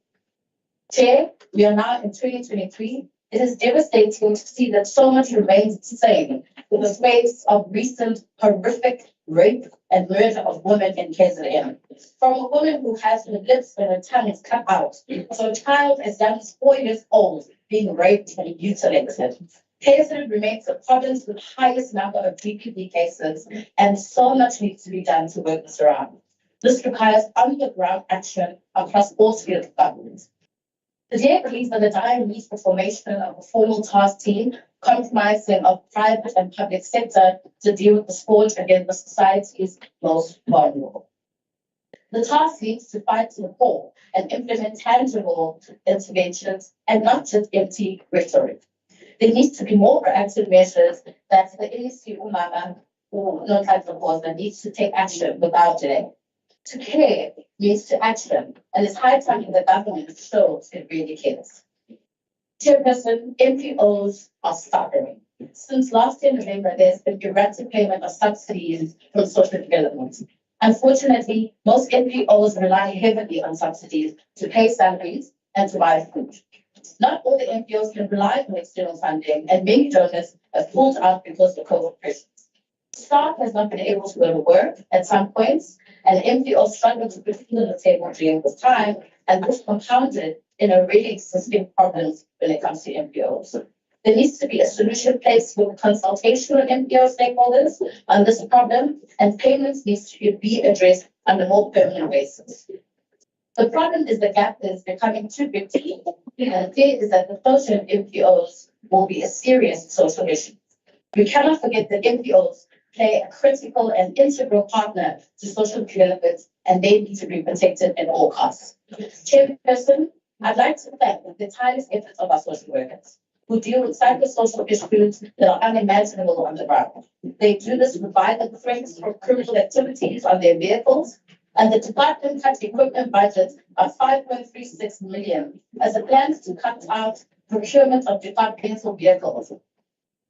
Chair, we are now in 2023. It is devastating to see that so much remains the same in the space of recent horrific rape and murder of women in KZN. From a woman who has her lips and her tongue is cut out, to a child as young as 4 years old being raped and mutilated. KZN remains the province with the highest number of DPP cases, and so much needs to be done to work this around. This requires on-the-ground action across all spheres of government. The DA believes that the dire needs for formation of a formal task team comprising of private and public sector to deal with the scourge against the society's most vulnerable. The task needs to fight to the core and implement tangible interventions and not just empty rhetoric. There needs to be more proactive measures that the NEC Umama or no type of cause that needs to take action without delay. To care means to action, and it's high time the government shows it really cares. Chairperson, NPOs are suffering. Since last year November, there's been erratic payment of subsidies from social development. Unfortunately, most NPOs rely heavily on subsidies to pay salaries and to buy food. Not all the NPOs can rely on external funding, and many donors have pulled out because of COVID pressures. Staff has not been able to go to work at some points, and NPOs struggle to put food on the table during this time, and this compounded in already existing problems when it comes to NPOs. There needs to be a solution placed with consultation with NPO stakeholders on this problem, and payments needs to be addressed on a more permanent basis. The problem is the gap is becoming too big to eat, and the fear is that the closure of NPOs will be a serious social issue. We cannot forget that NPOs play a critical and integral partner to social development, and they need to be protected at all costs. Chairperson, I'd like to thank the tireless efforts of our social workers who deal with psychosocial issues that are unimaginable on the ground. They do this with violent threats from criminal activities on their vehicles, and the department cut equipment budget of 5.36 million as a plan to cut out procurement of departmental vehicles.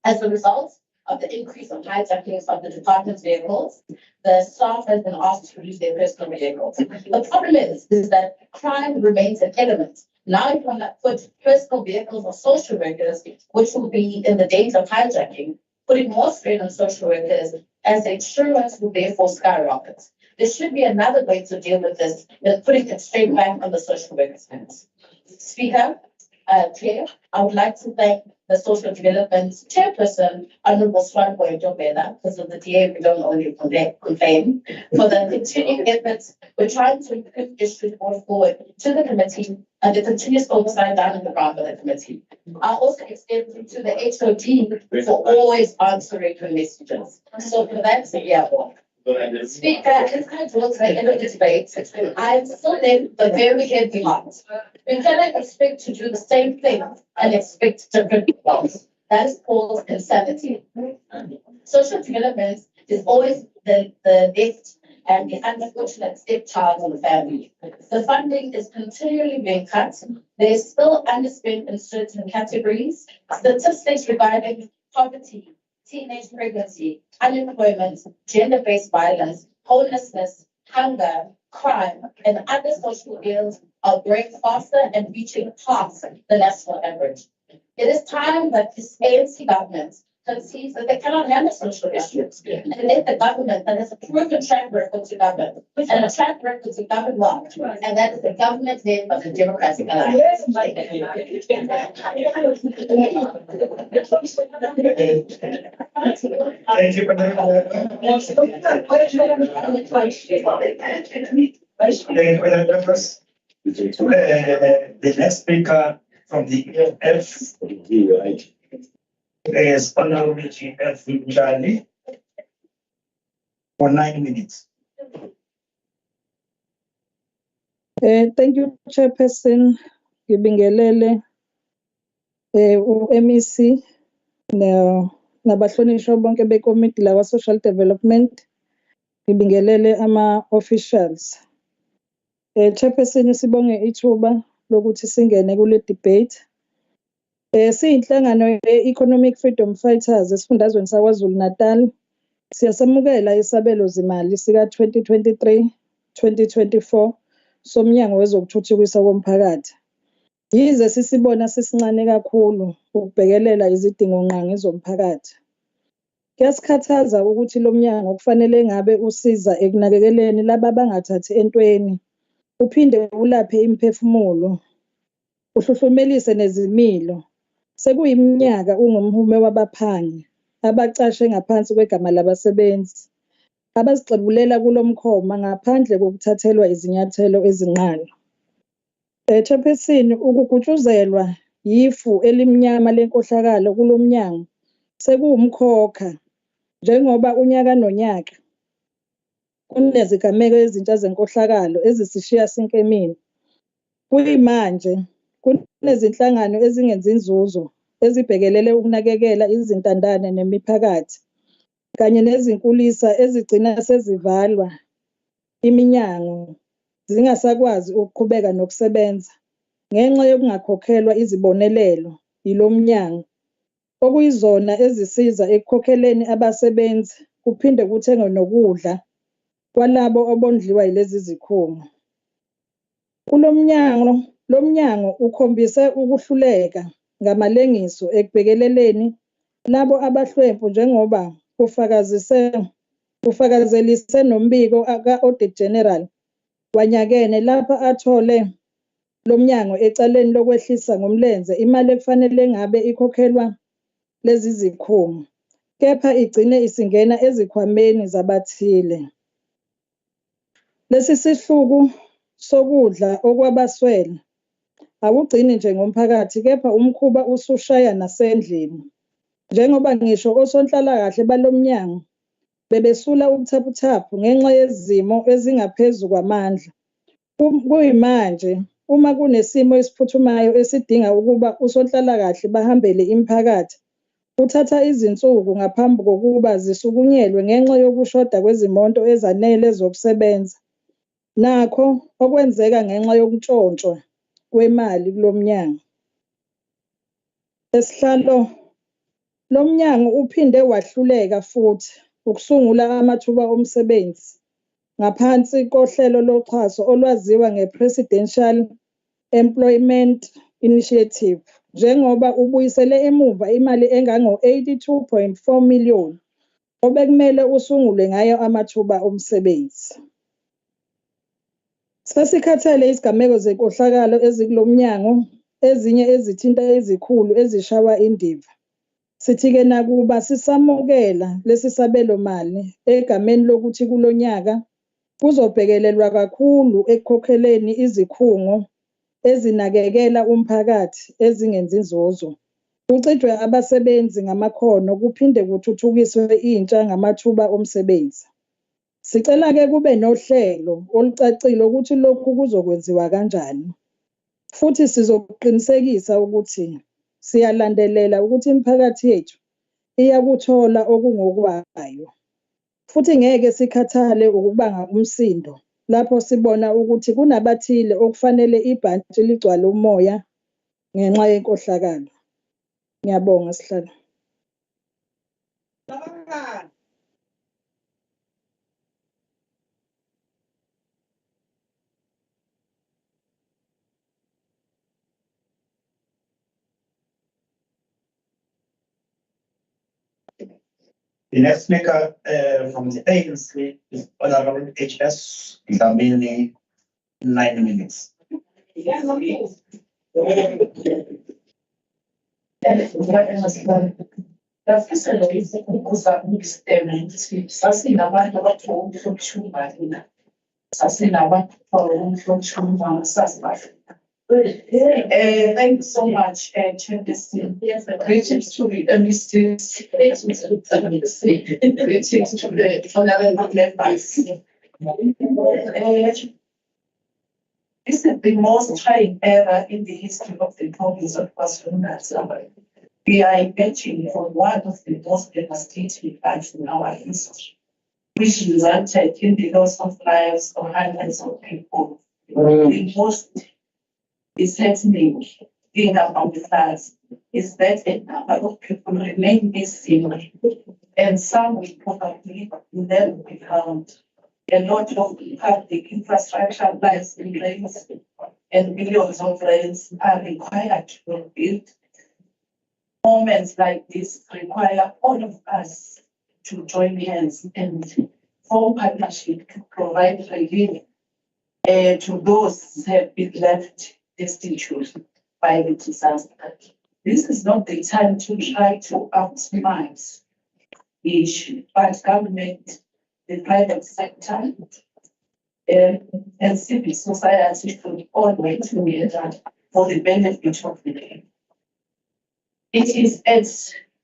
As a result of the increase of hijackings of the department's vehicles, the staff has been asked to use their personal vehicles. The problem is that crime remains an element. Now you want to put personal vehicles of social workers, which will be in the danger of hijacking, putting more strain on social workers as the insurance will therefore skyrocket. There should be another way to deal with this than putting it straight back on the social workers' hands. Speaker, Chair, I would like to thank the Social Development Chairperson, Honorable Swanboy Jobela, because of the DA we don't only complain, for the continued efforts. We're trying to improve issues brought forward to the committee and the continuous oversight done in the ground by the committee. I also extend to the HOD for always answering her messages. So for that, yeah. Speaker, as I draw to the end of the debate, I'm still in the very heavy heart. We cannot expect to do the same thing and expect different results. That is called insanity. Social development is always the next and the unfortunate stepchild of the family. The funding is continually being cut. There is still underspent in certain categories. Statistics regarding poverty, teenage pregnancy, unemployment, gender-based violence, homelessness, hunger, crime, and other social ills are growing faster and reaching past the national average. It is time that this ANC government conceives that they cannot handle social issues and let the government that has a proven track record to govern and a track record to govern well, and that is the government led by the Democratic Alliance. Thank you, members. The next speaker from the EFF is Honorable GF Charlie for 9 minutes. Thank you, Chairperson. Ngibingelele MEC nabahlonishwa bonke bekomiti la social development. Ngibingelele ama-officials. Chairperson, sibonge ithuba lokuthi singene kule debate. Siyinhlangano ye-Economic Freedom Fighters esifundazweni saKwaZulu-Natal. Siyasamukela isabelo zimali sika 2023-2024 somnyango wezokuthuthukiswa komphakathi. Yize sisibona sisincane kakhulu ukubhekelela izidingo nqangi zomphakathi. Kuyasikhathaza ukuthi lo mnyango kufanele ngabe usiza ekunakekeleni laba abangathathi entweni, uphinde ulaphe imiphefumulo, uhluhlumelise nezimilo. Sekuyiminyaka ungumhume wabaphangi abacashe ngaphansi kwegama labasebenzi abazixebulela kulo mkhoma ngaphandle kokuthathelwa izinyathelo ezinqala. Chairperson, ukugutshuzelwa yifu elimnyama lenkohlakalo kulo mnyango sekuwumkhokha njengoba unyaka nonyaka kunezigameko ezintsha zenkohlakalo ezisishiya sinkemini. Kuyimanje kunezinhlangano ezingenzi inzuzo ezibhekelele ukunakekela izintandane nemiphakathi kanye nezinkulisa ezigcina sezivalwa iminyango zingasakwazi ukuqhubeka nokusebenza ngenxa yokungakhokhelwa izibonelelo yilo mnyango, okuyizona ezisiza ekukhokheleni abasebenzi kuphinde kuthengwe nokudla kwalabo abondliwa yilezi zikhungo. Lo mnyango ukhombise ukuhluleka ngamalengiso ekubhekeleleni labo abahlwempu njengoba kufakazelise nombiko ka-Audit General wanyakene lapha athole lo mnyango ecaleni lokwehlisa ngomlenze imali ekufanele ngabe ikhokhelwa lezi zikhungo, kepha igcine isingena ezikhwameni zabathile. Lesi sihluku sokudla okwabaswele akugcini nje ngomphakathi, kepha umkhuba usushaya nasendlini. Njengoba ngisho osonhlalakahle balo mnyango bebesula ubuthaphuthaphu ngenxa yezimo ezingaphezu kwamandla. Kuyimanje uma kunesimo esiphuthumayo esidinga ukuba usonhlalakahle bahambele imiphakathi, kuthatha izinsuku ngaphambi kokuba zisukunyelwe ngenxa yokushoda kwezimonto ezanele zokusebenza. Nakho okwenzeka ngenxa yokuntshontshwa kwemali kulo mnyango. Esihlalo lo mnyango uphinde wahluleka futhi ukusungula amathuba omsebenzi ngaphansi kohlelo loxhaso olwaziwa nge-Presidential Employment Initiative, njengoba ubuyisele emuva imali engango-82.4 million obekumele usungule ngayo amathuba omsebenzi. Sesikhathele izigameko zenkohlakalo ezikulo mnyango ezinye ezithinta izikhulu ezishawa indiva. Sithi-ke nakuba sisamukela lesi sabelomali egameni lokuthi kulo nyaka kuzobhekelelwa kakhulu ekukhokheleni izikhungo ezinakekela umphakathi ezingenzi nzuzo. Kucijwe abasebenzi ngamakhono kuphinde kuthuthukiswe intsha ngamathuba omsebenzi. Sicela-ke kube nohlelo olucacile ukuthi lokhu kuzokwenziwa kanjani. Futhi sizoqinisekisa ukuthi siyalandelela ukuthi imiphakathi yethu iyakuthola okungokwayo. Futhi ngeke sikhathale ukubanga umsindo lapho sibona ukuthi kunabathile okufanele ibhantshi ligcwale umoya ngenxa yenkohlakalo. Ngiyabonga sihlalo. The next speaker from the ANC is Honorable HS Dlamini, 9 minutes. Thank you so much, Chairperson. Greetings to the MSTs, greetings to the honorable members. This is the most trying era in the history of the province of KwaZulu-Natal. We are emerging from one of the most devastating floods in our history, which resulted in the loss of lives of hundreds of people. The most disheartening thing about the floods is that a number of people remain missing, and some will probably never be found. A lot of public infrastructure lies in rains, and millions of rands are required to be built. Moments like this require all of us to join hands and form partnership to provide relief to those who have been left destitute by the disaster. This is not the time to try to optimize the issue, but government, the private sector, and civil society should all work together for the benefit of the people. It is at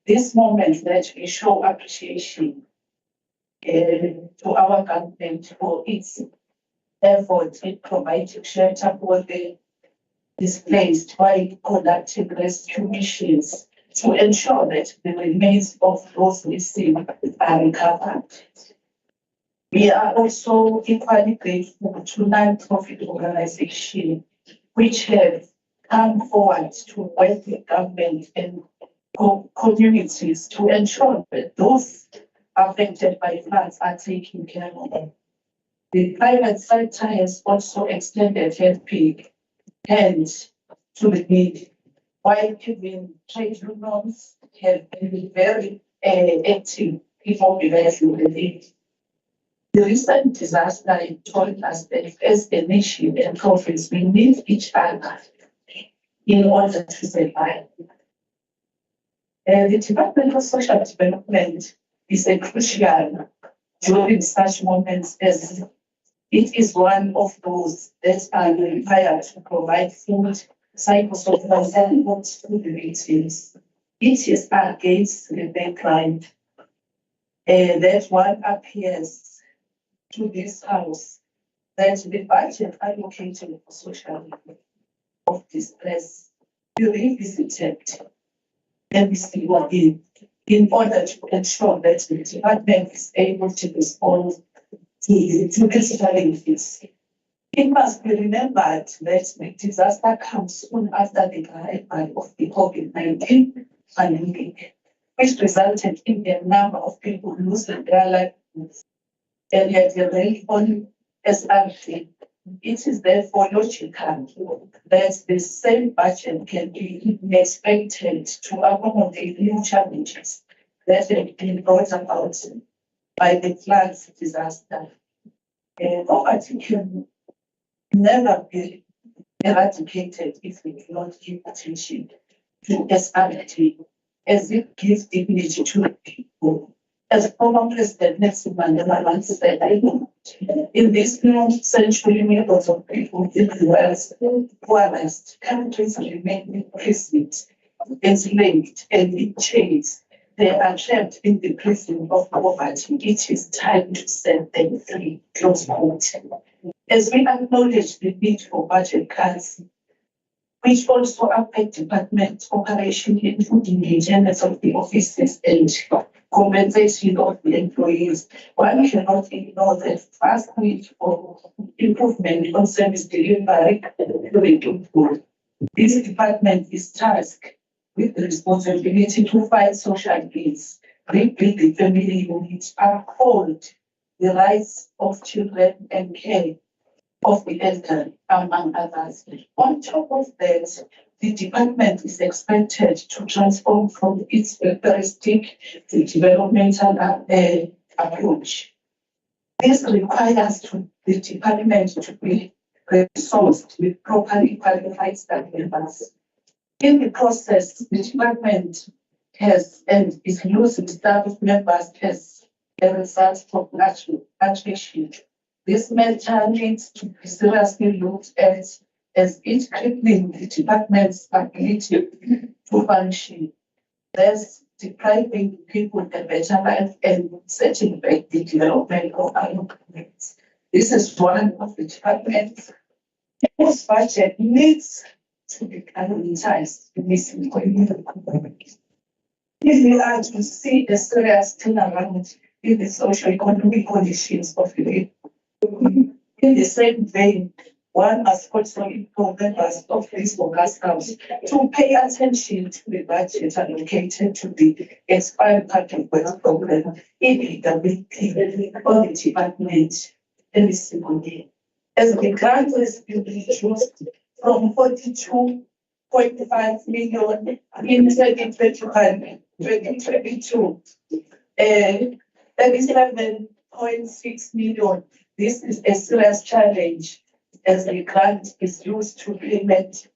this moment that we show appreciation to our government for its effort in providing shelter for the displaced while conducting rescue missions to ensure that the remains of those missing are recovered. We are also equally grateful to non-profit organizations which have come forward to work with government and communities to ensure that those affected by floods are taken care of. The private sector has also extended helping hands to the needy, while even trade unions have been very active in mobilizing the need. The recent disaster told us that as a nation and province, we need each other in order to survive. The Department of Social Development is a crucial during such moments as it is one of those that are required to provide food, psychosocial support to the victims. It is against the background that one appears to this house that the budget allocated for social of distress be revisited and be seen in order to ensure that the department is able to respond to these challenges. It must be remembered that the disaster comes soon after the arrival of the COVID-19 pandemic, which resulted in a number of people losing their lives and yet rely on SRT. It is therefore logical that the same budget can be expected to accommodate new challenges that have been brought about by the floods disaster. Poverty can never be eradicated if we do not give attention to SRT as it gives dignity to the people. As former President Nelson Mandela once said, in this new century, millions of people in the West, poorest countries remain imprisoned, enslaved, and in chains. They are trapped in the prison of poverty. It is time to set them free. Close quote. As we acknowledge the need for budget cuts, which also affect department operation, including maintenance of the offices and compensation of the employees, one cannot ignore the vast need for improvement on service delivery to the people. This department is tasked with the responsibility to fight social ills, rebuild the family unit, uphold the rights of children and care of the elderly, among others. On top of that, the department is expected to transform from its futuristic to developmental approach. This requires the department to be resourced with properly qualified staff members. In the process, the department has and is losing staff members as a result of attrition. This matter needs to be seriously looked at as it's crippling the department's ability to function, thus depriving people a better life and setting back the development of our communities. This is one of the departments whose budget needs to be prioritized in this community. If we are to see a serious turnaround in the socio-economic conditions of the people, in the same vein, one must also inform members of these focus groups to pay attention to the budget allocated to the expired public works program, EPWP, on the department in the single year. As the grant has been reduced from 42.5 million in 2022, 37.6 million. This is a serious challenge as the grant is used to payment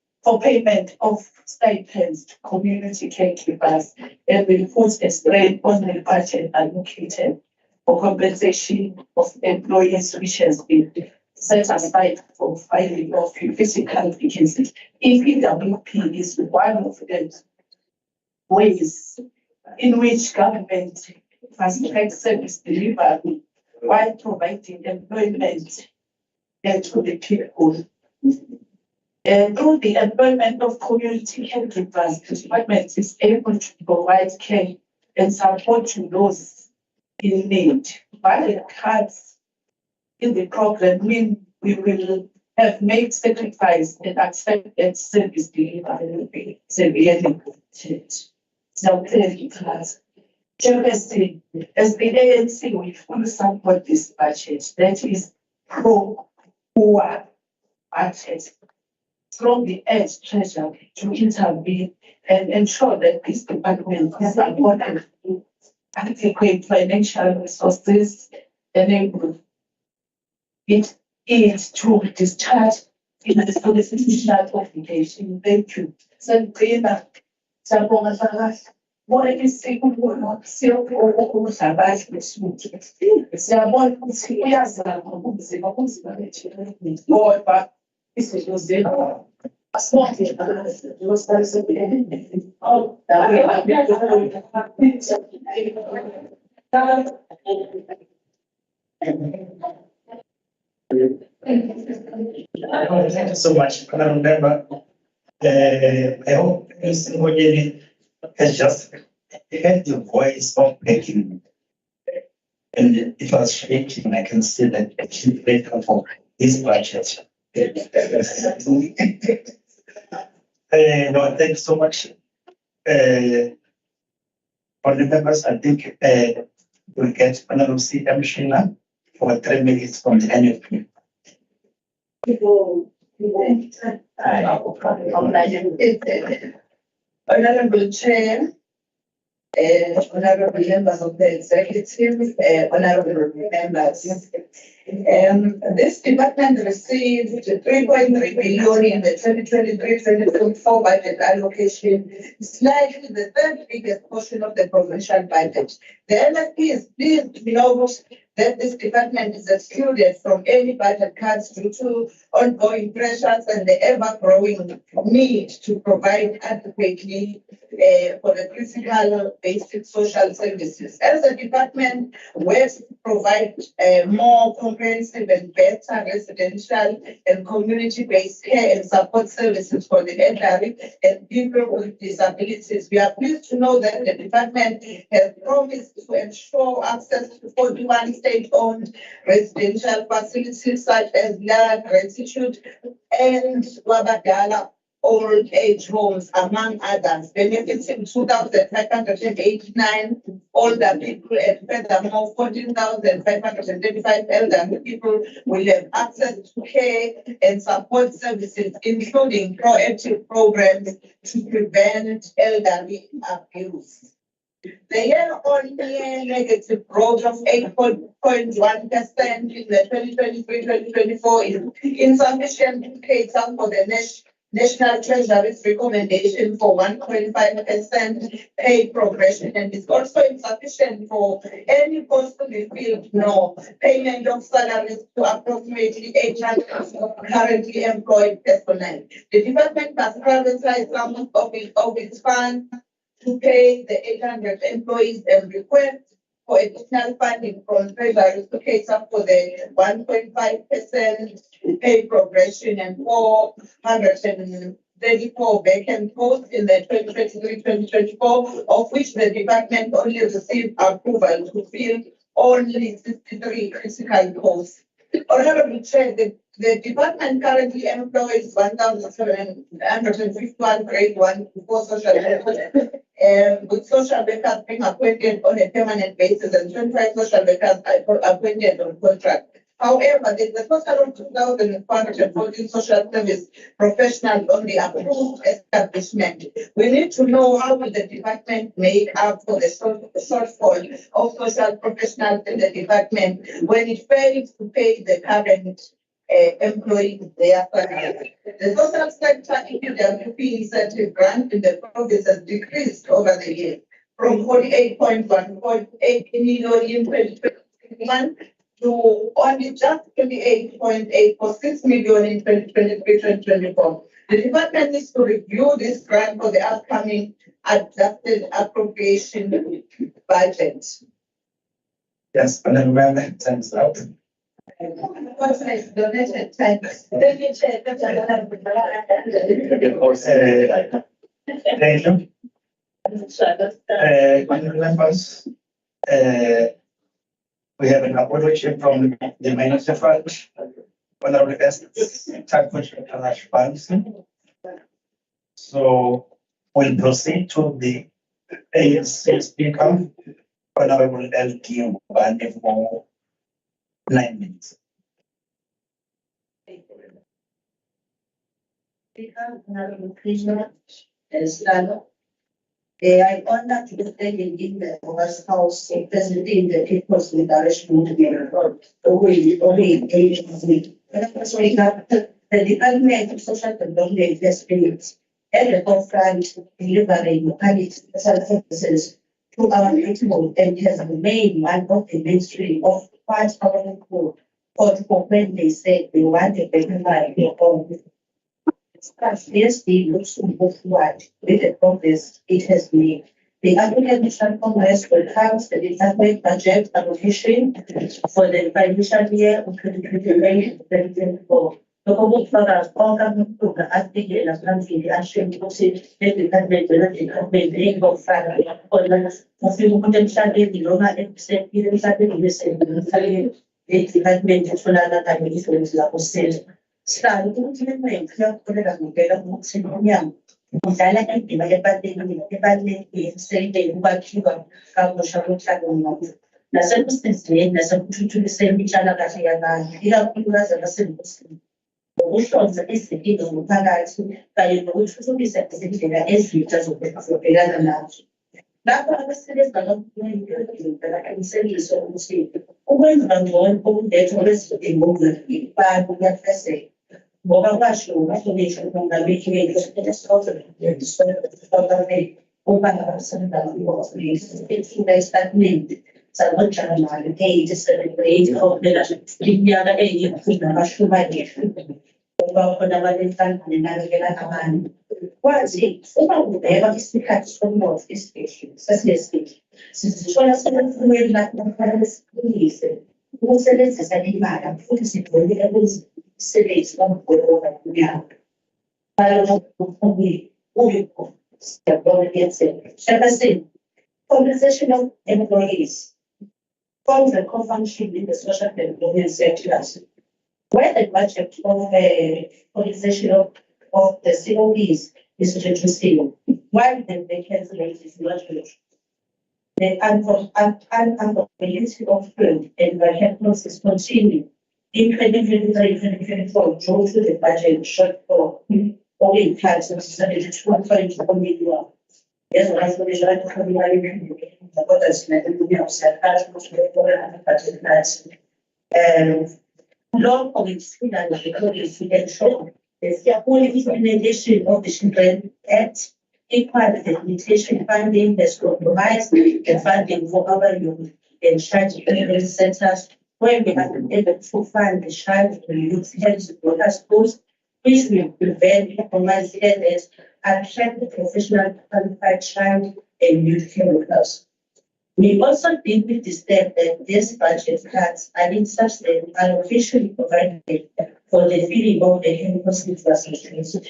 of stipends to community caregivers and will put a strain on the budget allocated for compensation of employees which has been set aside for filing of physical vacancies. EPWP is one of the ways in which government fast-track service delivery while providing employment to the people. Through the employment of community caregivers, the department is able to provide care and support to those in need. Budget cuts in the program mean we will have made sacrifice and accepted service delivery will be severely limited. Chairperson, as the ANC, we fully support this budget that is pro-poor budget. Strongly urge Treasury to intervene and ensure that this department is afforded adequate financial resources, enable it to discharge in the solicitation obligation. Thank you. Sandrina, what is single one, silk or Sabash with Sabon, Lord, but this is your zero. A small thing, Thank you so much, Madam Member. I hope every single unit has just heard the voice of making, and it was shaking. I can see that actually grateful for this budget. No, thank you so much. For the members, I think we'll get Honorable CM Shina for 3 minutes from the NFP. Honorable Chair, honorable members of the executive, honorable members. This department received 3.3 billion in the 2023-2024 budget allocation, slightly the third biggest portion of the provincial budget. The LFP is pleased to note that this department is excluded from any budget cuts due to ongoing pressures and the ever-growing need to provide adequately for the critical basic social services. As a department, we provide more comprehensive and better residential and community-based care and support services for the elderly and people with disabilities. We are pleased to know that the department has promised to ensure access to 41 state-owned residential facilities such as La Gratitude and Wabadala old age homes, among others, benefiting 2,589 older people and furthermore 14,535 elderly people will have access to care and support services, including proactive programs to prevent elderly abuse. The year-on-year negative growth of 8.1% in the 2023-2024 is insufficient to cater for the National Treasury's recommendation for 1.5% pay progression, and is also insufficient for any possibly filled payment of salaries to approximately 800 currently employed personnel. The department has prioritized some of its funds to pay the 800 employees and request for additional funding from Treasury to cater for the 1.5% pay progression and 434 vacant posts in the 2023-2024, of which the department only received approval to fill only 63 critical posts. Honorable Chair, the department currently employs 1,751 grade 1 to 4 social workers, with social workers being appointed on a permanent basis and 25 social workers are appointed on contract. However, there is a total of 2,414 social service professionals on the approved establishment. We need to know how will the department make up for the shortfall of social professionals in the department when it fails to pay the current employees their salaries. The social sector Ingcugce incentive grant in the province has decreased over the years from 48.1 million in 2021 to only just 28.846 million in 2023-2024. The department needs to review this grant for the upcoming adjusted appropriation budget. Yes, Honorable Member, time's up. Thank you. Honorable members, we have an appropriation from the Minister Fund, Honorable Funds. So we'll proceed to the ANC Speaker, Honorable LQ, for 9 minutes. Speaker, Honorable Krishna, I honor to be standing in the House representing the People's Liberation Movement. The Department of Social Development has been at the forefront delivering quality services to our people and has remained one of the mainstream of quite powerful for when they say they want a better life. DSD looks to move forward with the progress it has made. The African National Congress will house the department budget allocation for the financial year of 2023-2024. The Committe Father's program to the African National Action Policy, the department will not incorporate the Ingo Father for the potential the longer episode, the department is one other time is going to the sales. Selalu implement kerja dalam musim dalam indima ebadling sehingga bagi kamu syarat na circumstances na sabtu bicara kasihan tidak perlu rasa muslim. Usul seperti itu bukan kalau usul bisa terjadi esi jadi berperan Lapho abasebenzi bangakuphela aqinisekise ukuthi ukwenza ngcono okudetha kwezidingo abantu kuyafezeka. Ngoba kwasho bahlonishwa umongameli wethu uma abasebenza ethula isitatimende sabajalimali eyi-7 awuphela iminyaka eyi-180 ngoba khona abanenhlangano enakekela abantu. Kwathi uma ubheka isikhathi somnotho esibhedlela sasesibhedlela sizithola sebemfunweni lapho kufanele siqinise ukusebenzisa imali futhi sigxile ekusebenzi kwamgweba kunyaka. Compensation of employees forms a core function in the social development sectors. Where the budget of the compensation of the COEs is reducing, while the vacancy rate is not reduced. The unavailability of food and vehicles is continuing. In 2023-2024, due to the budget shortfall, all impacts of 72.4 million. Yes, I was going to law of experience because the only implementation of the Children Act, equal facilitation funding has compromised the funding for our youth and child development centers where we have been able to fund the child and youth health schools, which will prevent compromised areas and attract the professional qualified child and youth care workers. We also deeply disturb that these budget cuts are insufficient and officially provided for the filling of the chemical infrastructure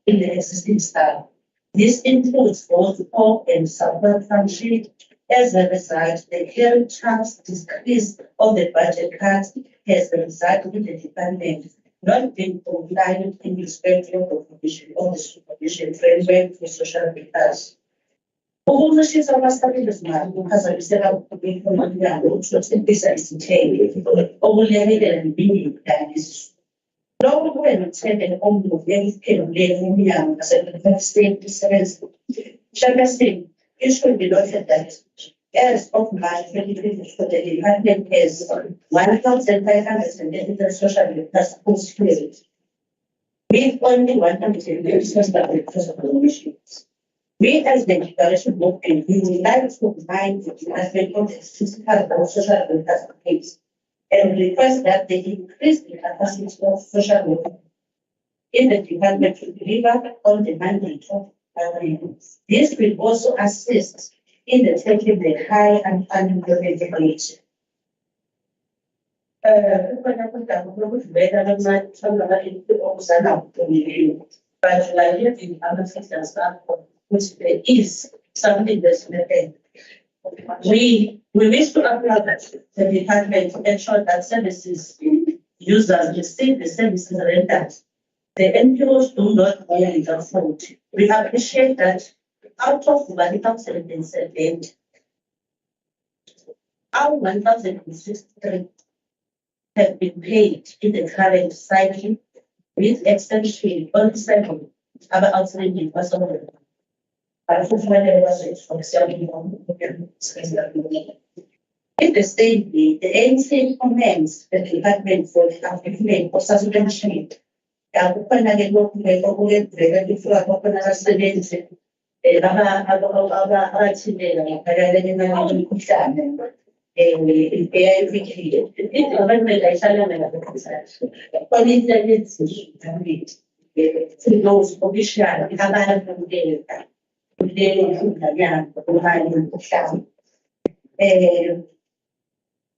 in the existing staff. This includes both core and support functions. As a result, the current chance decrease of the budget cuts has resulted in the department not being compliant in respect of the provision of the supervision framework for social affairs. Ukuncishisa amasabiso semali kuphazamiseka ukubika umnyango ukuthuthukisa isithembu okulekelela nemibiko. Lokhu kube nomthelela omubi ekuphenduleni umnyango nasekuphathweni isebenzi. Chairperson, it should be noted that as of March 2024, the department has 1,583 social workers post-clearance, with only 180 social workers of commissions. We as the declaration board and we would like to remind the department of the physical social workers case and request that they increase the capacity of social workers in the department to deliver on the mandate of government. This will also assist in the taking the high and unemployment rate. But like in other sectors, which there is something that's maintained. We wish to applaud the department to ensure that services users receive the services rendered. The NPOs do not only afford. We appreciate that out of 1,007, our 1,063 have been paid in the current cycle with extension on 7 other outstanding personnel. In the same way, the ANC commends the department for the upliftment of suspension.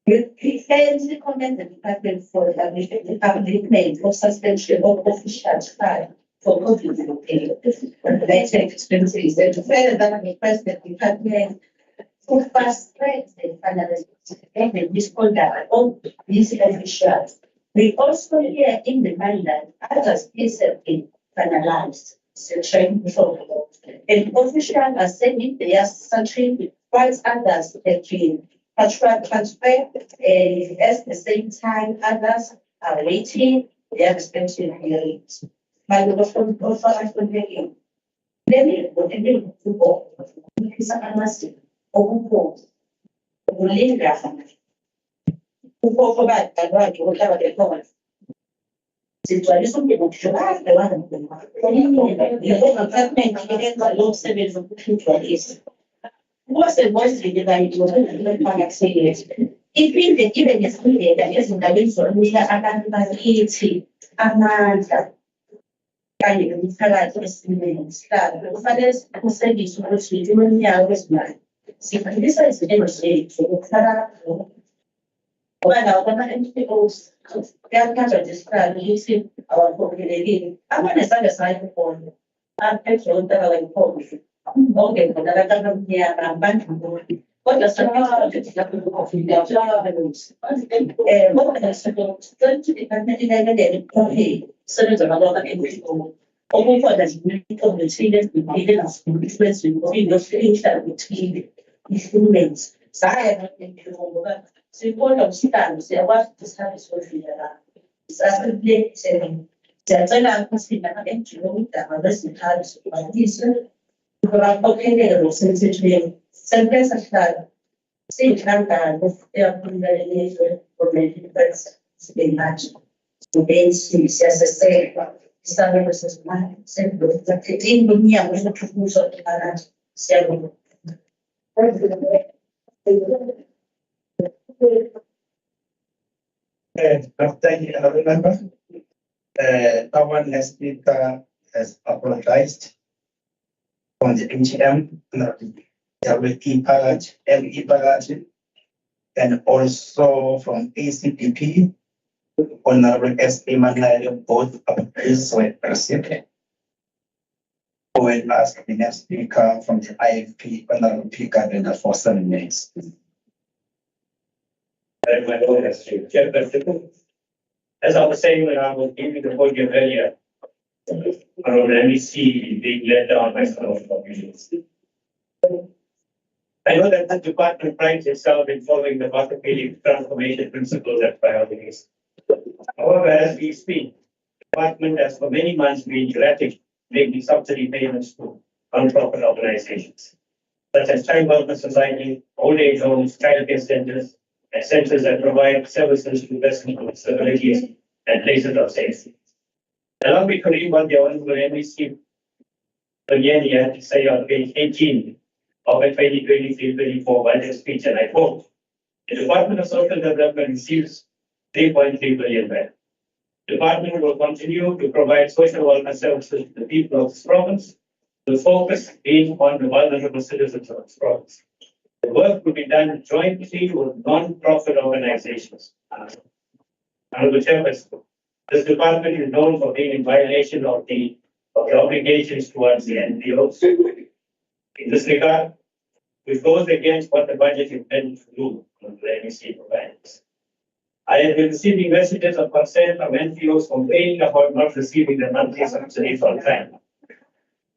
We kindly commend the department for the upliftment of suspension of official staff for COVID-19 expenses and to further request the department to fast track the finalization and the misconduct of these officials. We also hear in the mind that others have been finalized. Section 4. And officials are saying they are searching while others have been transferred, and at the same time, others are waiting their respective hearings. My microphone also has been making. Maybe whatever football is a massive or kulinda ukho bathi kwakhe uhlaba lekhona sigcwalisa umntu ngokushokala lo msebenzi wokuhlisa ukuba sengozini kayibona iphinde ibe nesindlela ezindaweni zokunika abantu bakithi amandla kanye nomphakathi esimeni sihlalo kufanele siqinisekise ukuthi iminyaka wezimali sikhulisa izinto zethu zokuhlala ngoba nawo ama-NPOs kuyakhatshwa nje sihlalo ukuthi awakhokelelile abanesandla sakhe khona aphethe ontaka kayikhona ongekona abantu abamnyama abantu kodwa sebenza nalona okukhona imithombo ethile ezimpilo ezithile i-humans zaya ngoba sibona usihlalo siyakwazi ukuthi sihambe siyofika la siyacela ukuthi nama-NGO udaba lwezikhalo zibhaliswe bakhokelele semthethweni sempesa sihlalo siyinhlangano eyaphumelelizwe for-19 sibe manje siyasesekwa isabelo sezimali sendoda umnyango wezokuthuthukiswa komphakathi siyabonga. Thank you, honorable member. No one has apologized on the NGM, MEP and also from ACPP. Honorable S. Emmanuel, both apologies were received. I will ask the next speaker from the IFP, Honorable P. Gardner, for 7 minutes. As I was saying when I was giving the podium earlier, Honorable MEC being led down by some of the officials. I know that the department prides itself in following the market-building transformation principles and priorities. However, as we speak, the department has for many months been erratic, making subsidy payments to non-profit organizations, such as Child Welfare Society, old age homes, childcare centers, and centers that provide services to persons with disabilities and places of safety. Allow me to read what the Honorable MEC Tonyeni had to say on page 18 of a 2023-24 budget speech, and I quote, the Department of Social Development receives 3.3 billion back. The department will continue to provide social welfare services to the people of this province, with focus being on the vulnerable citizens of this province. The work will be done jointly with non-profit organizations. Honorable Chairperson, this department is known for being in violation of the obligations towards the NPOs. In this regard, which goes against what the budget intended to do on the MEC provides. I have been receiving messages of concern from NPOs complaining about not receiving the monthly subsidies on time.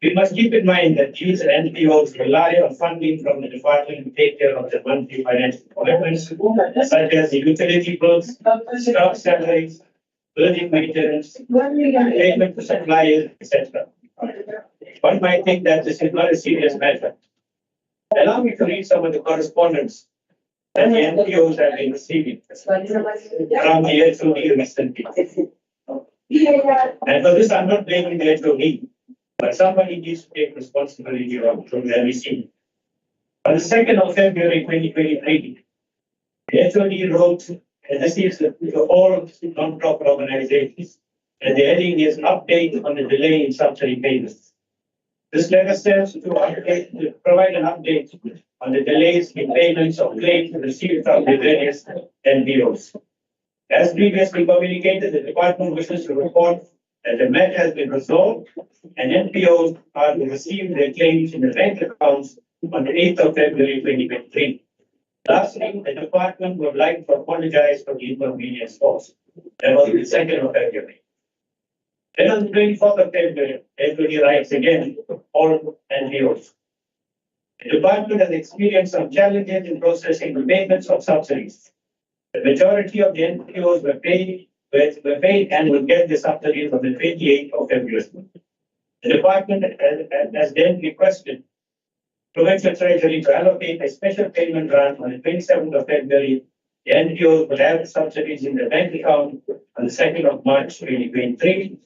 We must keep in mind that these NPOs rely on funding from the department to take care of their monthly financial commitments, such as the utility bills, staff salaries, building maintenance, payment to suppliers, etc. One might think that this is not a serious matter. Allow me to read some of the correspondence that the NPOs have been receiving from the HOD recently. And for this, I'm not blaming the HOD, but somebody needs to take responsibility from the MEC. On the 2nd of February 2023, the HOD wrote, and this is to all non-profit organizations, and the heading is Update on the Delay in Subsidy Payments. This letter says to provide an update on the delays in payments of claims received from the various NPOs. As previously communicated, the department wishes to report that the matter has been resolved and NPOs are to receive their claims in the bank accounts on the 8th of February 2023. Lastly, the department would like to apologize for the inconvenience caused. That was the 2nd of February. Then on the 24th of February, everybody writes again, all NPOs. The department has experienced some challenges in processing the payments of subsidies. The majority of the NPOs were paid and will get the subsidies on the 28th of February. The department has then requested Provincial Treasury to allocate a special payment run on the 27th of February. The NGOs will have subsidies in the bank account on the 2nd of March 2023.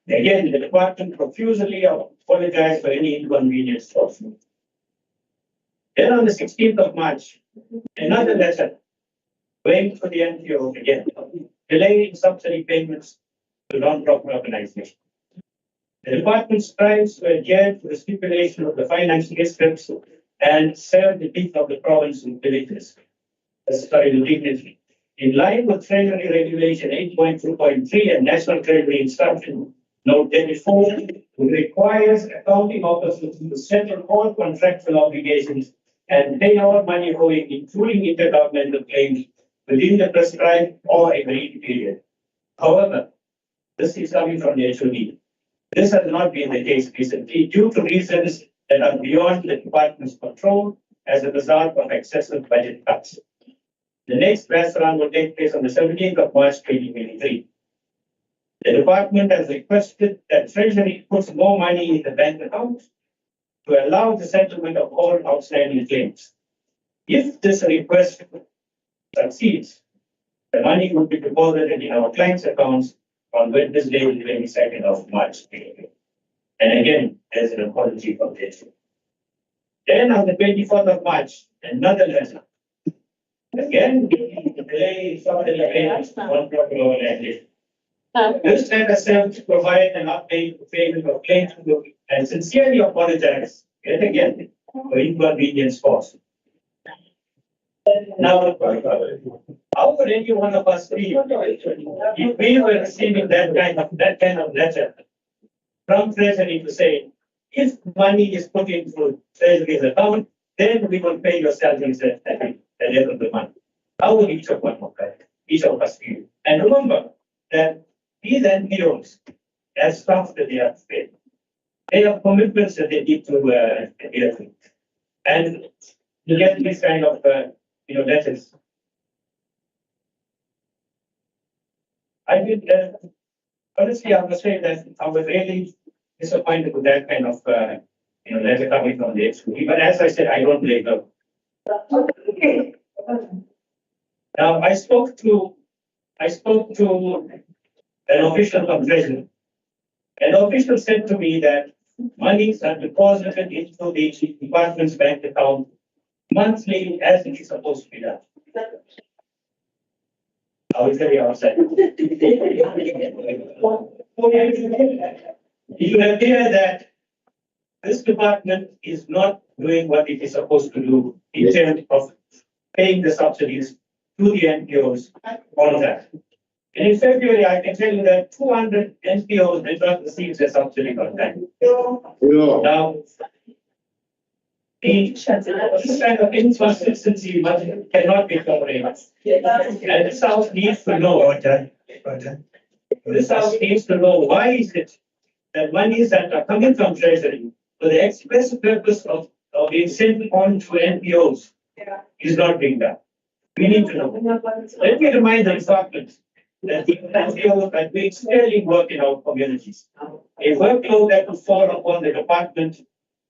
Again, the department profusely apologized for any inconvenience caused. Then on the 16th of March, another letter going to the NGOs again, delaying subsidy payments to non-profit organizations. The department strives to adhere to the stipulation of the financial districts and serve the people of the province and villages. The dignity. In line with Treasury Regulation 8.2.3 and National Treasury Instruction Note 34, it requires accounting officers to settle all contractual obligations and pay all money owing, including intergovernmental claims, within the prescribed or agreed period. However, this is coming from the HOD. This has not been the case recently due to reasons that are beyond the department's control as a result of excessive budget cuts. The next press run will take place on the 17th of March 2023. The department has requested that Treasury puts more money in the bank account to allow the settlement of all outstanding claims. If this request succeeds, the money will be deposited in our clients' accounts on Wednesday, the 22nd of March. And again, there's an apology from this. Then on the 24th of March, another letter. Again, delay subsidy payments to non-profit organizations. This letter serves to provide an update to payment of claims and sincerely apologize yet again for inconvenience caused. Now, how would any one of us feel if we were receiving that kind of letter from Treasury to say, if money is put into Treasury's account, then we will pay your salaries at the end of the month. How would each of us feel? And remember that these NPOs have stuff that they have to pay. They have commitments that they need to adhere to. And you get this kind of letters. I did, honestly, I must say that I was really disappointed with that kind of letter coming from the HQE. But as I said, I don't blame them. Now, I spoke to an official from Treasury. An official said to me that monies are deposited into the department's bank account monthly as it is supposed to be done. I will tell you outside. You appear that this department is not doing what it is supposed to do in terms of paying the subsidies to the NPOs on that. And in February, I can tell you that 200 NPOs did not receive their subsidy on time. Now, this kind of inconsistency cannot be tolerated. And this House needs to know. This House needs to know why is it that monies that are coming from Treasury for the express purpose of being sent on to NPOs is not being done. We need to know. Let me remind the department that the NPOs are doing sterling work in our communities. A workload that will fall upon the department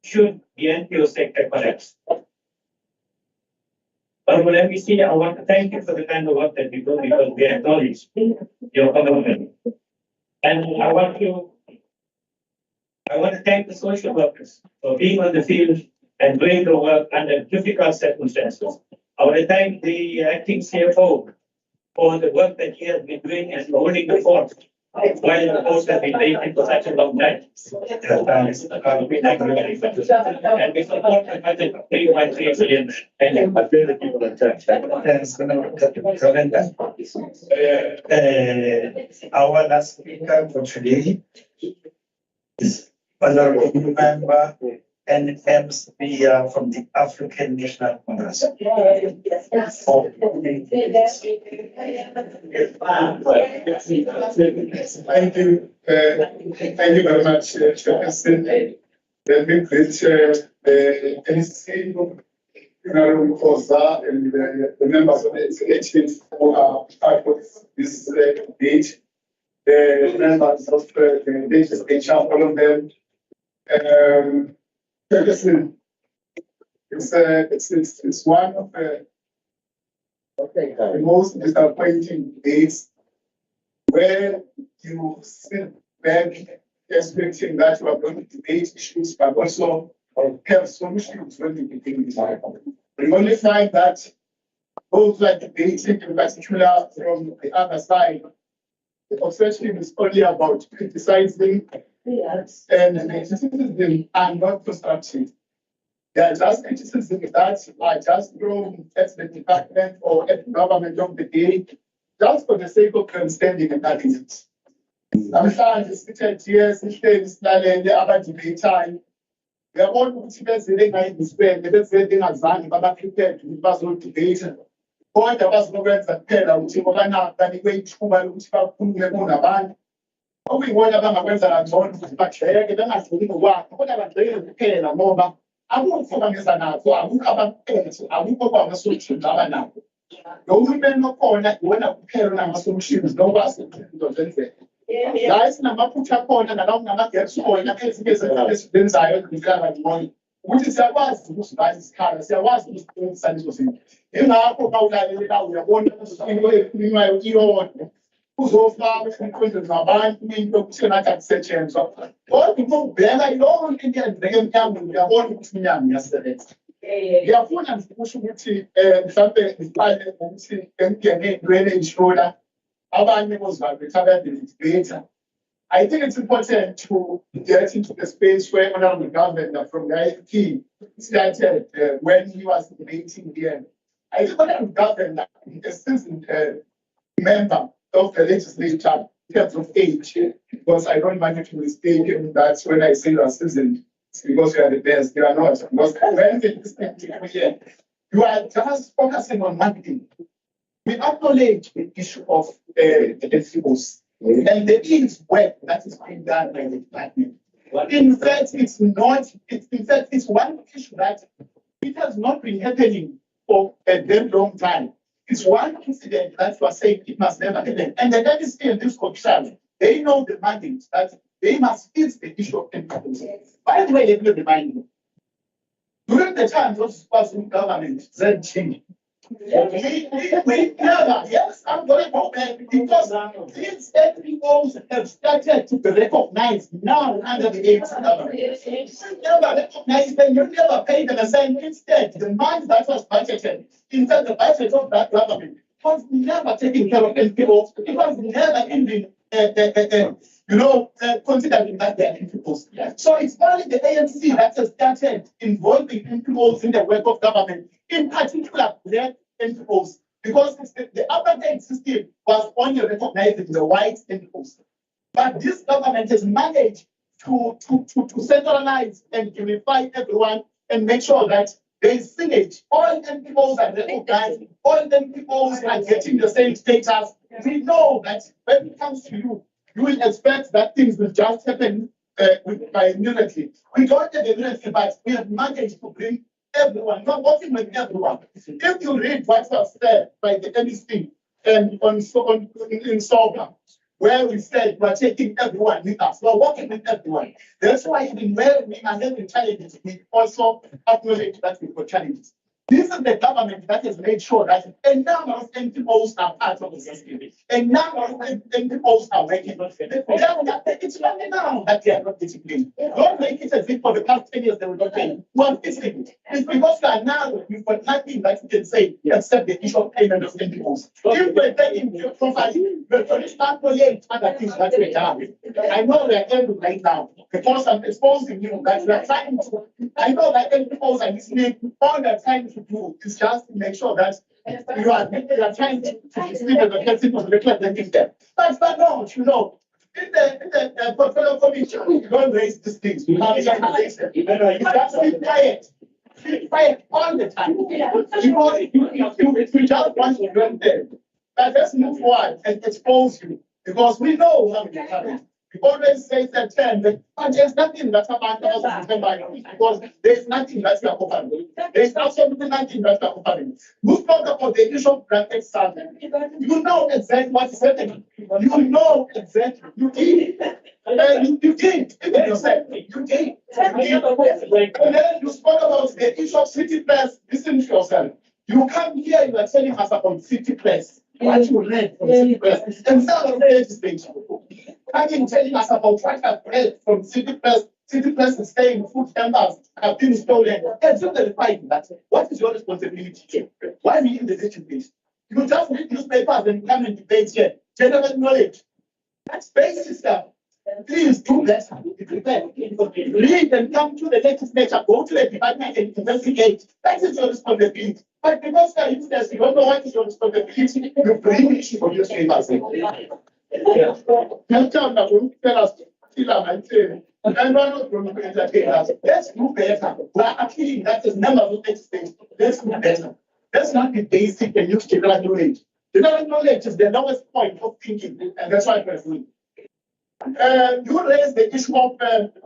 should the NPO sector collapse. Honorable MEC, I want to thank you for the kind of work that you do because we acknowledge your commitment. And I want to thank the social workers for being on the field and doing the work under difficult circumstances. I want to thank the acting CFO for the work that he has been doing and holding the fort while the post has been vacant for such a long time. We thank you very much. And we support the budget of 3.3 billion. Thank you. I feel the people in touch. Our last speaker for today is Honorable Member and MSP from the African National Congress. Thank you. Thank you very much, Chairperson. Let me greet the NCC, Honorable Koza, and the members of the executive who are part of this debate. The members of the legislature, all of them. Ferguson, it's one of the most disappointing days where you sit back expecting that you are going to debate issues, but also have solutions when you begin this. We only find that those who are debating, in particular from the other side, the obsession is only about criticizing, and the criticism are not constructive. They are just criticisms that are just thrown at the department or at the government of the day, just for the sake of understanding and analysis. Namhlanje sithe here sihleli silalele abadibeyithayo. Uyabona ukuthi bezele ngayidisipende bezele bengazange baba-prepared ukuthi bazodibeyitha. Kodwa bazokwenza kuphela ukuthi ngoba banikwe ithuba lokuthi bakhulume kunabantu. Okuyibona abangakwenza kangcono ukuthi bagxeke bengadluli ngokwakho, kodwa bagxeke kuphela ngoba akukho bangeza nakho, akukho abaphethe, akukho kwama-solutions abanakho. Lo hulumeni okhona iwona kuphela onama-solutions nokwazi izinto zenzeka. La esinamaphutha akhona nalawo kunama-gaps khona ezinye zezinto esizenzayo ezenzeka kangcono ukuthi siyakwazi ukusibhala isikhala, siyakwazi ukusebenzisa lezo zinto. Ingakho uma ulalela uyabona ukuthi into ekhulunywayo iyodwa uzofaka emqondweni zabantu into yokuthi nathi akusetshenzwa. Kodwa uma ubheka yonke into eyenzeka emnyangweni uyabona ukuthi iminyango iyasebenza. Ngiyafuna ngikusho ukuthi mhlawumbe ngiqale ngokuthi engene ey'ntweni ey'shona abanye debate. I think it's important to get into the space where Honorable Governor from the IFP started when he was debating here. I think Honorable Governor is a seasoned member of the legislature in terms of age, because I don't mind if you mistake that when I say you are seasoned, it's because you are the best. You are not. Because when they listen to you here, you are just focusing on marketing. We acknowledge the issue of the NGOs and the things work that is being done by the department. In fact, it's not. It's one issue that it has not been happening for a very long time. It's one incident that you are saying it must never happen. And the NDC and this commission, they know the mandate that they must fix the issue of NGOs. By the way, let me remind you, during the times of KwaZulu government, ZG, we never, yes, I'm going to go back because these NGOs have started to be recognized now under the ANC government. You never recognize them, you never pay them the same. Instead, the money that was budgeted inside the budget of that government was never taking care of NGOs. It was never even, considering that they are NGOs. So it's only the ANC that has started involving NGOs in the work of government, in particular black NGOs, because the apartheid system was only recognizing the white NGOs. But this government has managed to centralize and unify everyone and make sure that there is synergy. All NGOs are recognized, all NGOs are getting the same status. We know that when it comes to you, you will expect that things will just happen by immunity. We don't have immunity, but we have managed to bring everyone, not working with everyone. If you read what was said by the NEC and in Soga, where we said we're taking everyone with us, we're working with everyone. That's why even where we are having challenges, we also acknowledge that we've got challenges. This is the government that has made sure that a number of NGOs are part of the system. A number of NGOs are working. It's only now that they are not disciplined. Don't make it as if for the past 10 years they were not paying. One discipline. It's because you are now, you've got nothing that you can say except the issue of payment of NGOs. If we're taking your property, we're going to start pulling other things that we're done. I know they're ending right now because I'm exposing you that we are trying to. I know that NGOs are listening all the time. To do is just to make sure that you are trying to see the person of representing them. But no, in the portfolio commission, you don't raise these things. You just keep quiet. Keep quiet all the time. You just want to run them. But let's move forward and expose you because we know how it happens. We always say that but there's nothing that because there's nothing that we are offering. There's absolutely nothing that we are offering. We spoke about the issue of bracket salary. You know exactly what is happening. You know exactly. You did. You did. Even yourself. You did. And then you spoke about the issue of city press. Listen to yourself. You come here, you are telling us about city press. What you read from city press. And some of the legislature. Coming telling us about what I've read from city press. City press is saying food members have been stolen. And you verifying that. What is your responsibility? Why are you in the situation? You just read newspapers and come and debate here. General knowledge. That's basic stuff. Please do that. Read and come to the legislature, go to the department and investigate. That is your responsibility. But because you don't know what is your responsibility, you bring issue for your papers. Let's do better. We're appealing that is number of things. Let's do better. Let's not be basic and use general knowledge. General knowledge is the lowest point of thinking, and that's why we're doing. You raised the issue of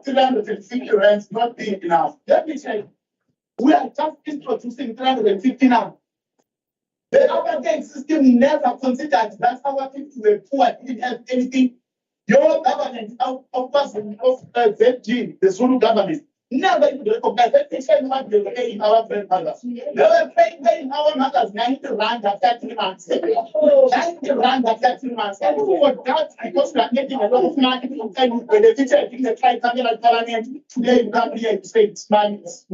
350 rents not being enough. Let me tell you, we are just introducing 350 now. The apartheid system never considered that our people were poor, didn't have anything. Your government, of ZG, the Zulu government, never even recognized that they said what they were paying our grandmothers. They were paying our mothers 90 rand after 3 months. 90 rand after 3 months. And who was that? Because we are making a lot of money and we benefited in the tricameral parliament. Today you come here and say it's money. It's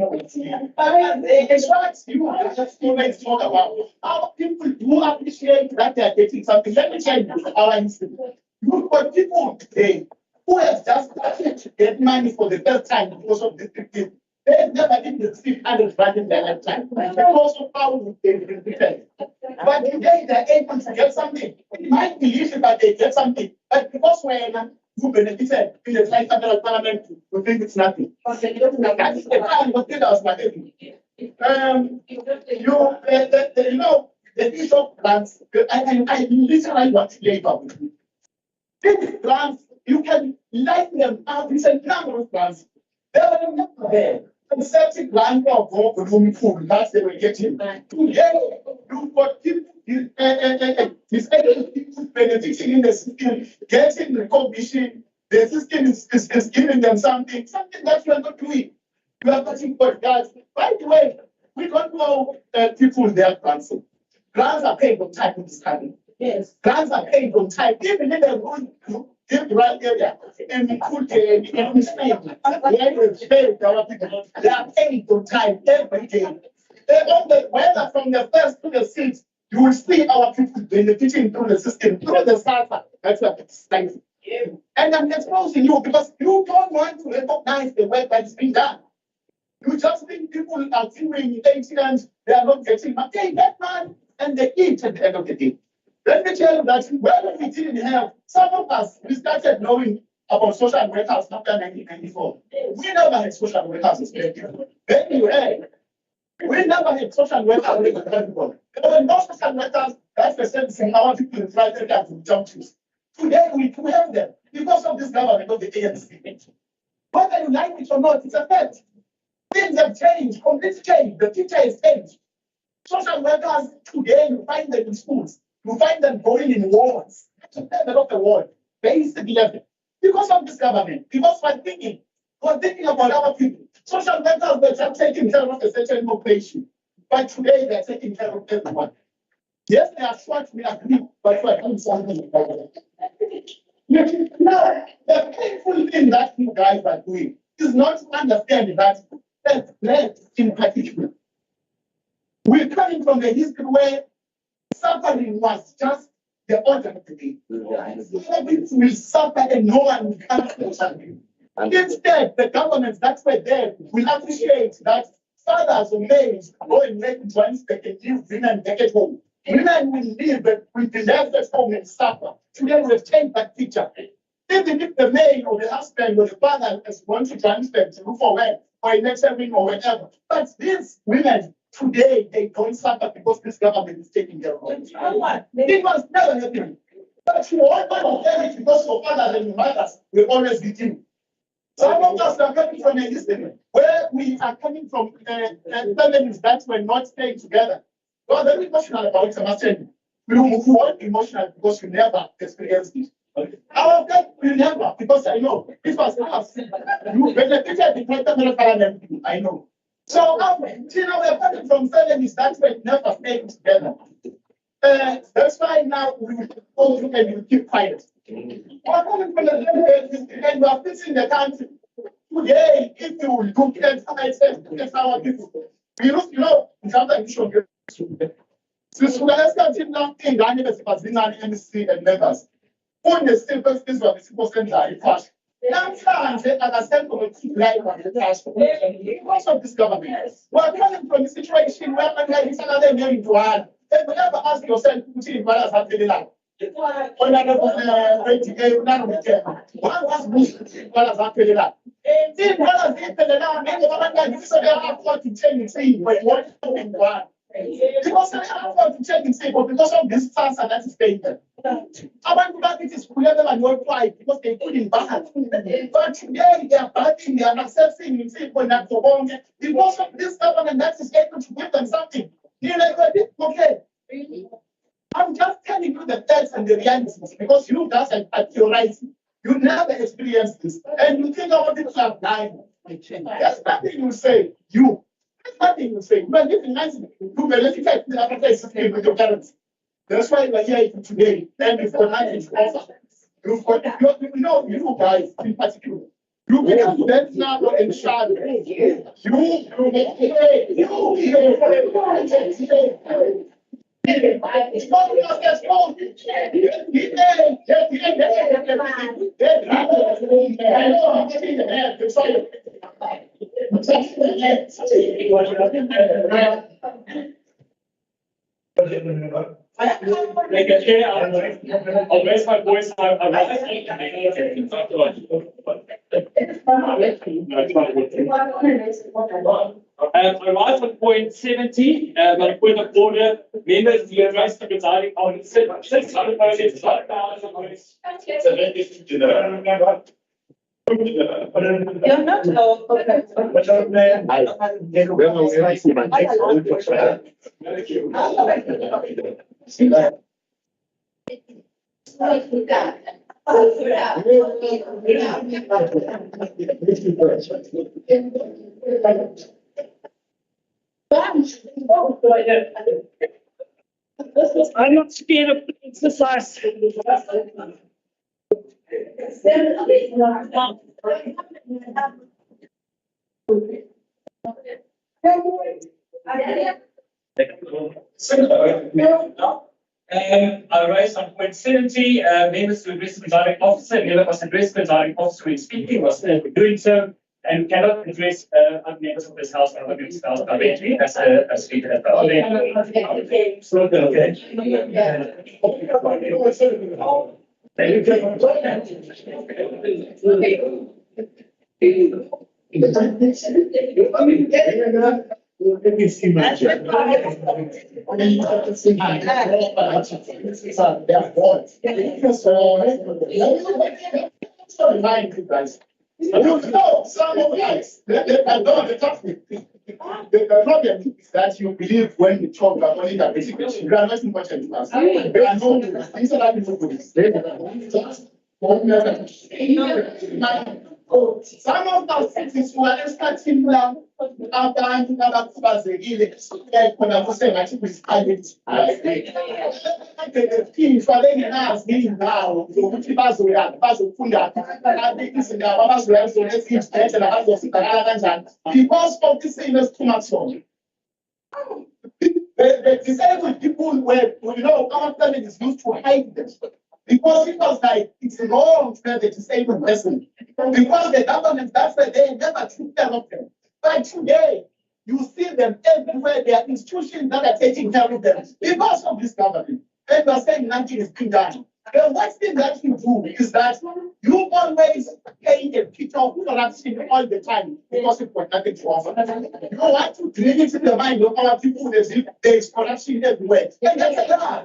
what you just always talk about. Our people do appreciate that they are getting something. Let me tell you our history. You've got people today who have just started to get money for the first time because of this thing. They've never been received 100 rand in their lifetime because of how they've been prepared. But today they're able to get something. It might be easy that they get something, but because we're who benefited in the federal parliament, we think it's nothing. That is the time what did us like the issue of grants, I literally want to labor with you. These grants, you can light them up. It's a number of grants. They were never there. And 30 grants of room food that they were getting. Today, you've got people, people benefiting in the system, getting recognition. The system is giving them something that we are not doing. We are getting for grants. By the way, we don't know people their grants. Grants are paid on time in this country. Yes. Grants are paid on time. Even in the room, give right area in Ingcugce, in Spain, where we pay our people, they are paid on time every day. Whether from the first to the sixth, you will see our people benefiting through the system, through the SARFA. That's what it's like. And I'm exposing you because you don't want to recognize the work that is being done. You just think people are doing accidents, they are not getting money. They get money and they eat at the end of the day. Let me tell you that when we didn't have, some of us, we started knowing about social workers after 1994. We never had social workers. Anyway, we never had social workers. There were no social workers that were sending our people in private junctures. Today we do have them because of this government of the ANC. Whether you like it or not, it's a fact. Things have changed, completely changed. The future has changed. Social workers today, you find them in schools. You find them going in wards to develop the world, basic level. Because of this government, because we're thinking about our people. Social workers were just taking care of a certain population, but today they're taking care of everyone. Yes, they are short, we agree, but we're doing something about it. Now, the painful thing that you guys are doing is not to understand that that in particular. We're coming from a history where suffering was just the order of the day. People will suffer and no one will come to something. Instead, the governments that were there will appreciate that fathers or maids go and make Johannesburg and give women back at home. Women will live with the left at home and suffer. Today we have changed that picture. Even if the maid or the husband or the father has gone to Johannesburg to look for work or a lecturing or whatever, but these women today, they don't suffer because this government is taking their role. It was never happening. But you all understand it because your fathers and your mothers will always be you. Some of us are coming from a history where we are coming from families that were not staying together. You are very emotional about it, I must tell you. You are emotional because you never experienced it. Our God will never, because I know this was us. You benefited the greater parliament, I know. So, you know, we're coming from felonies, that's why it never stayed together. That's why now we will go through and we keep quiet. We're coming from the and we are fixing the country. Today, if you look at our people, we used to know, sometimes you should since we are starting now, in the NC and members, on the simplest things of the supposed to die fast. Sometimes they understand from the life of the task because of this government. We are coming from a situation where is another name to add. And you never ask yourself, what is happening now? One was what is happening now? Because I have to check and say, but because of this answer that is taken. I want to back it is whoever and your pride because they put in back. But today they are backing, they are accepting and saying, well, not for long. Because of this government that is able to give them something. You're like, okay. I'm just telling you the facts and the realities because you guys are theorizing. You never experienced this. And you think about it like dying. There's nothing you say. There's nothing you say. You are living nicely. You benefited the appetite system with your parents. That's why we are here today. And you've got nothing to offer. You've got, you guys in particular. You become dead now in shadow. Like a chair, I'll raise my voice. I'll rise on point 70, on a point of order, members to address the presiding officer. You're not I'm not scared of exercise. I raised on point 70, members to address the presiding officer. Never must address the presiding officer when speaking, was doing so, and cannot address other members of this house or this house directly as a speaker as well. Some of us, the problem is that you believe when you talk about only that basic question, you are not important to us. There are no these are not people with this. Some of us citizens who are starting now abantu abakhubazekile khona kusengathi kuyisiqaleti imfihlo bengenazi iy'ndawo zokuthi bazofunda izindaba abazoya zona eziy'bhedlela bazosizakala kanjani because of this thing esithumathona. The disabled people were, our family is used to hide them. Because it was like, it's wrong to have a disabled person. Because the government, that's why they never took care of them. But today, you see them everywhere. There are institutions that are taking care of them because of this government. And you are saying nothing is being done. The worst thing that you do is that you always paint a picture of corruption all the time because it was nothing to offer. You want to drill it in the mind of our people as if there is corruption everywhere. And that's a lie.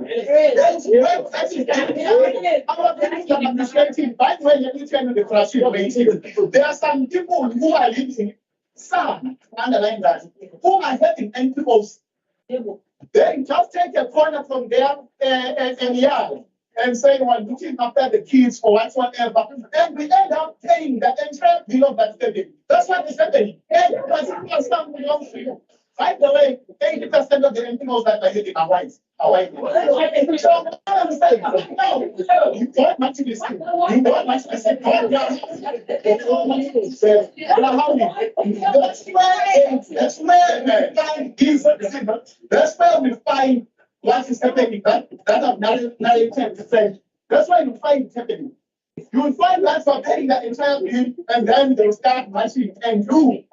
Our people are appreciating, by the way, let me tell you the corruption rate. There are some people who are living, some, underline that, who are having NPOs. They just take a corner from their yard and saying, well, looking after the kids or whatsoever, and we end up paying the entire bill of that stadium. That's what is happening. And some belongs to you. By the way, 80% of the NPOs that are hitting are white. So, what I'm saying, no, you don't want to be sick. You don't want to be sick. That's where we find what is happening. That of 10%. That's why you find it happening. You will find that for paying the entire bill, and then they'll start matching and you,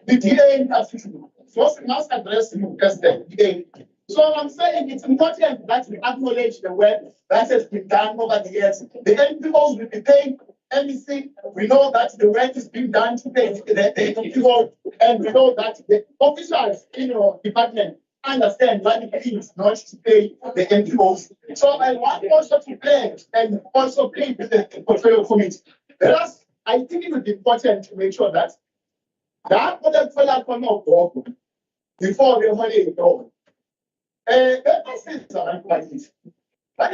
the DA institution. So we must address you as the DA. So I'm saying it's important that we acknowledge the work that has been done over the years. The NPOs will be paid anything. We know that the work is being done to pay the NPO, and we know that the officials in your department understand what it means not to pay the NPOs. So I want also to play and also play with the portfolio committee. Plus, I think it would be important to make sure that that portfolio come up before the money is gone. But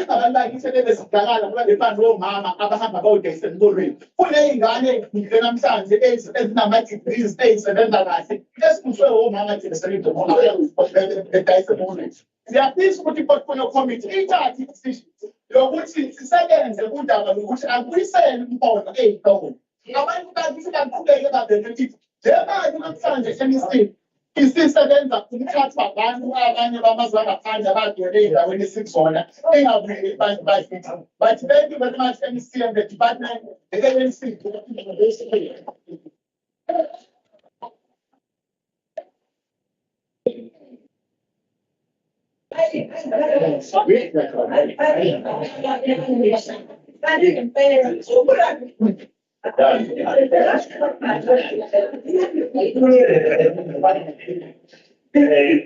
if I like you said, there's a lot of fun, mama, Abraham about this and Guri. Who lay in Ghana, sometimes the AIDS is not making these days and then I think, let's put your mama to the street of the dice of morning. There are things putting portfolio committee, each decisions. You're watching seconds, the good which I'm saying on 8 dollars. I want to visit and play about the people. There are not found anything. Isisebenza kumthatha abantu abanye bamazwe angaphandle abadwelela when isikhona engabuyeli bayifithi. But thank you very much, MC and the department, the ANC.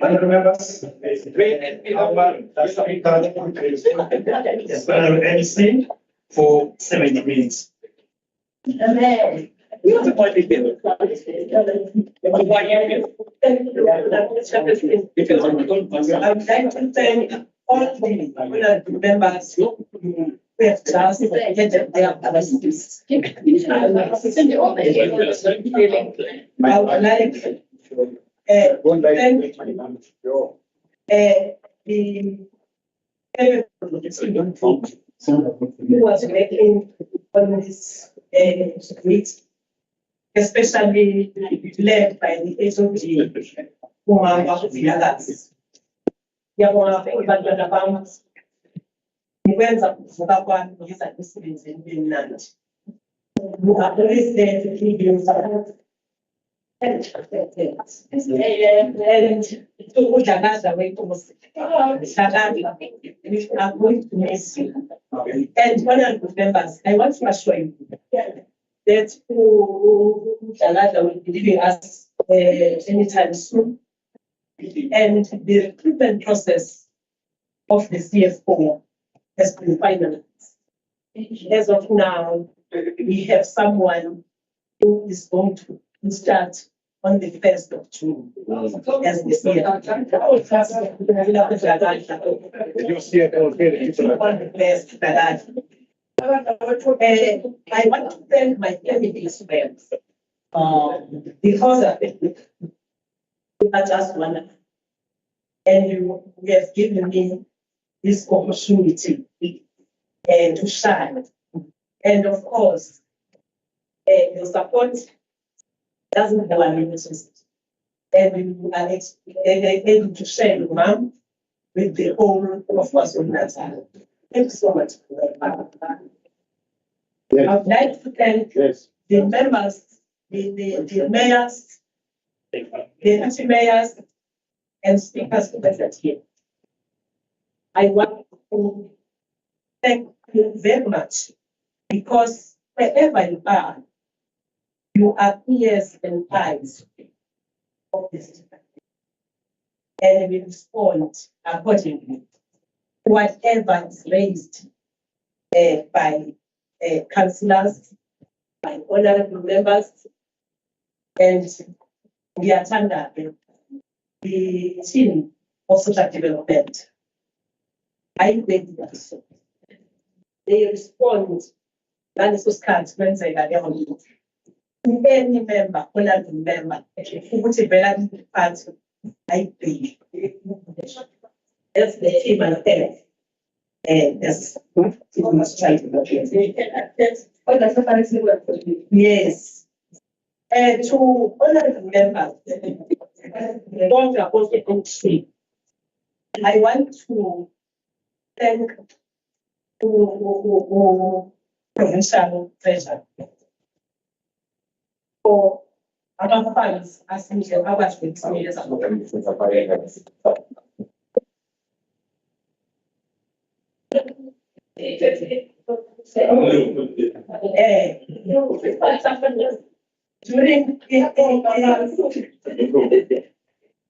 Honourable members, MC for 70 minutes. We have a point of view. I would like to thank all the members who have just attended their capacities. I would like who was working on this meet, especially led by the HOD, Umama Viagas. Nikwenza kuvuka kwami ngizakusebenza emnandi. You are always there to keep you support. And ukudlakaza kwenkosi. Hlakani, we are going to miss you. And honorable members, I want to assure you that Udlakaza will be leaving us anytime soon. And the recruitment process of the CFO has been finalized. As of now, we have someone who is going to start on the 1st of June as the CFO. I want to thank my family friends because of it. I just want and you have given me this opportunity to shine. And of course, your support doesn't have a limit. And you are able to share your mom with the whole of KwaZulu-Natal. Thank you so much. Yes. I would like to thank the members, the mayors, the deputy mayors, and speakers present here. I want to thank you very much because wherever you are ears and eyes of this department, and we respond accordingly to whatever is raised by councillors, by honourable members, and we are under the team of social development. I beg that they respond ngaleso sikhathi kwenzeka leyo nto. Any member, honorable member, ukuthi vela phansi ayibheki. That's the team and them. And that's what we must try to do. Yes. And to honorable members, don't oppose the country. I want to thank provincial treasurer for our funds as usual, our years ago.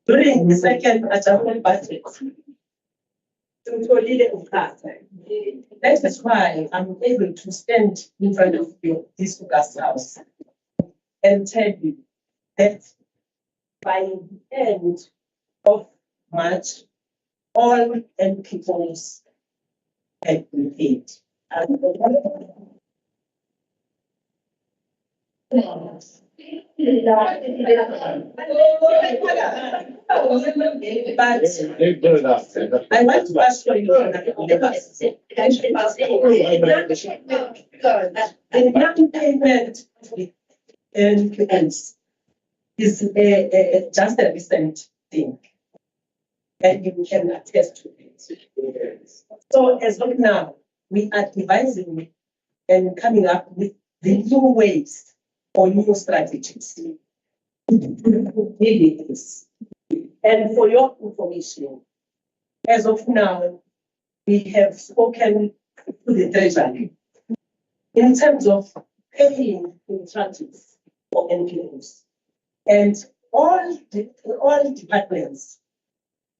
During the second adjustment budget, that is why I'm able to stand in front of you, this August House, and tell you that by the end of March, all NPOs have been paid. But I want to assure you that the non-payment and is just a recent thing, and you can attest to it. So as of now, we are devising and coming up with the new ways or new strategies. And for your information, as of now, we have spoken to the Treasury in terms of paying in tranches for NPOs. And all departments,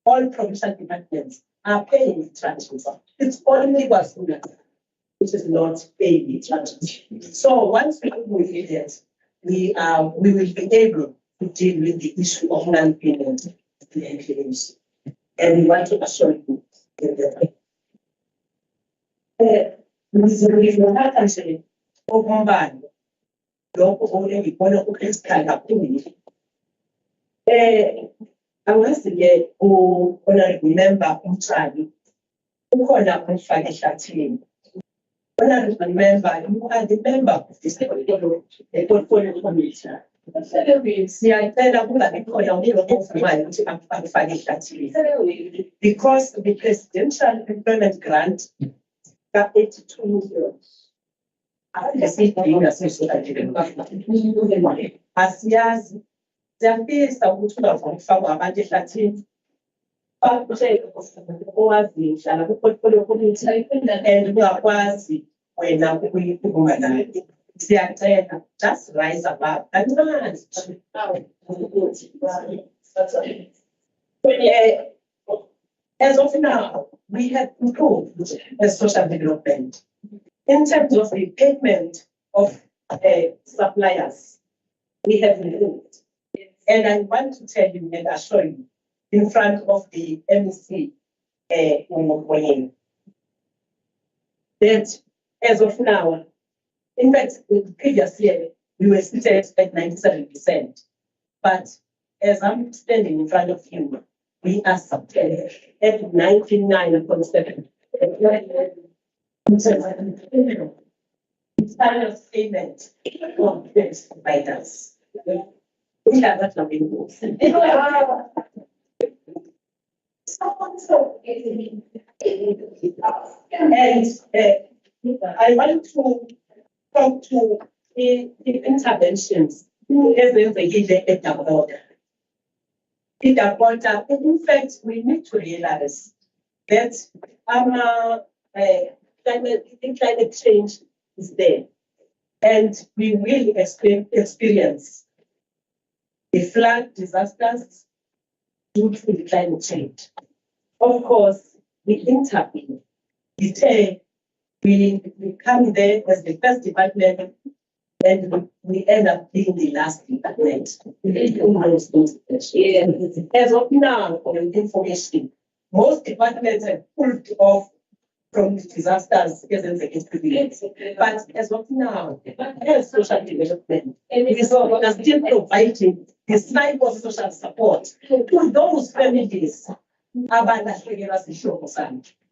all provincial departments are paying in tranches. It's only KwaZulu-Natal which is not paying in tranches. So once we do that, we will be able to deal with the issue of non-payment to the NPOs. And we want to assure you that awasike remember umthali ukhona umfake ehlathini. Remember, you are the member of this portfolio committee. Siyacela kungabi khona umuntu ovumayo ukuthi akufake ehlathini. Because the presidential employment grant ka-82 million. Asiyazi siyafisa ukuthi ungafakwa abantu ehlathini. Owaziyo hlala ku-portfolio committee and ungakwazi wena ukuyikhuluma naye. Siyacela just rise above kancane. As of now, we have improved the social development in terms of the payment of suppliers. We have improved, and I want to tell you and assure you in front of the MEC that as of now, in fact, the previous year we were still at 97%, but as I'm standing in front of you, we are at 99.7%. It's kind of payment of this providers. We have that number. And I want to talk to the interventions as they at the border. In the border, in fact, we need to realize that climate change is there, and we will experience the flood disasters due to the climate change. Of course, we intervene. We come there as the first department, and we end up being the last department. As of now, for information, most departments have pulled off from the disasters but as of now, as social development, we are still providing this type of social support to those families.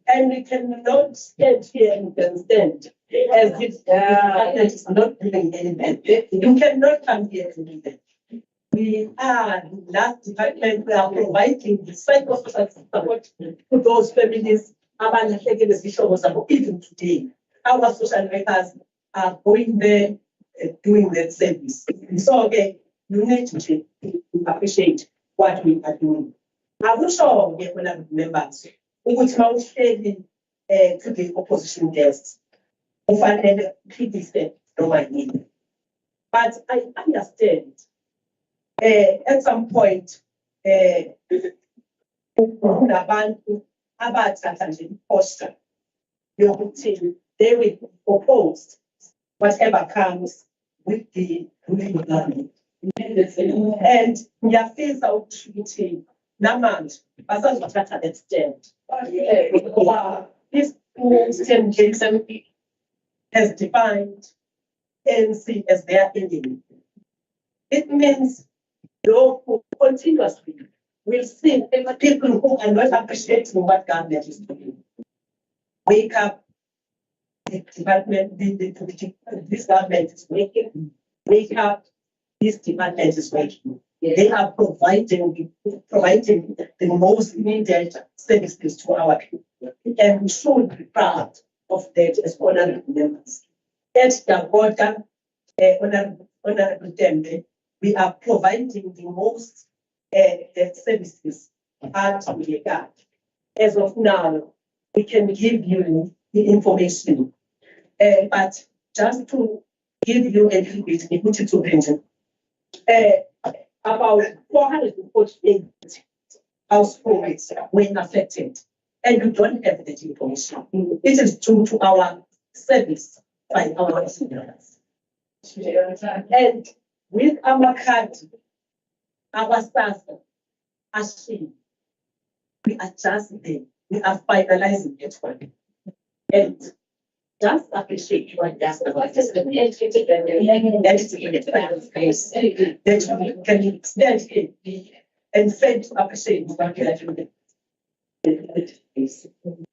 And we cannot stand here and stand as if the is not doing anything. You cannot come here and do that. We are the last department, we are providing the type of social support to those families. Even today, our social workers are going there doing that service. So again, you need to appreciate what we are doing. I'm not sure we are members. We would now share to the opposition guests. If I had criticism, no mind. But I understand at some point, about posture, they will oppose whatever comes with the ruling government. And we are faced out treating Namand, but that's what I extent. This system has defined ANC as their enemy. It means though continuously we'll see people who are not appreciating what government is doing. Wake up, the department, this government is waking. Wake up, this department is waking. They are providing the most needed services to our people. And we should be proud of that as honorable members. At the border, honorable Tembe, we are providing the most services at the. As of now, we can give you the information, but just to give you a little bit, we put it to Benjamin. About 448 households were affected, and we don't have that information. It is due to our service by our citizens. And with our card, our staff, we are just there. We are finalizing it one. And just appreciate what that's about. That we can extend it and fail to appreciate what we are doing.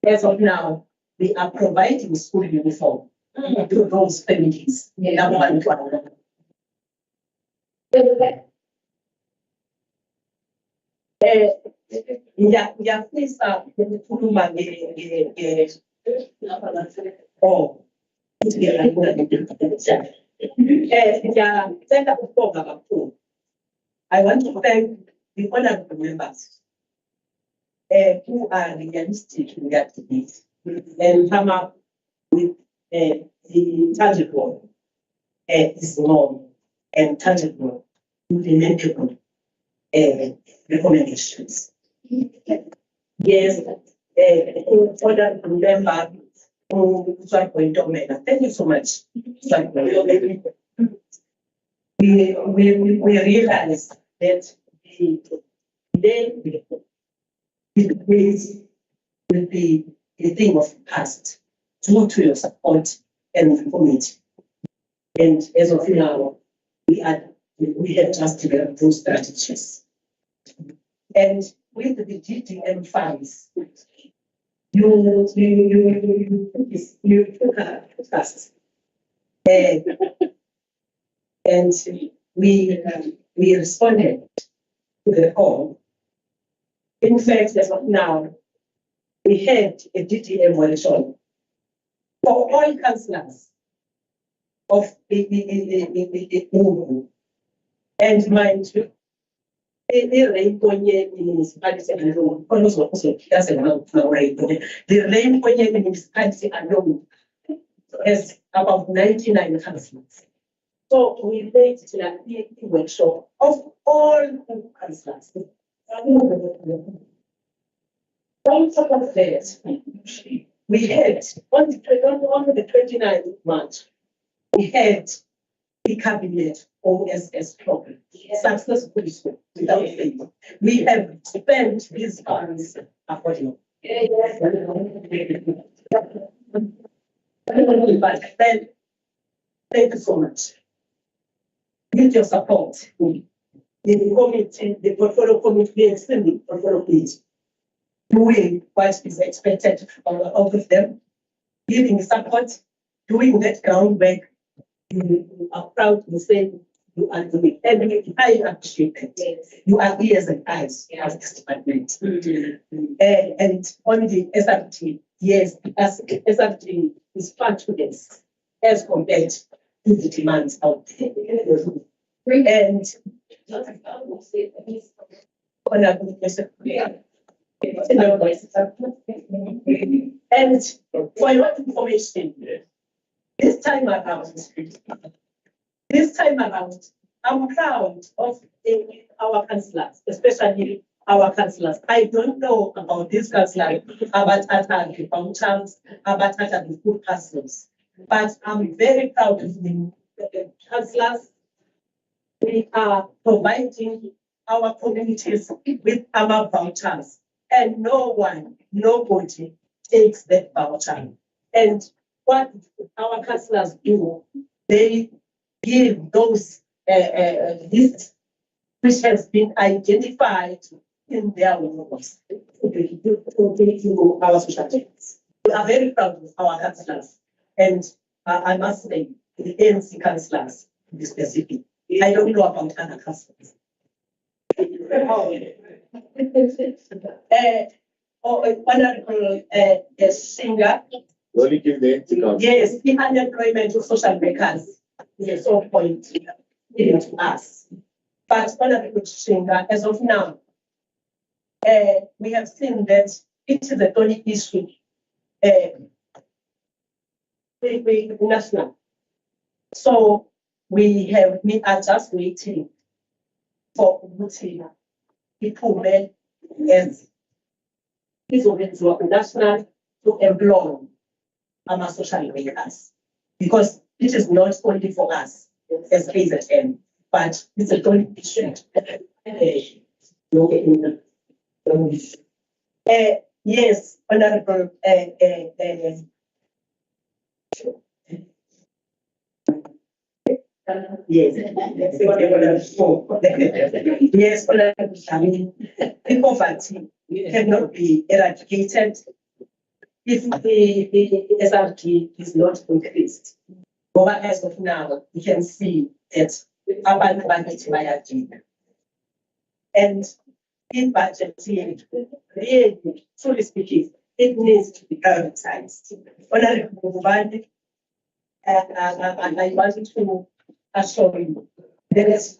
As of now, we are providing school uniform to those families. Ngiyafisa ukukhuluma ngiyacela ukubonga kakhulu. I want to thank the honorable members who are realistic in that debate and come up with the tangible, small and tangible, implementable recommendations. Yes, honorable member. Thank you so much. We realize that the will be a thing of the past due to your support and committee. And as of now, we have just developed those strategies. And with the GTM funds, you took us. And we responded to the call. In fact, as of now, we had a DTM workshop for all councillors of the and mind you, the rainbow municipality alone, the rainbow municipality alone has about 99 councillors. So we made a workshop of all councillors. On top of that, we had on the 29th of March, we had the cabinet OSS program successfully without fail. We have spent these funds accordingly. But then, thank you so much. With your support, the committee, the portfolio committee, extending portfolio committee, doing what is expected of them, giving support, doing that groundwork. You are proud to say you are doing, and I appreciate it. You are ears and eyes of this department. And on the SRT, yes, as SRT is factfulness as compared to the demands out there. And and for your information, this time around, I'm proud of our councillors, especially our councillors. I don't know about these councillors, about the vouchers, about the food parcels, but I'm very proud of the councillors. We are providing our communities with our vouchers, and nobody takes that voucher. And what our councillors do, they give those lists which has been identified in their wards to our social justice. We are very proud of our councillors, and I must say the ANC councillors to be specific. I don't know about other councillors. Honorable Singer. Yes, the unemployment of social workers is so point to us. But Honorable Singer, as of now, we have seen that it is a thorny issue national. So we are just waiting for Umutina. People as is national to employ our social workers, because it is not only for us as KZN, but it's a joint issue. Yes, Honorable yes, the poverty cannot be eradicated if the SRT is not increased. But as of now, you can see that abantu bakithi bayadinga. And in budgeting, really, truly speaking, it needs to be prioritized. Honorable Mubani, and I want to assure you, there is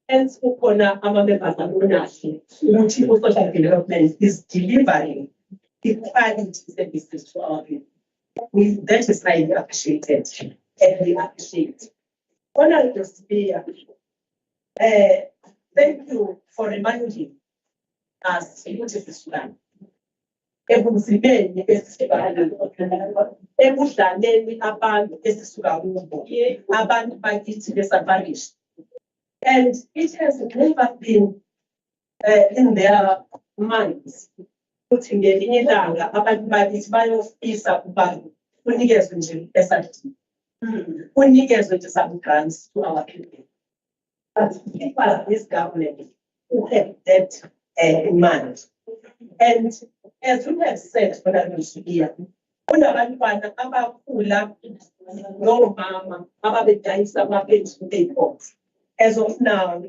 hence ukona amamembers amunashi, ukuthi social development is delivering the quality services to our people. That is highly appreciated, and we appreciate. Honorable Speaker, thank you for reminding us what is this plan. Ebunzimeni esibhali, ebudlaleni abantu esisuka kubo, abantu bakithi besavarished. And it has never been in their minds. Ukuthi ngelinye ilanga abantu bakithi bayofisa ukuba kunikezwe nje SRT. Kunikezwe nje some grants to our people. But it was this government who had that in mind. And as we have said, Honorable Speaker, kunabantwana abakhula nomama ababedayisa ama-pension. As of now,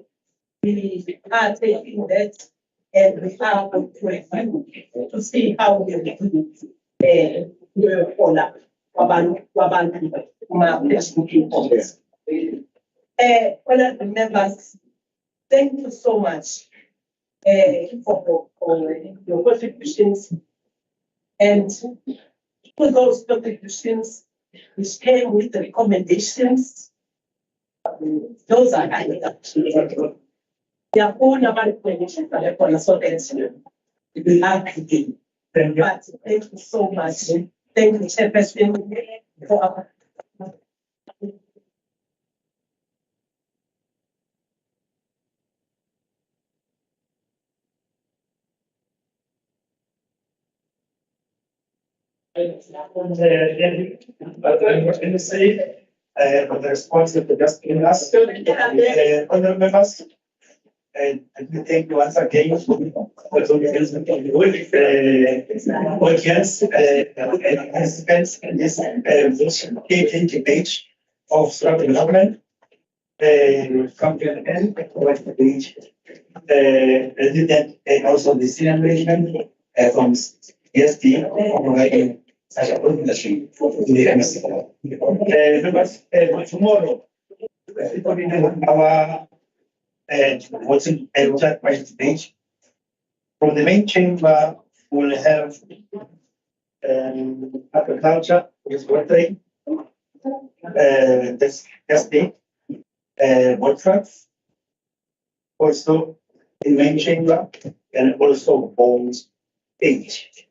we are taking that and we are going to review to see how we do follow Honorable members, thank you so much for your contributions, and to those contributions which came with the recommendations. Those are they are all our recommendations that are going to sort of we are again. But thank you so much. Thank you, Chairperson, for our But I'm going to say, on the response that you just given us, honorable members, and we thank you once again for the audience participants in this debate of structural development. Come to an end towards the page. President and also the senior management from ESP providing such a good leadership to the MC. Members, tomorrow, our voting chat page from the main chamber will have agriculture is birthday. This day, work trucks. Also in main chamber and also bones page.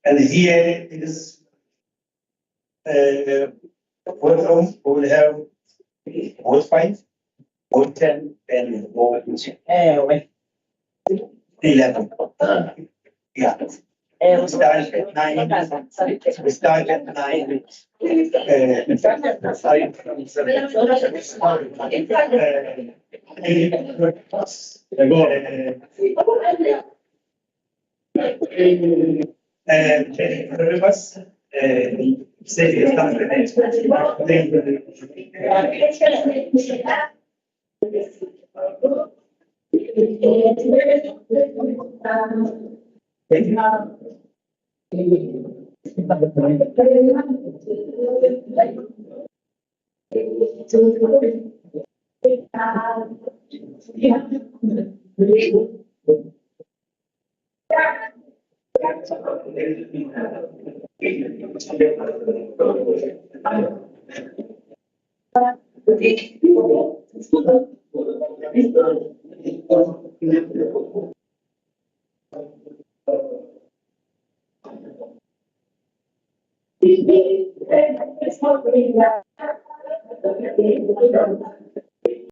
And here is workroom we will have both 5, both 10, and both 11. Yeah. We start at 9. We start at 9. And us, say